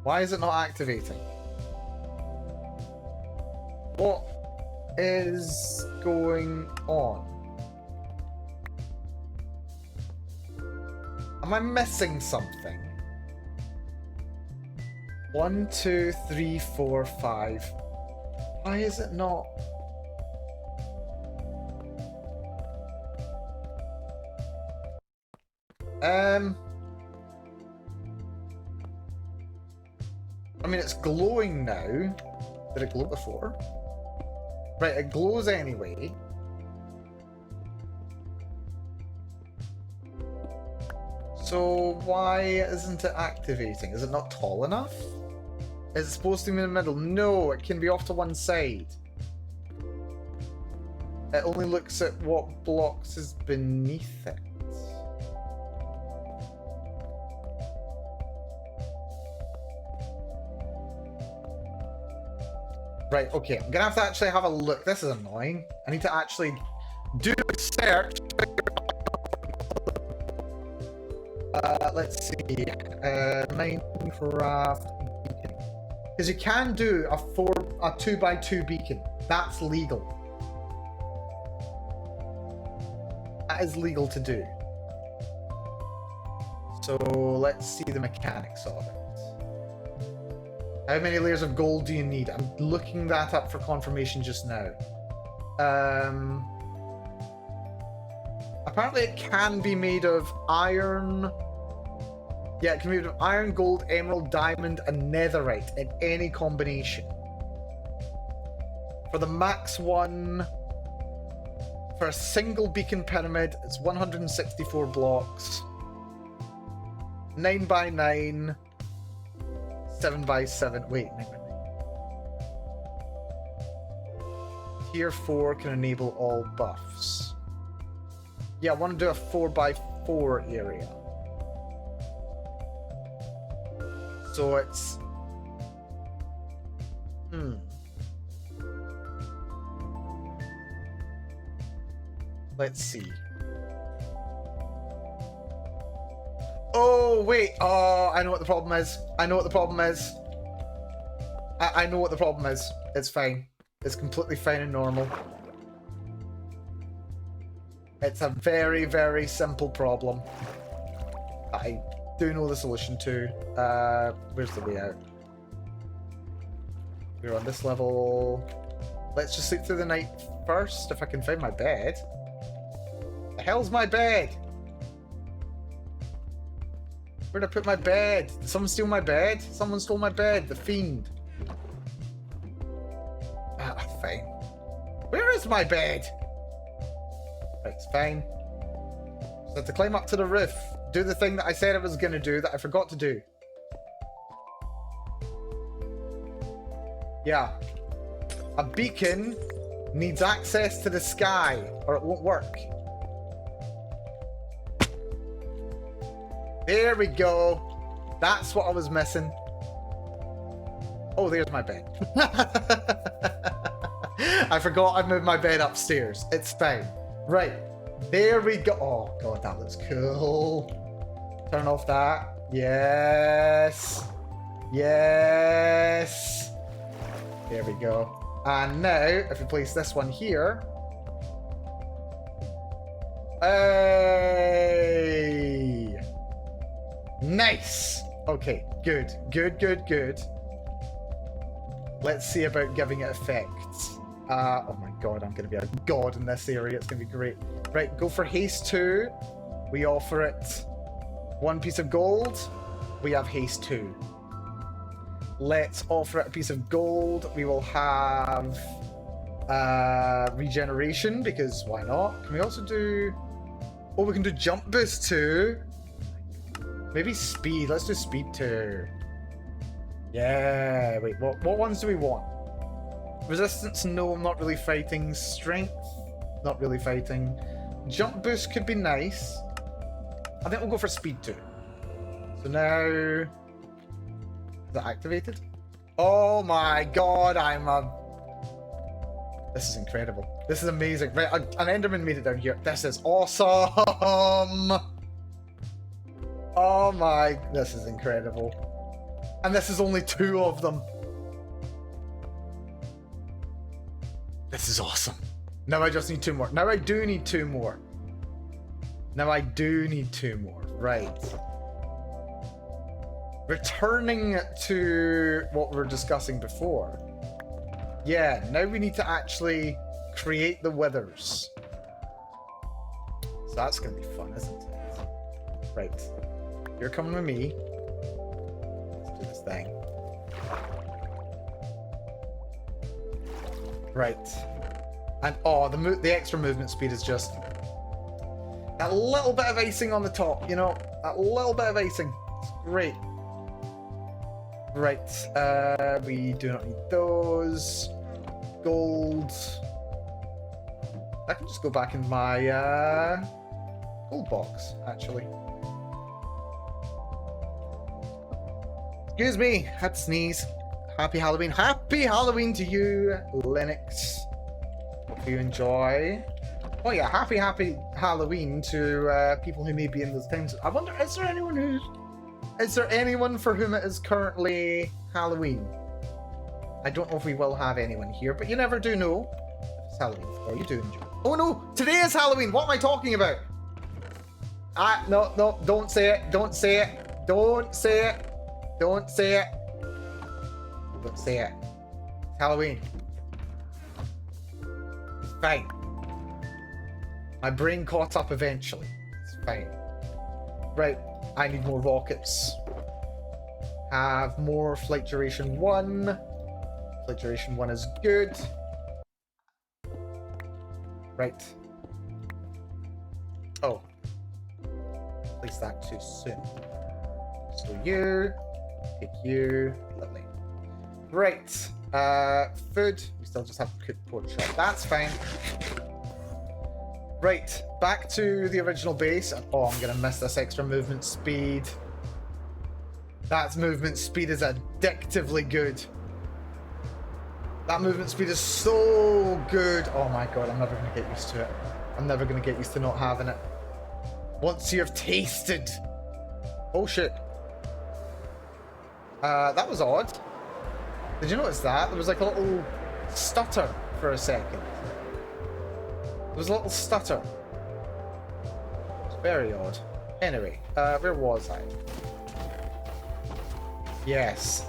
A: Why is it not activating? What is going on? Am I missing something? 1, 2, 3, 4, 5. Why is it not? I mean, it's glowing now. Did it glow before? Right, it glows anyway. So why isn't it activating? Is it not tall enough? Is it supposed to be in the middle? No, it can be off to one side. It only looks at what blocks is beneath it. Right, okay, I'm gonna have to actually have a look. This is annoying. I need to actually do a search. Let's see. Minecraft beacon. Because you can do a 2x2 beacon. That's legal. That is legal to do. So let's see the mechanics of it. How many layers of gold do you need? I'm looking that up for confirmation just now. Apparently it can be made of iron. Yeah, it can be made of iron, gold, emerald, diamond, and netherite in any combination. For the max one, for a single beacon pyramid, it's 164 blocks. 9 by 9, 7 by 7. Wait, 9 by 9. Tier 4 can enable all buffs. Yeah, I want to do a 4 by 4 area. So it's... Let's see. Oh, wait. Oh, I know what the problem is. I know what the problem is. I know what the problem is. It's fine. It's completely fine and normal. It's a very, very simple problem. I do know the solution to. Where's the way out? We're on this level. Let's just sleep through the night first, if I can find my bed. The hell's my bed? Where'd I put my bed? Did someone steal my bed? Someone stole my bed. The fiend. Ah, fine. Where is my bed? Right, it's fine. So I have to climb up to the roof. Do the thing that I said I was going to do that I forgot to do. Yeah. A beacon needs access to the sky or it won't work. There we go. That's what I was missing. Oh, there's my bed. I forgot I moved my bed upstairs. It's fine. Right. There we go. Oh, God, that looks cool. Turn off that. Yes. Yes. There we go. And now, if we place this one here. Hey. Nice. Okay, good. Good, good, good. Let's see about giving it effects. Oh my God, I'm going to be a god in this area. It's going to be great. Right, go for haste 2. We offer it 1 piece of gold. We have haste 2. Let's offer it a piece of gold. We will have regeneration, because why not? Can we also do... Oh, we can do jump boost too. Maybe speed. Let's do speed 2. Yeah, wait, what ones do we want? Resistance, no, I'm not really fighting. Strength, not really fighting. Jump boost could be nice. I think we'll go for speed 2. So now... Is that activated? Oh my God, This is incredible. This is amazing. Right, an Enderman made it down here. This is awesome! Oh my... This is incredible. And this is only 2 of them. This is awesome. Now I just need 2 more. Now I do need 2 more. Now I do need 2 more. Right. Returning to what we were discussing before. Yeah, now we need to actually create the withers. So that's going to be fun, isn't it? Right. You're coming with me. Let's do this thing. Right. And oh, the extra movement speed is just that little bit of icing on the top, you know? That little bit of icing. It's great. Right. We do not need those. Gold. I can just go back in my gold box, actually. Excuse me, had to sneeze. Happy Halloween. Happy Halloween to you, Linux. Hope you enjoy. Oh yeah, happy Halloween to people who may be in those times. I wonder, is there anyone for whom it is currently Halloween? I don't know if we will have anyone here, but you never do know if it's Halloween. Oh, you do enjoy. Oh no, today is Halloween. What am I talking about? No, don't say it. Don't say it. Don't say it. Don't say it. Don't say it. It's Halloween. It's fine. My brain caught up eventually. It's fine. Right, I need more rockets. Have more flight duration 1. Flight duration 1 is good. Right. Oh. Place that too soon. So you. Pick you. Lovely. Right. Food. We still just have cooked pork chop. That's fine. Right, back to the original base. Oh, I'm gonna miss this extra movement speed. That movement speed is addictively good. That movement speed is so good. Oh my god, I'm never gonna get used to it. I'm never gonna get used to not having it. Once you've tasted. Oh shit. That was odd. Did you notice that? There was like a little stutter for a second. There was a little stutter. It's very odd. Anyway, where was I? Yes.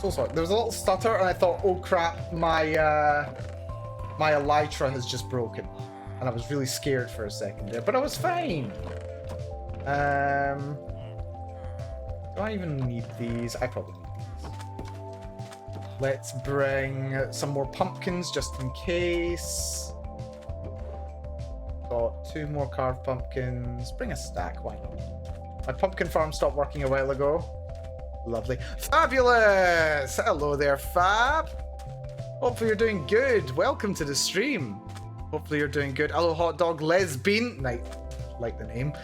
A: So sorry. There was a little stutter, and I thought, oh crap, my elytra has just broken, and I was really scared for a second there, but I was fine. Do I even need these? I probably need these. Let's bring some more pumpkins just in case. Got 2 more carved pumpkins. Bring a stack, why not? My pumpkin farm stopped working a while ago. Lovely. Fabulous! Hello there, Fab. Hopefully you're doing good. Welcome to the stream. Hopefully you're doing good. Hello, Hot Dog Lesbian. Nice. Like the name.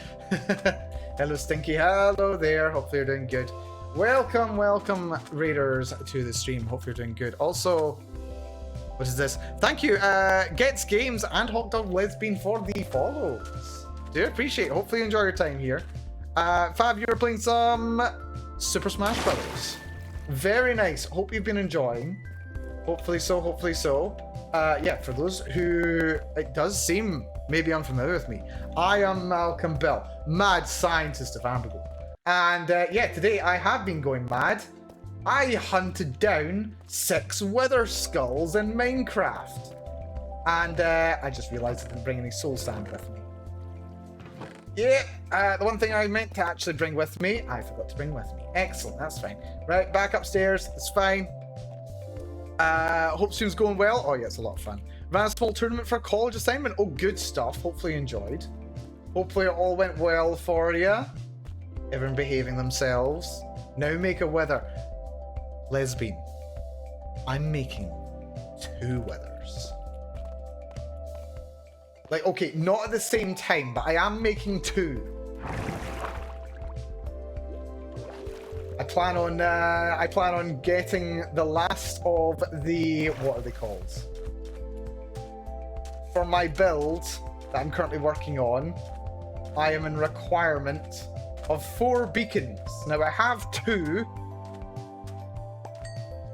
A: Hello, Stinky. Hello there. Hopefully you're doing good. Welcome, Raiders, to the stream. Hopefully you're doing good. Also, what is this? Thank you, Gets Games and Hot Dog Lesbian for the follows. Do appreciate it. Hopefully you enjoy your time here. Fab, you were playing some Super Smash Brothers. Very nice. Hope you've been enjoying. Hopefully so, hopefully so. Yeah, for those who it does seem maybe unfamiliar with me, I am Malcolm Bell, mad scientist of Amberglow. And yeah, today I have been going mad. I hunted down 6 wither skulls in Minecraft. And I just realized I didn't bring any soul sand with me. Yeah, the one thing I meant to actually bring with me, I forgot to bring with me. Excellent, that's fine. Right, back upstairs, it's fine. Hope stream's going well. Oh yeah, it's a lot of fun. Ran a small tournament for a college assignment. Oh, good stuff. Hopefully you enjoyed. Hopefully it all went well for you. Everyone behaving themselves. Now make a wither. Lesbian. I'm making 2 withers. Like, okay, not at the same time, but I am making 2. I plan on getting the last of the, what are they called? For my build that I'm currently working on, I am in requirement of 4 beacons. Now I have 2,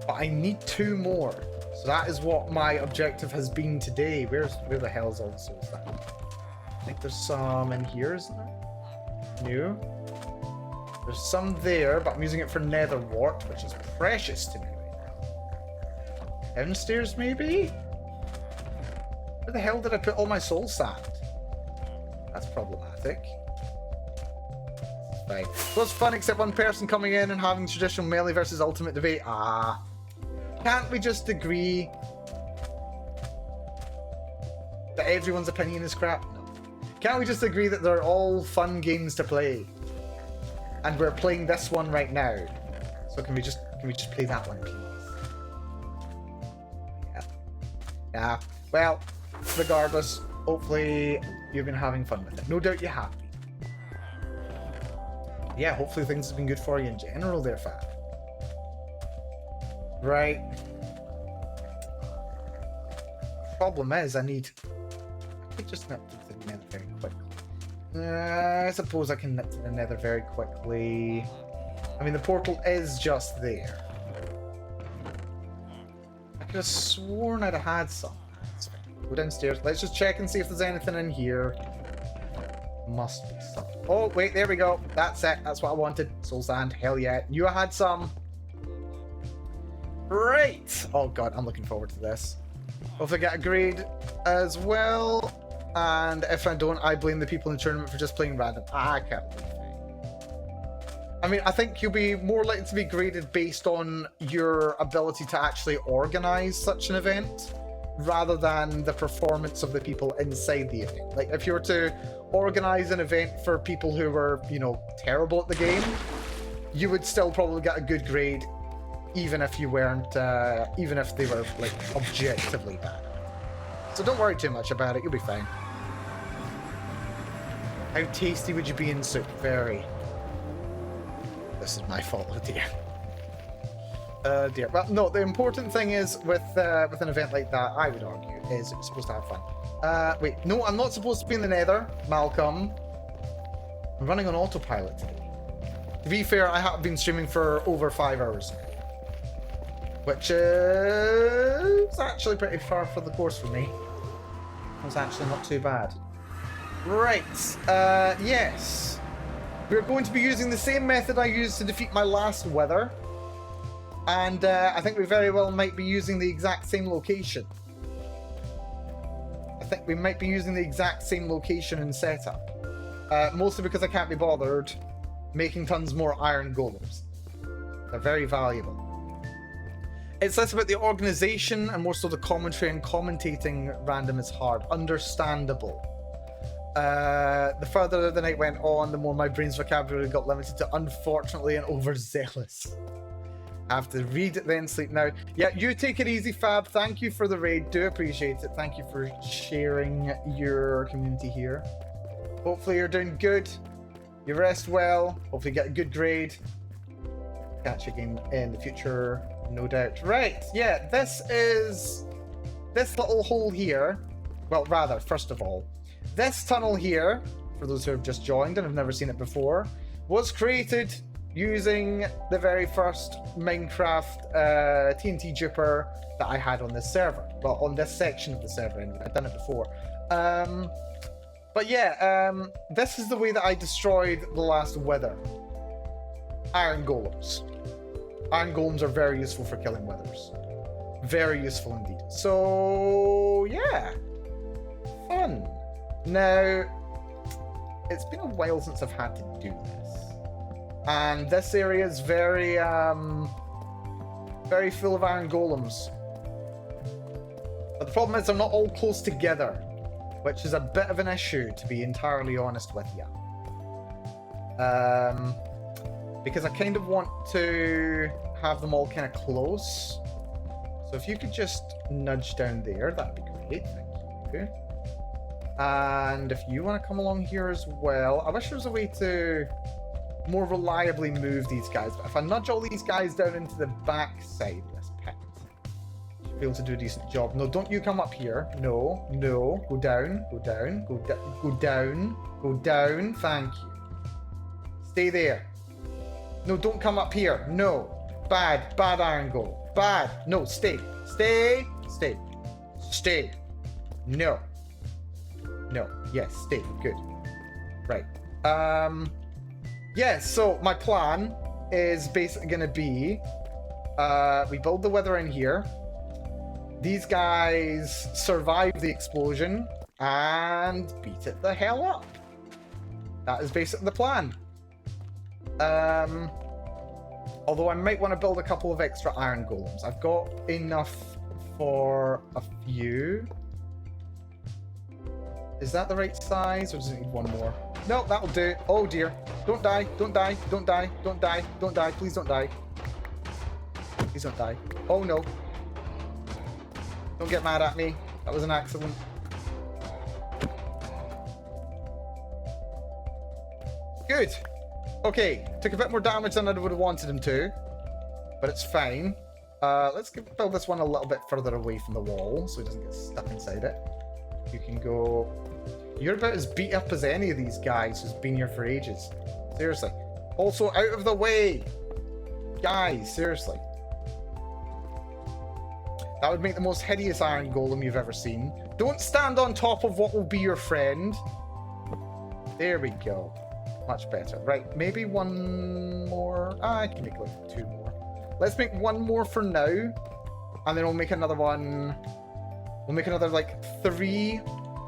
A: but I need 2 more. So that is what my objective has been today. Where the hell is all the soul sand? I think there's some in here, isn't there? No. There's some there, but I'm using it for nether wart, which is precious to me right now. Downstairs, maybe? Where the hell did I put all my soul sand? That's problematic. Fine. So it's fun except one person coming in and having traditional melee versus ultimate debate. Ah. Can't we just agree that everyone's opinion is crap? No. Can't we just agree that they're all fun games to play? And we're playing this one right now. So can we just play that one, please? Yeah. Yeah. Well, regardless, hopefully you've been having fun with it. No doubt you have been. Yeah, hopefully things have been good for you in general there, Fab. Right. Problem is, I need a could just nip to the nether very quickly. I suppose I can nip to the nether very quickly. I mean, the portal is just there. I could have sworn I'd have had some. Go downstairs. Let's just check and see if there's anything in here. Must be something. Oh, wait, there we go. That's it. That's what I wanted. Soul sand. Hell yeah. Knew I had some. Right. Oh, God. I'm looking forward to this. Hopefully get a grade as well. And if I don't, I blame the people in the tournament for just playing random. I can't believe it. I mean, I think you'll be more likely to be graded based on your ability to actually organize such an event, rather than the performance of the people inside the event. Like, if you were to organize an event for people who were, you know, terrible at the game, you would still probably get a good grade, even if you weren't, even if they were, like, objectively bad. So don't worry too much about it, you'll be fine. How tasty would you be in soup? Very. This is my fault, oh dear. Dear. Well, no, the important thing is with an event like that, I would argue, is you're supposed to have fun. Wait, no, I'm not supposed to be in the nether, Malcolm. I'm running on autopilot today. To be fair, I have been streaming for over 5 hours, which is actually pretty far for the course for me. It's actually not too bad. Right, yes. We're going to be using the same method I used to defeat my last wither. And I think we very well might be using the exact same location. I think we might be using the exact same location and setup. Mostly because I can't be bothered making tons more iron golems. They're very valuable. It's less about the organization and more so the commentary, and commentating random is hard. Understandable. The further the night went on, the more my brain's vocabulary got limited to unfortunately and overzealous. I have to read, then sleep now. Yeah, you take it easy, Fab. Thank you for the raid. Do appreciate it. Thank you for sharing your community here. Hopefully you're doing good. You rest well. Hopefully you get a good grade. Catch you again in the future, no doubt. Right, yeah, this little hole here. Well, rather, first of all, this tunnel here, for those who have just joined and have never seen it before, was created using the very first Minecraft TNT duper that I had on this server. Well, on this section of the server, anyway. I've done it before. But yeah, this is the way that I destroyed the last wither. Iron golems. Iron golems are very useful for killing withers. Very useful indeed. So, yeah. Fun. Now, it's been a while since I've had to do this. And this area is very, very full of iron golems. But the problem is they're not all close together, which is a bit of an issue, to be entirely honest with you. Because I kind of want to have them all kind of close. So if you could just nudge down there, that'd be great. Thank you. And if you want to come along here as well, I wish there was a way to more reliably move these guys. But if I nudge all these guys down into the back side of this pit, I should be able to do a decent job. No, don't you come up here. No, no. Go down, go down, go down, go down, go down. Thank you. Stay there. No, don't come up here. No. Bad, bad iron goal. Bad. No, stay. Stay. Stay. Stay. No. No. Yes, stay. Good. Right. Yeah, so my plan is basically going to be, we build the wither in here. These guys survive the explosion and beat it the hell up. That is basically the plan. Although I might want to build a couple of extra iron golems. I've got enough for a few. Is that the right size, or does it need one more? No, that'll do. Oh dear. Don't die, don't die, don't die, don't die, don't die. Please don't die. Please don't die. Oh no. Don't get mad at me. That was an accident. Good. Okay, took a bit more damage than I would have wanted him to, but it's fine. Let's build this one a little bit further away from the wall so he doesn't get stuck inside it. You can go You're about as beat up as any of these guys who's been here for ages. Seriously. Also, out of the way! Guys, seriously. That would make the most hideous iron golem you've ever seen. Don't stand on top of what will be your friend. There we go. Much better. Right, maybe one more. I can make like 2 more. Let's make 1 more for now. And then we'll make another one. We'll make another like 3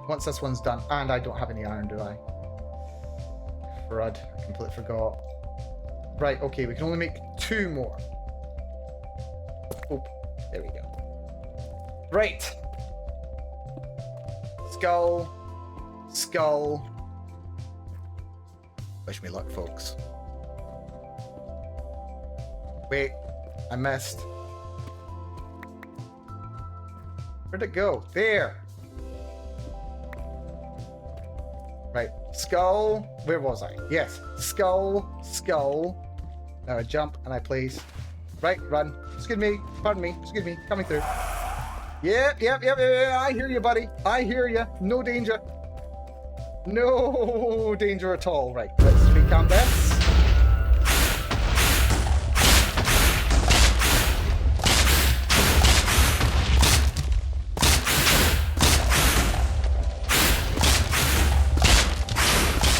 A: once this one's done. And I don't have any iron, do I? Crud. I completely forgot. Right, okay, we can only make 2 more. Oh, there we go. Right. Skull. Skull. Wish me luck, folks. Wait, I missed. Where'd it go? There. Right, skull. Where was I? Yes, skull, skull. Now I jump and I place. Right, run. Excuse me. Pardon me. Excuse me. Coming through. Yep. I hear you, buddy. I hear you. No danger. No danger at all. Right, let's recount this.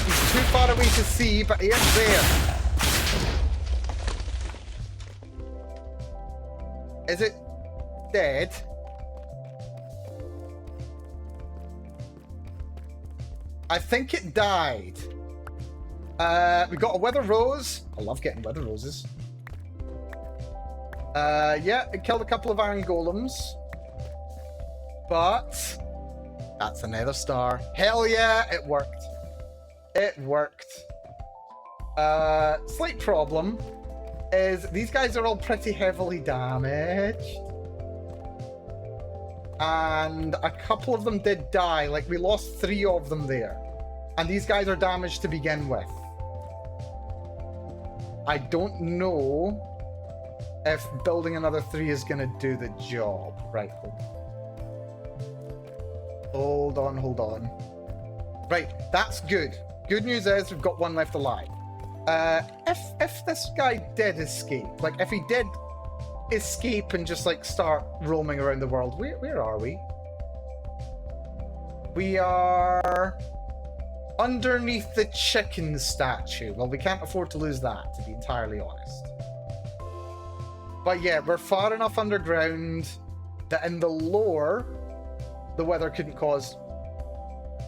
A: He's too far away to see, but he is there. Is it dead? I think it died. We got a weather rose. I love getting weather roses. Yeah, it killed a couple of iron golems. But that's another star. Hell yeah, it worked. It worked. Slight problem is these guys are all pretty heavily damaged. And a couple of them did die. Like, we lost 3 of them there. And these guys are damaged to begin with. I don't know if building another 3 is going to do the job. Right, hold on. Right, that's good. Good news is we've got 1 left alive. If this guy did escape, like if he did escape and just like start roaming around the world, where are we? We are underneath the chicken statue. Well, we can't afford to lose that, to be entirely honest. But yeah, we're far enough underground that in the lore, the weather couldn't cause...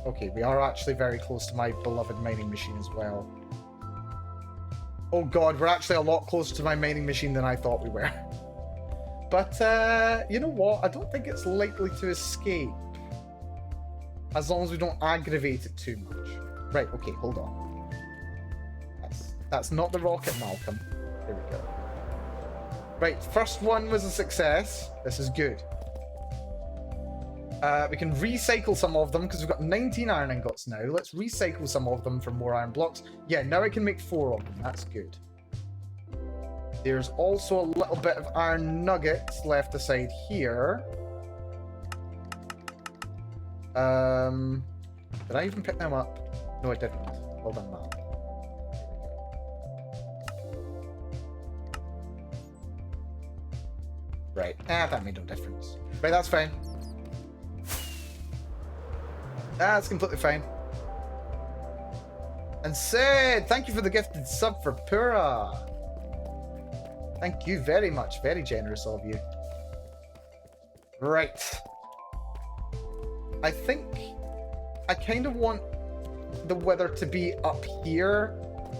A: Okay, we are actually very close to my beloved mining machine as well. Oh god, we're actually a lot closer to my mining machine than I thought we were. But, you know what? I don't think it's likely to escape. As long as we don't aggravate it too much. Right, okay, hold on. That's not the rocket, Malcolm. There we go. Right, first one was a success. This is good. We can recycle some of them because we've got 19 iron ingots now. Let's recycle some of them for more iron blocks. Yeah, now I can make 4 of them. That's good. There's also a little bit of iron nuggets left aside here. Did I even pick them up? No, I didn't. Hold on, Mal. Right. That made no difference. Right, that's fine. That's completely fine. And Sid, thank you for the gifted sub for Pura. Thank you very much. Very generous of you. Right. I think I kind of want the weather to be up here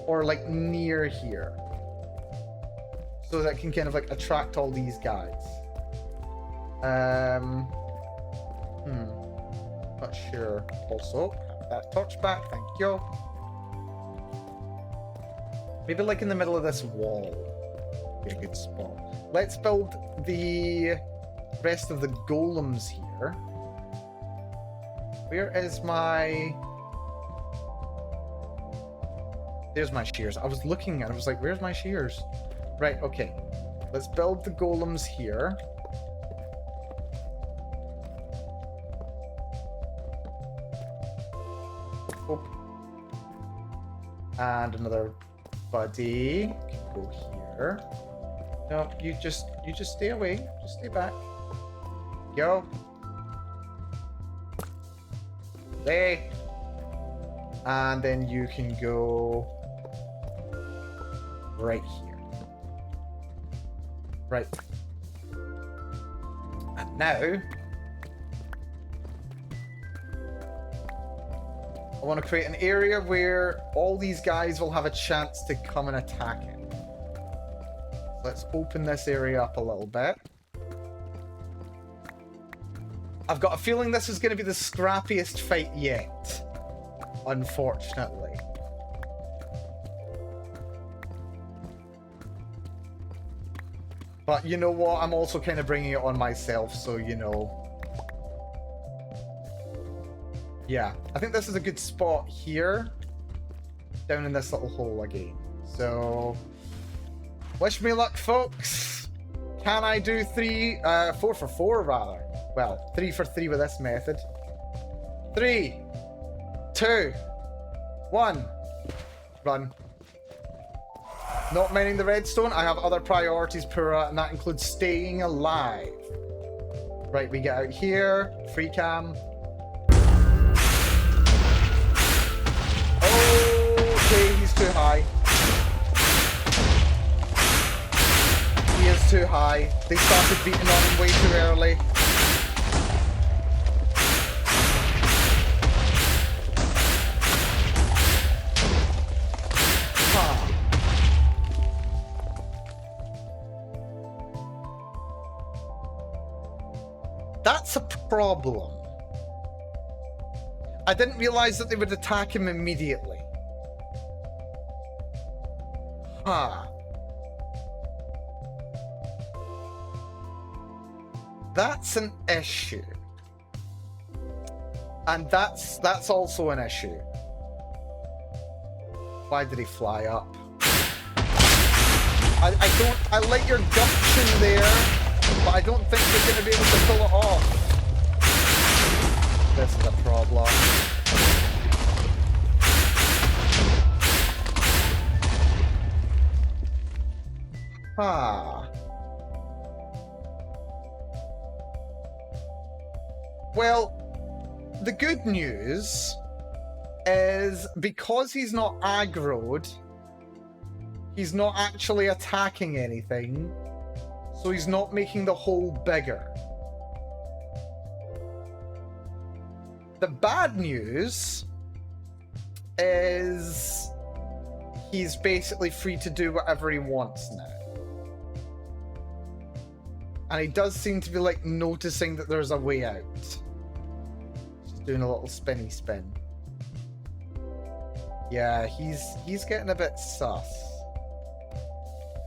A: or like near here. So that can kind of like attract all these guys. Not sure. Also, have that torch back, thank you. Maybe like in the middle of this wall. Be a good spot. Let's build the rest of the golems here. Where is my... There's my shears. I was looking and I was like, where's my shears? Right, okay. Let's build the golems here. Oop. And another buddy can go here. No, you just stay away. Just stay back. Go. There. And then you can go right here. Right. And now I want to create an area where all these guys will have a chance to come and attack it. Let's open this area up a little bit. I've got a feeling this is going to be the scrappiest fight yet, unfortunately. But you know what? I'm also kind of bringing it on myself, so you know. Yeah, I think this is a good spot here, down in this little hole again. So, wish me luck, folks. Can I do 4 for 4 rather? Well, 3 for 3 with this method. 3, 2, 1, run. Not mining the redstone. I have other priorities, Pura, and that includes staying alive. Right, we get out here. Free cam. Okay, he's too high. He is too high. They started beating on him way too early. That's a problem. I didn't realize that they would attack him immediately. Huh. That's an issue. And that's also an issue. Why did he fly up? I like your gumption there, but I don't think you're going to be able to pull it off. This is a problem. Ah. Well, the good news is because he's not aggroed, he's not actually attacking anything, so he's not making the hole bigger. The bad news is he's basically free to do whatever he wants now. And he does seem to be like noticing that there's a way out. Just doing a little spinny spin. Yeah, he's getting a bit sus.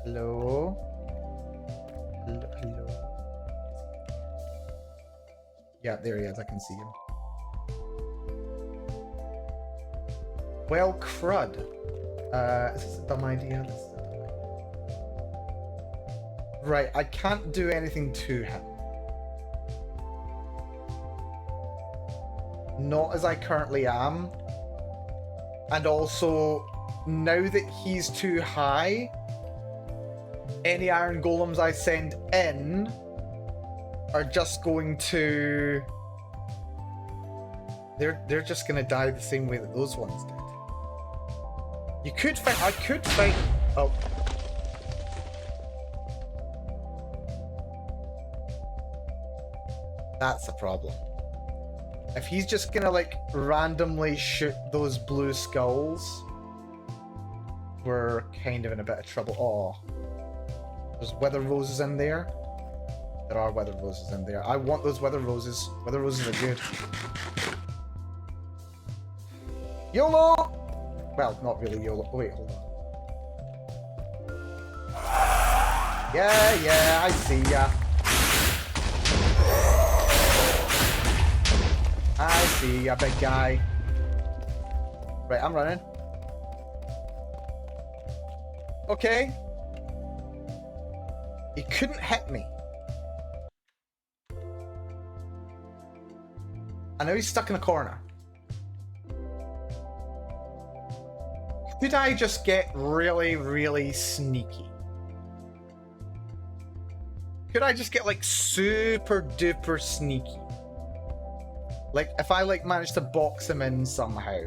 A: Hello? Hello? Yeah, there he is, I can see him. Well, crud. Is this a dumb idea? This is a dumb idea. Right, I can't do anything to him. Not as I currently am. And also, now that he's too high, any iron golems I send in are just going to... They're just going to die the same way that those ones did. You could fight... I could fight... Oh. That's a problem. If he's just gonna like randomly shoot those blue skulls, we're kind of in a bit of trouble. Oh, there's weather roses in there. There are weather roses in there. I want those weather roses. Weather roses are good. YOLO! Well, not really YOLO. Oh, wait, hold on. Yeah, I see ya. I see ya, big guy. Right, I'm running. Okay. He couldn't hit me. I know he's stuck in a corner. Could I just get really, really sneaky? Could I just get like super duper sneaky? Like if I like manage to box him in somehow.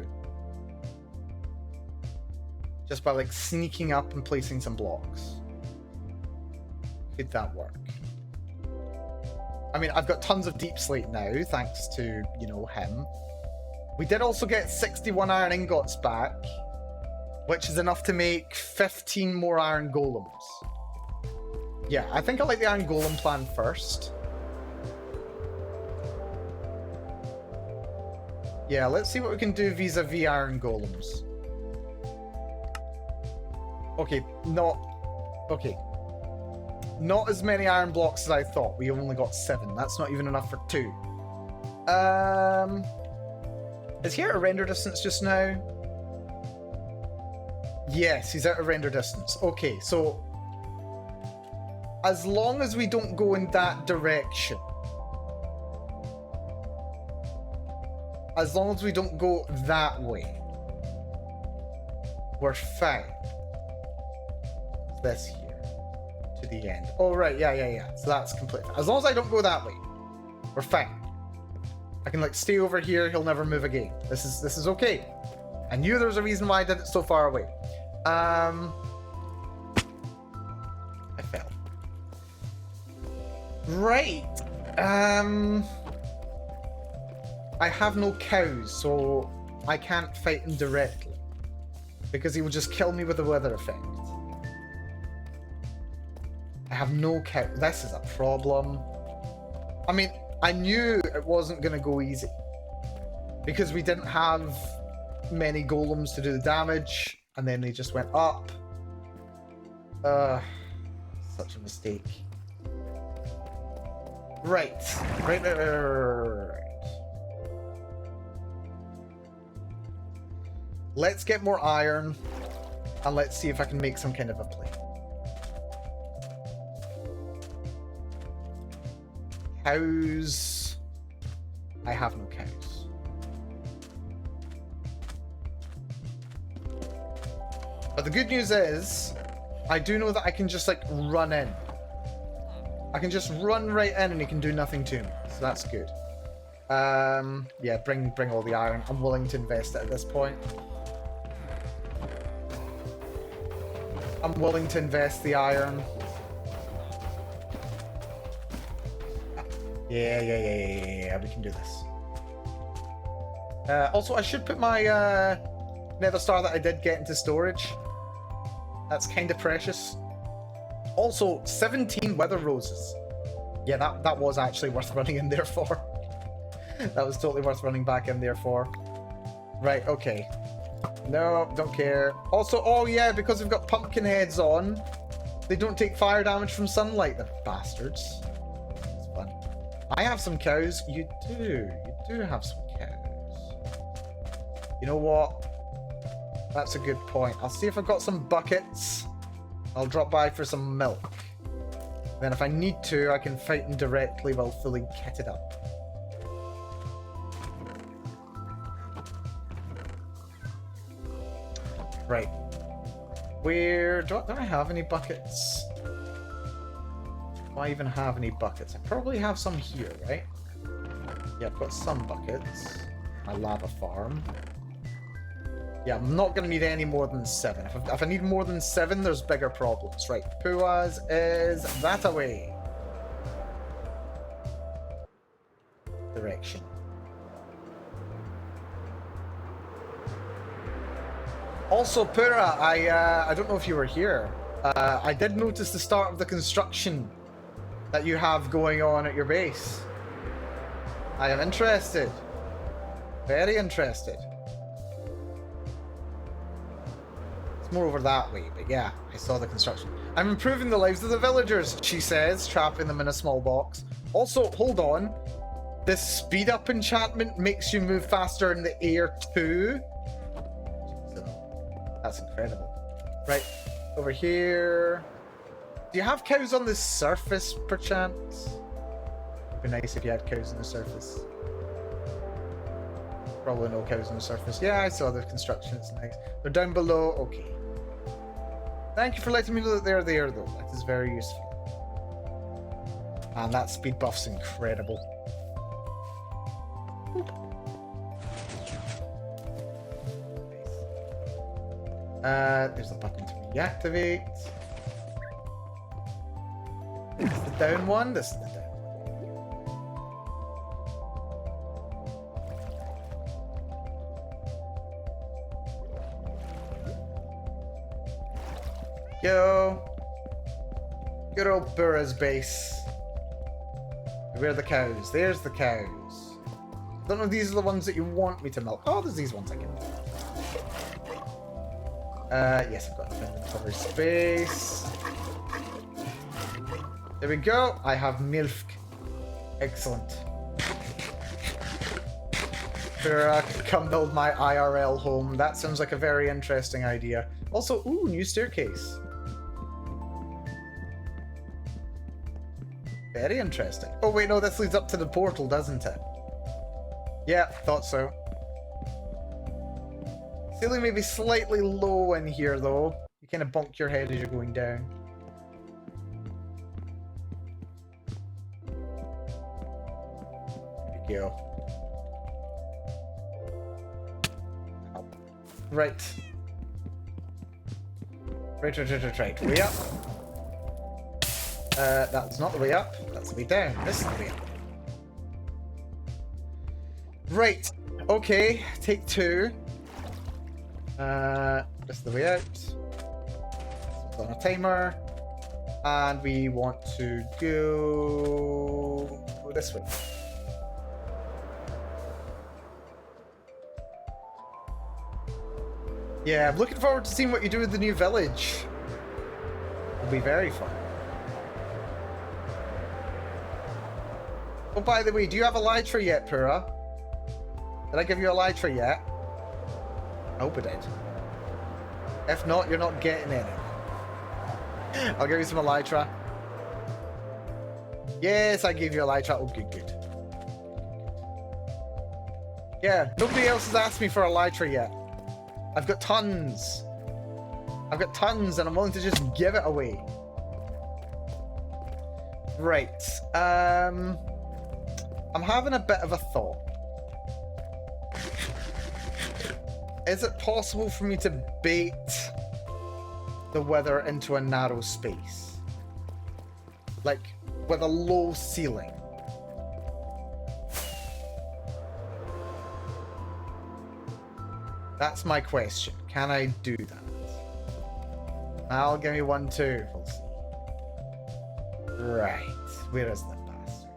A: Just by like sneaking up and placing some blocks. Could that work? I mean, I've got tons of deep slate now, thanks to, you know, him. We did also get 61 iron ingots back, which is enough to make 15 more iron golems. Yeah, I think I like the iron golem plan first. Yeah, let's see what we can do vis-a-vis iron golems. Okay, not as many iron blocks as I thought. We only got 7. That's not even enough for 2. Is he out of render distance just now? Yes, he's out of render distance. Okay, so as long as we don't go in that direction. As long as we don't go that way. We're fine. This here. To the end. Oh, right. Yeah. So that's complete. As long as I don't go that way. We're fine. I can, like, stay over here. He'll never move again. This is okay. I knew there was a reason why I did it so far away. I fell. Right. I have no cows, so I can't fight him directly. Because he will just kill me with the weather effect. I have no cow. This is a problem. I mean, I knew it wasn't going to go easy. Because we didn't have many golems to do the damage. And then they just went up. Such a mistake. Right. Let's get more iron. And let's see if I can make some kind of a play. Cows. I have no cows. But the good news is, I do know that I can just like run in. I can just run right in and he can do nothing to me. So that's good. Yeah, bring all the iron. I'm willing to invest it at this point. I'm willing to invest the iron. Yeah, we can do this. Also, I should put my nether star that I did get into storage. That's kind of precious. Also, 17 weather roses. Yeah, that was actually worth running in there for. That was totally worth running back in there for. Right, okay. No, don't care. Also, oh yeah, because we've got pumpkin heads on, they don't take fire damage from sunlight, the bastards. That's fun. I have some cows. You do have some cows. You know what? That's a good point. I'll see if I've got some buckets. I'll drop by for some milk. Then if I need to, I can fight them directly while fully kitted up. Right. Where... Do I have any buckets? Do I even have any buckets? I probably have some here, right? Yeah, I've got some buckets. My lava farm. Yeah, I'm not going to need any more than 7. If I need more than 7, there's bigger problems. Right, Puaz is that away. Direction. Also, Pura, I don't know if you were here. I did notice the start of the construction that you have going on at your base. I am interested. Very interested. It's more over that way, but yeah, I saw the construction. I'm improving the lives of the villagers, she says, trapping them in a small box. Also, hold on. This speed up enchantment makes you move faster in the air too. That's incredible. Right, over here. Do you have cows on the surface, perchance? It'd be nice if you had cows on the surface. Probably no cows on the surface. Yeah, I saw the construction. It's nice. They're down below. Okay. Thank you for letting me know that they're there, though. That is very useful. And that speed buff's incredible. There's a button to reactivate. This is the down one. This is the down one. Go. Good old Burra's base. Where are the cows? There's the cows. I don't know if these are the ones that you want me to milk. Oh, there's these ones I can milk. Yes, I've got enough inventory space. There we go. I have milk. Excellent. Burra, come build my IRL home. That sounds like a very interesting idea. Also, ooh, new staircase. Very interesting. Oh wait, no, this leads up to the portal, doesn't it? Yeah, thought so. Ceiling may be slightly low in here, though. You kind of bonk your head as you're going down. There we go. Right. Right. Way up. That's not the way up. That's the way down. This is the way up. Right. Okay. Take two. This is the way out. It's on a timer. And we want to go this way. Yeah, I'm looking forward to seeing what you do with the new village. It'll be very fun. Oh, by the way, do you have a elytra yet, Pura? Did I give you a elytra yet? I hope I did. If not, you're not getting any. I'll give you some elytra. Yes, I gave you elytra. Oh, good. Yeah, nobody else has asked me for a elytra yet. I've got tons. And I'm willing to just give it away. Right. I'm having a bit of a thought. Is it possible for me to bait the wither into a narrow space? Like, with a low ceiling? That's my question. Can I do that? I'll give me one too. We'll see. Right. Where is that bastard?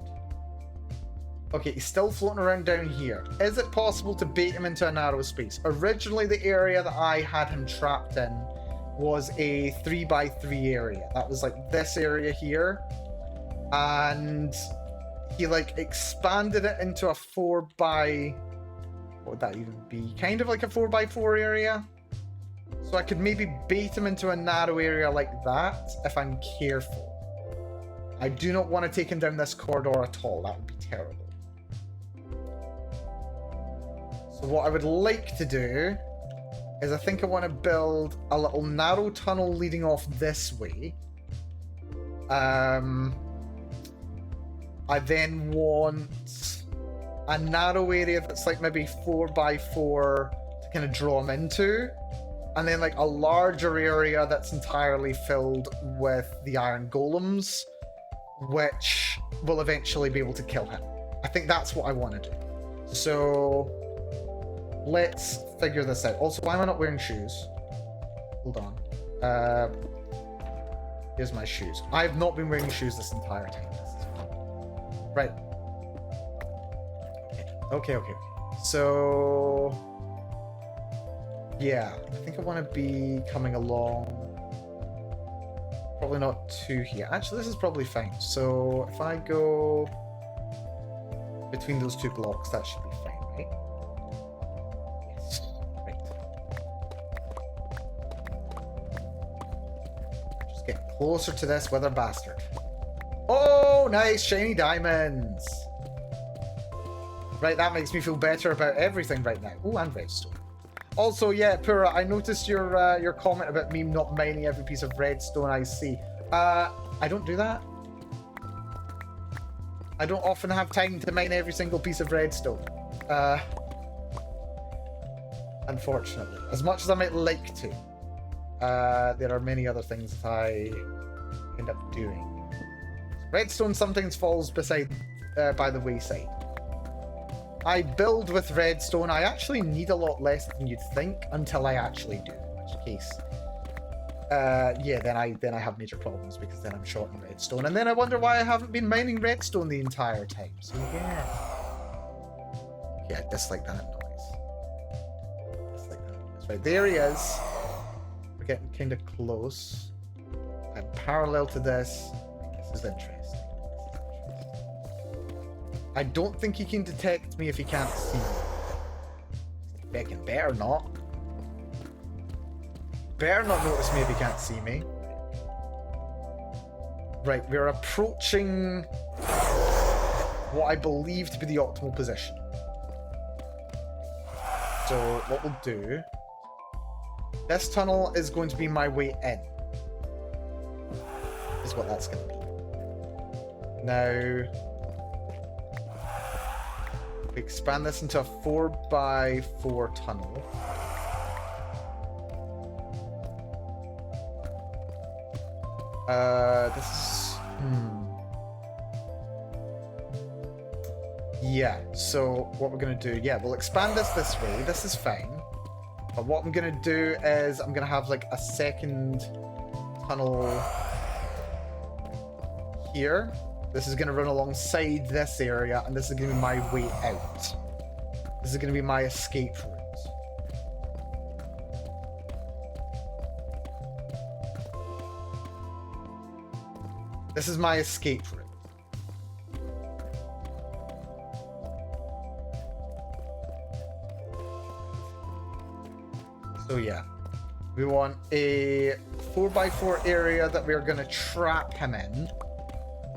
A: Okay, he's still floating around down here. Is it possible to bait him into a narrow space? Originally, the area that I had him trapped in was a 3x3 area. That was like this area here. And he like expanded it into a 4x... What would that even be? Kind of like a 4x4 area. So I could maybe bait him into a narrow area like that if I'm careful. I do not want to take him down this corridor at all. That would be terrible. So what I would like to do is I think I want to build a little narrow tunnel leading off this way. I then want a narrow area that's like maybe 4x4 to kind of draw him into, and then like a larger area that's entirely filled with the iron golems, which will eventually be able to kill him. I think that's what I want to do. So let's figure this out. Also, why am I not wearing shoes? Hold on. Here's my shoes. I've not been wearing shoes this entire time. Right. Okay. So, yeah, I think I want to be coming along. Probably not too here. Actually, this is probably fine. So, if I go between those two blocks, that should be fine, right? Yes. Right. Just get closer to this wither bastard. Oh, nice! Shiny diamonds! Right, that makes me feel better about everything right now. Oh, and redstone. Also, yeah, Pura, I noticed your comment about me not mining every piece of redstone I see. I don't do that. I don't often have time to mine every single piece of redstone. Unfortunately. As much as I might like to. There are many other things that I end up doing. Redstone sometimes falls by the wayside. I build with redstone. I actually need a lot less than you'd think until I actually do. In which case, yeah, then I have major problems because then I'm short on redstone, and then I wonder why I haven't been mining redstone the entire time. So yeah, I dislike that noise. Dislike that noise. Right, there he is. We're getting kind of close. I'm parallel to this. This is interesting. I don't think he can detect me if he can't see me. Beckin' better not. Better not notice me if he can't see me. Right, we're approaching what I believe to be the optimal position. So what we'll do... This tunnel is going to be my way in. Is what that's going to be. Now... we expand this into a 4x4 tunnel. This is... Yeah, so what we're going to do... Yeah, we'll expand this way. This is fine. But what I'm going to do is I'm going to have like a second tunnel here. This is going to run alongside this area, and this is going to be my way out. This is going to be my escape route. This is my escape route. So yeah, we want a 4x4 area that we're going to trap him in.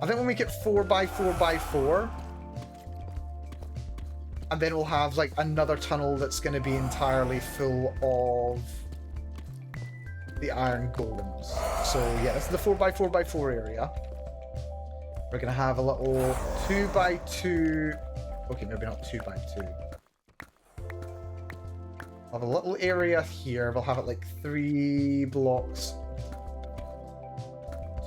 A: I think we'll make it 4x4x4. And then we'll have like another tunnel that's going to be entirely full of the iron golems. So yeah, this is the 4x4x4 area. We're going to have a little 2x2. Okay, maybe not 2x2. We'll have a little area here. We'll have it like 3 blocks.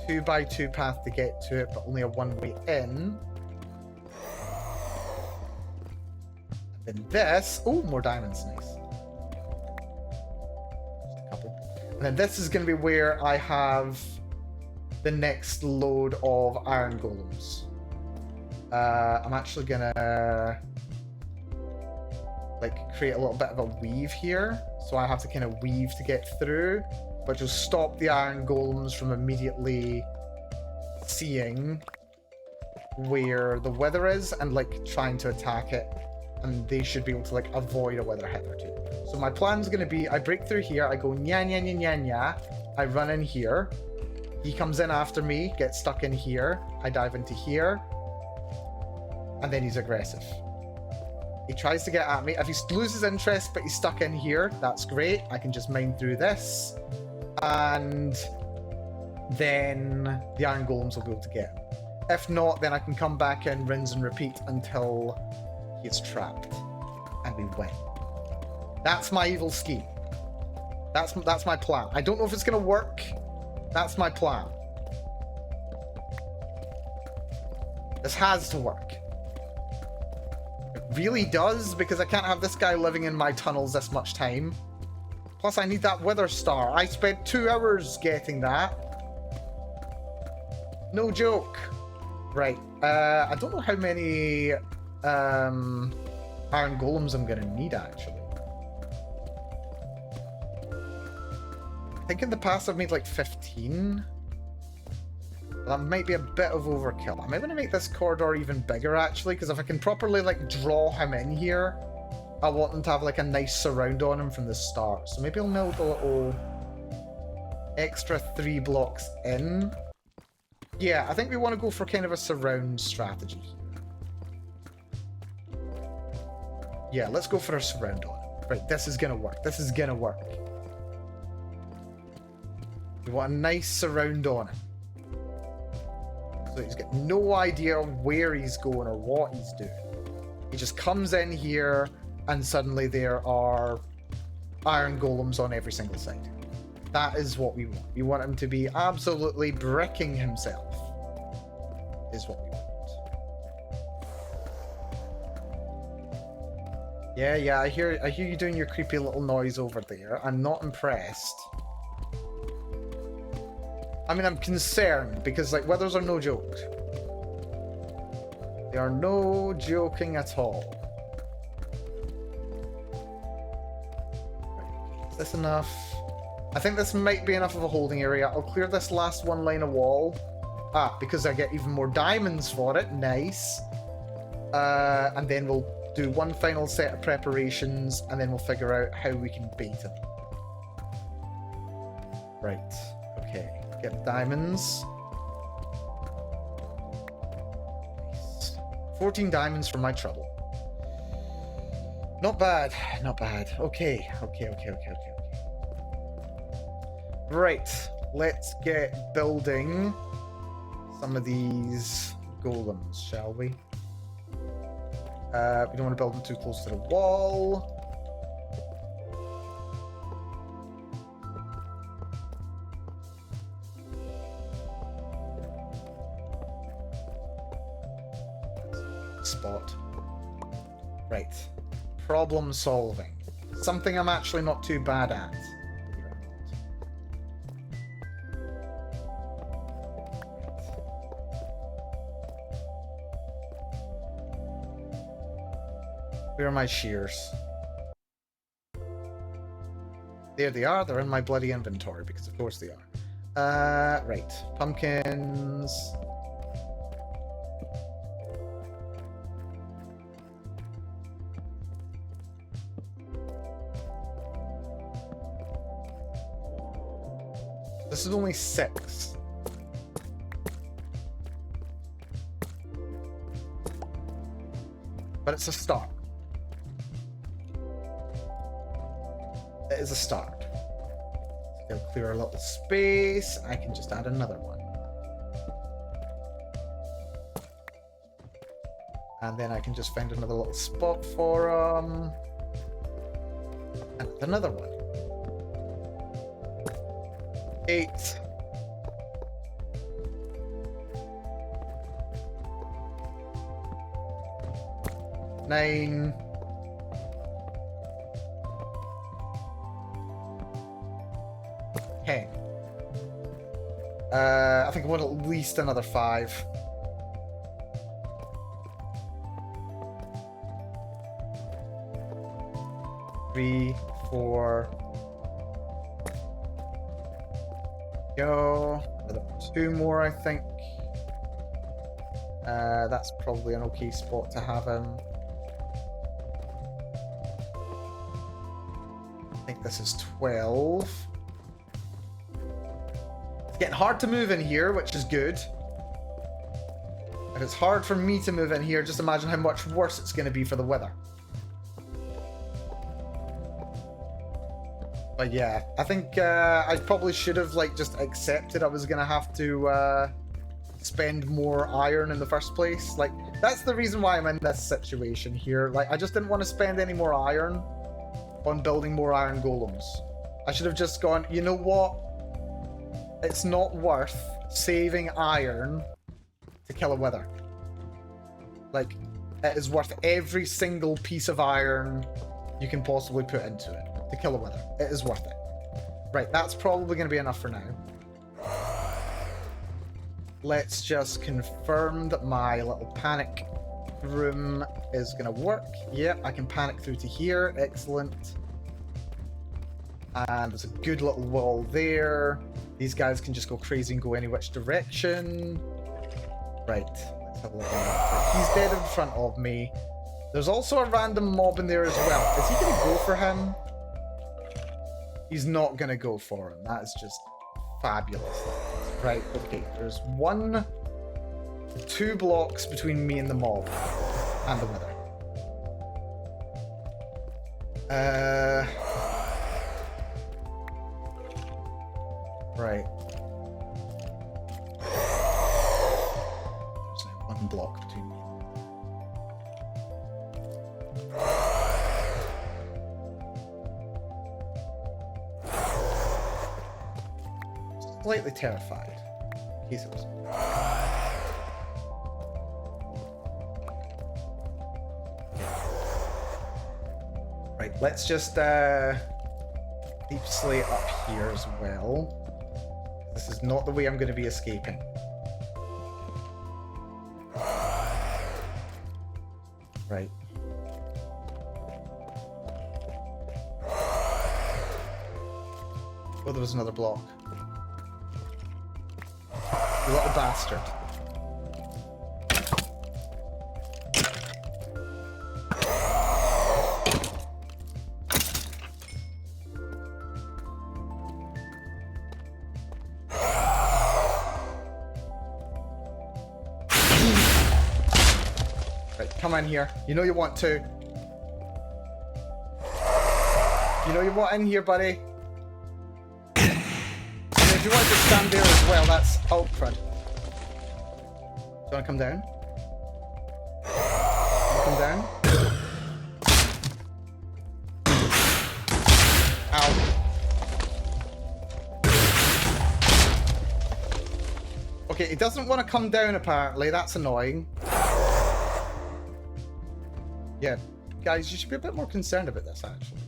A: 2x2 path to get to it, but only a one-way in. And then this... oh, more diamonds, nice. Just a couple. And then this is going to be where I have the next load of iron golems. I'm actually going to like create a little bit of a weave here. So I have to kind of weave to get through. But just stop the iron golems from immediately seeing where the wither is and like trying to attack it, and they should be able to like avoid a wither hit or two. So my plan's going to be, I break through here, I go nya nya nya nya nya, I run in here, he comes in after me, gets stuck in here, I dive into here, and then he's aggressive. He tries to get at me. If he loses interest but he's stuck in here, that's great. I can just mine through this. And then the iron golems will be able to get him. If not, then I can come back in, rinse and repeat until he's trapped. And we win. That's my evil scheme. That's my plan. I don't know if it's going to work. That's my plan. This has to work. It really does, because I can't have this guy living in my tunnels this much time. Plus, I need that wither star. I spent 2 hours getting that. No joke. Right. I don't know how many iron golems I'm going to need, actually. I think in the past I've made like 15. That might be a bit of overkill. I might want to make this corridor even bigger, actually, because if I can properly like draw him in here, I want them to have like a nice surround on him from the start. So maybe I'll build a little extra 3 blocks in. Yeah, I think we want to go for kind of a surround strategy here. Yeah, let's go for a surround on him. Right, this is gonna work. This is gonna work. We want a nice surround on him. So he's got no idea where he's going or what he's doing. He just comes in here and suddenly there are iron golems on every single side. That is what we want. We want him to be absolutely bricking himself. Is what we want. Yeah, I hear you doing your creepy little noise over there. I'm not impressed. I mean, I'm concerned because, like, weathers are no joke. They are no joking at all. Is this enough? I think this might be enough of a holding area. I'll clear this last one line of wall. Ah, because I get even more diamonds for it. Nice. And then we'll do one final set of preparations, and then we'll figure out how we can bait him. Right. Okay. Get diamonds. Nice. 14 diamonds for my trouble. Not bad. Not bad. Okay. Right. Let's get building some of these golems, shall we? We don't want to build them too close to the wall. Spot. Right. Problem solving. Something I'm actually not too bad at. Where are my shears? There they are. They're in my bloody inventory, because of course they are. Right. Pumpkins. This is only 6. But it's a start. It is a start. It'll clear a little space. I can just add another one. And then I can just find another little spot for and another one. 8. Nine. 10. I think I want at least another 5. Three, 4. Go. Another 2 more, I think. That's probably an okay spot to have him. I think this is 12. It's getting hard to move in here, which is good. If it's hard for me to move in here, just imagine how much worse it's going to be for the weather. But yeah, I think I probably should have just accepted I was going to have to spend more iron in the first place. That's the reason why I'm in this situation here. I just didn't want to spend any more iron on building more iron golems. I should have just gone, you know what? It's not worth saving iron to kill a wither. It is worth every single piece of iron you can possibly put into it to kill a wither. It is worth it. Right, that's probably going to be enough for now. Let's just confirm that my little panic room is going to work. Yep, I can panic through to here. Excellent. And there's a good little wall there. These guys can just go crazy and go any which direction. Right, let's have a look at that. He's dead in front of me. There's also a random mob in there as well. Is he going to go for him? He's not going to go for him. That is just fabulous. Right, okay. There's 2 blocks between me and the mob. And the wither. Right. There's one block between me. Slightly terrified. In case it was. Right, let's just leave Slate up here as well. This is not the way I'm going to be escaping. Right. Oh, there was another block. You little bastard. Right, come in here. You know you want to. You know you want in here, buddy. And if you want to stand there as well, that's... Oh, crud. Do you want to come down? Come down? Ow. Okay, he doesn't want to come down apparently. That's annoying. Yeah, guys, you should be a bit more concerned about this, actually.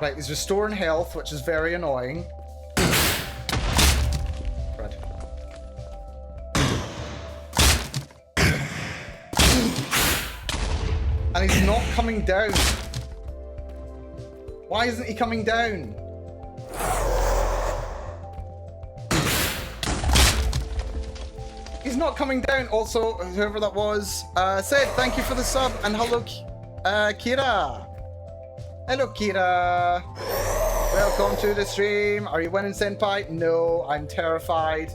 A: Right, he's restoring health, which is very annoying. Right. And he's not coming down. Why isn't he coming down? He's not coming down. Also, whoever that was, said thank you for the sub and hello, Kira. Hello, Kira. Welcome to the stream. Are you winning, Senpai? No, I'm terrified.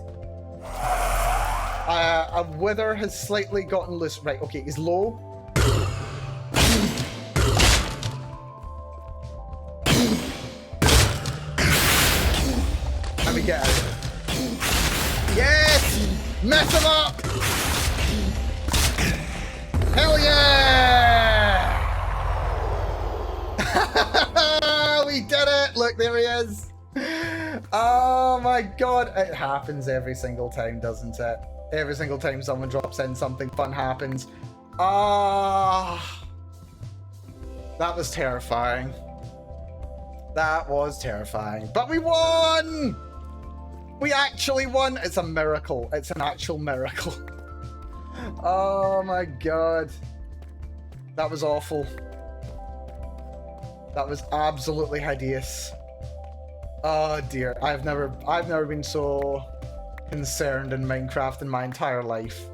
A: A wither has slightly gotten loose. Right, okay, he's low. Let me get out. Yes! Mess him up! Hell yeah! We did it! Look, there he is. Oh my god. It happens every single time, doesn't it? Every single time someone drops in, something fun happens. Ah, that was terrifying. That was terrifying. But we won! We actually won! It's a miracle. It's an actual miracle. Oh my god. That was awful. That was absolutely hideous. Oh dear. I've never been so concerned in Minecraft in my entire life.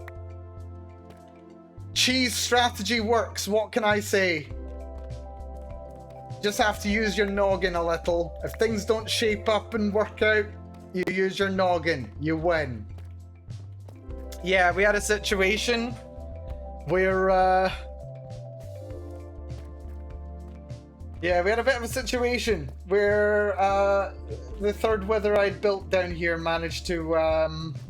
A: Cheese strategy works, what can I say? Just have to use your noggin a little. If things don't shape up and work out, you use your noggin, you win. Yeah, we had a situation where, yeah, we had a bit of a situation where the third wither I'd built down here managed to,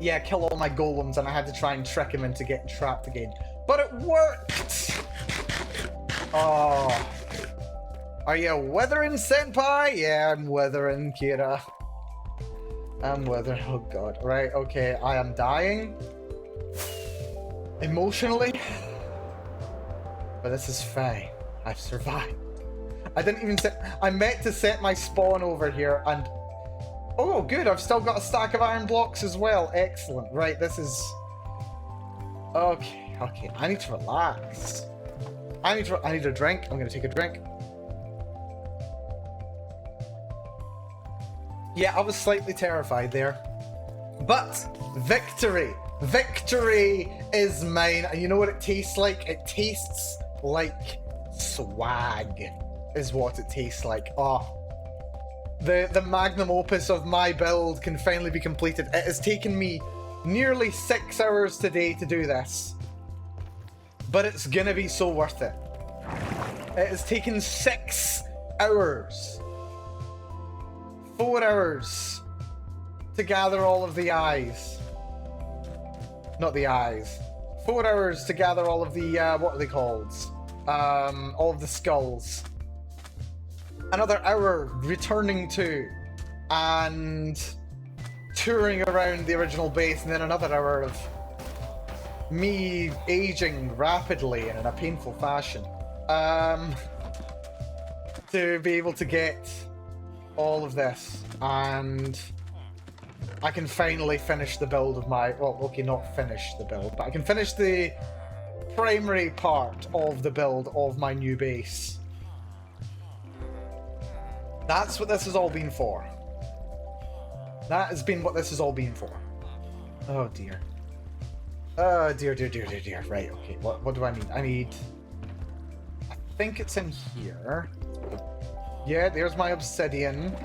A: yeah, kill all my golems, and I had to try and trick him into getting trapped again. But it worked! Oh. Are you withering, Senpai? Yeah, I'm withering, Kira. I'm withering. Oh god. Right, okay, I am dying. Emotionally. But this is fine. I've survived. I didn't even set... I meant to set my spawn over here and... Oh, good, I've still got a stack of iron blocks as well. Excellent. Right, this is... Okay, okay. I need to relax. I need a drink. I'm gonna take a drink. Yeah, I was slightly terrified there. But victory! Victory is mine. And you know what it tastes like? It tastes like swag is what it tastes like. Oh, the magnum opus of my build can finally be completed. It has taken me nearly 6 hours today to do this. But it's gonna be so worth it. It has taken 6 hours. 4 hours to gather all of the eyes. Not the eyes. 4 hours to gather all of the, what are they called? All of the skulls. Another hour returning to and touring around the original base, and then another hour of me aging rapidly and in a painful fashion. To be able to get all of this, and I can finally finish the build of my, well, okay, not finish the build, but I can finish the primary part of the build of my new base. That's what this has all been for. That has been what this has all been for. Oh dear. Oh dear, dear, dear, dear, dear. Right, okay, what do I need? I think it's in here. Yeah, there's my obsidian.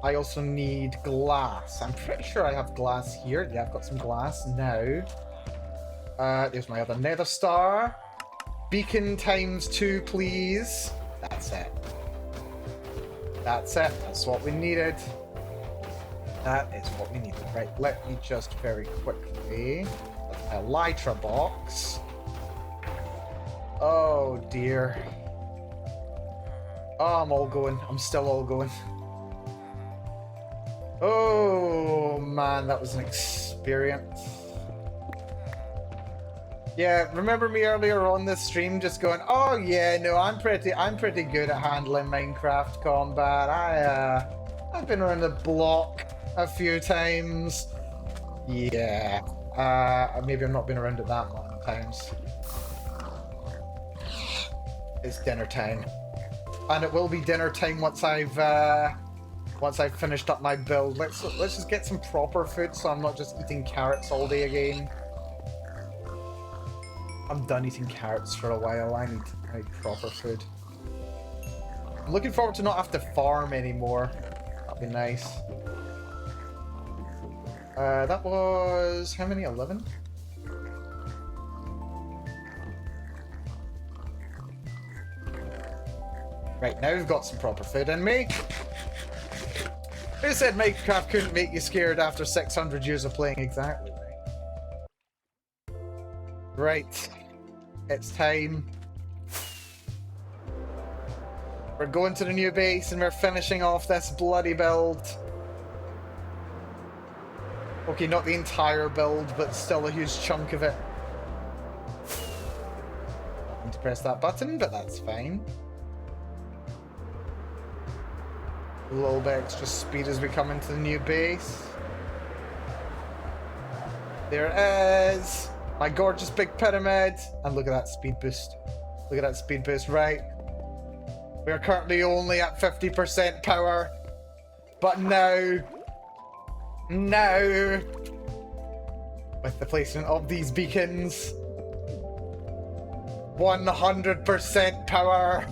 A: I also need glass. I'm pretty sure I have glass here. Yeah, I've got some glass now. There's my other nether star. Beacon ×2, please. That's it. That's it. That's what we needed. That is what we needed. Right, let me just very quickly... That's my elytra box. Oh, dear. Oh, I'm all going. I'm still all going. Oh, man, that was an experience. Yeah, remember me earlier on this stream just going, oh yeah, no, I'm pretty good at handling Minecraft combat. I've been around the block a few times. Yeah. Maybe I've not been around it that many times. It's dinner time. And it will be dinner time once I've finished up my build. Let's just get some proper food so I'm not just eating carrots all day again. I'm done eating carrots for a while. I need proper food. I'm looking forward to not have to farm anymore. That'd be nice. That was... how many? 11? Right, now we've got some proper food in me. Who said Minecraft couldn't make you scared after 600 years of playing? Exactly. Right, it's time. We're going to the new base and we're finishing off this bloody build. Okay, not the entire build, but still a huge chunk of it. I need to press that button, but that's fine. A little bit extra speed as we come into the new base. There it is. My gorgeous big pyramid. And look at that speed boost. Look at that speed boost, right? We are currently only at 50% power. But now, with the placement of these beacons, 100% power.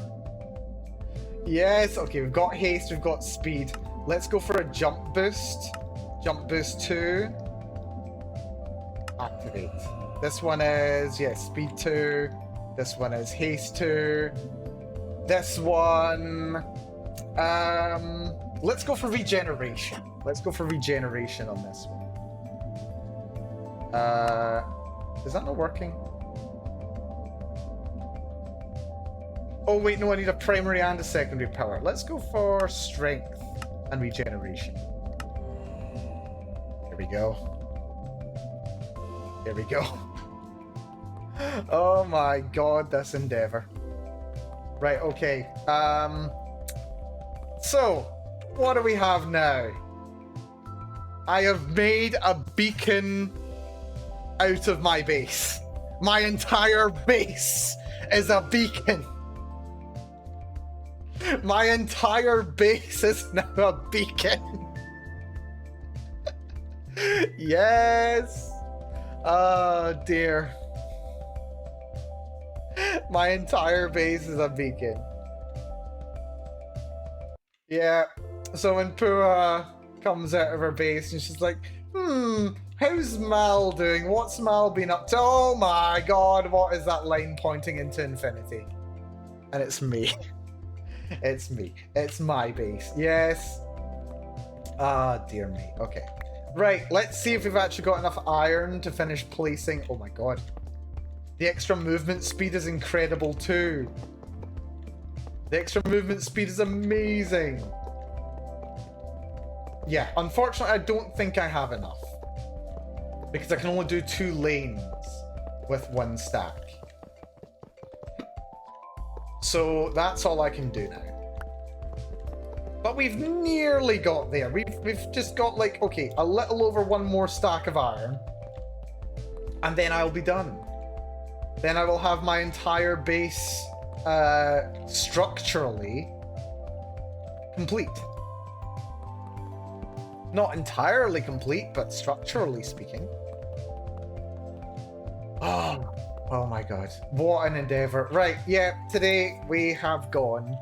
A: Yes, okay, we've got haste, we've got speed. Let's go for a jump boost. Jump boost 2. Activate. This one is, yeah, speed 2. This one is haste 2. This one... let's go for regeneration. Let's go for regeneration on this one. Is that not working? Oh wait, no, I need a primary and a secondary power. Let's go for strength and regeneration. Here we go. Here we go. Oh my god, this endeavor. Right, okay. So, what do we have now? I have made a beacon out of my base. My entire base is a beacon. My entire base is now a beacon. Yes. Oh dear. My entire base is a beacon. Yeah. So when Pua comes out of her base and she's like, how's Mal doing? What's Mal been up to? Oh my god, what is that line pointing into infinity? And it's me. It's me. It's my base. Yes. Ah, dear me. Okay. Right, let's see if we've actually got enough iron to finish placing... Oh my god. The extra movement speed is incredible too. The extra movement speed is amazing. Yeah, unfortunately, I don't think I have enough. Because I can only do 2 lanes with 1 stack. So that's all I can do now. But we've nearly got there. We've just got like, okay, a little over 1 more stack of iron. And then I'll be done. Then I will have my entire base structurally complete. Not entirely complete, but structurally speaking. Oh my god. What an endeavor. Right, yeah, today we have gone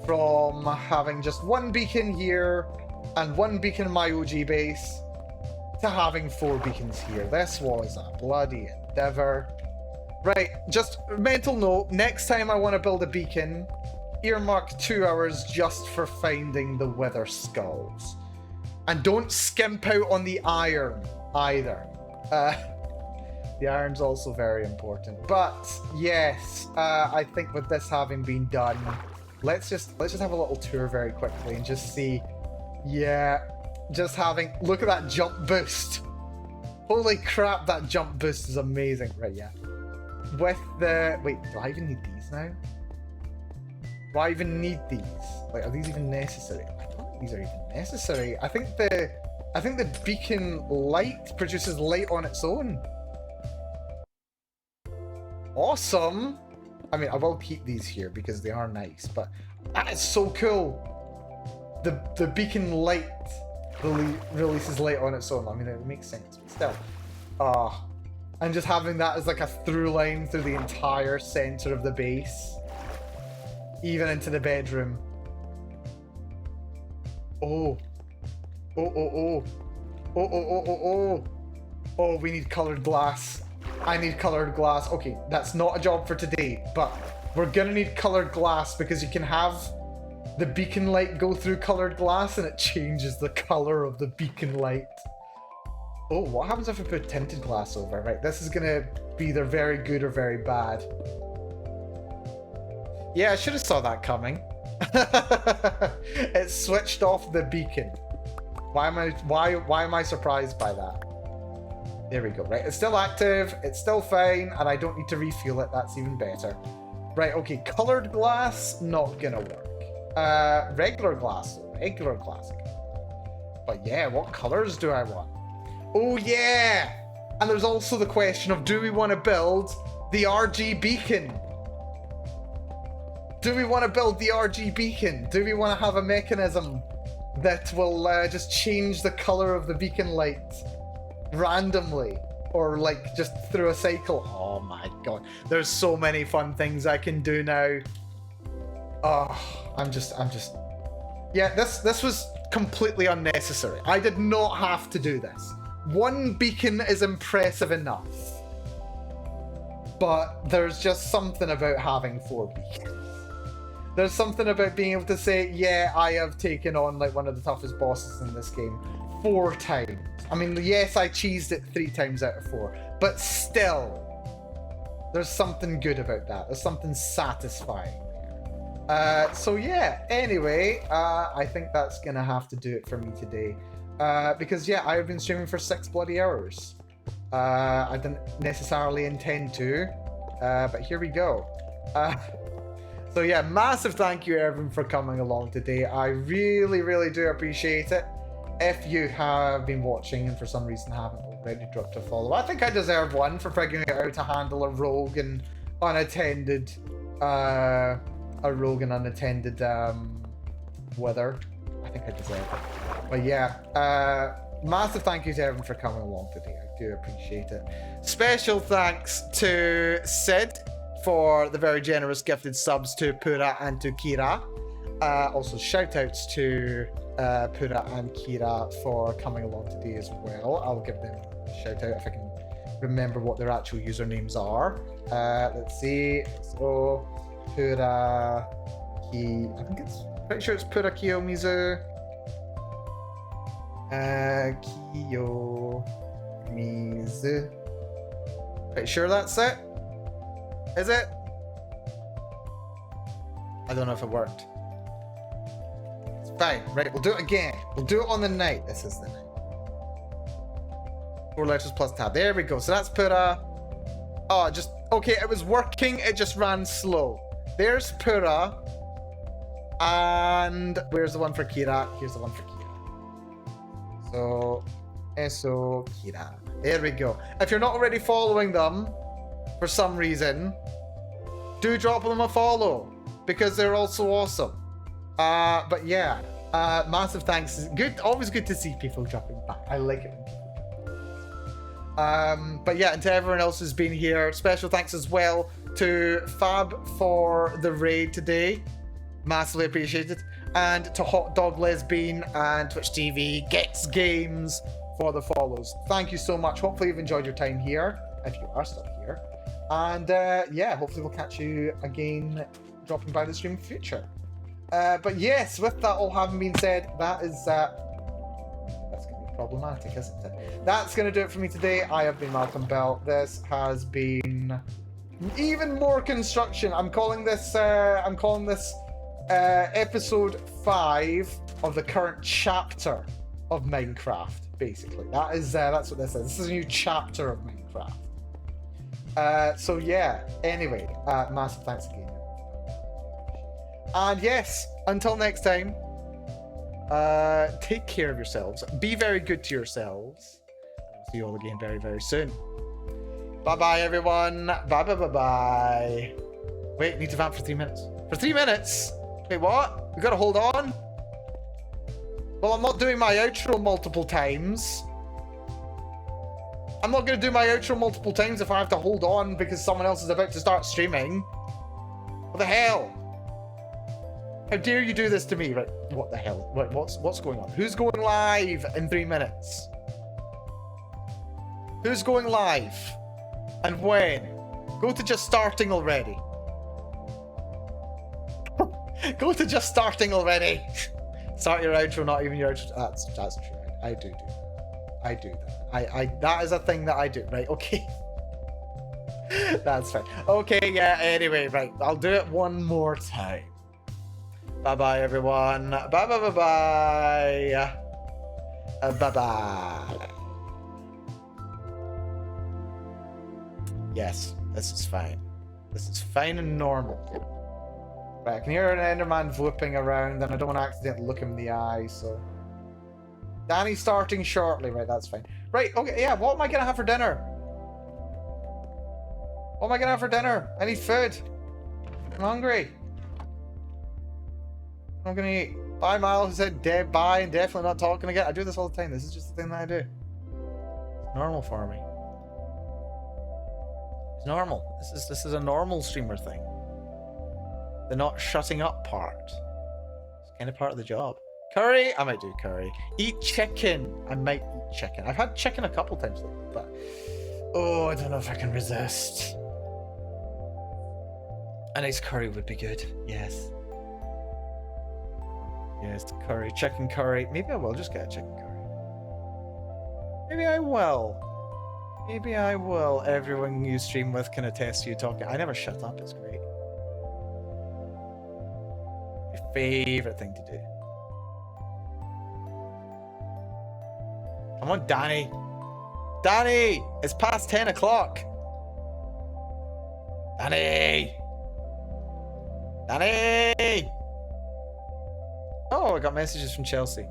A: from having just 1 beacon here and 1 beacon in my OG base to having 4 beacons here. This was a bloody endeavor. Right, just mental note, next time I want to build a beacon, earmark 2 hours just for finding the wither skulls. And don't skimp out on the iron either. The iron's also very important. But yes, I think with this having been done, let's just have a little tour very quickly and just see. Yeah, just having, look at that jump boost. Holy crap, that jump boost is amazing. Right, yeah. With the, wait, do I even need these now? Do I even need these? Like, are these even necessary? I don't think these are even necessary. I think the beacon light produces light on its own. Awesome. I mean, I will keep these here because they are nice, but that is so cool. The beacon light releases light on its own. I mean, it makes sense, but still. And just having that as like a through line through the entire center of the base, even into the bedroom. Oh, we need colored glass. I need colored glass. Okay, that's not a job for today, but we're gonna need colored glass because you can have the beacon light go through colored glass and it changes the color of the beacon light. Oh, what happens if I put tinted glass over? Right, this is gonna be either very good or very bad. Yeah, I should have saw that coming. It switched off the beacon. Why am I surprised by that? There we go. Right, it's still active, it's still fine, and I don't need to refuel it. That's even better. Right, okay, colored glass, not gonna work. Regular glass. But yeah, what colors do I want? Oh yeah! And there's also the question of, do we want to build the RG beacon? Do we want to build the RG beacon? Do we want to have a mechanism that will just change the color of the beacon light randomly? Or like just through a cycle? Oh my god. There's so many fun things I can do now. Oh, I'm just... Yeah, this was completely unnecessary. I did not have to do this. 1 beacon is impressive enough. But there's just something about having 4 beacons. There's something about being able to say, yeah, I have taken on like one of the toughest bosses in this game 4 times. I mean, yes, I cheesed it 3 times out of 4, but still, there's something good about that. There's something satisfying there. So yeah, anyway, I think that's gonna have to do it for me today. Because yeah, I've been streaming for 6 bloody hours. I didn't necessarily intend to, but here we go. So yeah, massive thank you everyone for coming along today. I really, really do appreciate it. If you have been watching and for some reason haven't already dropped a follow, I think I deserve one for figuring out how to handle a rogue and unattended, wither. I think I deserve it. But yeah, massive thank you to everyone for coming along today. I do appreciate it. Special thanks to Sid for the very generous gifted subs to Pura and to Kira. Also shout outs to Pura and Kira for coming along today as well. I'll give them a shout out if I can remember what their actual usernames are. Let's see. So Pura Ki. I think it's pretty sure it's Pura Kiyomizu. Kiyomizu. Pretty sure that's it. Is it? I don't know if it worked. It's fine. Right, we'll do it again. We'll do it on the night. This is the night. 4 letters plus tab. There we go. So that's Pura. Oh, just okay. It was working. It just ran slow. There's Pura. And where's the one for Kira? Here's the one for Kira. So, Eso Kira. There we go. If you're not already following them, for some reason, do drop them a follow because they're also awesome. But yeah, massive thanks. Good, always good to see people dropping back. I like it when people drop back. But yeah, and to everyone else who's been here, special thanks as well to Fab for the raid today. Massively appreciated. And to Hot Dog Lesbian and Twitch TV Gets Games for the follows. Thank you so much. Hopefully you've enjoyed your time here, if you are still here. And yeah, hopefully we'll catch you again dropping by the stream in the future. But yes, with that all having been said, that is that's going to be problematic, isn't it? That's going to do it for me today. I have been Malcolm Bell. This has been even more construction. I'm calling this episode 5 of the current chapter of Minecraft. Basically, that's what this is. This is a new chapter of Minecraft. So yeah. Anyway, massive thanks again. And yes, until next time, take care of yourselves. Be very good to yourselves. I'll see you all again very, very soon. Bye bye, everyone. Bye bye bye bye. Wait, need to vamp for 3 minutes. For 3 minutes? Wait, what? We gotta hold on? Well, I'm not doing my outro multiple times. I'm not gonna do my outro multiple times if I have to hold on because someone else is about to start streaming. What the hell? How dare you do this to me? Right, what the hell? Wait, what's going on? Who's going live in 3 minutes? Who's going live? And when? Go to just starting already. Go to just starting already. Start your outro, not even your outro. That's true. I do that. I do that. That is a thing that I do. Right, okay. That's fine. Okay, yeah, anyway, right. I'll do it one more time. Bye-bye, everyone. Bye-bye-bye-bye. Bye-bye. Yes, this is fine. This is fine and normal. Right, I can hear an Enderman flipping around, and I don't want to accidentally look him in the eye, so... Danny's starting shortly. Right, that's fine. Right, okay, yeah, what am I going to have for dinner? What am I going to have for dinner? I need food. I'm hungry. I'm going to eat. Bye, Miles, who said dead bye and definitely not talking again. I do this all the time. This is just the thing that I do. It's normal for me. It's normal. This is a normal streamer thing. The not shutting up part. It's kind of part of the job. Curry? I might do curry. Eat chicken. I might eat chicken. I've had chicken a couple times lately, but... Oh, I don't know if I can resist. A nice curry would be good. Yes. Yes, curry. Chicken curry. Maybe I will just get a chicken curry. Maybe I will. Maybe I will. Everyone you stream with can attest to you talking. I never shut up. It's great. My favorite thing to do. Come on, Danny. Danny! It's past 10 o'clock. Danny! Danny! Oh, I got messages from Chelsea.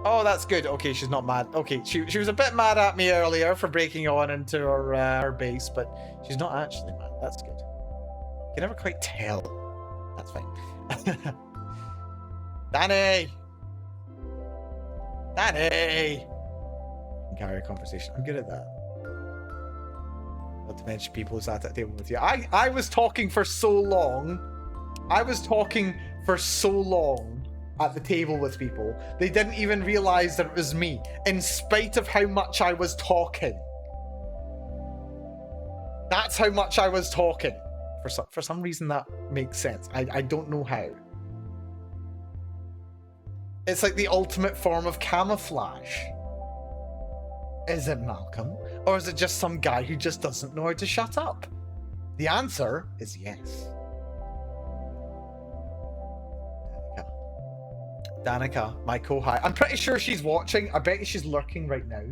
A: Oh, that's good. Okay, she's not mad. Okay, she was a bit mad at me earlier for breaking on into her base, but she's not actually mad. That's good. You can never quite tell. That's fine. Danny! Danny! Carry a conversation. I'm good at that. Not to mention people who sat at the table with you. I was talking for so long. I was talking for so long at the table with people. They didn't even realize that it was me, in spite of how much I was talking. That's how much I was talking. For some reason that makes sense. I don't know how. It's like the ultimate form of camouflage. Is it Malcolm? Or is it just some guy who just doesn't know how to shut up? The answer is yes. Danica, my co-hi. I'm pretty sure she's watching. I bet you she's lurking right now.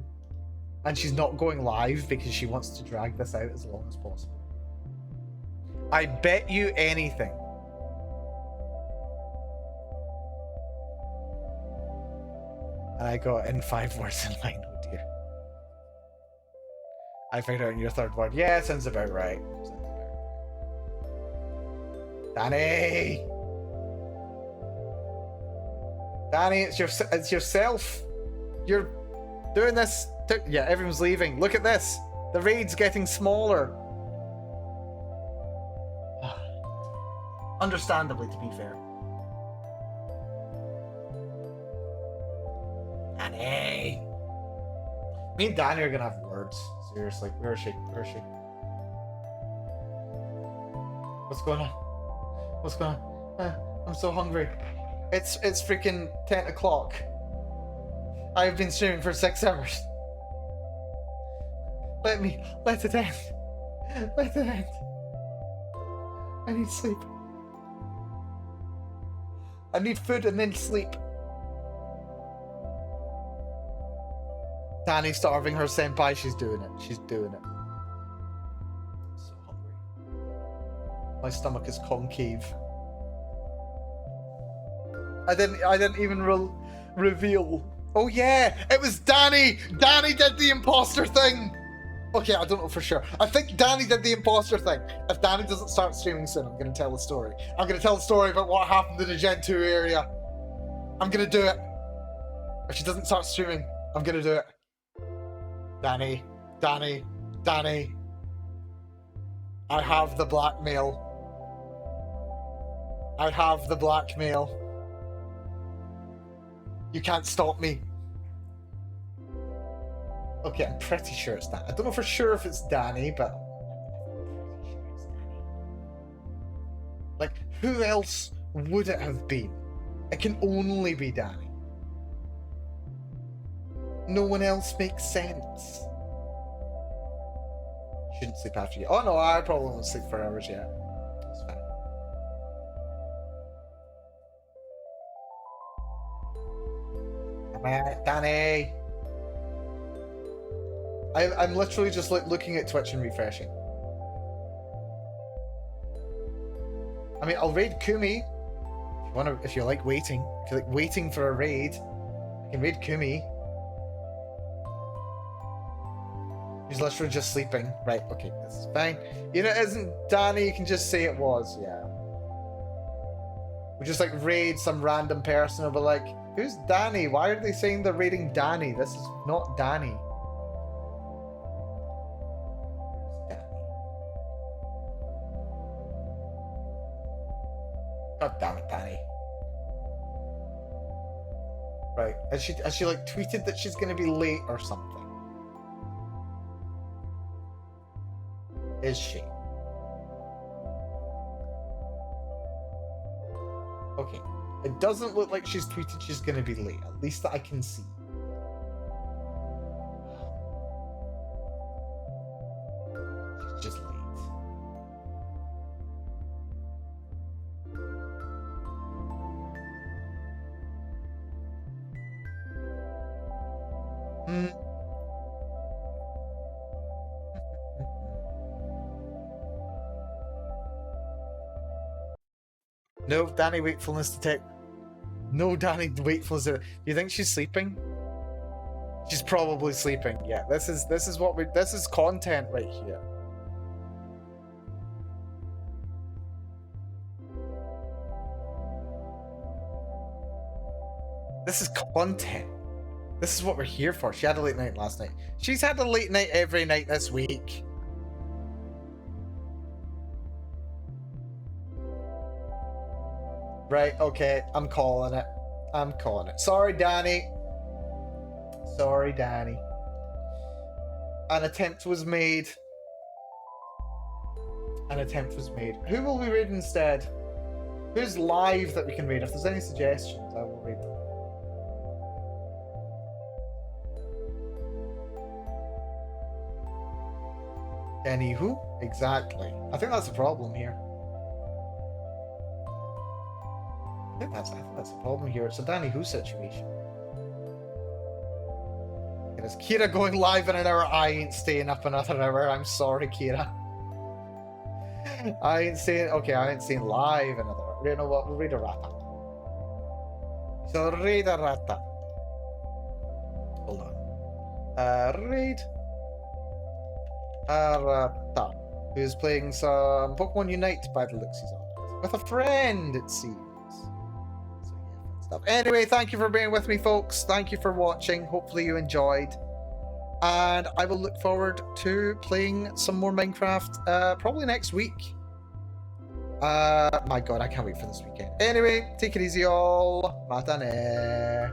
A: And she's not going live because she wants to drag this out as long as possible. I bet you anything. And I got in 5 words in line, oh dear. I figured out in your third word. Yeah, sounds about right. Danny! Danny, it's yourself. You're doing this. Yeah, everyone's leaving. Look at this. The raid's getting smaller. Understandably, to be fair. Danny! Me and Danny are gonna have words. Seriously. Where is she? Where is she? What's going on? What's going on? I'm so hungry. It's freaking 10 o'clock. I've been streaming for 6 hours. Let it end. Let it end. I need sleep. I need food and then sleep. Danny's starving her senpai. She's doing it. She's doing it. I'm so hungry. My stomach is concave. I didn't even reveal. Oh yeah, it was Danny. Danny did the imposter thing. Okay, I don't know for sure. I think Danny did the imposter thing. If Danny doesn't start streaming soon, I'm going to tell the story. I'm going to tell the story about what happened in the Gen 2 area. I'm going to do it. If she doesn't start streaming, I'm going to do it. Danny, Danny, Danny. I have the blackmail. I have the blackmail. You can't stop me. Okay, I'm pretty sure it's Danny. I don't know for sure if it's Danny, but I'm pretty sure it's Danny. Like, who else would it have been? It can only be Danny. No one else makes sense. Shouldn't sleep after you. Oh no, I probably won't sleep for hours yet. It's fine. Come on, Danny. I'm literally just like looking at Twitch and refreshing. I mean, I'll raid Kumi if you like waiting. If you like waiting for a raid, I can raid Kumi. He's literally just sleeping. Right, okay, this is fine. You know, it isn't Danny, you can just say it was, yeah. We just like raid some random person and be like, who's Danny? Why are they saying they're raiding Danny? This is not Danny. God damn it, Danny. Right, has she like tweeted that she's gonna be late or something? Is she? Okay, it doesn't look like she's tweeted she's gonna be late, at least that I can see. She's just late. No, Danny wakefulness detect. No, Danny wakefulness. Do you think she's sleeping? She's probably sleeping. Yeah, this is content right here. This is content. This is what we're here for. She had a late night last night. She's had a late night every night this week. Right, okay, I'm calling it. I'm calling it. Sorry, Danny. Sorry, Danny. An attempt was made. an attempt was made. Who will we raid instead? Who's live that we can raid? If there's any suggestions, I will raid them. Any who? Exactly. I think that's the problem here. I think that's the problem here. It's a Danny Who situation. It is Kira going live in an hour. I ain't staying up another hour. I'm sorry, Kira. I ain't staying. Okay, I ain't staying live another hour. You know what? We'll read a wrap-up. So read a wrap-up. Hold on. Read a wrap-up. Who's playing some Pokemon Unite by the looks he's on. With a friend, it seems. Stuff. Anyway, thank you for being with me, folks. Thank you for watching. Hopefully you enjoyed. And I will look forward to playing some more Minecraft probably next week. My god, I can't wait for this weekend. Anyway, take it easy all. Matane.